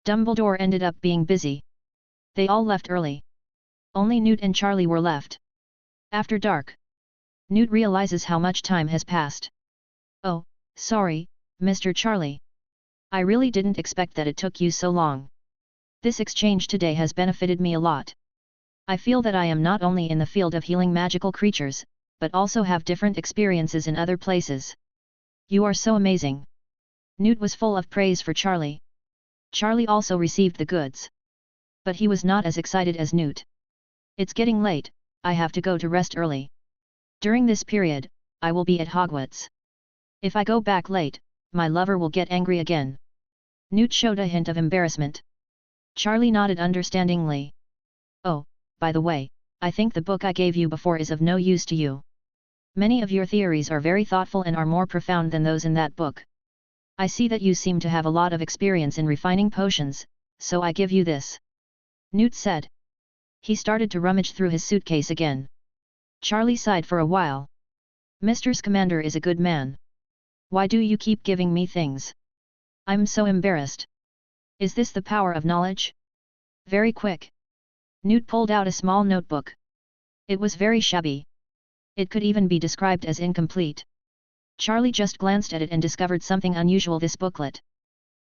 Dumbledore ended up being busy. They all left early. Only Newt and Charlie were left. After dark, Newt realizes how much time has passed. Oh, sorry, Mr. Charlie. I really didn't expect that it took you so long. This exchange today has benefited me a lot. I feel that I am not only in the field of healing magical creatures, but also have different experiences in other places. You are so amazing. Newt was full of praise for Charlie. Charlie also received the goods. But he was not as excited as Newt. It's getting late, I have to go to rest early. During this period, I will be at Hogwarts. If I go back late, my lover will get angry again. Newt showed a hint of embarrassment. Charlie nodded understandingly. Oh, by the way, I think the book I gave you before is of no use to you. Many of your theories are very thoughtful and are more profound than those in that book. I see that you seem to have a lot of experience in refining potions, so I give you this. Newt said. He started to rummage through his suitcase again. Charlie sighed for a while. Mr. Scamander is a good man. Why do you keep giving me things? I'm so embarrassed. Is this the power of knowledge? Very quick. Newt pulled out a small notebook. It was very shabby. It could even be described as incomplete. Charlie just glanced at it and discovered something unusual: this booklet.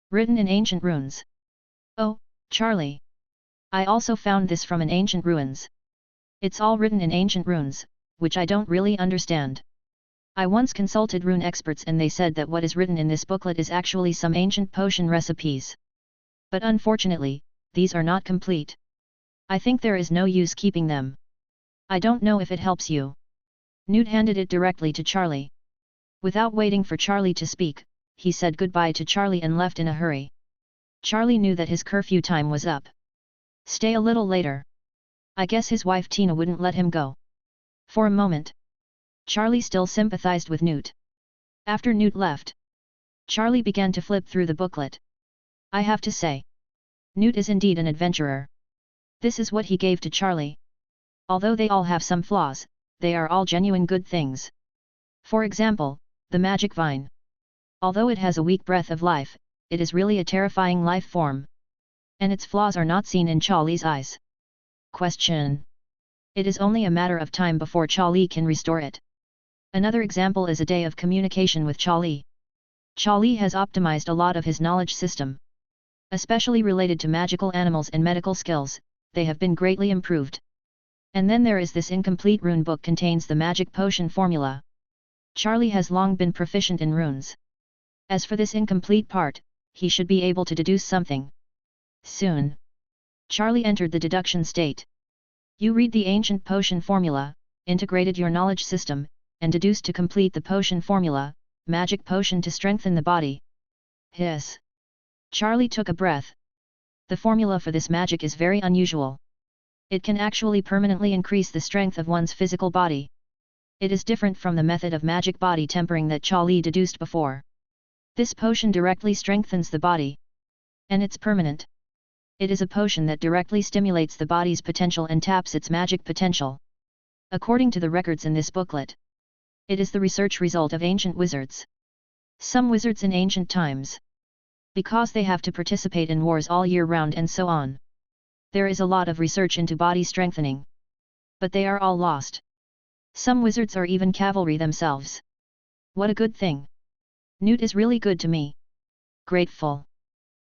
Written in ancient runes. Oh, Charlie. I also found this from an ancient ruins. It's all written in ancient runes, which I don't really understand. I once consulted rune experts and they said that what is written in this booklet is actually some ancient potion recipes. But unfortunately, these are not complete. I think there is no use keeping them. I don't know if it helps you. Newt handed it directly to Charlie. Without waiting for Charlie to speak, he said goodbye to Charlie and left in a hurry. Charlie knew that his curfew time was up. Stay a little later. I guess his wife Tina wouldn't let him go. For a moment, Charlie still sympathized with Newt. After Newt left, Charlie began to flip through the booklet. I have to say, Newt is indeed an adventurer. This is what he gave to Charlie. Although they all have some flaws, they are all genuine good things. For example, the magic vine. Although it has a weak breath of life, it is really a terrifying life form. And its flaws are not seen in Charlie's eyes. Question. It is only a matter of time before Charlie can restore it. Another example is a day of communication with Charlie. Charlie has optimized a lot of his knowledge system. Especially related to magical animals and medical skills, they have been greatly improved. And then there is this incomplete rune book contains the magic potion formula. Charlie has long been proficient in runes. As for this incomplete part, he should be able to deduce something. Soon, Charlie entered the deduction state. You read the ancient potion formula, integrated your knowledge system, and deduced to complete the potion formula, magic potion to strengthen the body. Hiss. Charlie took a breath. The formula for this magic is very unusual. It can actually permanently increase the strength of one's physical body. It is different from the method of magic body tempering that Charlie deduced before. This potion directly strengthens the body. And it's permanent. It is a potion that directly stimulates the body's potential and taps its magic potential. According to the records in this booklet, it is the research result of ancient wizards. Some wizards in ancient times. Because they have to participate in wars all year round and so on. There is a lot of research into body strengthening. But they are all lost. Some wizards or even cavalry themselves. What a good thing. Newt is really good to me. Grateful.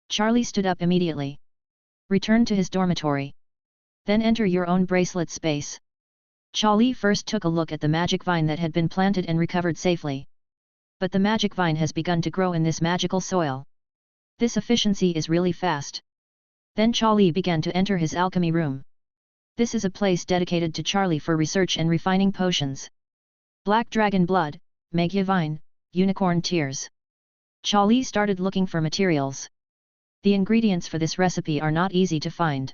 Charlie stood up immediately. Return to his dormitory. Then enter your own bracelet space. Charlie first took a look at the magic vine that had been planted and recovered safely. But the magic vine has begun to grow in this magical soil. This efficiency is really fast. Then Charlie began to enter his alchemy room. This is a place dedicated to Charlie for research and refining potions. Black dragon blood, magia vine, unicorn tears. Charlie started looking for materials. The ingredients for this recipe are not easy to find.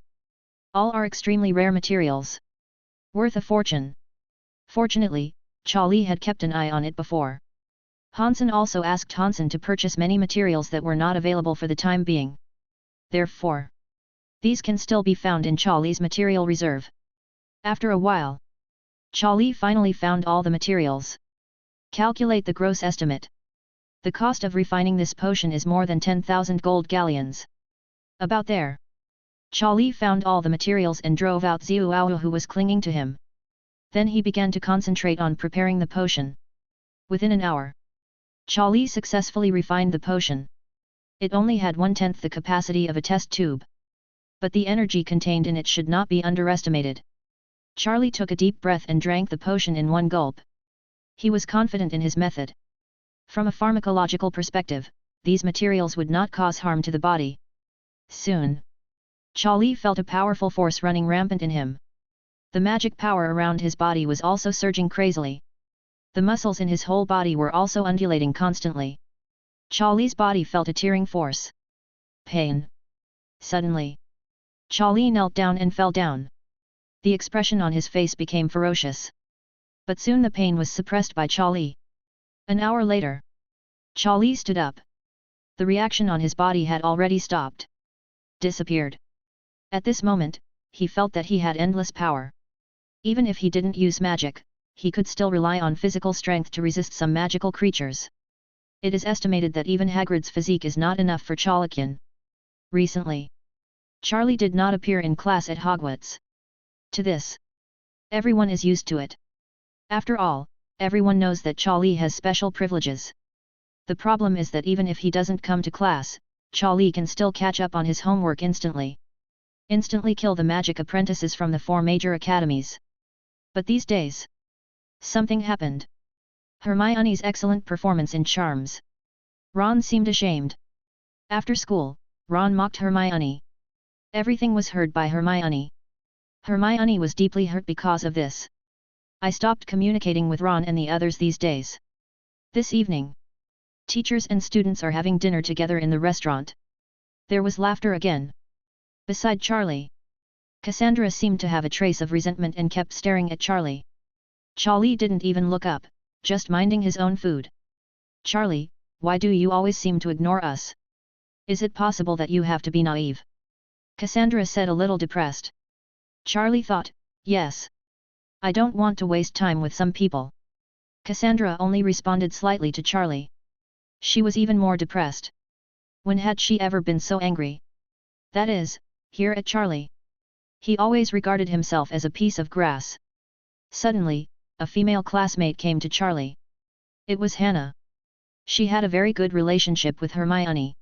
All are extremely rare materials. Worth a fortune. Fortunately, Charlie had kept an eye on it before. Hansen also asked Hansen to purchase many materials that were not available for the time being. Therefore, these can still be found in Charlie's material reserve. After a while, Charlie finally found all the materials. Calculate the gross estimate. The cost of refining this potion is more than 10,000 gold galleons. About there. Charlie found all the materials and drove out Xiuao who was clinging to him. Then he began to concentrate on preparing the potion. Within an hour, Charlie successfully refined the potion. It only had 1/10 the capacity of a test tube. But the energy contained in it should not be underestimated. Charlie took a deep breath and drank the potion in one gulp. He was confident in his method. From a pharmacological perspective, these materials would not cause harm to the body. Soon, Charlie felt a powerful force running rampant in him. The magic power around his body was also surging crazily. The muscles in his whole body were also undulating constantly. Charlie's body felt a tearing force. Pain. Suddenly, Charlie knelt down and fell down. The expression on his face became ferocious. But soon the pain was suppressed by Charlie. An hour later, Charlie stood up. The reaction on his body had already stopped. Disappeared. At this moment, he felt that he had endless power. Even if he didn't use magic, he could still rely on physical strength to resist some magical creatures. It is estimated that even Hagrid's physique is not enough for Chalkian. Recently, Charlie did not appear in class at Hogwarts. To this, everyone is used to it. After all, everyone knows that Charlie has special privileges. The problem is that even if he doesn't come to class, Charlie can still catch up on his homework instantly. Instantly kill the magic apprentices from the 4 major academies. But these days, something happened. Hermione's excellent performance in charms. Ron seemed ashamed. After school, Ron mocked Hermione. Everything was heard by Hermione. Hermione was deeply hurt because of this. I stopped communicating with Ron and the others these days. This evening, teachers and students are having dinner together in the restaurant. There was laughter again. Beside Charlie, Cassandra seemed to have a trace of resentment and kept staring at Charlie. Charlie didn't even look up, just minding his own food. Charlie, why do you always seem to ignore us? Is it possible that you have to be naive? Cassandra said a little depressed. Charlie thought, yes. I don't want to waste time with some people. Cassandra only responded slightly to Charlie. She was even more depressed. When had she ever been so angry? That is, here at Charlie. He always regarded himself as a piece of grass. Suddenly, a female classmate came to Charlie. It was Hannah. She had a very good relationship with Hermione.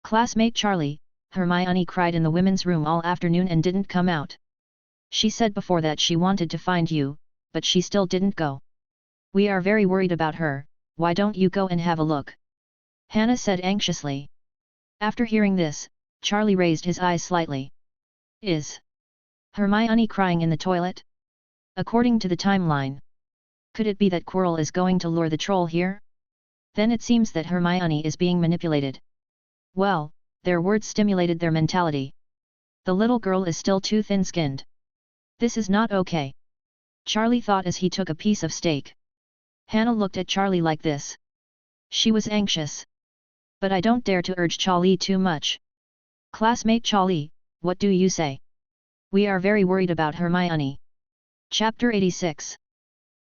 Classmate Charlie, Hermione cried in the women's room all afternoon and didn't come out. She said before that she wanted to find you, but she still didn't go. We are very worried about her, why don't you go and have a look? Hannah said anxiously. After hearing this, Charlie raised his eyes slightly. Is Hermione crying in the toilet? According to the timeline, could it be that Quirrell is going to lure the troll here? Then it seems that Hermione is being manipulated. Well, their words stimulated their mentality. The little girl is still too thin-skinned. This is not okay. Charlie thought as he took a piece of steak. Hannah looked at Charlie like this. She was anxious. But I don't dare to urge Charlie too much. Classmate Charlie, what do you say? We are very worried about Hermione. Chapter 86.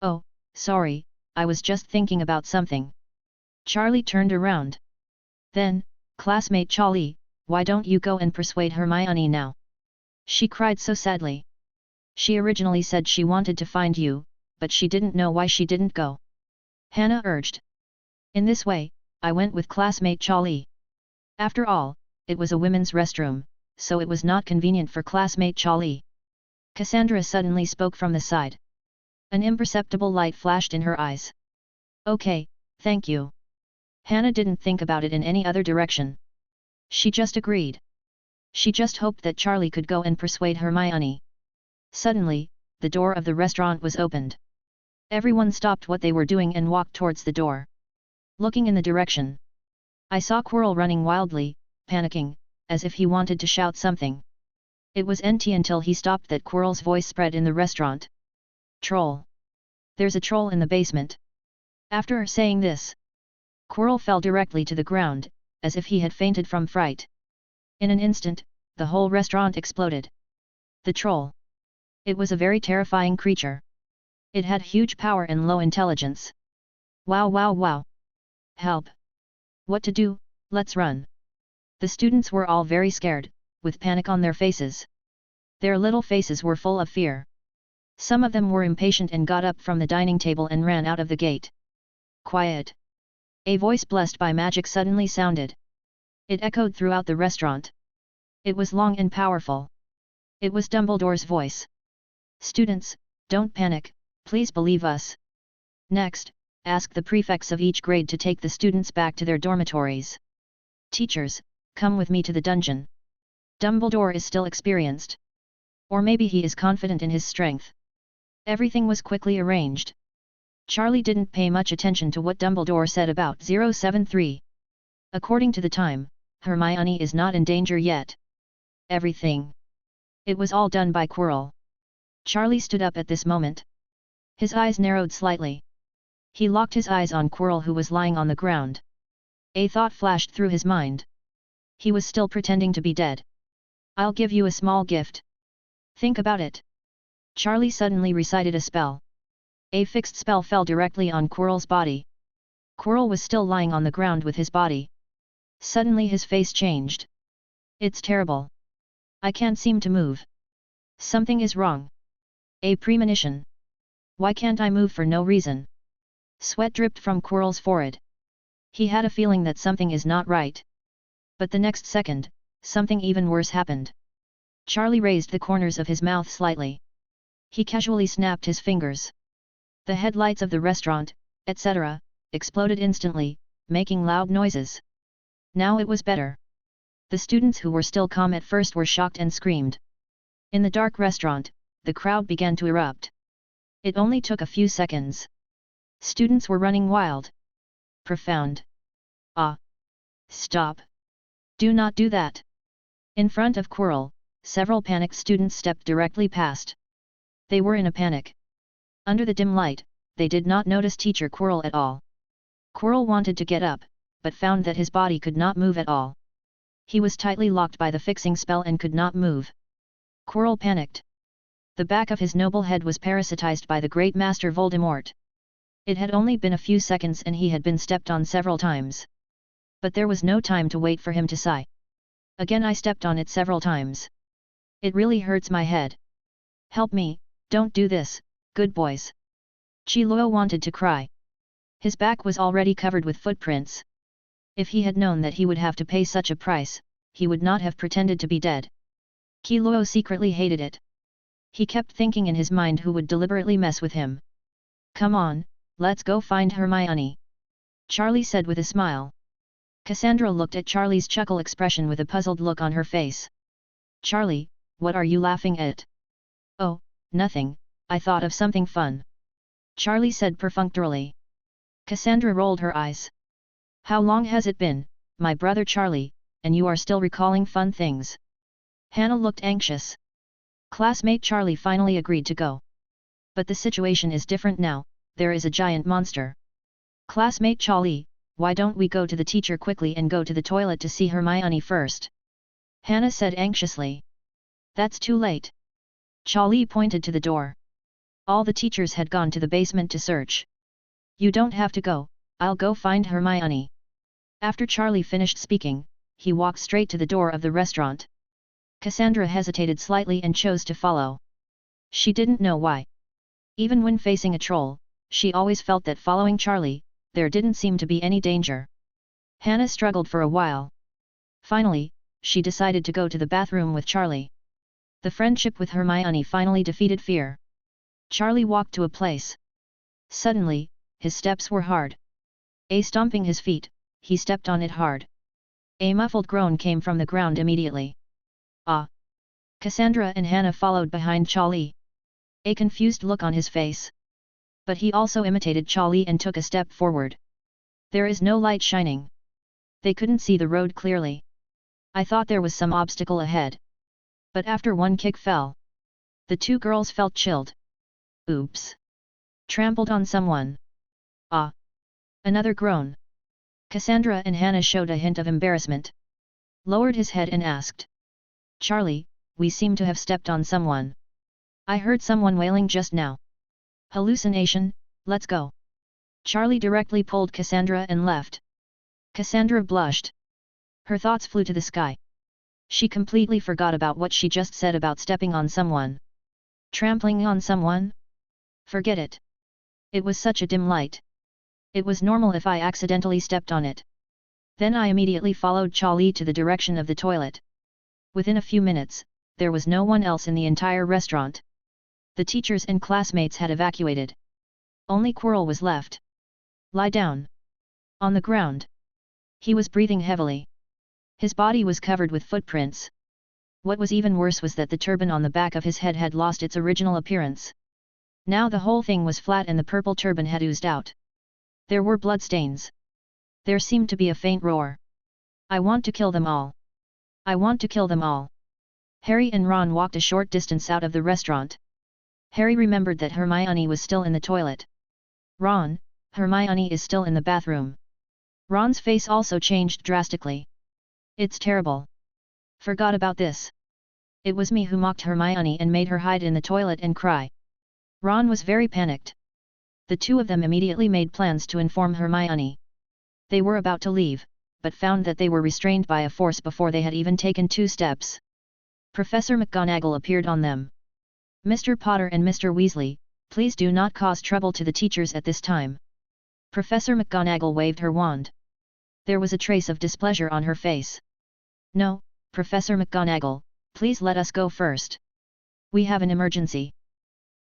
Oh, sorry, I was just thinking about something. Charlie turned around. Then, classmate Charlie, why don't you go and persuade Hermione now? She cried so sadly. She originally said she wanted to find you, but she didn't know why she didn't go. Hannah urged. In this way, I went with classmate Charlie. After all, it was a women's restroom, so it was not convenient for classmate Charlie. Cassandra suddenly spoke from the side. An imperceptible light flashed in her eyes. Okay, thank you. Hannah didn't think about it in any other direction. She just agreed. She just hoped that Charlie could go and persuade Hermione. Suddenly, the door of the restaurant was opened. Everyone stopped what they were doing and walked towards the door. Looking in the direction, I saw Quirrell running wildly, panicking, as if he wanted to shout something. It was NT until he stopped that Quirrell's voice spread in the restaurant. Troll! There's a troll in the basement. After saying this, Quirrell fell directly to the ground, as if he had fainted from fright. In an instant, the whole restaurant exploded. The troll. It was a very terrifying creature. It had huge power and low intelligence. Wow wow wow! Help! What to do? Let's run! The students were all very scared, with panic on their faces. Their little faces were full of fear. Some of them were impatient and got up from the dining table and ran out of the gate. Quiet! A voice blessed by magic suddenly sounded. It echoed throughout the restaurant. It was long and powerful. It was Dumbledore's voice. Students, don't panic, please believe us. Next, ask the prefects of each grade to take the students back to their dormitories. Teachers, come with me to the dungeon. Dumbledore is still experienced. Or maybe he is confident in his strength. Everything was quickly arranged. Charlie didn't pay much attention to what Dumbledore said about 073. According to the time, Hermione is not in danger yet. Everything. It was all done by Quirrell. Charlie stood up at this moment. His eyes narrowed slightly. He locked his eyes on Quirrell, who was lying on the ground. A thought flashed through his mind. He was still pretending to be dead. I'll give you a small gift. Think about it. Charlie suddenly recited a spell. A fixed spell fell directly on Quirrell's body. Quirrell was still lying on the ground with his body. Suddenly his face changed. It's terrible. I can't seem to move. Something is wrong. A premonition. Why can't I move for no reason? Sweat dripped from Quirrell's forehead. He had a feeling that something is not right. But the next second, something even worse happened. Charlie raised the corners of his mouth slightly. He casually snapped his fingers. The headlights of the restaurant, etc., exploded instantly, making loud noises. Now it was better. The students who were still calm at first were shocked and screamed. In the dark restaurant, the crowd began to erupt. It only took a few seconds. Students were running wild. Profound. Ah! Stop! Do not do that! In front of Quirrell, several panicked students stepped directly past. They were in a panic. Under the dim light, they did not notice Teacher Quirrell at all. Quirrell wanted to get up, but found that his body could not move at all. He was tightly locked by the fixing spell and could not move. Quirrell panicked. The back of his noble head was parasitized by the great master Voldemort. It had only been a few seconds and he had been stepped on several times. But there was no time to wait for him to sigh. Again I stepped on it several times. It really hurts my head. Help me, don't do this, good boys. Chi-Luo wanted to cry. His back was already covered with footprints. If he had known that he would have to pay such a price, he would not have pretended to be dead. Chi-Luo secretly hated it. He kept thinking in his mind who would deliberately mess with him. Come on, let's go find Hermione. Charlie said with a smile. Cassandra looked at Charlie's chuckle expression with a puzzled look on her face. Charlie, what are you laughing at? Oh, nothing, I thought of something fun. Charlie said perfunctorily. Cassandra rolled her eyes. How long has it been, my brother Charlie, and you are still recalling fun things? Hannah looked anxious. Classmate Charlie finally agreed to go. But the situation is different now, there is a giant monster. Classmate Charlie, why don't we go to the teacher quickly and go to the toilet to see Hermione first? Hannah said anxiously. That's too late. Charlie pointed to the door. All the teachers had gone to the basement to search. You don't have to go, I'll go find Hermione. After Charlie finished speaking, he walked straight to the door of the restaurant. Cassandra hesitated slightly and chose to follow. She didn't know why. Even when facing a troll, she always felt that following Charlie, there didn't seem to be any danger. Hannah struggled for a while. Finally, she decided to go to the bathroom with Charlie. The friendship with Hermione finally defeated fear. Charlie walked to a place. Suddenly, his steps were hard. Stomping his feet, he stepped on it hard. A muffled groan came from the ground immediately. Ah! Cassandra and Hannah followed behind Charlie. A confused look on his face. But he also imitated Charlie and took a step forward. There is no light shining. They couldn't see the road clearly. I thought there was some obstacle ahead. But after one kick fell. The two girls felt chilled. Oops! Trampled on someone. Ah! Another groan. Cassandra and Hannah showed a hint of embarrassment. Lowered his head and asked. Charlie, we seem to have stepped on someone. I heard someone wailing just now. Hallucination, let's go. Charlie directly pulled Cassandra and left. Cassandra blushed. Her thoughts flew to the sky. She completely forgot about what she just said about stepping on someone. Trampling on someone? Forget it. It was such a dim light. It was normal if I accidentally stepped on it. Then I immediately followed Charlie to the direction of the toilet. Within a few minutes, there was no one else in the entire restaurant. The teachers and classmates had evacuated. Only Quirrell was left. Lie down. On the ground. He was breathing heavily. His body was covered with footprints. What was even worse was that the turban on the back of his head had lost its original appearance. Now the whole thing was flat and the purple turban had oozed out. There were bloodstains. There seemed to be a faint roar. I want to kill them all. I want to kill them all. Harry and Ron walked a short distance out of the restaurant. Harry remembered that Hermione was still in the toilet. Ron, Hermione is still in the bathroom. Ron's face also changed drastically. It's terrible. Forgot about this. It was me who mocked Hermione and made her hide in the toilet and cry. Ron was very panicked. The two of them immediately made plans to inform Hermione. They were about to leave, but found that they were restrained by a force before they had even taken 2 steps. Professor McGonagall appeared on them. Mr. Potter and Mr. Weasley, please do not cause trouble to the teachers at this time. Professor McGonagall waved her wand. There was a trace of displeasure on her face. No, Professor McGonagall, please let us go first. We have an emergency.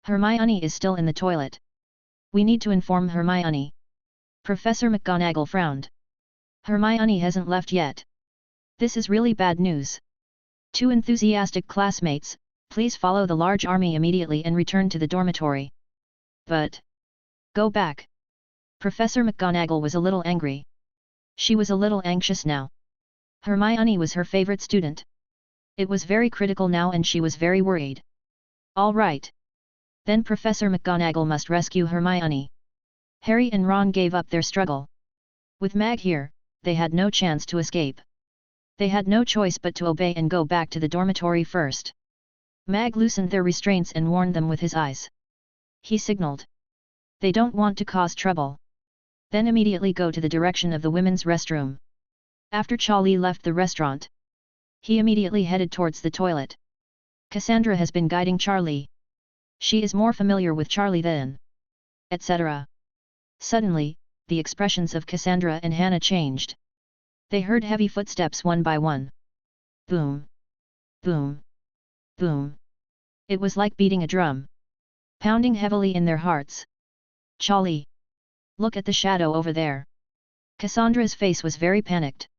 Hermione is still in the toilet. We need to inform Hermione. Professor McGonagall frowned. Hermione hasn't left yet. This is really bad news. 2 enthusiastic classmates, please follow the large army immediately and return to the dormitory. But... Go back. Professor McGonagall was a little angry. She was a little anxious now. Hermione was her favorite student. It was very critical now and she was very worried. All right. Then Professor McGonagall must rescue Hermione. Harry and Ron gave up their struggle. With Mag here, they had no chance to escape. They had no choice but to obey and go back to the dormitory first. Mag loosened their restraints and warned them with his eyes. He signaled. They don't want to cause trouble. Then immediately go to the direction of the women's restroom. After Charlie left the restaurant, he immediately headed towards the toilet. Cassandra has been guiding Charlie. She is more familiar with Charlie than etc. Suddenly, the expressions of Cassandra and Hannah changed. They heard heavy footsteps one by one. Boom! Boom! Boom! It was like beating a drum. Pounding heavily in their hearts. Charlie! Look at the shadow over there. Cassandra's face was very panicked.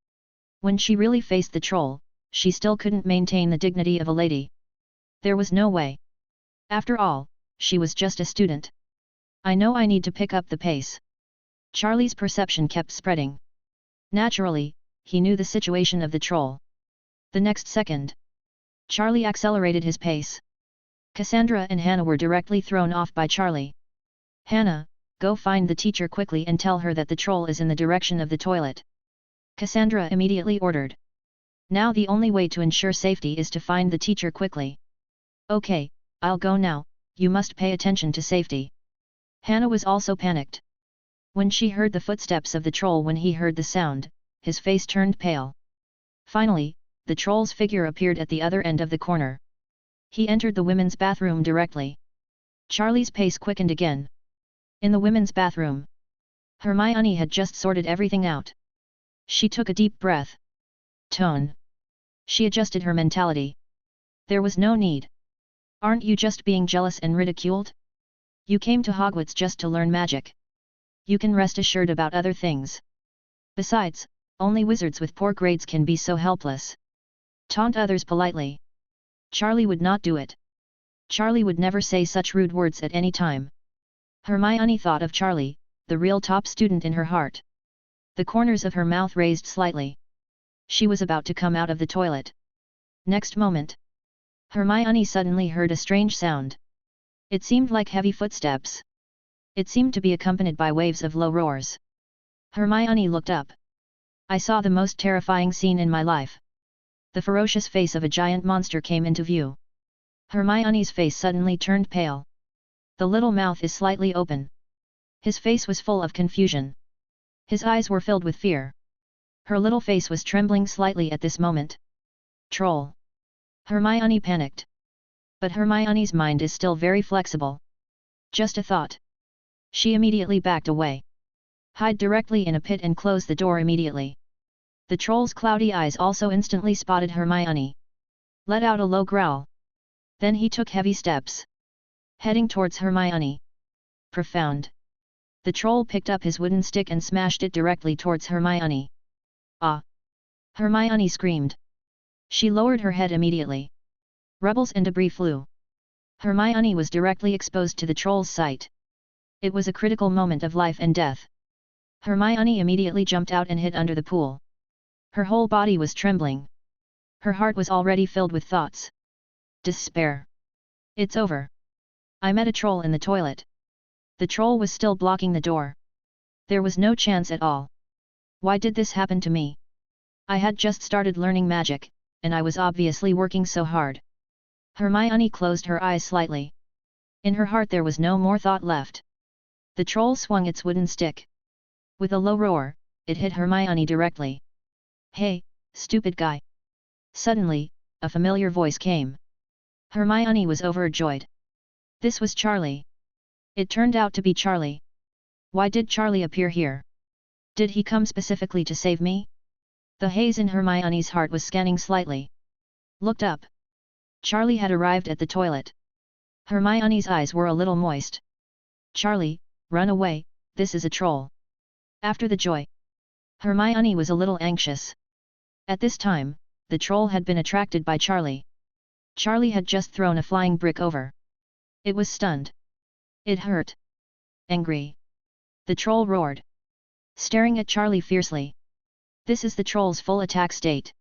When she really faced the troll, she still couldn't maintain the dignity of a lady. There was no way. After all, she was just a student. I know I need to pick up the pace. Charlie's perception kept spreading. Naturally, he knew the situation of the troll. The next second, Charlie accelerated his pace. Cassandra and Hannah were directly thrown off by Charlie. Hannah, go find the teacher quickly and tell her that the troll is in the direction of the toilet. Cassandra immediately ordered. Now the only way to ensure safety is to find the teacher quickly. Okay, I'll go now, you must pay attention to safety. Hannah was also panicked. When she heard the footsteps of the troll, when he heard the sound, his face turned pale. Finally, the troll's figure appeared at the other end of the corner. He entered the women's bathroom directly. Charlie's pace quickened again. In the women's bathroom, Hermione had just sorted everything out. She took a deep breath. Tone. She adjusted her mentality. There was no need. Aren't you just being jealous and ridiculed? You came to Hogwarts just to learn magic. You can rest assured about other things. Besides, only wizards with poor grades can be so helpless. Taunt others politely. Charlie would not do it. Charlie would never say such rude words at any time. Hermione thought of Charlie, the real top student in her heart. The corners of her mouth raised slightly. She was about to come out of the toilet. Next moment, Hermione suddenly heard a strange sound. It seemed like heavy footsteps. It seemed to be accompanied by waves of low roars. Hermione looked up. I saw the most terrifying scene in my life. The ferocious face of a giant monster came into view. Hermione's face suddenly turned pale. The little mouth is slightly open. His face was full of confusion. His eyes were filled with fear. Her little face was trembling slightly at this moment. Troll. Hermione panicked. But Hermione's mind is still very flexible. Just a thought. She immediately backed away. Hide directly in a pit and close the door immediately. The troll's cloudy eyes also instantly spotted Hermione. Let out a low growl. Then he took heavy steps, heading towards Hermione. Profound. The troll picked up his wooden stick and smashed it directly towards Hermione. Ah! Hermione screamed. She lowered her head immediately. Rubbles and debris flew. Hermione was directly exposed to the troll's sight. It was a critical moment of life and death. Hermione immediately jumped out and hid under the pool. Her whole body was trembling. Her heart was already filled with thoughts. Despair. It's over. I met a troll in the toilet. The troll was still blocking the door. There was no chance at all. Why did this happen to me? I had just started learning magic, and I was obviously working so hard. Hermione closed her eyes slightly. In her heart there was no more thought left. The troll swung its wooden stick. With a low roar, it hit Hermione directly. Hey, stupid guy! Suddenly, a familiar voice came. Hermione was overjoyed. This was Charlie. It turned out to be Charlie. Why did Charlie appear here? Did he come specifically to save me? The haze in Hermione's heart was scanning slightly. Looked up. Charlie had arrived at the toilet. Hermione's eyes were a little moist. Charlie, run away, this is a troll. After the joy, Hermione was a little anxious. At this time, the troll had been attracted by Charlie. Charlie had just thrown a flying brick over. It was stunned. It hurt. Angry. The troll roared, staring at Charlie fiercely. This is the troll's full attack state.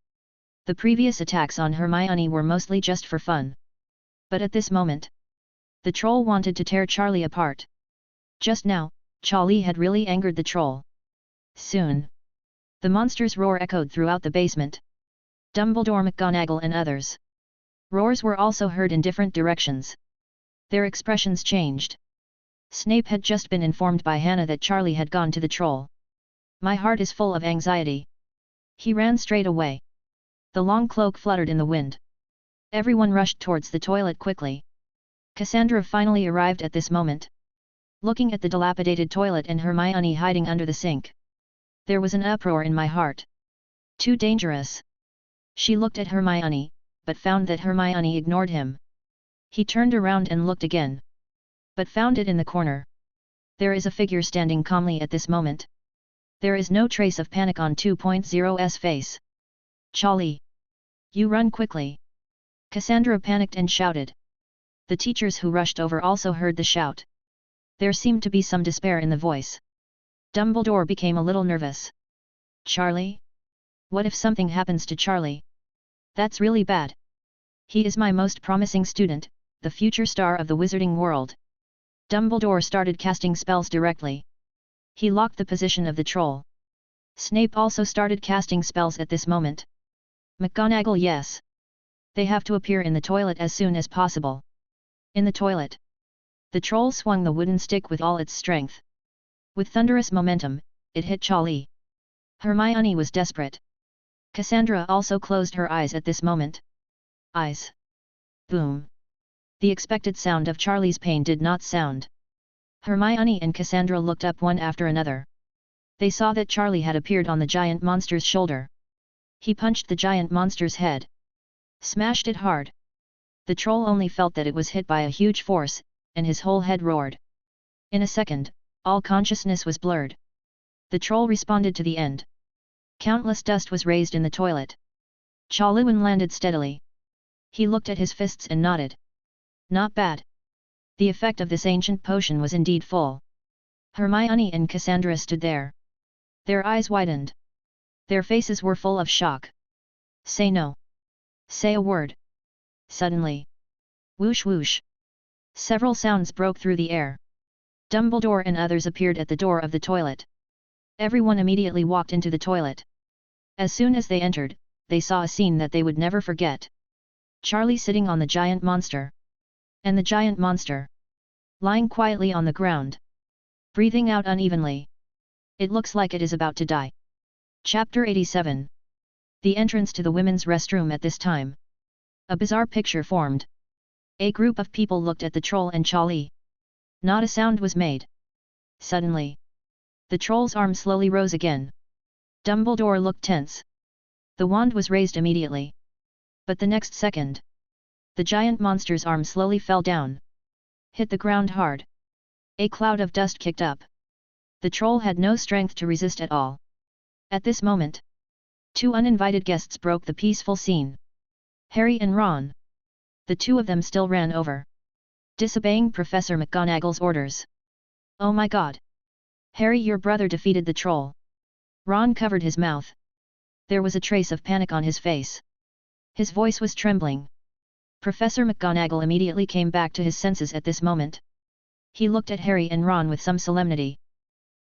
The previous attacks on Hermione were mostly just for fun. But at this moment, the troll wanted to tear Charlie apart. Just now, Charlie had really angered the troll. Soon, the monster's roar echoed throughout the basement. Dumbledore, McGonagall and others. Roars were also heard in different directions. Their expressions changed. Snape had just been informed by Hannah that Charlie had gone to the troll. My heart is full of anxiety. He ran straight away. The long cloak fluttered in the wind. Everyone rushed towards the toilet quickly. Cassandra finally arrived at this moment. Looking at the dilapidated toilet and Hermione hiding under the sink, there was an uproar in my heart. Too dangerous. She looked at Hermione, but found that Hermione ignored him. He turned around and looked again, but found it in the corner. There is a figure standing calmly at this moment. There is no trace of panic on 2.0's face. Charlie! You run quickly! Cassandra panicked and shouted. The teachers who rushed over also heard the shout. There seemed to be some despair in the voice. Dumbledore became a little nervous. Charlie? What if something happens to Charlie? That's really bad. He is my most promising student, the future star of the wizarding world. Dumbledore started casting spells directly. He locked the position of the troll. Snape also started casting spells at this moment. McGonagall, yes. They have to appear in the toilet as soon as possible. In the toilet, the troll swung the wooden stick with all its strength. With thunderous momentum, it hit Charlie. Hermione was desperate. Cassandra also closed her eyes at this moment. Eyes. Boom. The expected sound of Charlie's pain did not sound. Hermione and Cassandra looked up one after another. They saw that Charlie had appeared on the giant monster's shoulder. He punched the giant monster's head. Smashed it hard. The troll only felt that it was hit by a huge force, and his whole head roared. In a second, all consciousness was blurred. The troll responded to the end. Countless dust was raised in the toilet. Chaluan landed steadily. He looked at his fists and nodded. Not bad. The effect of this ancient potion was indeed full. Hermione and Cassandra stood there. Their eyes widened. Their faces were full of shock. Say no. Say a word. Suddenly. Whoosh whoosh. Several sounds broke through the air. Dumbledore and others appeared at the door of the toilet. Everyone immediately walked into the toilet. As soon as they entered, they saw a scene that they would never forget. Charlie sitting on the giant monster. And the giant monster. Lying quietly on the ground. Breathing out unevenly. It looks like it is about to die. Chapter 87. The entrance to the women's restroom at this time. A bizarre picture formed. A group of people looked at the troll and Charlie. Not a sound was made. Suddenly. The troll's arm slowly rose again. Dumbledore looked tense. The wand was raised immediately. But the next second. The giant monster's arm slowly fell down. Hit the ground hard. A cloud of dust kicked up. The troll had no strength to resist at all. At this moment. Two uninvited guests broke the peaceful scene. Harry and Ron. The two of them still ran over. Disobeying Professor McGonagall's orders. Oh my god! Harry, your brother defeated the troll. Ron covered his mouth. There was a trace of panic on his face. His voice was trembling. Professor McGonagall immediately came back to his senses at this moment. He looked at Harry and Ron with some solemnity.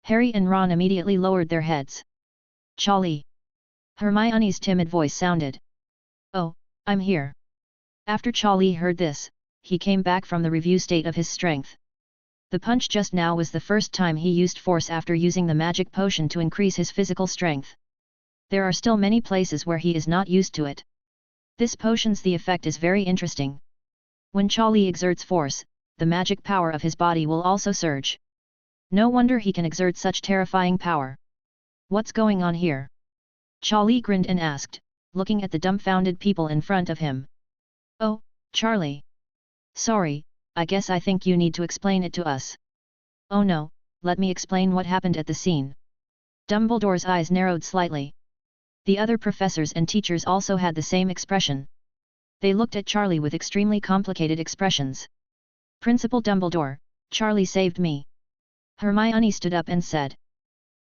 Harry and Ron immediately lowered their heads. Charlie. Hermione's timid voice sounded. Oh, I'm here. After Charlie heard this, he came back from the review state of his strength. The punch just now was the first time he used force after using the magic potion to increase his physical strength. There are still many places where he is not used to it. This potion's the effect is very interesting. When Charlie exerts force, the magic power of his body will also surge. No wonder he can exert such terrifying power. What's going on here? Charlie grinned and asked, looking at the dumbfounded people in front of him. Oh, Charlie. Sorry, I guess I think you need to explain it to us. Oh no, let me explain what happened at the scene. Dumbledore's eyes narrowed slightly. The other professors and teachers also had the same expression. They looked at Charlie with extremely complicated expressions. Principal Dumbledore, Charlie saved me. Hermione stood up and said.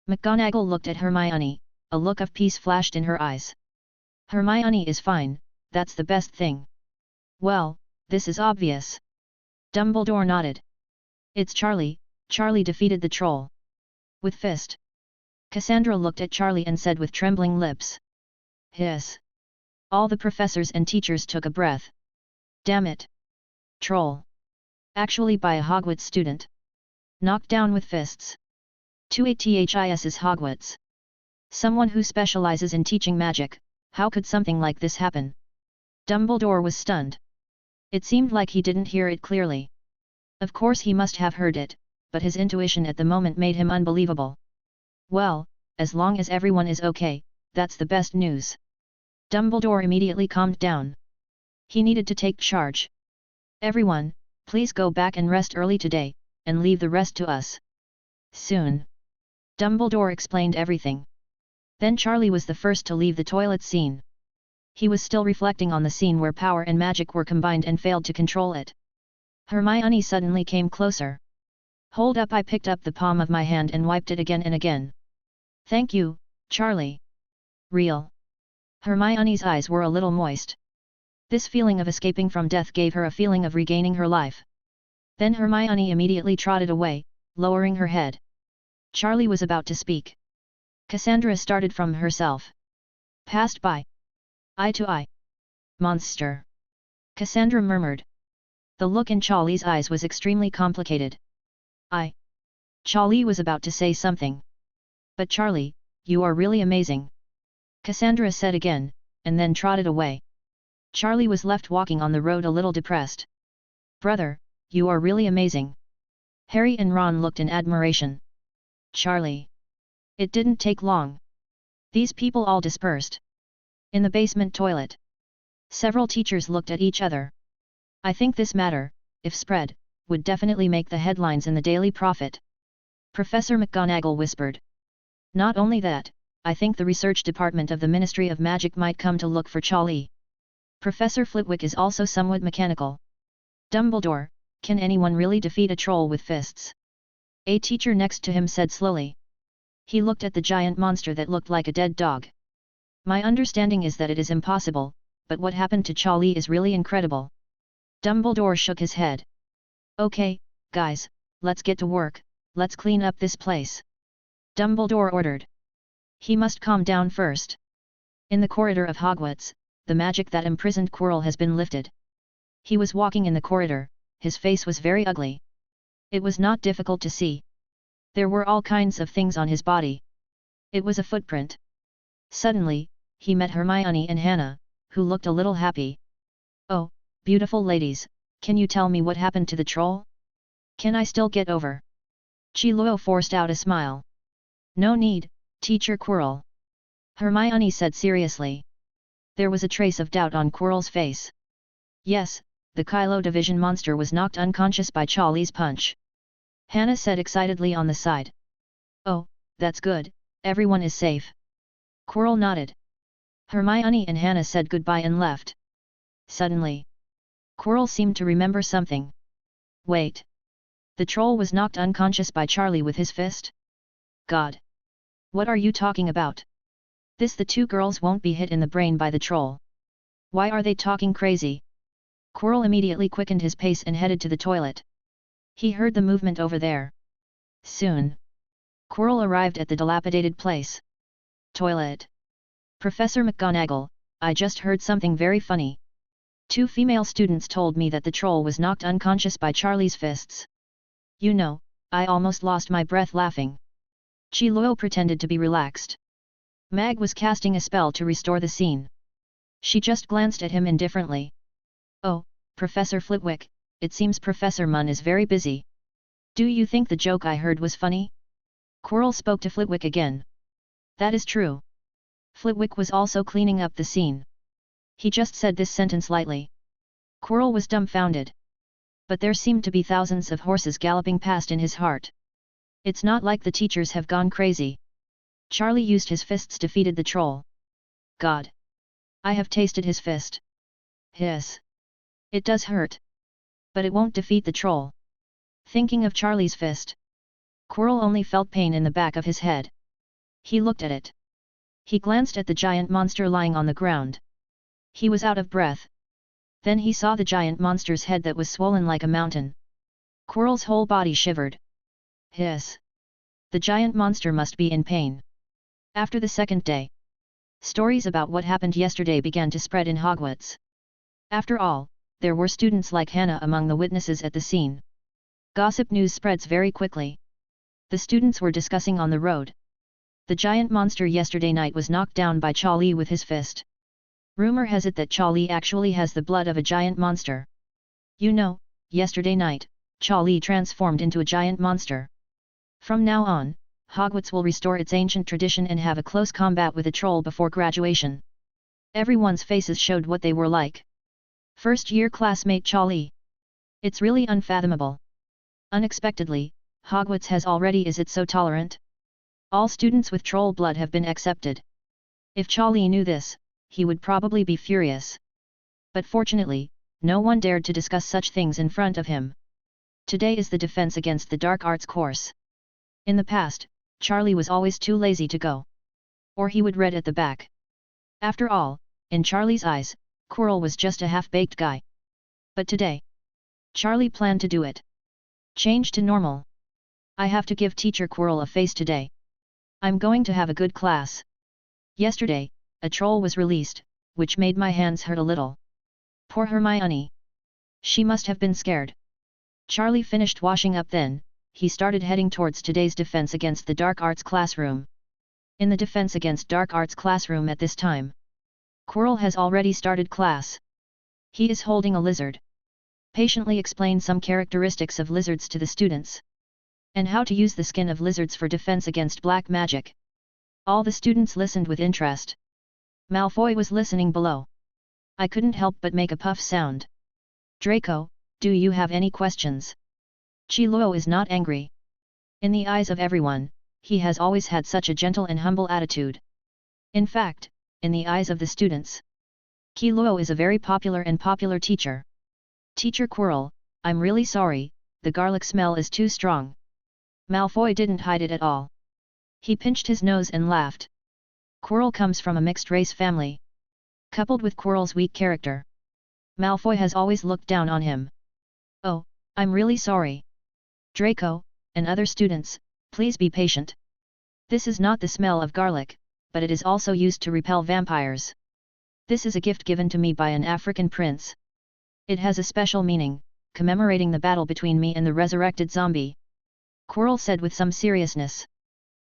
McGonagall looked at Hermione, a look of peace flashed in her eyes. Hermione is fine, that's the best thing. Well, this is obvious. Dumbledore nodded. It's Charlie, Charlie defeated the troll. With fist. Cassandra looked at Charlie and said with trembling lips. Hiss. All the professors and teachers took a breath. Damn it. Troll. Actually by a Hogwarts student. Knocked down with fists. 2ATHIS is Hogwarts. Someone who specializes in teaching magic, how could something like this happen? Dumbledore was stunned. It seemed like he didn't hear it clearly. Of course he must have heard it, but his intuition at the moment made him unbelievable. Well, as long as everyone is okay, that's the best news. Dumbledore immediately calmed down. He needed to take charge. Everyone, please go back and rest early today, and leave the rest to us. Soon. Dumbledore explained everything. Then Charlie was the first to leave the toilet scene. He was still reflecting on the scene where power and magic were combined and failed to control it. Hermione suddenly came closer. Hold up, I picked up the palm of my hand and wiped it again and again. Thank you, Charlie. Real. Hermione's eyes were a little moist. This feeling of escaping from death gave her a feeling of regaining her life. Then Hermione immediately trotted away, lowering her head. Charlie was about to speak. Cassandra started from herself. Passed by. Eye to eye. Monster. Cassandra murmured. The look in Charlie's eyes was extremely complicated. Charlie was about to say something. But Charlie, you are really amazing. Cassandra said again, and then trotted away. Charlie was left walking on the road a little depressed. Brother, you are really amazing. Harry and Ron looked in admiration. Charlie. It didn't take long. These people all dispersed. In the basement toilet. Several teachers looked at each other. I think this matter, if spread, would definitely make the headlines in the Daily Prophet. Professor McGonagall whispered. Not only that, I think the research department of the Ministry of Magic might come to look for Charlie. Professor Flitwick is also somewhat mechanical. Dumbledore, can anyone really defeat a troll with fists? A teacher next to him said slowly. He looked at the giant monster that looked like a dead dog. My understanding is that it is impossible, but what happened to Charlie is really incredible. Dumbledore shook his head. Okay, guys, let's get to work, let's clean up this place. Dumbledore ordered. He must calm down first. In the corridor of Hogwarts, the magic that imprisoned Quirrell has been lifted. He was walking in the corridor, his face was very ugly. It was not difficult to see. There were all kinds of things on his body. It was a footprint. Suddenly, he met Hermione and Hannah, who looked a little happy. Oh, beautiful ladies, can you tell me what happened to the troll? Can I still get over? Chi Luo forced out a smile. No need, Teacher Quirrell. Hermione said seriously. There was a trace of doubt on Quirrell's face. Yes, the Kylo Division monster was knocked unconscious by Charlie's punch. Hannah said excitedly on the side. Oh, that's good, everyone is safe. Quirrell nodded. Hermione and Hannah said goodbye and left. Suddenly, Quirrell seemed to remember something. Wait. The troll was knocked unconscious by Charlie with his fist? God! What are you talking about? The two girls won't be hit in the brain by the troll. Why are they talking crazy? Quirrell immediately quickened his pace and headed to the toilet. He heard the movement over there. Soon, Quirrell arrived at the dilapidated place. Toilet. Professor McGonagall, I just heard something very funny. 2 female students told me that the troll was knocked unconscious by Charlie's fists. You know, I almost lost my breath laughing. Chi Luo pretended to be relaxed. Mag was casting a spell to restore the scene. She just glanced at him indifferently. Oh, Professor Flitwick, it seems Professor Munn is very busy. Do you think the joke I heard was funny? Quirrell spoke to Flitwick again. That is true. Flitwick was also cleaning up the scene. He just said this sentence lightly. Quirrell was dumbfounded. But there seemed to be thousands of horses galloping past in his heart. It's not like the teachers have gone crazy. Charlie used his fists defeated the troll. God! I have tasted his fist. Hiss! It does hurt. But it won't defeat the troll. Thinking of Charlie's fist, Quirrell only felt pain in the back of his head. He looked at it. He glanced at the giant monster lying on the ground. He was out of breath. Then he saw the giant monster's head that was swollen like a mountain. Quirrell's whole body shivered. Hiss! The giant monster must be in pain. After the second day, stories about what happened yesterday began to spread in Hogwarts. After all, there were students like Hannah among the witnesses at the scene. Gossip news spreads very quickly. The students were discussing on the road. The giant monster yesterday night was knocked down by Charlie with his fist. Rumor has it that Charlie actually has the blood of a giant monster. You know, yesterday night, Charlie transformed into a giant monster. From now on, Hogwarts will restore its ancient tradition and have a close combat with a troll before graduation. Everyone's faces showed what they were like. First-year classmate Charlie. It's really unfathomable. Unexpectedly, Hogwarts has already is it so tolerant? All students with troll blood have been accepted. If Charlie knew this, he would probably be furious. But fortunately, no one dared to discuss such things in front of him. Today is the defense against the dark arts course. In the past, Charlie was always too lazy to go. Or he would read at the back. After all, in Charlie's eyes, Quirrell was just a half-baked guy. But today, Charlie planned to do it. Change to normal. I have to give Teacher Quirrell a face today. I'm going to have a good class. Yesterday, a troll was released, which made my hands hurt a little. Poor Hermione. She must have been scared. Charlie finished washing up then, he started heading towards today's defense against the dark arts classroom. In the Defense Against Dark Arts classroom at this time. Quirrell has already started class. He is holding a lizard. Patiently explain some characteristics of lizards to the students. And how to use the skin of lizards for defense against black magic. All the students listened with interest. Malfoy was listening below. I couldn't help but make a puff sound. Draco, do you have any questions? Chi-Luo is not angry. In the eyes of everyone, he has always had such a gentle and humble attitude. In fact, in the eyes of the students, Chi-Luo is a very popular teacher. Teacher Quirrell, I'm really sorry, the garlic smell is too strong. Malfoy didn't hide it at all. He pinched his nose and laughed. Quirrell comes from a mixed-race family. Coupled with Quirrell's weak character, Malfoy has always looked down on him. Oh, I'm really sorry. Draco, and other students, please be patient. This is not the smell of garlic, but it is also used to repel vampires. This is a gift given to me by an African prince. It has a special meaning, commemorating the battle between me and the resurrected zombie. Quirrell said with some seriousness.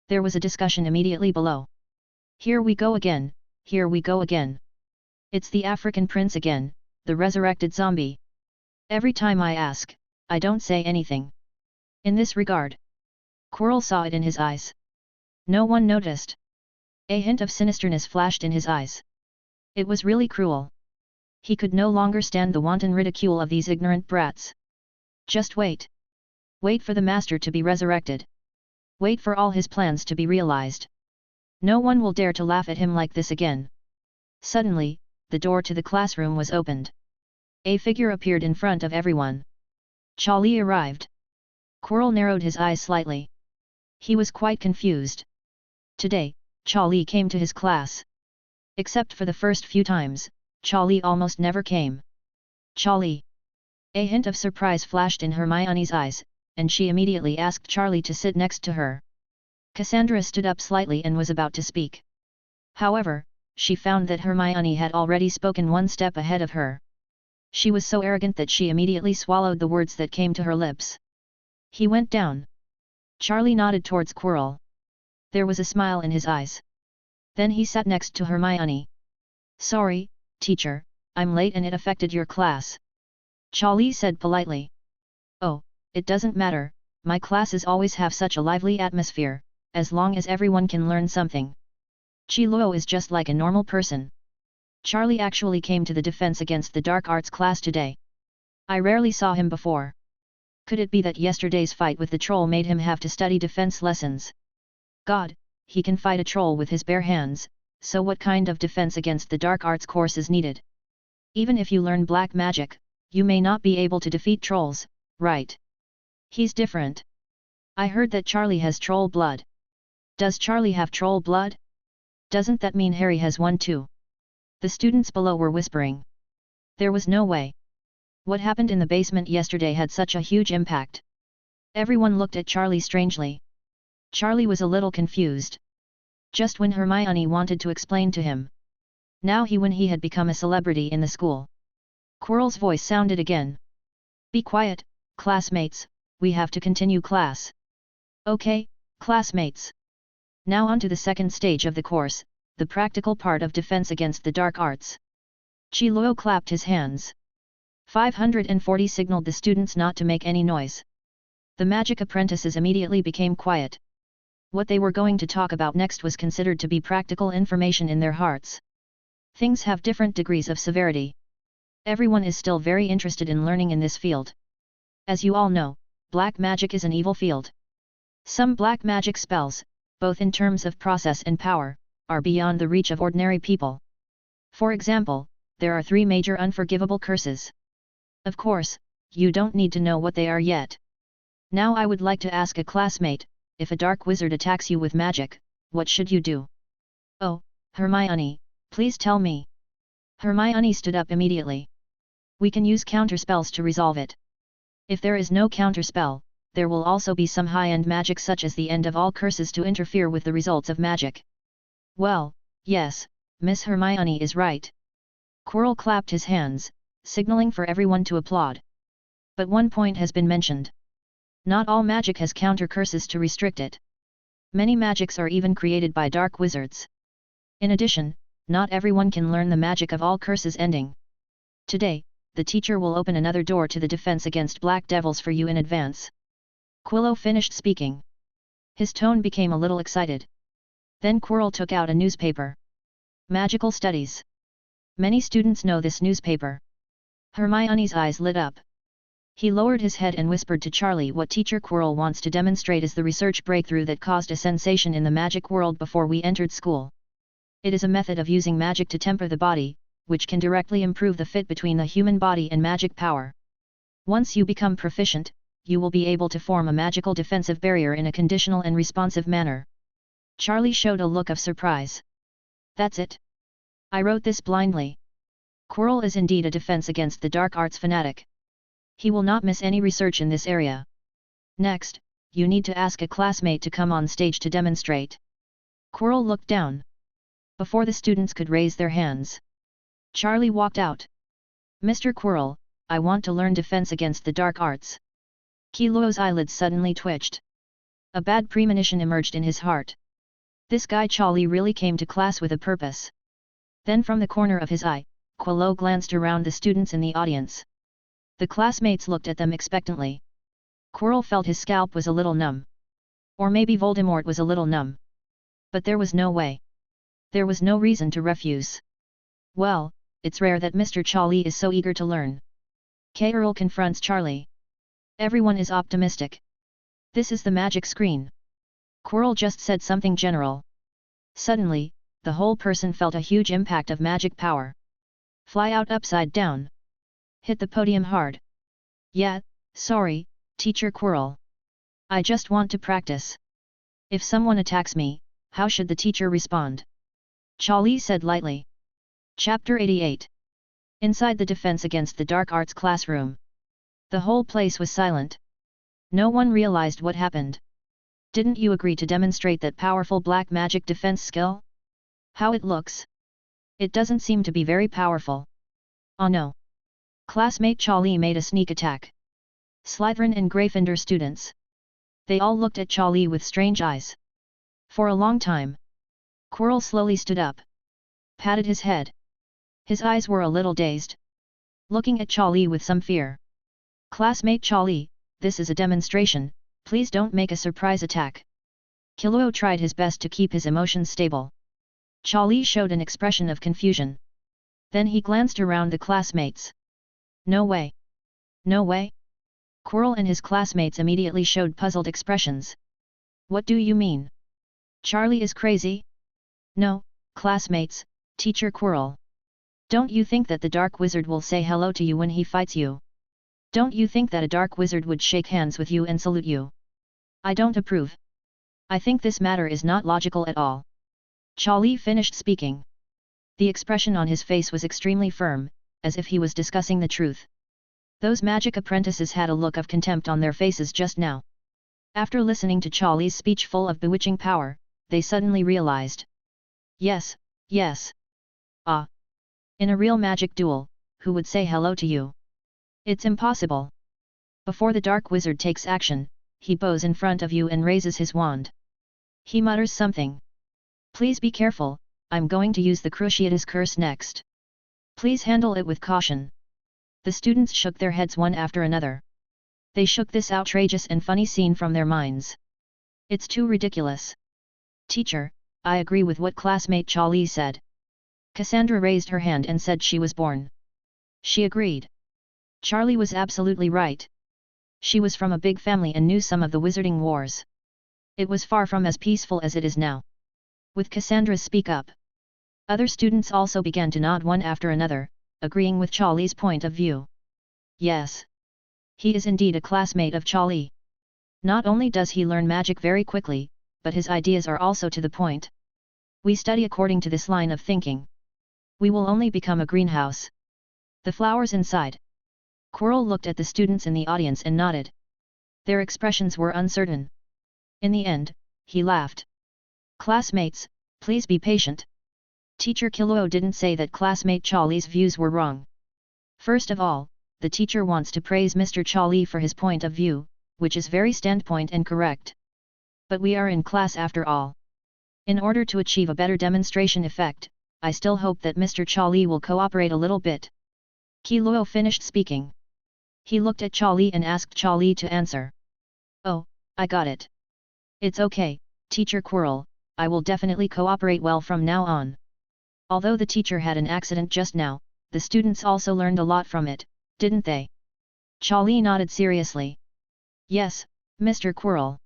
There was a discussion immediately below. Here we go again, here we go again. It's the African prince again, the resurrected zombie. Every time I ask, I don't say anything. In this regard, Quirrell saw it in his eyes. No one noticed. A hint of sinisterness flashed in his eyes. It was really cruel. He could no longer stand the wanton ridicule of these ignorant brats. Just wait. Wait for the master to be resurrected. Wait for all his plans to be realized. No one will dare to laugh at him like this again. Suddenly, the door to the classroom was opened. A figure appeared in front of everyone. Charlie arrived. Quirrell narrowed his eyes slightly. He was quite confused. Today, Charlie came to his class. Except for the first few times, Charlie almost never came. Charlie. A hint of surprise flashed in Hermione's eyes, and she immediately asked Charlie to sit next to her. Cassandra stood up slightly and was about to speak. However, she found that Hermione had already spoken one step ahead of her. She was so arrogant that she immediately swallowed the words that came to her lips. He went down. Charlie nodded towards Quirrell. There was a smile in his eyes. Then he sat next to Hermione. Sorry, teacher, I'm late and it affected your class. Charlie said politely. Oh, it doesn't matter, my classes always have such a lively atmosphere, as long as everyone can learn something. Chi-Luo is just like a normal person. Charlie actually came to the Defense Against the Dark Arts class today. I rarely saw him before. Could it be that yesterday's fight with the troll made him have to study defense lessons? God, he can fight a troll with his bare hands, so what kind of defense against the dark arts course is needed? Even if you learn black magic, you may not be able to defeat trolls, right? He's different. I heard that Charlie has troll blood. Does Charlie have troll blood? Doesn't that mean Harry has one too? The students below were whispering. There was no way. What happened in the basement yesterday had such a huge impact. Everyone looked at Charlie strangely. Charlie was a little confused. Just when Hermione wanted to explain to him. Now when he had become a celebrity in the school. Quirrell's voice sounded again. Be quiet, classmates, we have to continue class. Okay, classmates. Now on to the second stage of the course, the practical part of Defense Against the Dark Arts. Chi-Luo clapped his hands. 540 signaled the students not to make any noise. The magic apprentices immediately became quiet. What they were going to talk about next was considered to be practical information in their hearts. Things have different degrees of severity. Everyone is still very interested in learning in this field. As you all know, black magic is an evil field. Some black magic spells, both in terms of process and power, are beyond the reach of ordinary people. For example, there are 3 major unforgivable curses. Of course, you don't need to know what they are yet. Now I would like to ask a classmate, if a dark wizard attacks you with magic, what should you do? Oh, Hermione, please tell me. Hermione stood up immediately. We can use counterspells to resolve it. If there is no counterspell, there will also be some high-end magic such as the end of all curses to interfere with the results of magic. Well, yes, Miss Hermione is right. Quirrell clapped his hands, signaling for everyone to applaud. But one point has been mentioned. Not all magic has counter curses to restrict it. Many magics are even created by dark wizards. In addition, not everyone can learn the magic of all curses ending. Today, the teacher will open another door to the defense against black devils for you in advance. Quillo finished speaking. His tone became a little excited. Then Quirrell took out a newspaper. Magical Studies. Many students know this newspaper. Hermione's eyes lit up. He lowered his head and whispered to Charlie what Teacher Quirrell wants to demonstrate is the research breakthrough that caused a sensation in the magic world before we entered school. It is a method of using magic to temper the body, which can directly improve the fit between the human body and magic power. Once you become proficient, you will be able to form a magical defensive barrier in a conditional and responsive manner. Charlie showed a look of surprise. That's it. I wrote this blindly. Quirrell is indeed a defense against the dark arts fanatic. He will not miss any research in this area. Next, you need to ask a classmate to come on stage to demonstrate. Quirrell looked down. Before the students could raise their hands, Charlie walked out. Mr. Quirrell, I want to learn defense against the dark arts. Qiluo's eyelids suddenly twitched. A bad premonition emerged in his heart. This guy Charlie really came to class with a purpose. Then from the corner of his eye, Quillo glanced around the students in the audience. The classmates looked at them expectantly. Quirrell felt his scalp was a little numb. Or maybe Voldemort was a little numb. But there was no way. There was no reason to refuse. Well, it's rare that Mr. Charlie is so eager to learn. Quirrell confronts Charlie. Everyone is optimistic. This is the magic screen. Quirrell just said something general. Suddenly, the whole person felt a huge impact of magic power. Fly out upside down. Hit the podium hard. Yeah, sorry, Teacher Quirrell. I just want to practice. If someone attacks me, how should the teacher respond? Charlie said lightly. Chapter 88. Inside the Defense Against the Dark Arts classroom. The whole place was silent. No one realized what happened. Didn't you agree to demonstrate that powerful black magic defense skill? How it looks? It doesn't seem to be very powerful. Oh no. Classmate Charlie made a sneak attack. Slytherin and Gryffindor students. They all looked at Charlie with strange eyes. For a long time. Quirrell slowly stood up. Patted his head. His eyes were a little dazed. Looking at Charlie with some fear. Classmate Charlie, this is a demonstration, please don't make a surprise attack. Qiluo tried his best to keep his emotions stable. Charlie showed an expression of confusion. Then he glanced around the classmates. No way. No way? Quirrell and his classmates immediately showed puzzled expressions. What do you mean? Charlie is crazy? No, classmates, Teacher Quirrell. Don't you think that the dark wizard will say hello to you when he fights you? Don't you think that a dark wizard would shake hands with you and salute you? I don't approve. I think this matter is not logical at all. Charlie finished speaking. The expression on his face was extremely firm, as if he was discussing the truth. Those magic apprentices had a look of contempt on their faces just now. After listening to Charlie's speech full of bewitching power, they suddenly realized. Yes, yes. Ah. In a real magic duel, who would say hello to you? It's impossible. Before the dark wizard takes action, he bows in front of you and raises his wand. He mutters something. Please be careful, I'm going to use the Cruciatus curse next. Please handle it with caution. The students shook their heads one after another. They shook this outrageous and funny scene from their minds. It's too ridiculous. Teacher, I agree with what classmate Charlie said. Cassandra raised her hand and said she was born. She agreed. Charlie was absolutely right. She was from a big family and knew some of the wizarding wars. It was far from as peaceful as it is now. With Cassandra's speak up. Other students also began to nod one after another, agreeing with Charlie's point of view. Yes. He is indeed a classmate of Charlie. Not only does he learn magic very quickly, but his ideas are also to the point. We study according to this line of thinking. We will only become a greenhouse. The flowers inside. Quirrell looked at the students in the audience and nodded. Their expressions were uncertain. In the end, he laughed. Classmates, please be patient. Teacher Qiluo didn't say that classmate Charlie's views were wrong. First of all, the teacher wants to praise Mr. Charlie for his point of view, which is very standpoint and correct. But we are in class after all. In order to achieve a better demonstration effect, I still hope that Mr. Charlie will cooperate a little bit. Qi Luo finished speaking. He looked at Charlie and asked Charlie to answer. Oh, I got it. It's okay, Teacher Quirrell, I will definitely cooperate well from now on. Although the teacher had an accident just now, the students also learned a lot from it, didn't they? Charlie nodded seriously. Yes, Mr. Quirrell.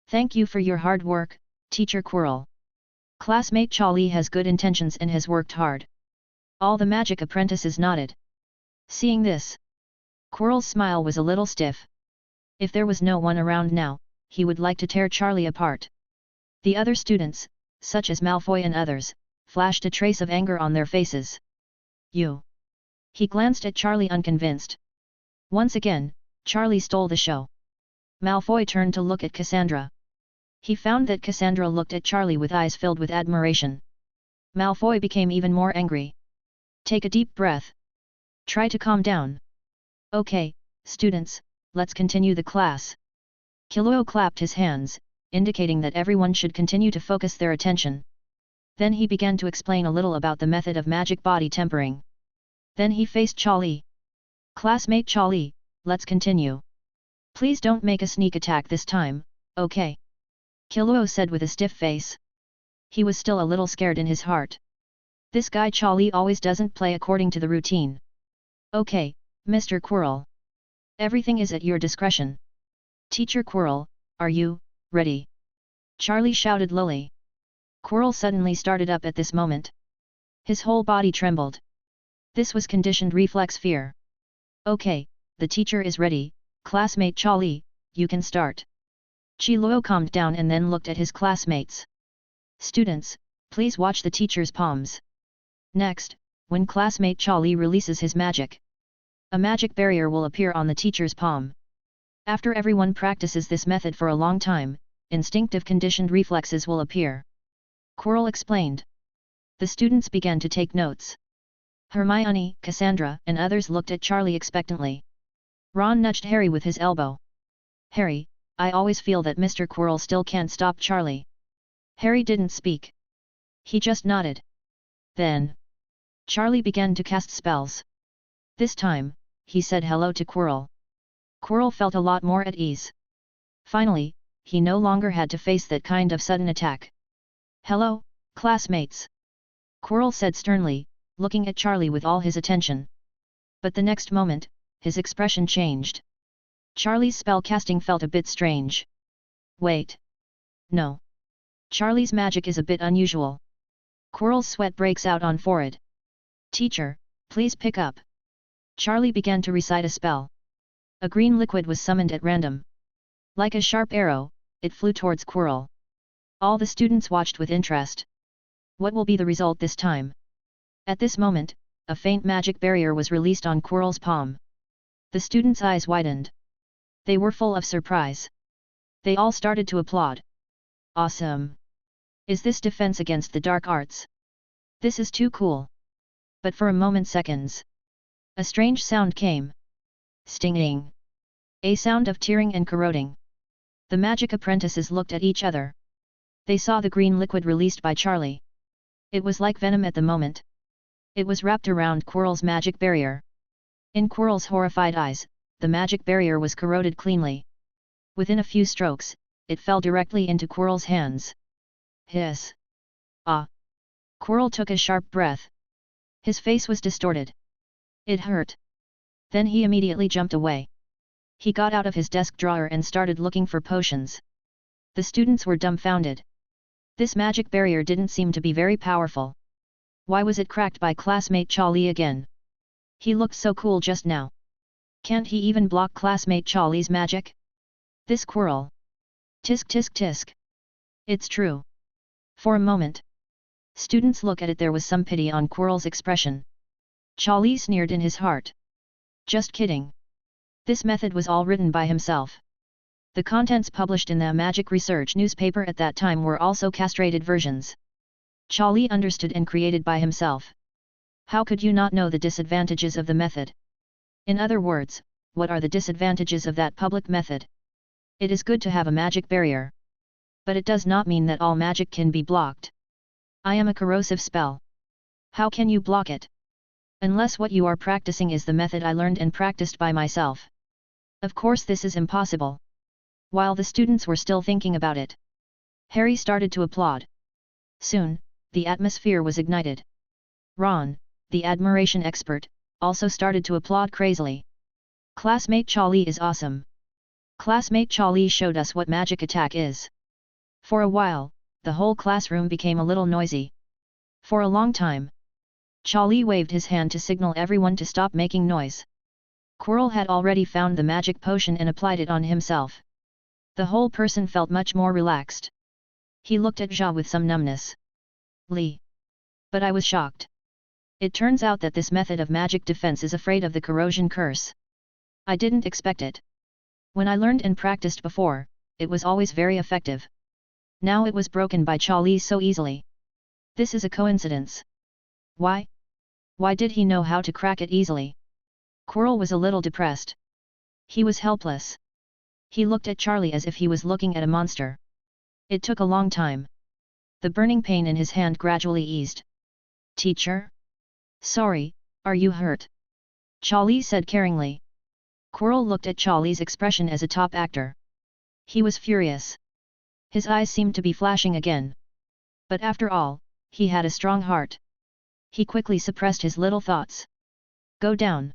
Thank you for your hard work, Teacher Quirrell. Classmate Charlie has good intentions and has worked hard. All the magic apprentices nodded. Seeing this, Quirrell's smile was a little stiff. If there was no one around now, he would like to tear Charlie apart. The other students, such as Malfoy and others, flashed a trace of anger on their faces. You. He glanced at Charlie unconvinced. Once again, Charlie stole the show. Malfoy turned to look at Cassandra. He found that Cassandra looked at Charlie with eyes filled with admiration. Malfoy became even more angry. Take a deep breath. Try to calm down. Okay, students, let's continue the class. Qi Luo clapped his hands, indicating that everyone should continue to focus their attention. Then he began to explain a little about the method of magic body tempering. Then he faced Charlie. Classmate Charlie, let's continue. Please don't make a sneak attack this time, okay? Qi Luo said with a stiff face. He was still a little scared in his heart. This guy Charlie always doesn't play according to the routine. Okay, Mr. Quirrell. Everything is at your discretion. Teacher Quirrell, are you ready? Charlie shouted lowly. Quirrell suddenly started up at this moment. His whole body trembled. This was conditioned reflex fear. Okay, the teacher is ready, classmate Charlie, you can start. Qi Luo calmed down and then looked at his classmates. Students, please watch the teacher's palms. Next, when classmate Charlie releases his magic, a magic barrier will appear on the teacher's palm. After everyone practices this method for a long time, instinctive conditioned reflexes will appear. Quirrell explained. The students began to take notes. Hermione, Cassandra, and others looked at Charlie expectantly. Ron nudged Harry with his elbow. Harry, I always feel that Mr. Quirrell still can't stop Charlie. Harry didn't speak. He just nodded. Then, Charlie began to cast spells. This time, he said hello to Quirrell. Quirrell felt a lot more at ease. Finally, he no longer had to face that kind of sudden attack. Hello, classmates. Quirrell said sternly, looking at Charlie with all his attention. But the next moment, his expression changed. Charlie's spellcasting felt a bit strange. Wait. No. Charlie's magic is a bit unusual. Quirrell's sweat breaks out on forehead. Teacher, please pick up. Charlie began to recite a spell. A green liquid was summoned at random. Like a sharp arrow, it flew towards Quirrell. All the students watched with interest. What will be the result this time? At this moment, a faint magic barrier was released on Quirrell's palm. The students' eyes widened. They were full of surprise. They all started to applaud. Awesome! Is this defense against the dark arts? This is too cool. But for a moment seconds, a strange sound came. Stinging. A sound of tearing and corroding. The magic apprentices looked at each other. They saw the green liquid released by Charlie. It was like venom at the moment. It was wrapped around Quirrell's magic barrier. In Quirrell's horrified eyes, the magic barrier was corroded cleanly. Within a few strokes, it fell directly into Quirrell's hands. Hiss! Ah! Quirrell took a sharp breath. His face was distorted. It hurt. Then he immediately jumped away. He got out of his desk drawer and started looking for potions. The students were dumbfounded. This magic barrier didn't seem to be very powerful. Why was it cracked by classmate Charlie again? He looked so cool just now. Can't he even block classmate Charlie's magic? This Quirrell. Tisk tisk tisk. It's true. For a moment, students look at it, there was some pity on Quirrell's expression. Charlie sneered in his heart. Just kidding. This method was all written by himself. The contents published in the Magic Research newspaper at that time were also castrated versions. Charlie understood and created by himself. How could you not know the disadvantages of the method? In other words, what are the disadvantages of that public method? It is good to have a magic barrier. But it does not mean that all magic can be blocked. I am a corrosive spell. How can you block it? Unless what you are practicing is the method I learned and practiced by myself. Of course this is impossible. While the students were still thinking about it, Harry started to applaud. Soon, the atmosphere was ignited. Ron, the admiration expert, also started to applaud crazily. Classmate Charlie is awesome. Classmate Charlie showed us what magic attack is. For a while, the whole classroom became a little noisy. For a long time, Charlie waved his hand to signal everyone to stop making noise. Quirrell had already found the magic potion and applied it on himself. The whole person felt much more relaxed. He looked at Ja with some numbness. Lee. But I was shocked. It turns out that this method of magic defense is afraid of the corrosion curse. I didn't expect it. When I learned and practiced before, it was always very effective. Now it was broken by Charlie so easily. This is a coincidence. Why? Why did he know how to crack it easily? Quirrell was a little depressed. He was helpless. He looked at Charlie as if he was looking at a monster. It took a long time. The burning pain in his hand gradually eased. Teacher? Sorry, are you hurt? Charlie said caringly. Quirrell looked at Charlie's expression as a top actor. He was furious. His eyes seemed to be flashing again. But after all, he had a strong heart. He quickly suppressed his little thoughts. Go down.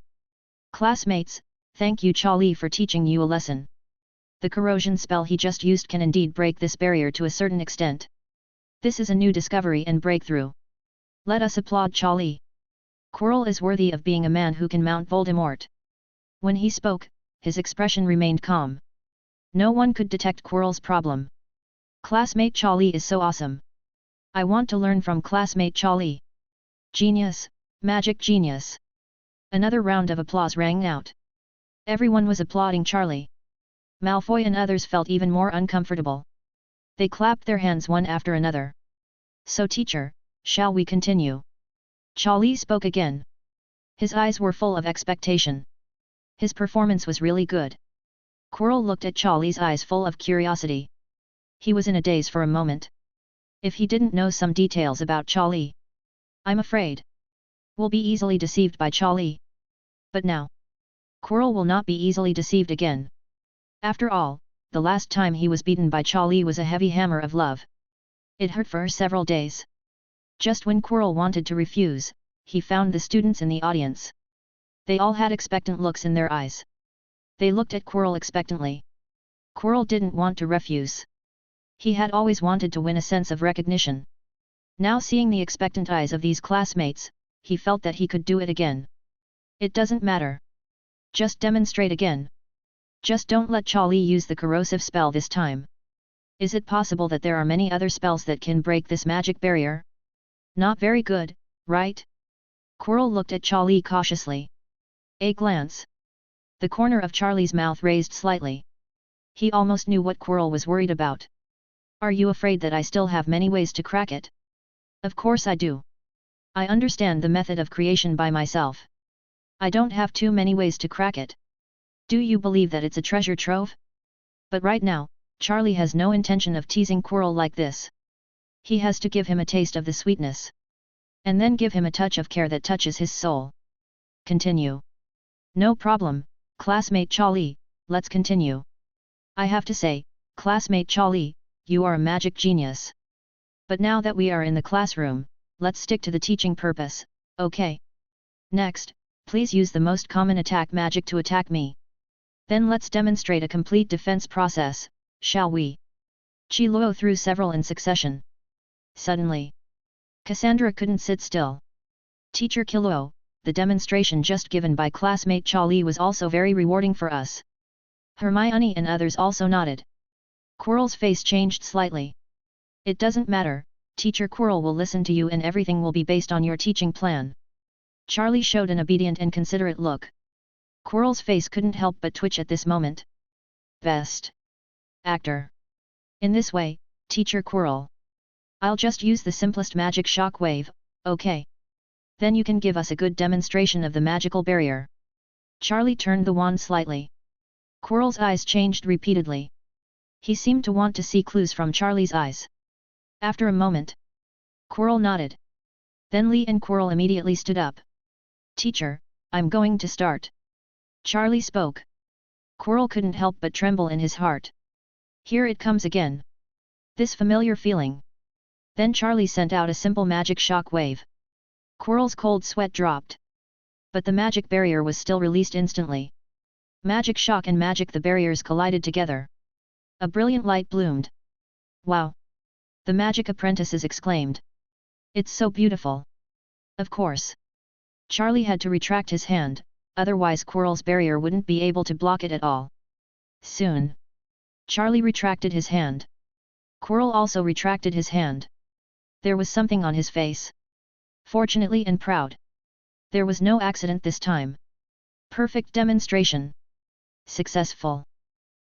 Classmates, thank you Charlie for teaching you a lesson. The corrosion spell he just used can indeed break this barrier to a certain extent. This is a new discovery and breakthrough. Let us applaud Charlie. Quirrell is worthy of being a man who can mount Voldemort. When he spoke, his expression remained calm. No one could detect Quirrell's problem. Classmate Charlie is so awesome. I want to learn from classmate Charlie. Genius, magic genius. Another round of applause rang out. Everyone was applauding Charlie. Malfoy and others felt even more uncomfortable. They clapped their hands one after another. So teacher, shall we continue? Charlie spoke again. His eyes were full of expectation. His performance was really good. Quirrell looked at Charlie's eyes full of curiosity. He was in a daze for a moment. If he didn't know some details about Charlie, I'm afraid we'll be easily deceived by Charlie. But now, Quirrell will not be easily deceived again. After all, the last time he was beaten by Charlie was a heavy hammer of love. It hurt for several days. Just when Quirrell wanted to refuse, he found the students in the audience. They all had expectant looks in their eyes. They looked at Quirrell expectantly. Quirrell didn't want to refuse. He had always wanted to win a sense of recognition. Now seeing the expectant eyes of these classmates, he felt that he could do it again. It doesn't matter. Just demonstrate again. Just don't let Charlie use the corrosive spell this time. Is it possible that there are many other spells that can break this magic barrier? Not very good, right? Quirrell looked at Charlie cautiously. A glance. The corner of Charlie's mouth raised slightly. He almost knew what Quirrell was worried about. Are you afraid that I still have many ways to crack it? Of course I do. I understand the method of creation by myself. I don't have too many ways to crack it. Do you believe that it's a treasure trove? But right now, Charlie has no intention of teasing Quirrell like this. He has to give him a taste of the sweetness. And then give him a touch of care that touches his soul. Continue. No problem, classmate Charlie, let's continue. I have to say, classmate Charlie, you are a magic genius. But now that we are in the classroom, let's stick to the teaching purpose, okay? Next, please use the most common attack magic to attack me. Then let's demonstrate a complete defense process, shall we? Chi Luo threw several in succession. Suddenly, Cassandra couldn't sit still. Teacher Kilo, the demonstration just given by classmate Charlie was also very rewarding for us. Hermione and others also nodded. Quirrell's face changed slightly. It doesn't matter, Teacher Quirrell will listen to you and everything will be based on your teaching plan. Charlie showed an obedient and considerate look. Quirrell's face couldn't help but twitch at this moment. Best actor. In this way, Teacher Quirrell. I'll just use the simplest magic shock wave, okay? Then you can give us a good demonstration of the magical barrier. Charlie turned the wand slightly. Quirrell's eyes changed repeatedly. He seemed to want to see clues from Charlie's eyes. After a moment, Quirrell nodded. Then Lee and Quirrell immediately stood up. Teacher, I'm going to start. Charlie spoke. Quirrell couldn't help but tremble in his heart. Here it comes again. This familiar feeling. Then Charlie sent out a simple magic shock wave. Quirrell's cold sweat dropped. But the magic barrier was still released instantly. Magic shock and magic the barriers collided together. A brilliant light bloomed. Wow! The magic apprentices exclaimed. It's so beautiful. Of course. Charlie had to retract his hand, otherwise Quirrell's barrier wouldn't be able to block it at all. Soon. Charlie retracted his hand. Quirrell also retracted his hand. There was something on his face. Fortunately and proud. There was no accident this time. Perfect demonstration. Successful.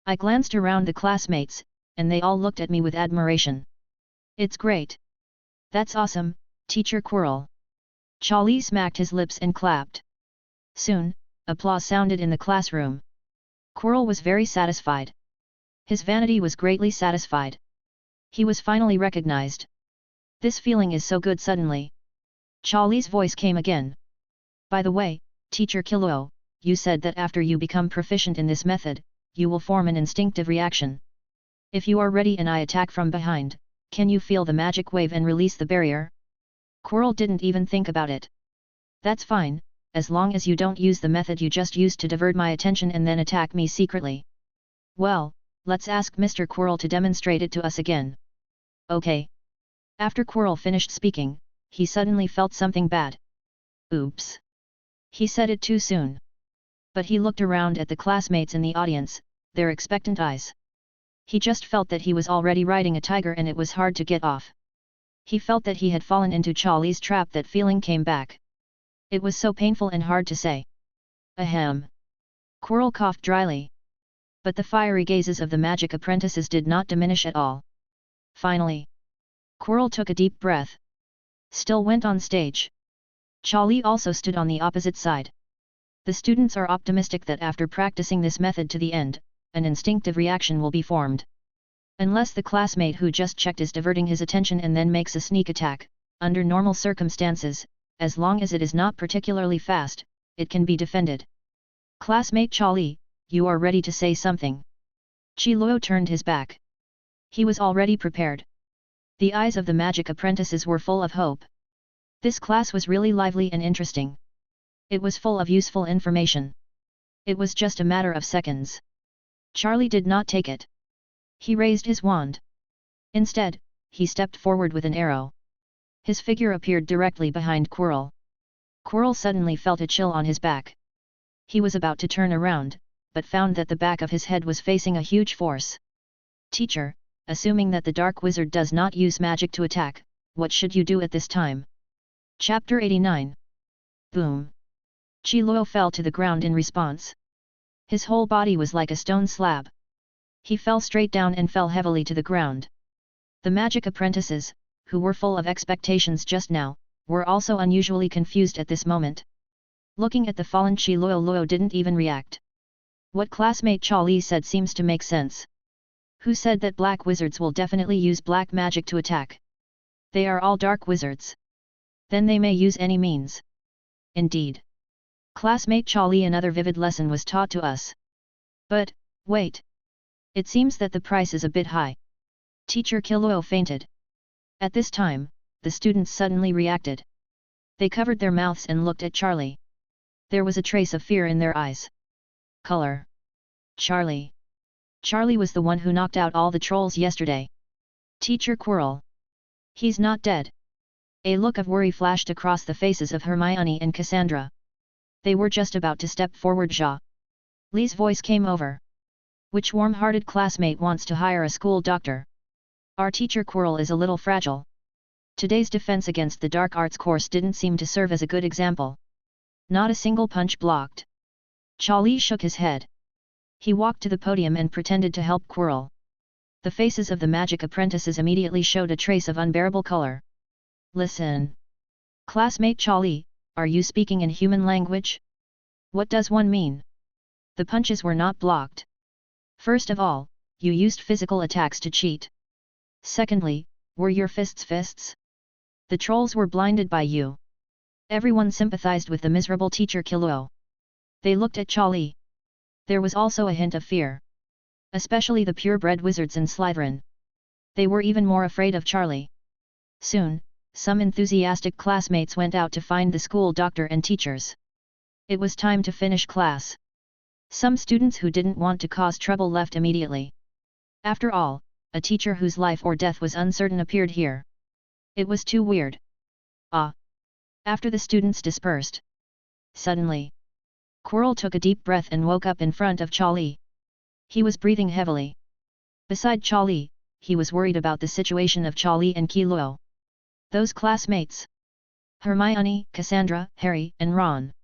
I glanced around the classmates, and they all looked at me with admiration. It's great. That's awesome, Teacher Quirrell. Charlie smacked his lips and clapped. Soon, applause sounded in the classroom. Quirrell was very satisfied. His vanity was greatly satisfied. He was finally recognized. This feeling is so good suddenly. Charlie's voice came again. By the way, Teacher Quirrell, you said that after you become proficient in this method, you will form an instinctive reaction. If you are ready and I attack from behind, can you feel the magic wave and release the barrier? Quirrell didn't even think about it. That's fine, as long as you don't use the method you just used to divert my attention and then attack me secretly. Well, let's ask Mr. Quirrell to demonstrate it to us again. Okay. After Quirrell finished speaking, he suddenly felt something bad. Oops. He said it too soon. But he looked around at the classmates in the audience, their expectant eyes. He just felt that he was already riding a tiger and it was hard to get off. He felt that he had fallen into Charlie's trap. That feeling came back. It was so painful and hard to say. Ahem. Quirrell coughed dryly. But the fiery gazes of the magic apprentices did not diminish at all. Finally, Quirrell took a deep breath. Still went on stage. Charlie also stood on the opposite side. The students are optimistic that after practicing this method to the end, an instinctive reaction will be formed. Unless the classmate who just checked is diverting his attention and then makes a sneak attack, under normal circumstances, as long as it is not particularly fast, it can be defended. Classmate Charlie, you are ready to say something. Qiluo turned his back. He was already prepared. The eyes of the magic apprentices were full of hope. This class was really lively and interesting. It was full of useful information. It was just a matter of seconds. Charlie did not take it. He raised his wand. Instead, he stepped forward with an arrow. His figure appeared directly behind Quirrell. Quirrell suddenly felt a chill on his back. He was about to turn around, but found that the back of his head was facing a huge force. Teacher, assuming that the dark wizard does not use magic to attack, what should you do at this time? Chapter 89. Boom. Qiluo fell to the ground in response. His whole body was like a stone slab. He fell straight down and fell heavily to the ground. The magic apprentices, who were full of expectations just now, were also unusually confused at this moment. Looking at the fallen Qiluo didn't even react. What classmate Charlie said seems to make sense. Who said that black wizards will definitely use black magic to attack? They are all dark wizards. Then they may use any means. Indeed. Classmate Charlie, another vivid lesson was taught to us. But, wait. It seems that the price is a bit high. Teacher Qiluo fainted. At this time, the students suddenly reacted. They covered their mouths and looked at Charlie. There was a trace of fear in their eyes. Color. Charlie. Charlie was the one who knocked out all the trolls yesterday. Teacher Quirrell. He's not dead. A look of worry flashed across the faces of Hermione and Cassandra. They were just about to step forward. Lee's voice came over. Which warm-hearted classmate wants to hire a school doctor? Our teacher Quirrell is a little fragile. Today's defense against the dark arts course didn't seem to serve as a good example. Not a single punch blocked. Charlie shook his head. He walked to the podium and pretended to help Quirrell. The faces of the magic apprentices immediately showed a trace of unbearable color. Listen. Classmate Charlie, are you speaking in human language? What does one mean? The punches were not blocked. First of all, you used physical attacks to cheat. Secondly, were your fists fists? The trolls were blinded by you. Everyone sympathized with the miserable teacher Killua. They looked at Charlie. There was also a hint of fear. Especially the purebred wizards in Slytherin. They were even more afraid of Charlie. Soon, some enthusiastic classmates went out to find the school doctor and teachers. It was time to finish class. Some students who didn't want to cause trouble left immediately. After all, a teacher whose life or death was uncertain appeared here. It was too weird. Ah! After the students dispersed. Suddenly, Quirrell took a deep breath and woke up in front of Charlie. He was breathing heavily. Beside Charlie, he was worried about the situation of Charlie and Killua. Those classmates. Hermione, Cassandra, Harry, and Ron.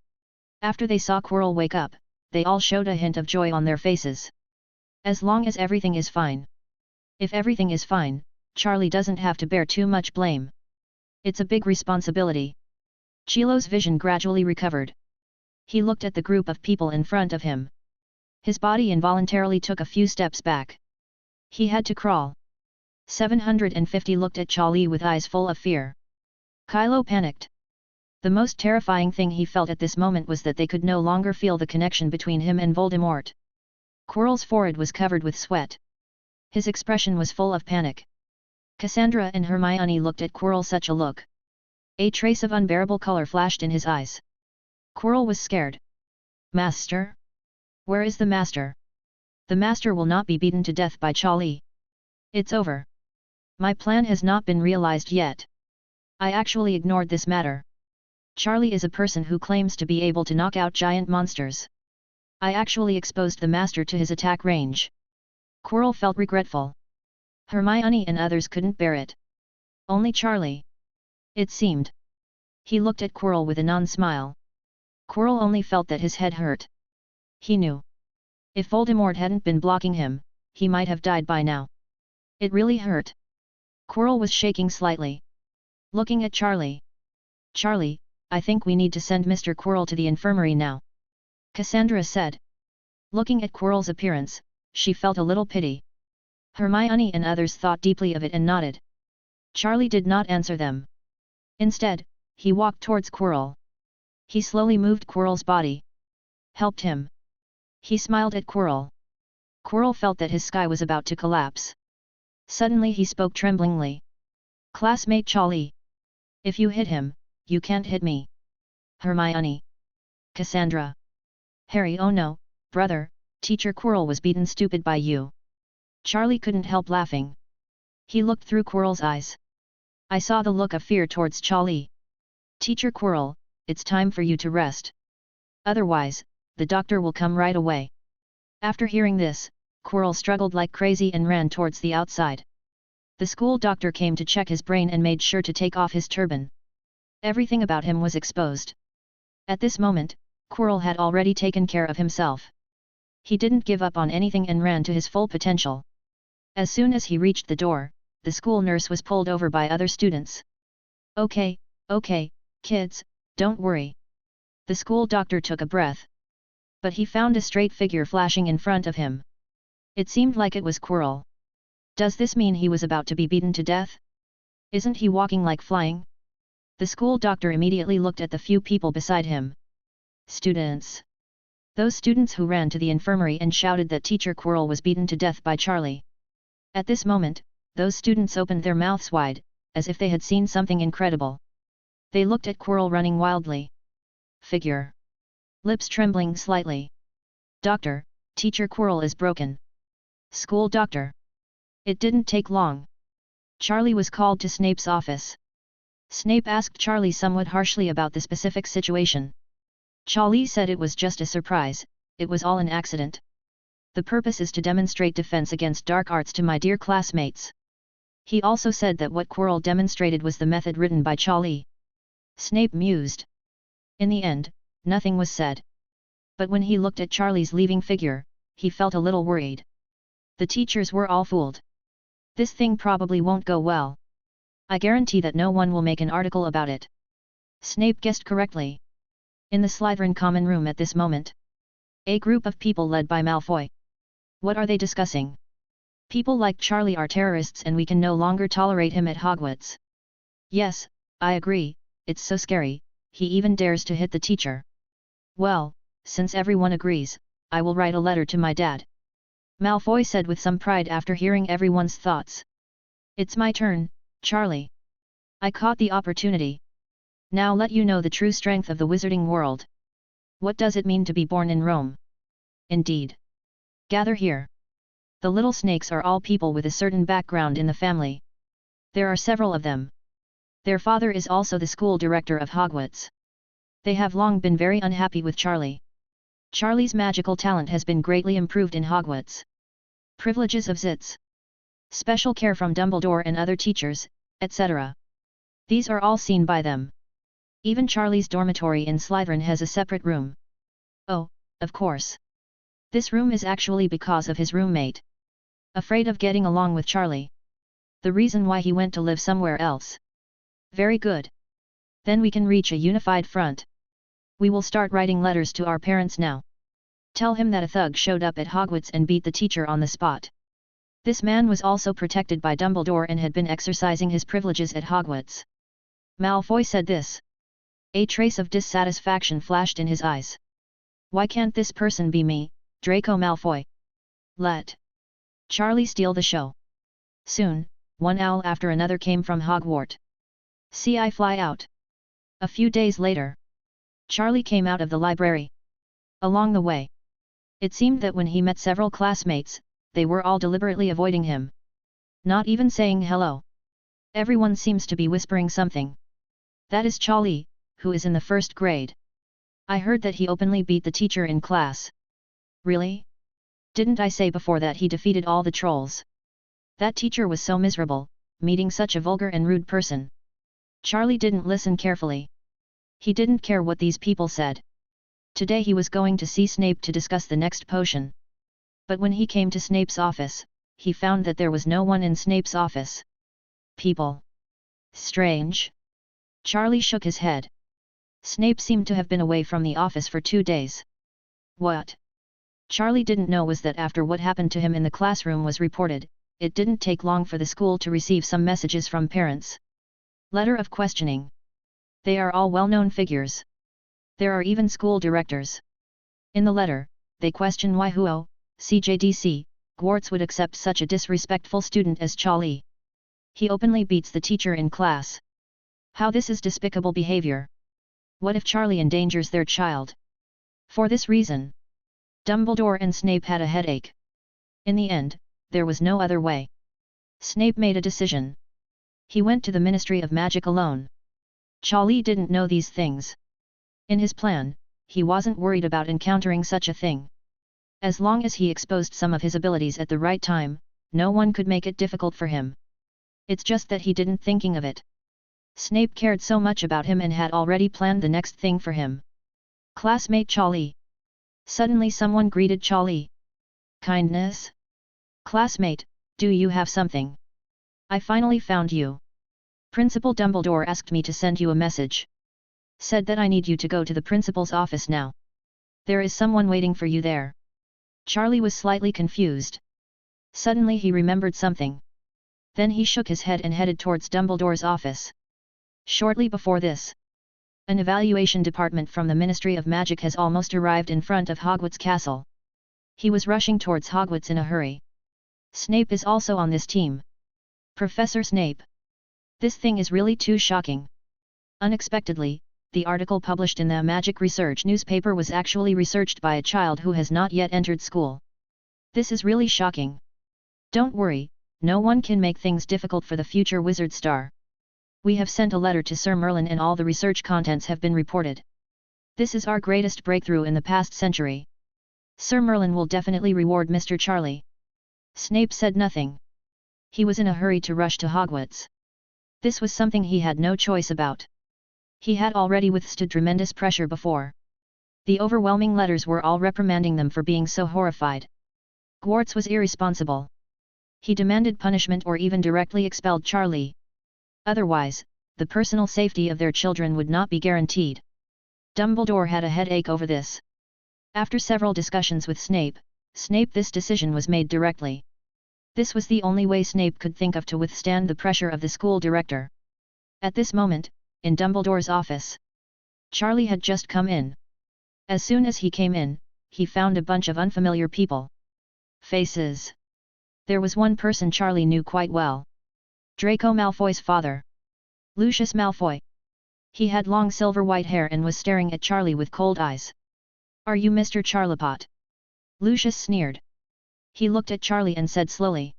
After they saw Quirrell wake up, they all showed a hint of joy on their faces. As long as everything is fine. If everything is fine, Charlie doesn't have to bear too much blame. It's a big responsibility. Chilo's vision gradually recovered. He looked at the group of people in front of him. His body involuntarily took a few steps back. He had to crawl. 750 looked at Charlie with eyes full of fear. Kylo panicked. The most terrifying thing he felt at this moment was that they could no longer feel the connection between him and Voldemort. Quirrell's forehead was covered with sweat. His expression was full of panic. Cassandra and Hermione looked at Quirrell, such a look. A trace of unbearable color flashed in his eyes. Quirrell was scared. Master? Where is the master? The master will not be beaten to death by Charlie. It's over. My plan has not been realized yet. I actually ignored this matter. Charlie is a person who claims to be able to knock out giant monsters. I actually exposed the master to his attack range. Quirrell felt regretful. Hermione and others couldn't bear it. Only Charlie. It seemed. He looked at Quirrell with a non-smile. Quirrell only felt that his head hurt. He knew. If Voldemort hadn't been blocking him, he might have died by now. It really hurt. Quirrell was shaking slightly. Looking at Charlie. Charlie, I think we need to send Mr. Quirrell to the infirmary now. Cassandra said. Looking at Quirrell's appearance, she felt a little pity. Hermione and others thought deeply of it and nodded. Charlie did not answer them. Instead, he walked towards Quirrell. He slowly moved Quirrell's body. Helped him. He smiled at Quirrell. Quirrell felt that his sky was about to collapse. Suddenly he spoke tremblingly. Classmate Charlie. If you hit him, you can't hit me. Hermione. Cassandra. Harry, oh no, brother, Teacher Quirrell was beaten stupid by you. Charlie couldn't help laughing. He looked through Quirrell's eyes. I saw the look of fear towards Charlie. Teacher Quirrell, it's time for you to rest. Otherwise, the doctor will come right away. After hearing this, Quirrell struggled like crazy and ran towards the outside. The school doctor came to check his brain and made sure to take off his turban. Everything about him was exposed. At this moment, Quirrell had already taken care of himself. He didn't give up on anything and ran to his full potential. As soon as he reached the door, the school nurse was pulled over by other students. Okay, kids, don't worry. The school doctor took a breath. But he found a straight figure flashing in front of him. It seemed like it was Quirrell. Does this mean he was about to be beaten to death? Isn't he walking like flying? The school doctor immediately looked at the few people beside him. Students. Those students who ran to the infirmary and shouted that Teacher Quirrell was beaten to death by Charlie. At this moment, those students opened their mouths wide, as if they had seen something incredible. They looked at Quirrell running wildly. Figure. Lips trembling slightly. Doctor, Teacher Quirrell is broken. School doctor. It didn't take long. Charlie was called to Snape's office. Snape asked Charlie somewhat harshly about the specific situation. Charlie said it was just a surprise, it was all an accident. The purpose is to demonstrate defense against dark arts to my dear classmates. He also said that what Quirrell demonstrated was the method written by Charlie. Snape mused. In the end, nothing was said. But when he looked at Charlie's leaving figure, he felt a little worried. The teachers were all fooled. This thing probably won't go well. I guarantee that no one will make an article about it. Snape guessed correctly. In the Slytherin common room at this moment, a group of people led by Malfoy. What are they discussing? People like Charlie are terrorists and we can no longer tolerate him at Hogwarts. Yes, I agree, it's so scary, he even dares to hit the teacher. Well, since everyone agrees, I will write a letter to my dad. Malfoy said with some pride after hearing everyone's thoughts. It's my turn, Charlie. I caught the opportunity. Now let you know the true strength of the wizarding world. What does it mean to be born in Rome? Indeed. Gather here. The little snakes are all people with a certain background in the family. There are several of them. Their father is also the school director of Hogwarts. They have long been very unhappy with Charlie. Charlie's magical talent has been greatly improved in Hogwarts. Privileges of Zits. Special care from Dumbledore and other teachers, etc. These are all seen by them. Even Charlie's dormitory in Slytherin has a separate room. Oh, of course. This room is actually because of his roommate. Afraid of getting along with Charlie. The reason why he went to live somewhere else. Very good. Then we can reach a unified front. We will start writing letters to our parents now. Tell him that a thug showed up at Hogwarts and beat the teacher on the spot. This man was also protected by Dumbledore and had been exercising his privileges at Hogwarts. Malfoy said this. A trace of dissatisfaction flashed in his eyes. Why can't this person be me, Draco Malfoy? Let Charlie steal the show. Soon, one owl after another came from Hogwarts. See I fly out. A few days later, Charlie came out of the library. Along the way, it seemed that when he met several classmates, they were all deliberately avoiding him. Not even saying hello. Everyone seems to be whispering something. That is Charlie, who is in the first grade. I heard that he openly beat the teacher in class. Really? Didn't I say before that he defeated all the trolls? That teacher was so miserable, meeting such a vulgar and rude person. Charlie didn't listen carefully. He didn't care what these people said. Today he was going to see Snape to discuss the next potion. But when he came to Snape's office, he found that there was no one in Snape's office. People. Strange. Charlie shook his head. Snape seemed to have been away from the office for 2 days. What Charlie didn't know was that after what happened to him in the classroom was reported, it didn't take long for the school to receive some messages from parents. Letter of questioning. They are all well-known figures. There are even school directors. In the letter, they question why CJDC, Hogwarts would accept such a disrespectful student as Charlie. He openly beats the teacher in class. How this is despicable behavior. What if Charlie endangers their child? For this reason, Dumbledore and Snape had a headache. In the end, there was no other way. Snape made a decision. He went to the Ministry of Magic alone. Charlie didn't know these things. In his plan, he wasn't worried about encountering such a thing. As long as he exposed some of his abilities at the right time, no one could make it difficult for him. It's just that he didn't thinking of it. Snape cared so much about him and had already planned the next thing for him. Classmate Charlie. Suddenly someone greeted Charlie. Kindness? Classmate, do you have something? I finally found you. Principal Dumbledore asked me to send you a message. Said that I need you to go to the principal's office now. There is someone waiting for you there. Charlie was slightly confused. Suddenly he remembered something. Then he shook his head and headed towards Dumbledore's office. Shortly before this, an evaluation department from the Ministry of Magic has almost arrived in front of Hogwarts Castle. He was rushing towards Hogwarts in a hurry. Snape is also on this team. Professor Snape. This thing is really too shocking. Unexpectedly, the article published in the Magic Research newspaper was actually researched by a child who has not yet entered school. This is really shocking. Don't worry, no one can make things difficult for the future wizard star. We have sent a letter to Sir Merlin and all the research contents have been reported. This is our greatest breakthrough in the past century. Sir Merlin will definitely reward Mr. Charlie. Snape said nothing. He was in a hurry to rush to Hogwarts. This was something he had no choice about. He had already withstood tremendous pressure before. The overwhelming letters were all reprimanding them for being so horrified. Hogwarts was irresponsible. He demanded punishment or even directly expelled Charlie. Otherwise, the personal safety of their children would not be guaranteed. Dumbledore had a headache over this. After several discussions with Snape, this decision was made directly. This was the only way Snape could think of to withstand the pressure of the school director. At this moment, in Dumbledore's office, Charlie had just come in. As soon as he came in, he found a bunch of unfamiliar people. Faces. There was one person Charlie knew quite well. Draco Malfoy's father. Lucius Malfoy. He had long silver-white hair and was staring at Charlie with cold eyes. "Are you Mr. Charlapot?" Lucius sneered. He looked at Charlie and said slowly.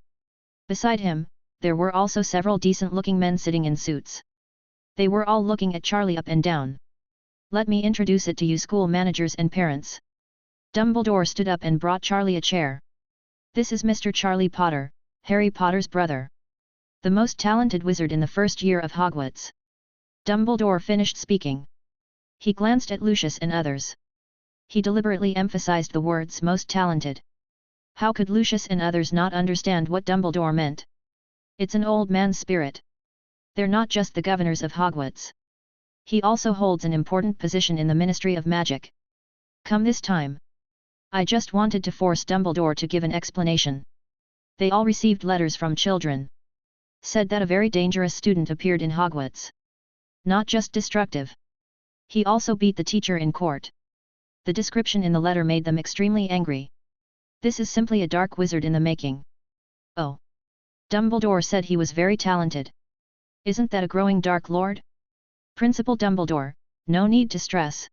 Beside him, there were also several decent-looking men sitting in suits. They were all looking at Charlie up and down. "Let me introduce it to you school managers and parents." Dumbledore stood up and brought Charlie a chair. "This is Mr. Charlie Potter, Harry Potter's brother. The most talented wizard in the first year of Hogwarts." Dumbledore finished speaking. He glanced at Lucius and others. He deliberately emphasized the words "most talented." How could Lucius and others not understand what Dumbledore meant? It's an old man's spirit. They're not just the governors of Hogwarts. He also holds an important position in the Ministry of Magic. Come this time. I just wanted to force Dumbledore to give an explanation. They all received letters from children. Said that a very dangerous student appeared in Hogwarts. Not just destructive. He also beat the teacher in court. The description in the letter made them extremely angry. This is simply a dark wizard in the making. Oh. Dumbledore said he was very talented. Isn't that a growing dark lord? Principal Dumbledore, no need to stress.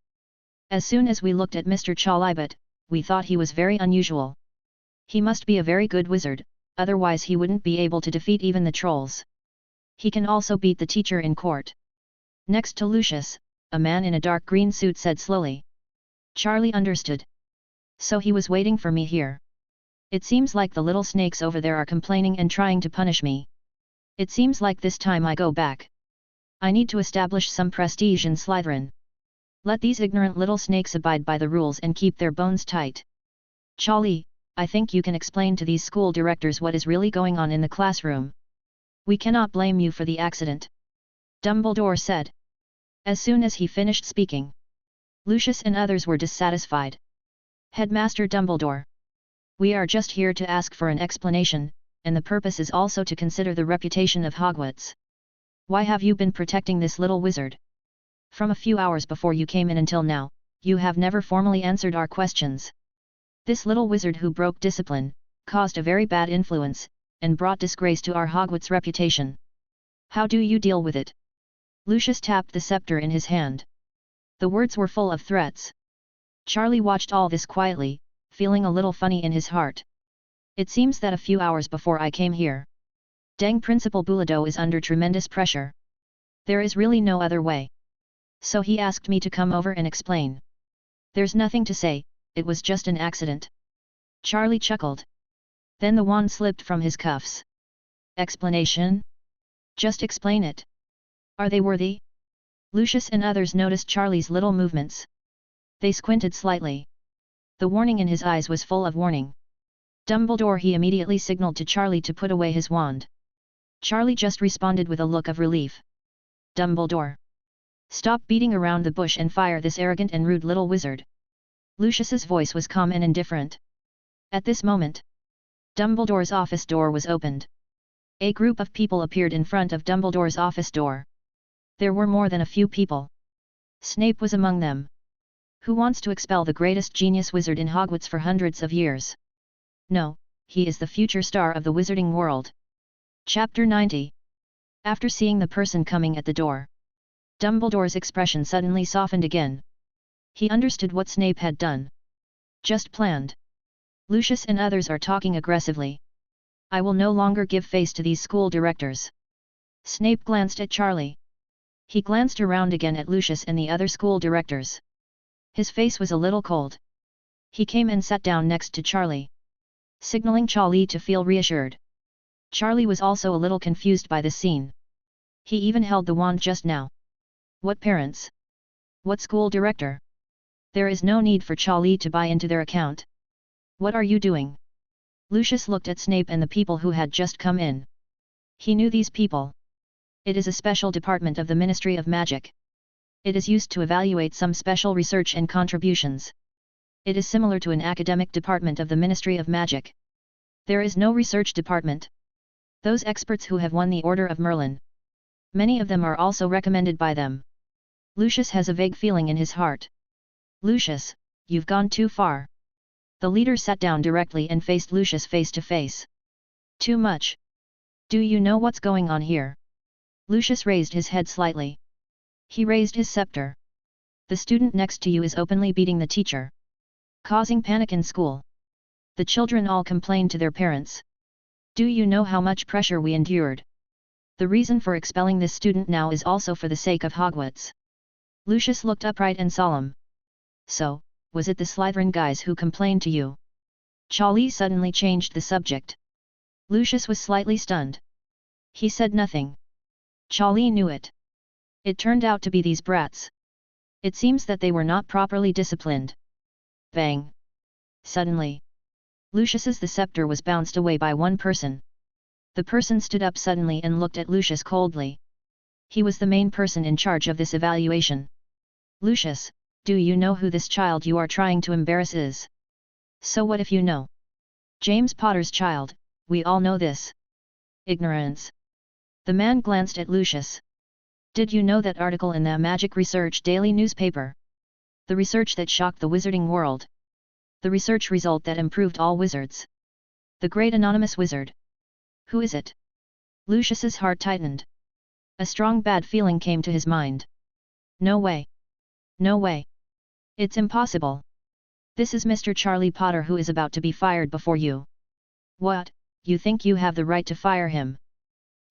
As soon as we looked at Mr. Charlapot, we thought he was very unusual. He must be a very good wizard, otherwise he wouldn't be able to defeat even the trolls. He can also beat the teacher in court. Next to Lucius, a man in a dark green suit said slowly. Charlie understood. So he was waiting for me here. It seems like the little snakes over there are complaining and trying to punish me. It seems like this time I go back. I need to establish some prestige in Slytherin. Let these ignorant little snakes abide by the rules and keep their bones tight. Charlie, I think you can explain to these school directors what is really going on in the classroom. We cannot blame you for the accident. Dumbledore said. As soon as he finished speaking, Lucius and others were dissatisfied. Headmaster Dumbledore. We are just here to ask for an explanation, and the purpose is also to consider the reputation of Hogwarts. Why have you been protecting this little wizard? From a few hours before you came in until now, you have never formally answered our questions. This little wizard who broke discipline, caused a very bad influence, and brought disgrace to our Hogwarts reputation. How do you deal with it? Lucius tapped the scepter in his hand. The words were full of threats. Charlie watched all this quietly, feeling a little funny in his heart. It seems that a few hours before I came here, dang Principal Bulido is under tremendous pressure. There is really no other way. So he asked me to come over and explain. There's nothing to say, it was just an accident. Charlie chuckled. Then the wand slipped from his cuffs. Explanation? Just explain it. Are they worthy? Lucius and others noticed Charlie's little movements. They squinted slightly. The warning in his eyes was full of warning. Dumbledore he immediately signaled to Charlie to put away his wand. Charlie just responded with a look of relief. Dumbledore. Stop beating around the bush and fire this arrogant and rude little wizard. Lucius's voice was calm and indifferent. At this moment, Dumbledore's office door was opened. A group of people appeared in front of Dumbledore's office door. There were more than a few people. Snape was among them. Who wants to expel the greatest genius wizard in Hogwarts for hundreds of years? No, he is the future star of the wizarding world. Chapter 90. After seeing the person coming at the door, Dumbledore's expression suddenly softened again. He understood what Snape had done. Just planned. Lucius and others are talking aggressively. I will no longer give face to these school directors. Snape glanced at Charlie. He glanced around again at Lucius and the other school directors. His face was a little cold. He came and sat down next to Charlie, signaling Charlie to feel reassured. Charlie was also a little confused by this scene. He even held the wand just now. What parents? What school director? There is no need for Charlie to buy into their account. What are you doing? Lucius looked at Snape and the people who had just come in. He knew these people. It is a special department of the Ministry of Magic. It is used to evaluate some special research and contributions. It is similar to an academic department of the Ministry of Magic. There is no research department. Those experts who have won the Order of Merlin. Many of them are also recommended by them. Lucius has a vague feeling in his heart. Lucius, you've gone too far. The leader sat down directly and faced Lucius face to face. Too much. Do you know what's going on here? Lucius raised his head slightly. He raised his scepter. The student next to you is openly beating the teacher, causing panic in school. The children all complained to their parents. Do you know how much pressure we endured? The reason for expelling this student now is also for the sake of Hogwarts. Lucius looked upright and solemn. So, was it the Slytherin guys who complained to you? Charlie suddenly changed the subject. Lucius was slightly stunned. He said nothing. Charlie knew it. It turned out to be these brats. It seems that they were not properly disciplined. Bang! Suddenly, Lucius's the scepter was bounced away by one person. The person stood up suddenly and looked at Lucius coldly. He was the main person in charge of this evaluation. Lucius, do you know who this child you are trying to embarrass is? So what if you know? James Potter's child, we all know this. Ignorance. The man glanced at Lucius. Did you know that article in the Magic Research Daily newspaper? The research that shocked the wizarding world. The research result that improved all wizards. The great anonymous wizard. Who is it? Lucius's heart tightened. A strong bad feeling came to his mind. No way. No way. It's impossible. This is Mr. Charlie Potter who is about to be fired before you. What, you think you have the right to fire him?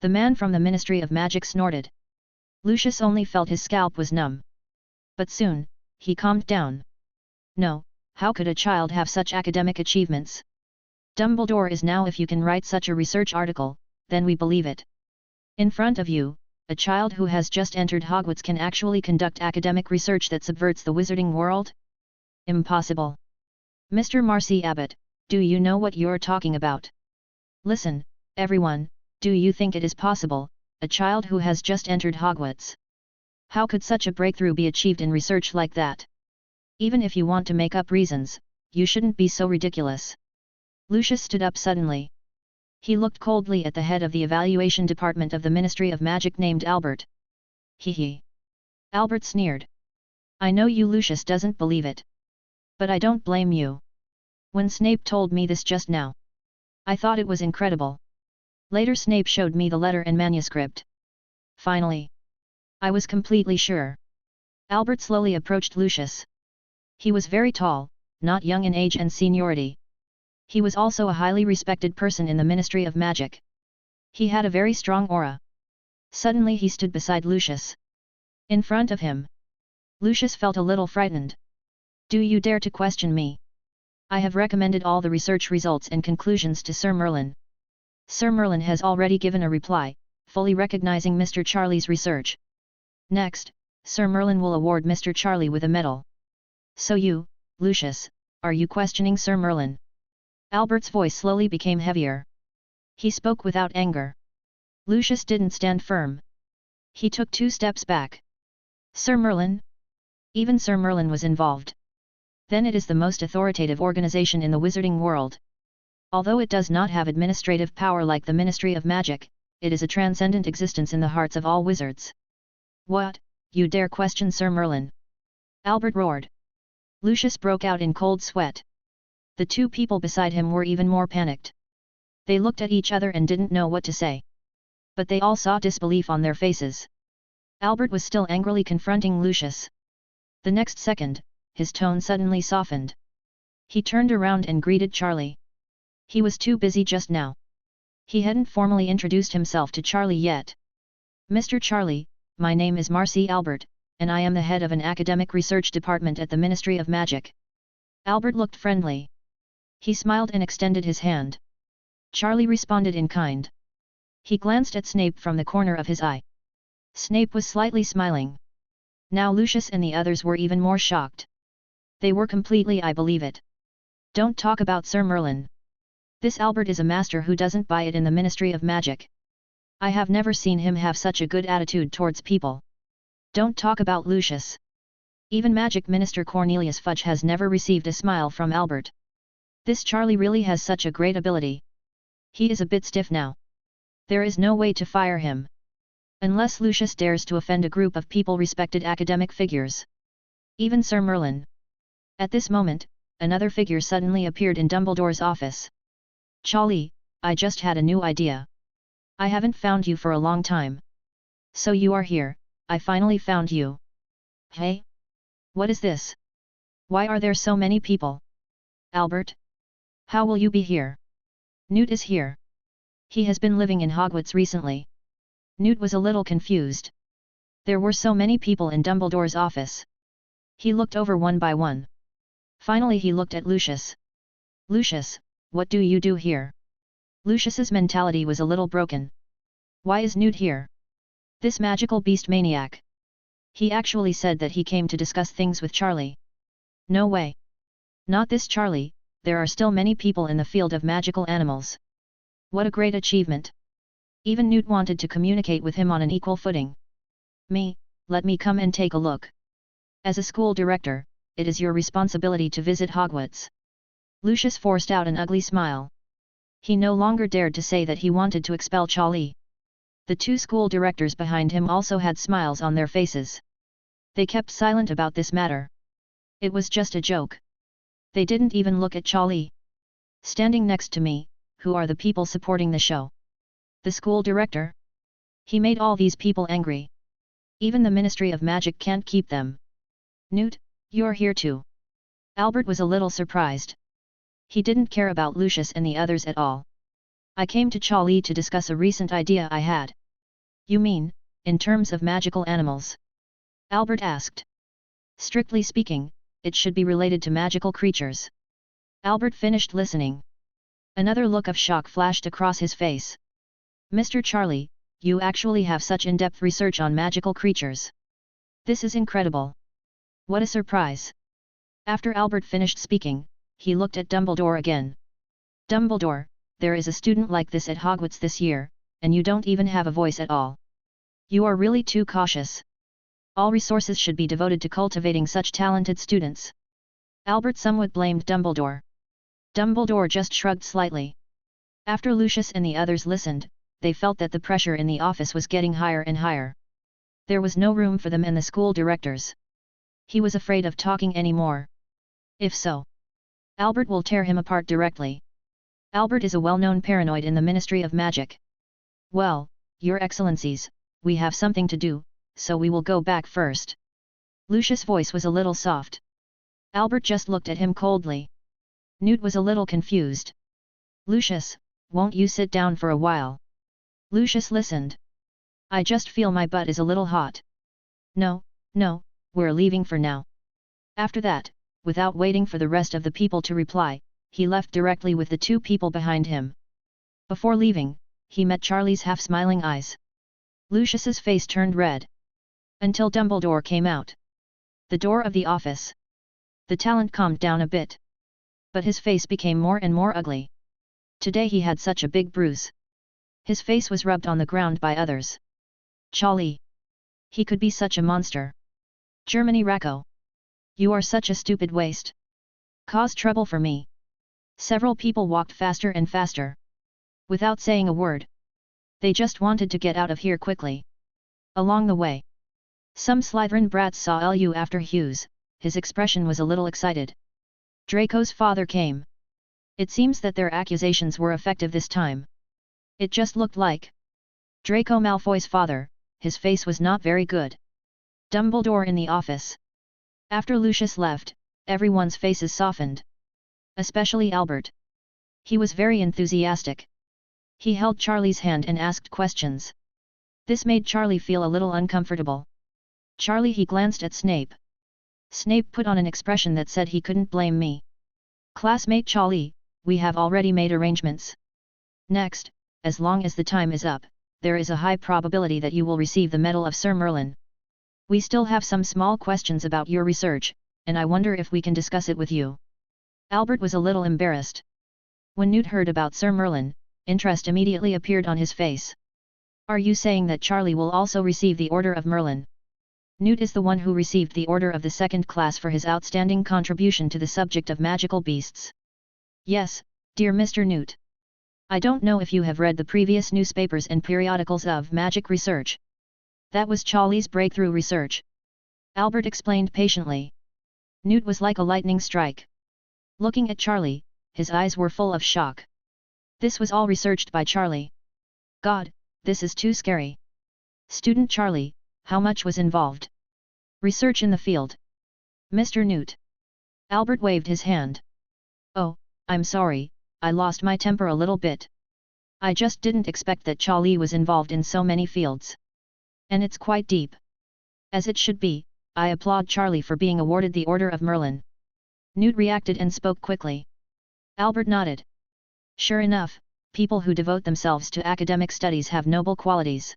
The man from the Ministry of Magic snorted. Lucius only felt his scalp was numb. But soon, he calmed down. No, how could a child have such academic achievements? Dumbledore is now if you can write such a research article, then we believe it. In front of you, a child who has just entered Hogwarts can actually conduct academic research that subverts the wizarding world? Impossible. Mr. Marcy Abbott, do you know what you're talking about? Listen, everyone, do you think it is possible, a child who has just entered Hogwarts? How could such a breakthrough be achieved in research like that? Even if you want to make up reasons, you shouldn't be so ridiculous. Lucius stood up suddenly. He looked coldly at the head of the evaluation department of the Ministry of Magic named Albert. Hee. Albert sneered. I know you Lucius doesn't believe it. But I don't blame you. When Snape told me this just now, I thought it was incredible. Later Snape showed me the letter and manuscript. Finally, I was completely sure. Albert slowly approached Lucius. He was very tall, not young in age and seniority. He was also a highly respected person in the Ministry of Magic. He had a very strong aura. Suddenly he stood beside Lucius. In front of him. Lucius felt a little frightened. Do you dare to question me? I have recommended all the research results and conclusions to Sir Merlin. Sir Merlin has already given a reply, fully recognizing Mr. Charlie's research. Next, Sir Merlin will award Mr. Charlie with a medal. So you, Lucius, are you questioning Sir Merlin? Albert's voice slowly became heavier. He spoke without anger. Lucius didn't stand firm. He took 2 steps back. Sir Merlin? Even Sir Merlin was involved. Then it is the most authoritative organization in the wizarding world. Although it does not have administrative power like the Ministry of Magic, it is a transcendent existence in the hearts of all wizards. What, you dare question Sir Merlin? Albert roared. Lucius broke out in cold sweat. The 2 people beside him were even more panicked. They looked at each other and didn't know what to say. But they all saw disbelief on their faces. Albert was still angrily confronting Lucius. The next second, his tone suddenly softened. He turned around and greeted Charlie. He was too busy just now. He hadn't formally introduced himself to Charlie yet. Mr. Charlie, my name is Marcy Albert, and I am the head of an academic research department at the Ministry of Magic. Albert looked friendly. He smiled and extended his hand. Charlie responded in kind. He glanced at Snape from the corner of his eye. Snape was slightly smiling. Now Lucius and the others were even more shocked. They were completely I believe it. Don't talk about Sir Merlin. This Albert is a master who doesn't buy it in the Ministry of Magic. I have never seen him have such a good attitude towards people. Don't talk about Lucius. Even Magic Minister Cornelius Fudge has never received a smile from Albert. This Charlie really has such a great ability. He is a bit stiff now. There is no way to fire him. Unless Lucius dares to offend a group of people respected academic figures. Even Sir Merlin. At this moment, another figure suddenly appeared in Dumbledore's office. Charlie, I just had a new idea. I haven't found you for a long time. So you are here, I finally found you. Hey? What is this? Why are there so many people? Albert? How will you be here? Newt is here. He has been living in Hogwarts recently. Newt was a little confused. There were so many people in Dumbledore's office. He looked over one by one. Finally he looked at Lucius. Lucius, what do you do here? Lucius's mentality was a little broken. Why is Newt here? This magical beast maniac. He actually said that he came to discuss things with Charlie. No way. Not this Charlie, there are still many people in the field of magical animals. What a great achievement. Even Newt wanted to communicate with him on an equal footing. Let me come and take a look. As a school director, it is your responsibility to visit Hogwarts. Lucius forced out an ugly smile. He no longer dared to say that he wanted to expel Charlie. The two school directors behind him also had smiles on their faces. They kept silent about this matter. It was just a joke. They didn't even look at Charlie. Standing next to me, who are the people supporting the show? The school director? He made all these people angry. Even the Ministry of Magic can't keep them. Newt, you're here too. Albert was a little surprised. He didn't care about Lucius and the others at all. I came to Charlie to discuss a recent idea I had. You mean, in terms of magical animals? Albert asked. Strictly speaking, it should be related to magical creatures. Albert finished listening. Another look of shock flashed across his face. Mr. Charlie, you actually have such in-depth research on magical creatures. This is incredible. What a surprise. After Albert finished speaking, he looked at Dumbledore again. Dumbledore, there is a student like this at Hogwarts this year, and you don't even have a voice at all. You are really too cautious. All resources should be devoted to cultivating such talented students. Albert somewhat blamed Dumbledore. Dumbledore just shrugged slightly. After Lucius and the others listened, they felt that the pressure in the office was getting higher and higher. There was no room for them and the school directors. He was afraid of talking anymore. If so, Albert will tear him apart directly. Albert is a well-known paranoid in the Ministry of Magic. Well, Your Excellencies, we have something to do, so we will go back first. Lucius' voice was a little soft. Albert just looked at him coldly. Newt was a little confused. Lucius, won't you sit down for a while? Lucius listened. I just feel my butt is a little hot. No, we're leaving for now. After that, without waiting for the rest of the people to reply, he left directly with the two people behind him. Before leaving, he met Charlie's half-smiling eyes. Lucius's face turned red. Until Dumbledore came out. The door of the office. The talent calmed down a bit. But his face became more and more ugly. Today he had such a big bruise. His face was rubbed on the ground by others. Charlie. He could be such a monster. Germany Racco. You are such a stupid waste. Cause trouble for me. Several people walked faster and faster. Without saying a word. They just wanted to get out of here quickly. Along the way, some Slytherin brats saw Lu after Hughes. His expression was a little excited. Draco's father came. It seems that their accusations were effective this time. It just looked like Draco Malfoy's father. His face was not very good. Dumbledore in the office. After Lucius left, everyone's faces softened. Especially Albert. He was very enthusiastic. He held Charlie's hand and asked questions. This made Charlie feel a little uncomfortable. Charlie, he glanced at Snape. Snape put on an expression that said he couldn't blame me. Classmate Charlie, we have already made arrangements. Next, as long as the time is up, there is a high probability that you will receive the Medal of Sir Merlin. We still have some small questions about your research, and I wonder if we can discuss it with you. Albert was a little embarrassed. When Newt heard about Sir Merlin, interest immediately appeared on his face. Are you saying that Charlie will also receive the Order of Merlin? Newt is the one who received the Order of the Second Class for his outstanding contribution to the subject of magical beasts. Yes, dear Mr. Newt. I don't know if you have read the previous newspapers and periodicals of magic research. That was Charlie's breakthrough research. Albert explained patiently. Newt was like a lightning strike. Looking at Charlie, his eyes were full of shock. This was all researched by Charlie. God, this is too scary. Student Charlie, how much was involved? Research in the field. Mr. Newt. Albert waved his hand. Oh, I'm sorry, I lost my temper a little bit. I just didn't expect that Charlie was involved in so many fields. And it's quite deep. As it should be, I applaud Charlie for being awarded the Order of Merlin. Newt reacted and spoke quickly. Albert nodded. Sure enough, people who devote themselves to academic studies have noble qualities.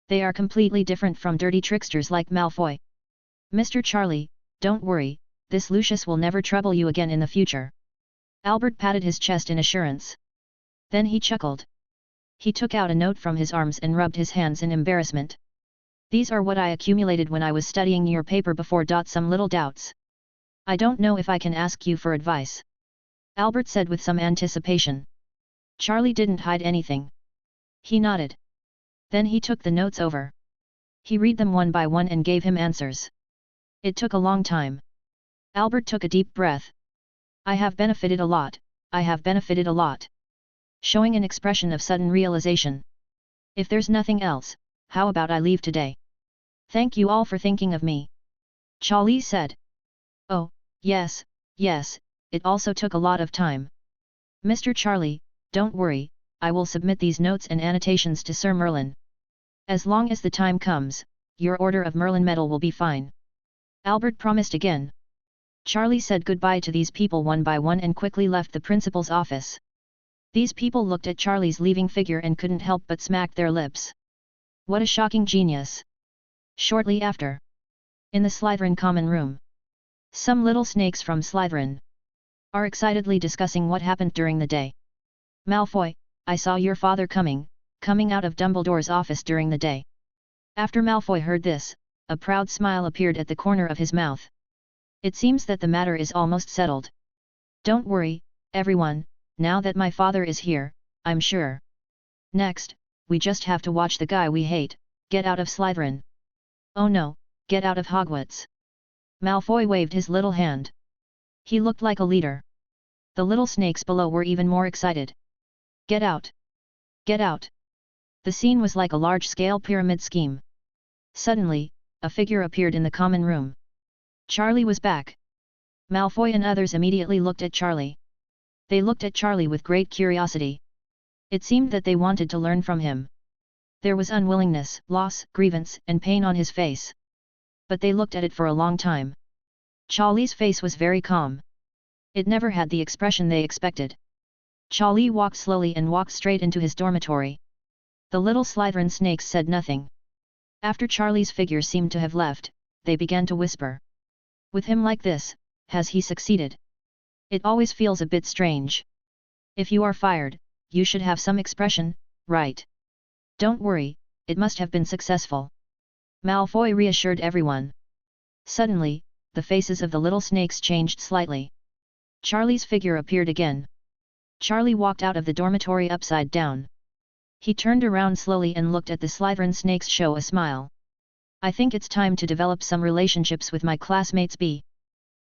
They are completely different from dirty tricksters like Malfoy. Mr. Charlie, don't worry, this Lucius will never trouble you again in the future. Albert patted his chest in assurance. Then he chuckled. He took out a note from his arms and rubbed his hands in embarrassment. These are what I accumulated when I was studying your paper before. Some little doubts. I don't know if I can ask you for advice. Albert said with some anticipation. Charlie didn't hide anything. He nodded. Then he took the notes over. He read them one by one and gave him answers. It took a long time. Albert took a deep breath. I have benefited a lot, I have benefited a lot. Showing an expression of sudden realization. If there's nothing else, how about I leave today? Thank you all for thinking of me. Charlie said. Oh, yes, yes, it also took a lot of time. Mr. Charlie, don't worry, I will submit these notes and annotations to Sir Merlin. As long as the time comes, your Order of Merlin medal will be fine. Albert promised again. Charlie said goodbye to these people one by one and quickly left the principal's office. These people looked at Charlie's leaving figure and couldn't help but smack their lips. What a shocking genius! Shortly after. In the Slytherin common room. Some little snakes from Slytherin are excitedly discussing what happened during the day. Malfoy, I saw your father coming out of Dumbledore's office during the day. After Malfoy heard this, a proud smile appeared at the corner of his mouth. It seems that the matter is almost settled. Don't worry, everyone, now that my father is here, I'm sure. Next, we just have to watch the guy we hate get out of Slytherin. Oh no, get out of Hogwarts. Malfoy waved his little hand. He looked like a leader. The little snakes below were even more excited. Get out! Get out! The scene was like a large-scale pyramid scheme. Suddenly, a figure appeared in the common room. Charlie was back. Malfoy and others immediately looked at Charlie. They looked at Charlie with great curiosity. It seemed that they wanted to learn from him. There was unwillingness, loss, grievance, and pain on his face. But they looked at it for a long time. Charlie's face was very calm. It never had the expression they expected. Charlie walked slowly and walked straight into his dormitory. The little Slytherin snakes said nothing. After Charlie's figure seemed to have left, they began to whisper. With him like this, has he succeeded? It always feels a bit strange. If you are fired, you should have some expression, right? Don't worry, it must have been successful. Malfoy reassured everyone. Suddenly, the faces of the little snakes changed slightly. Charlie's figure appeared again. Charlie walked out of the dormitory upside down. He turned around slowly and looked at the Slytherin snakes show a smile. I think it's time to develop some relationships with my classmates.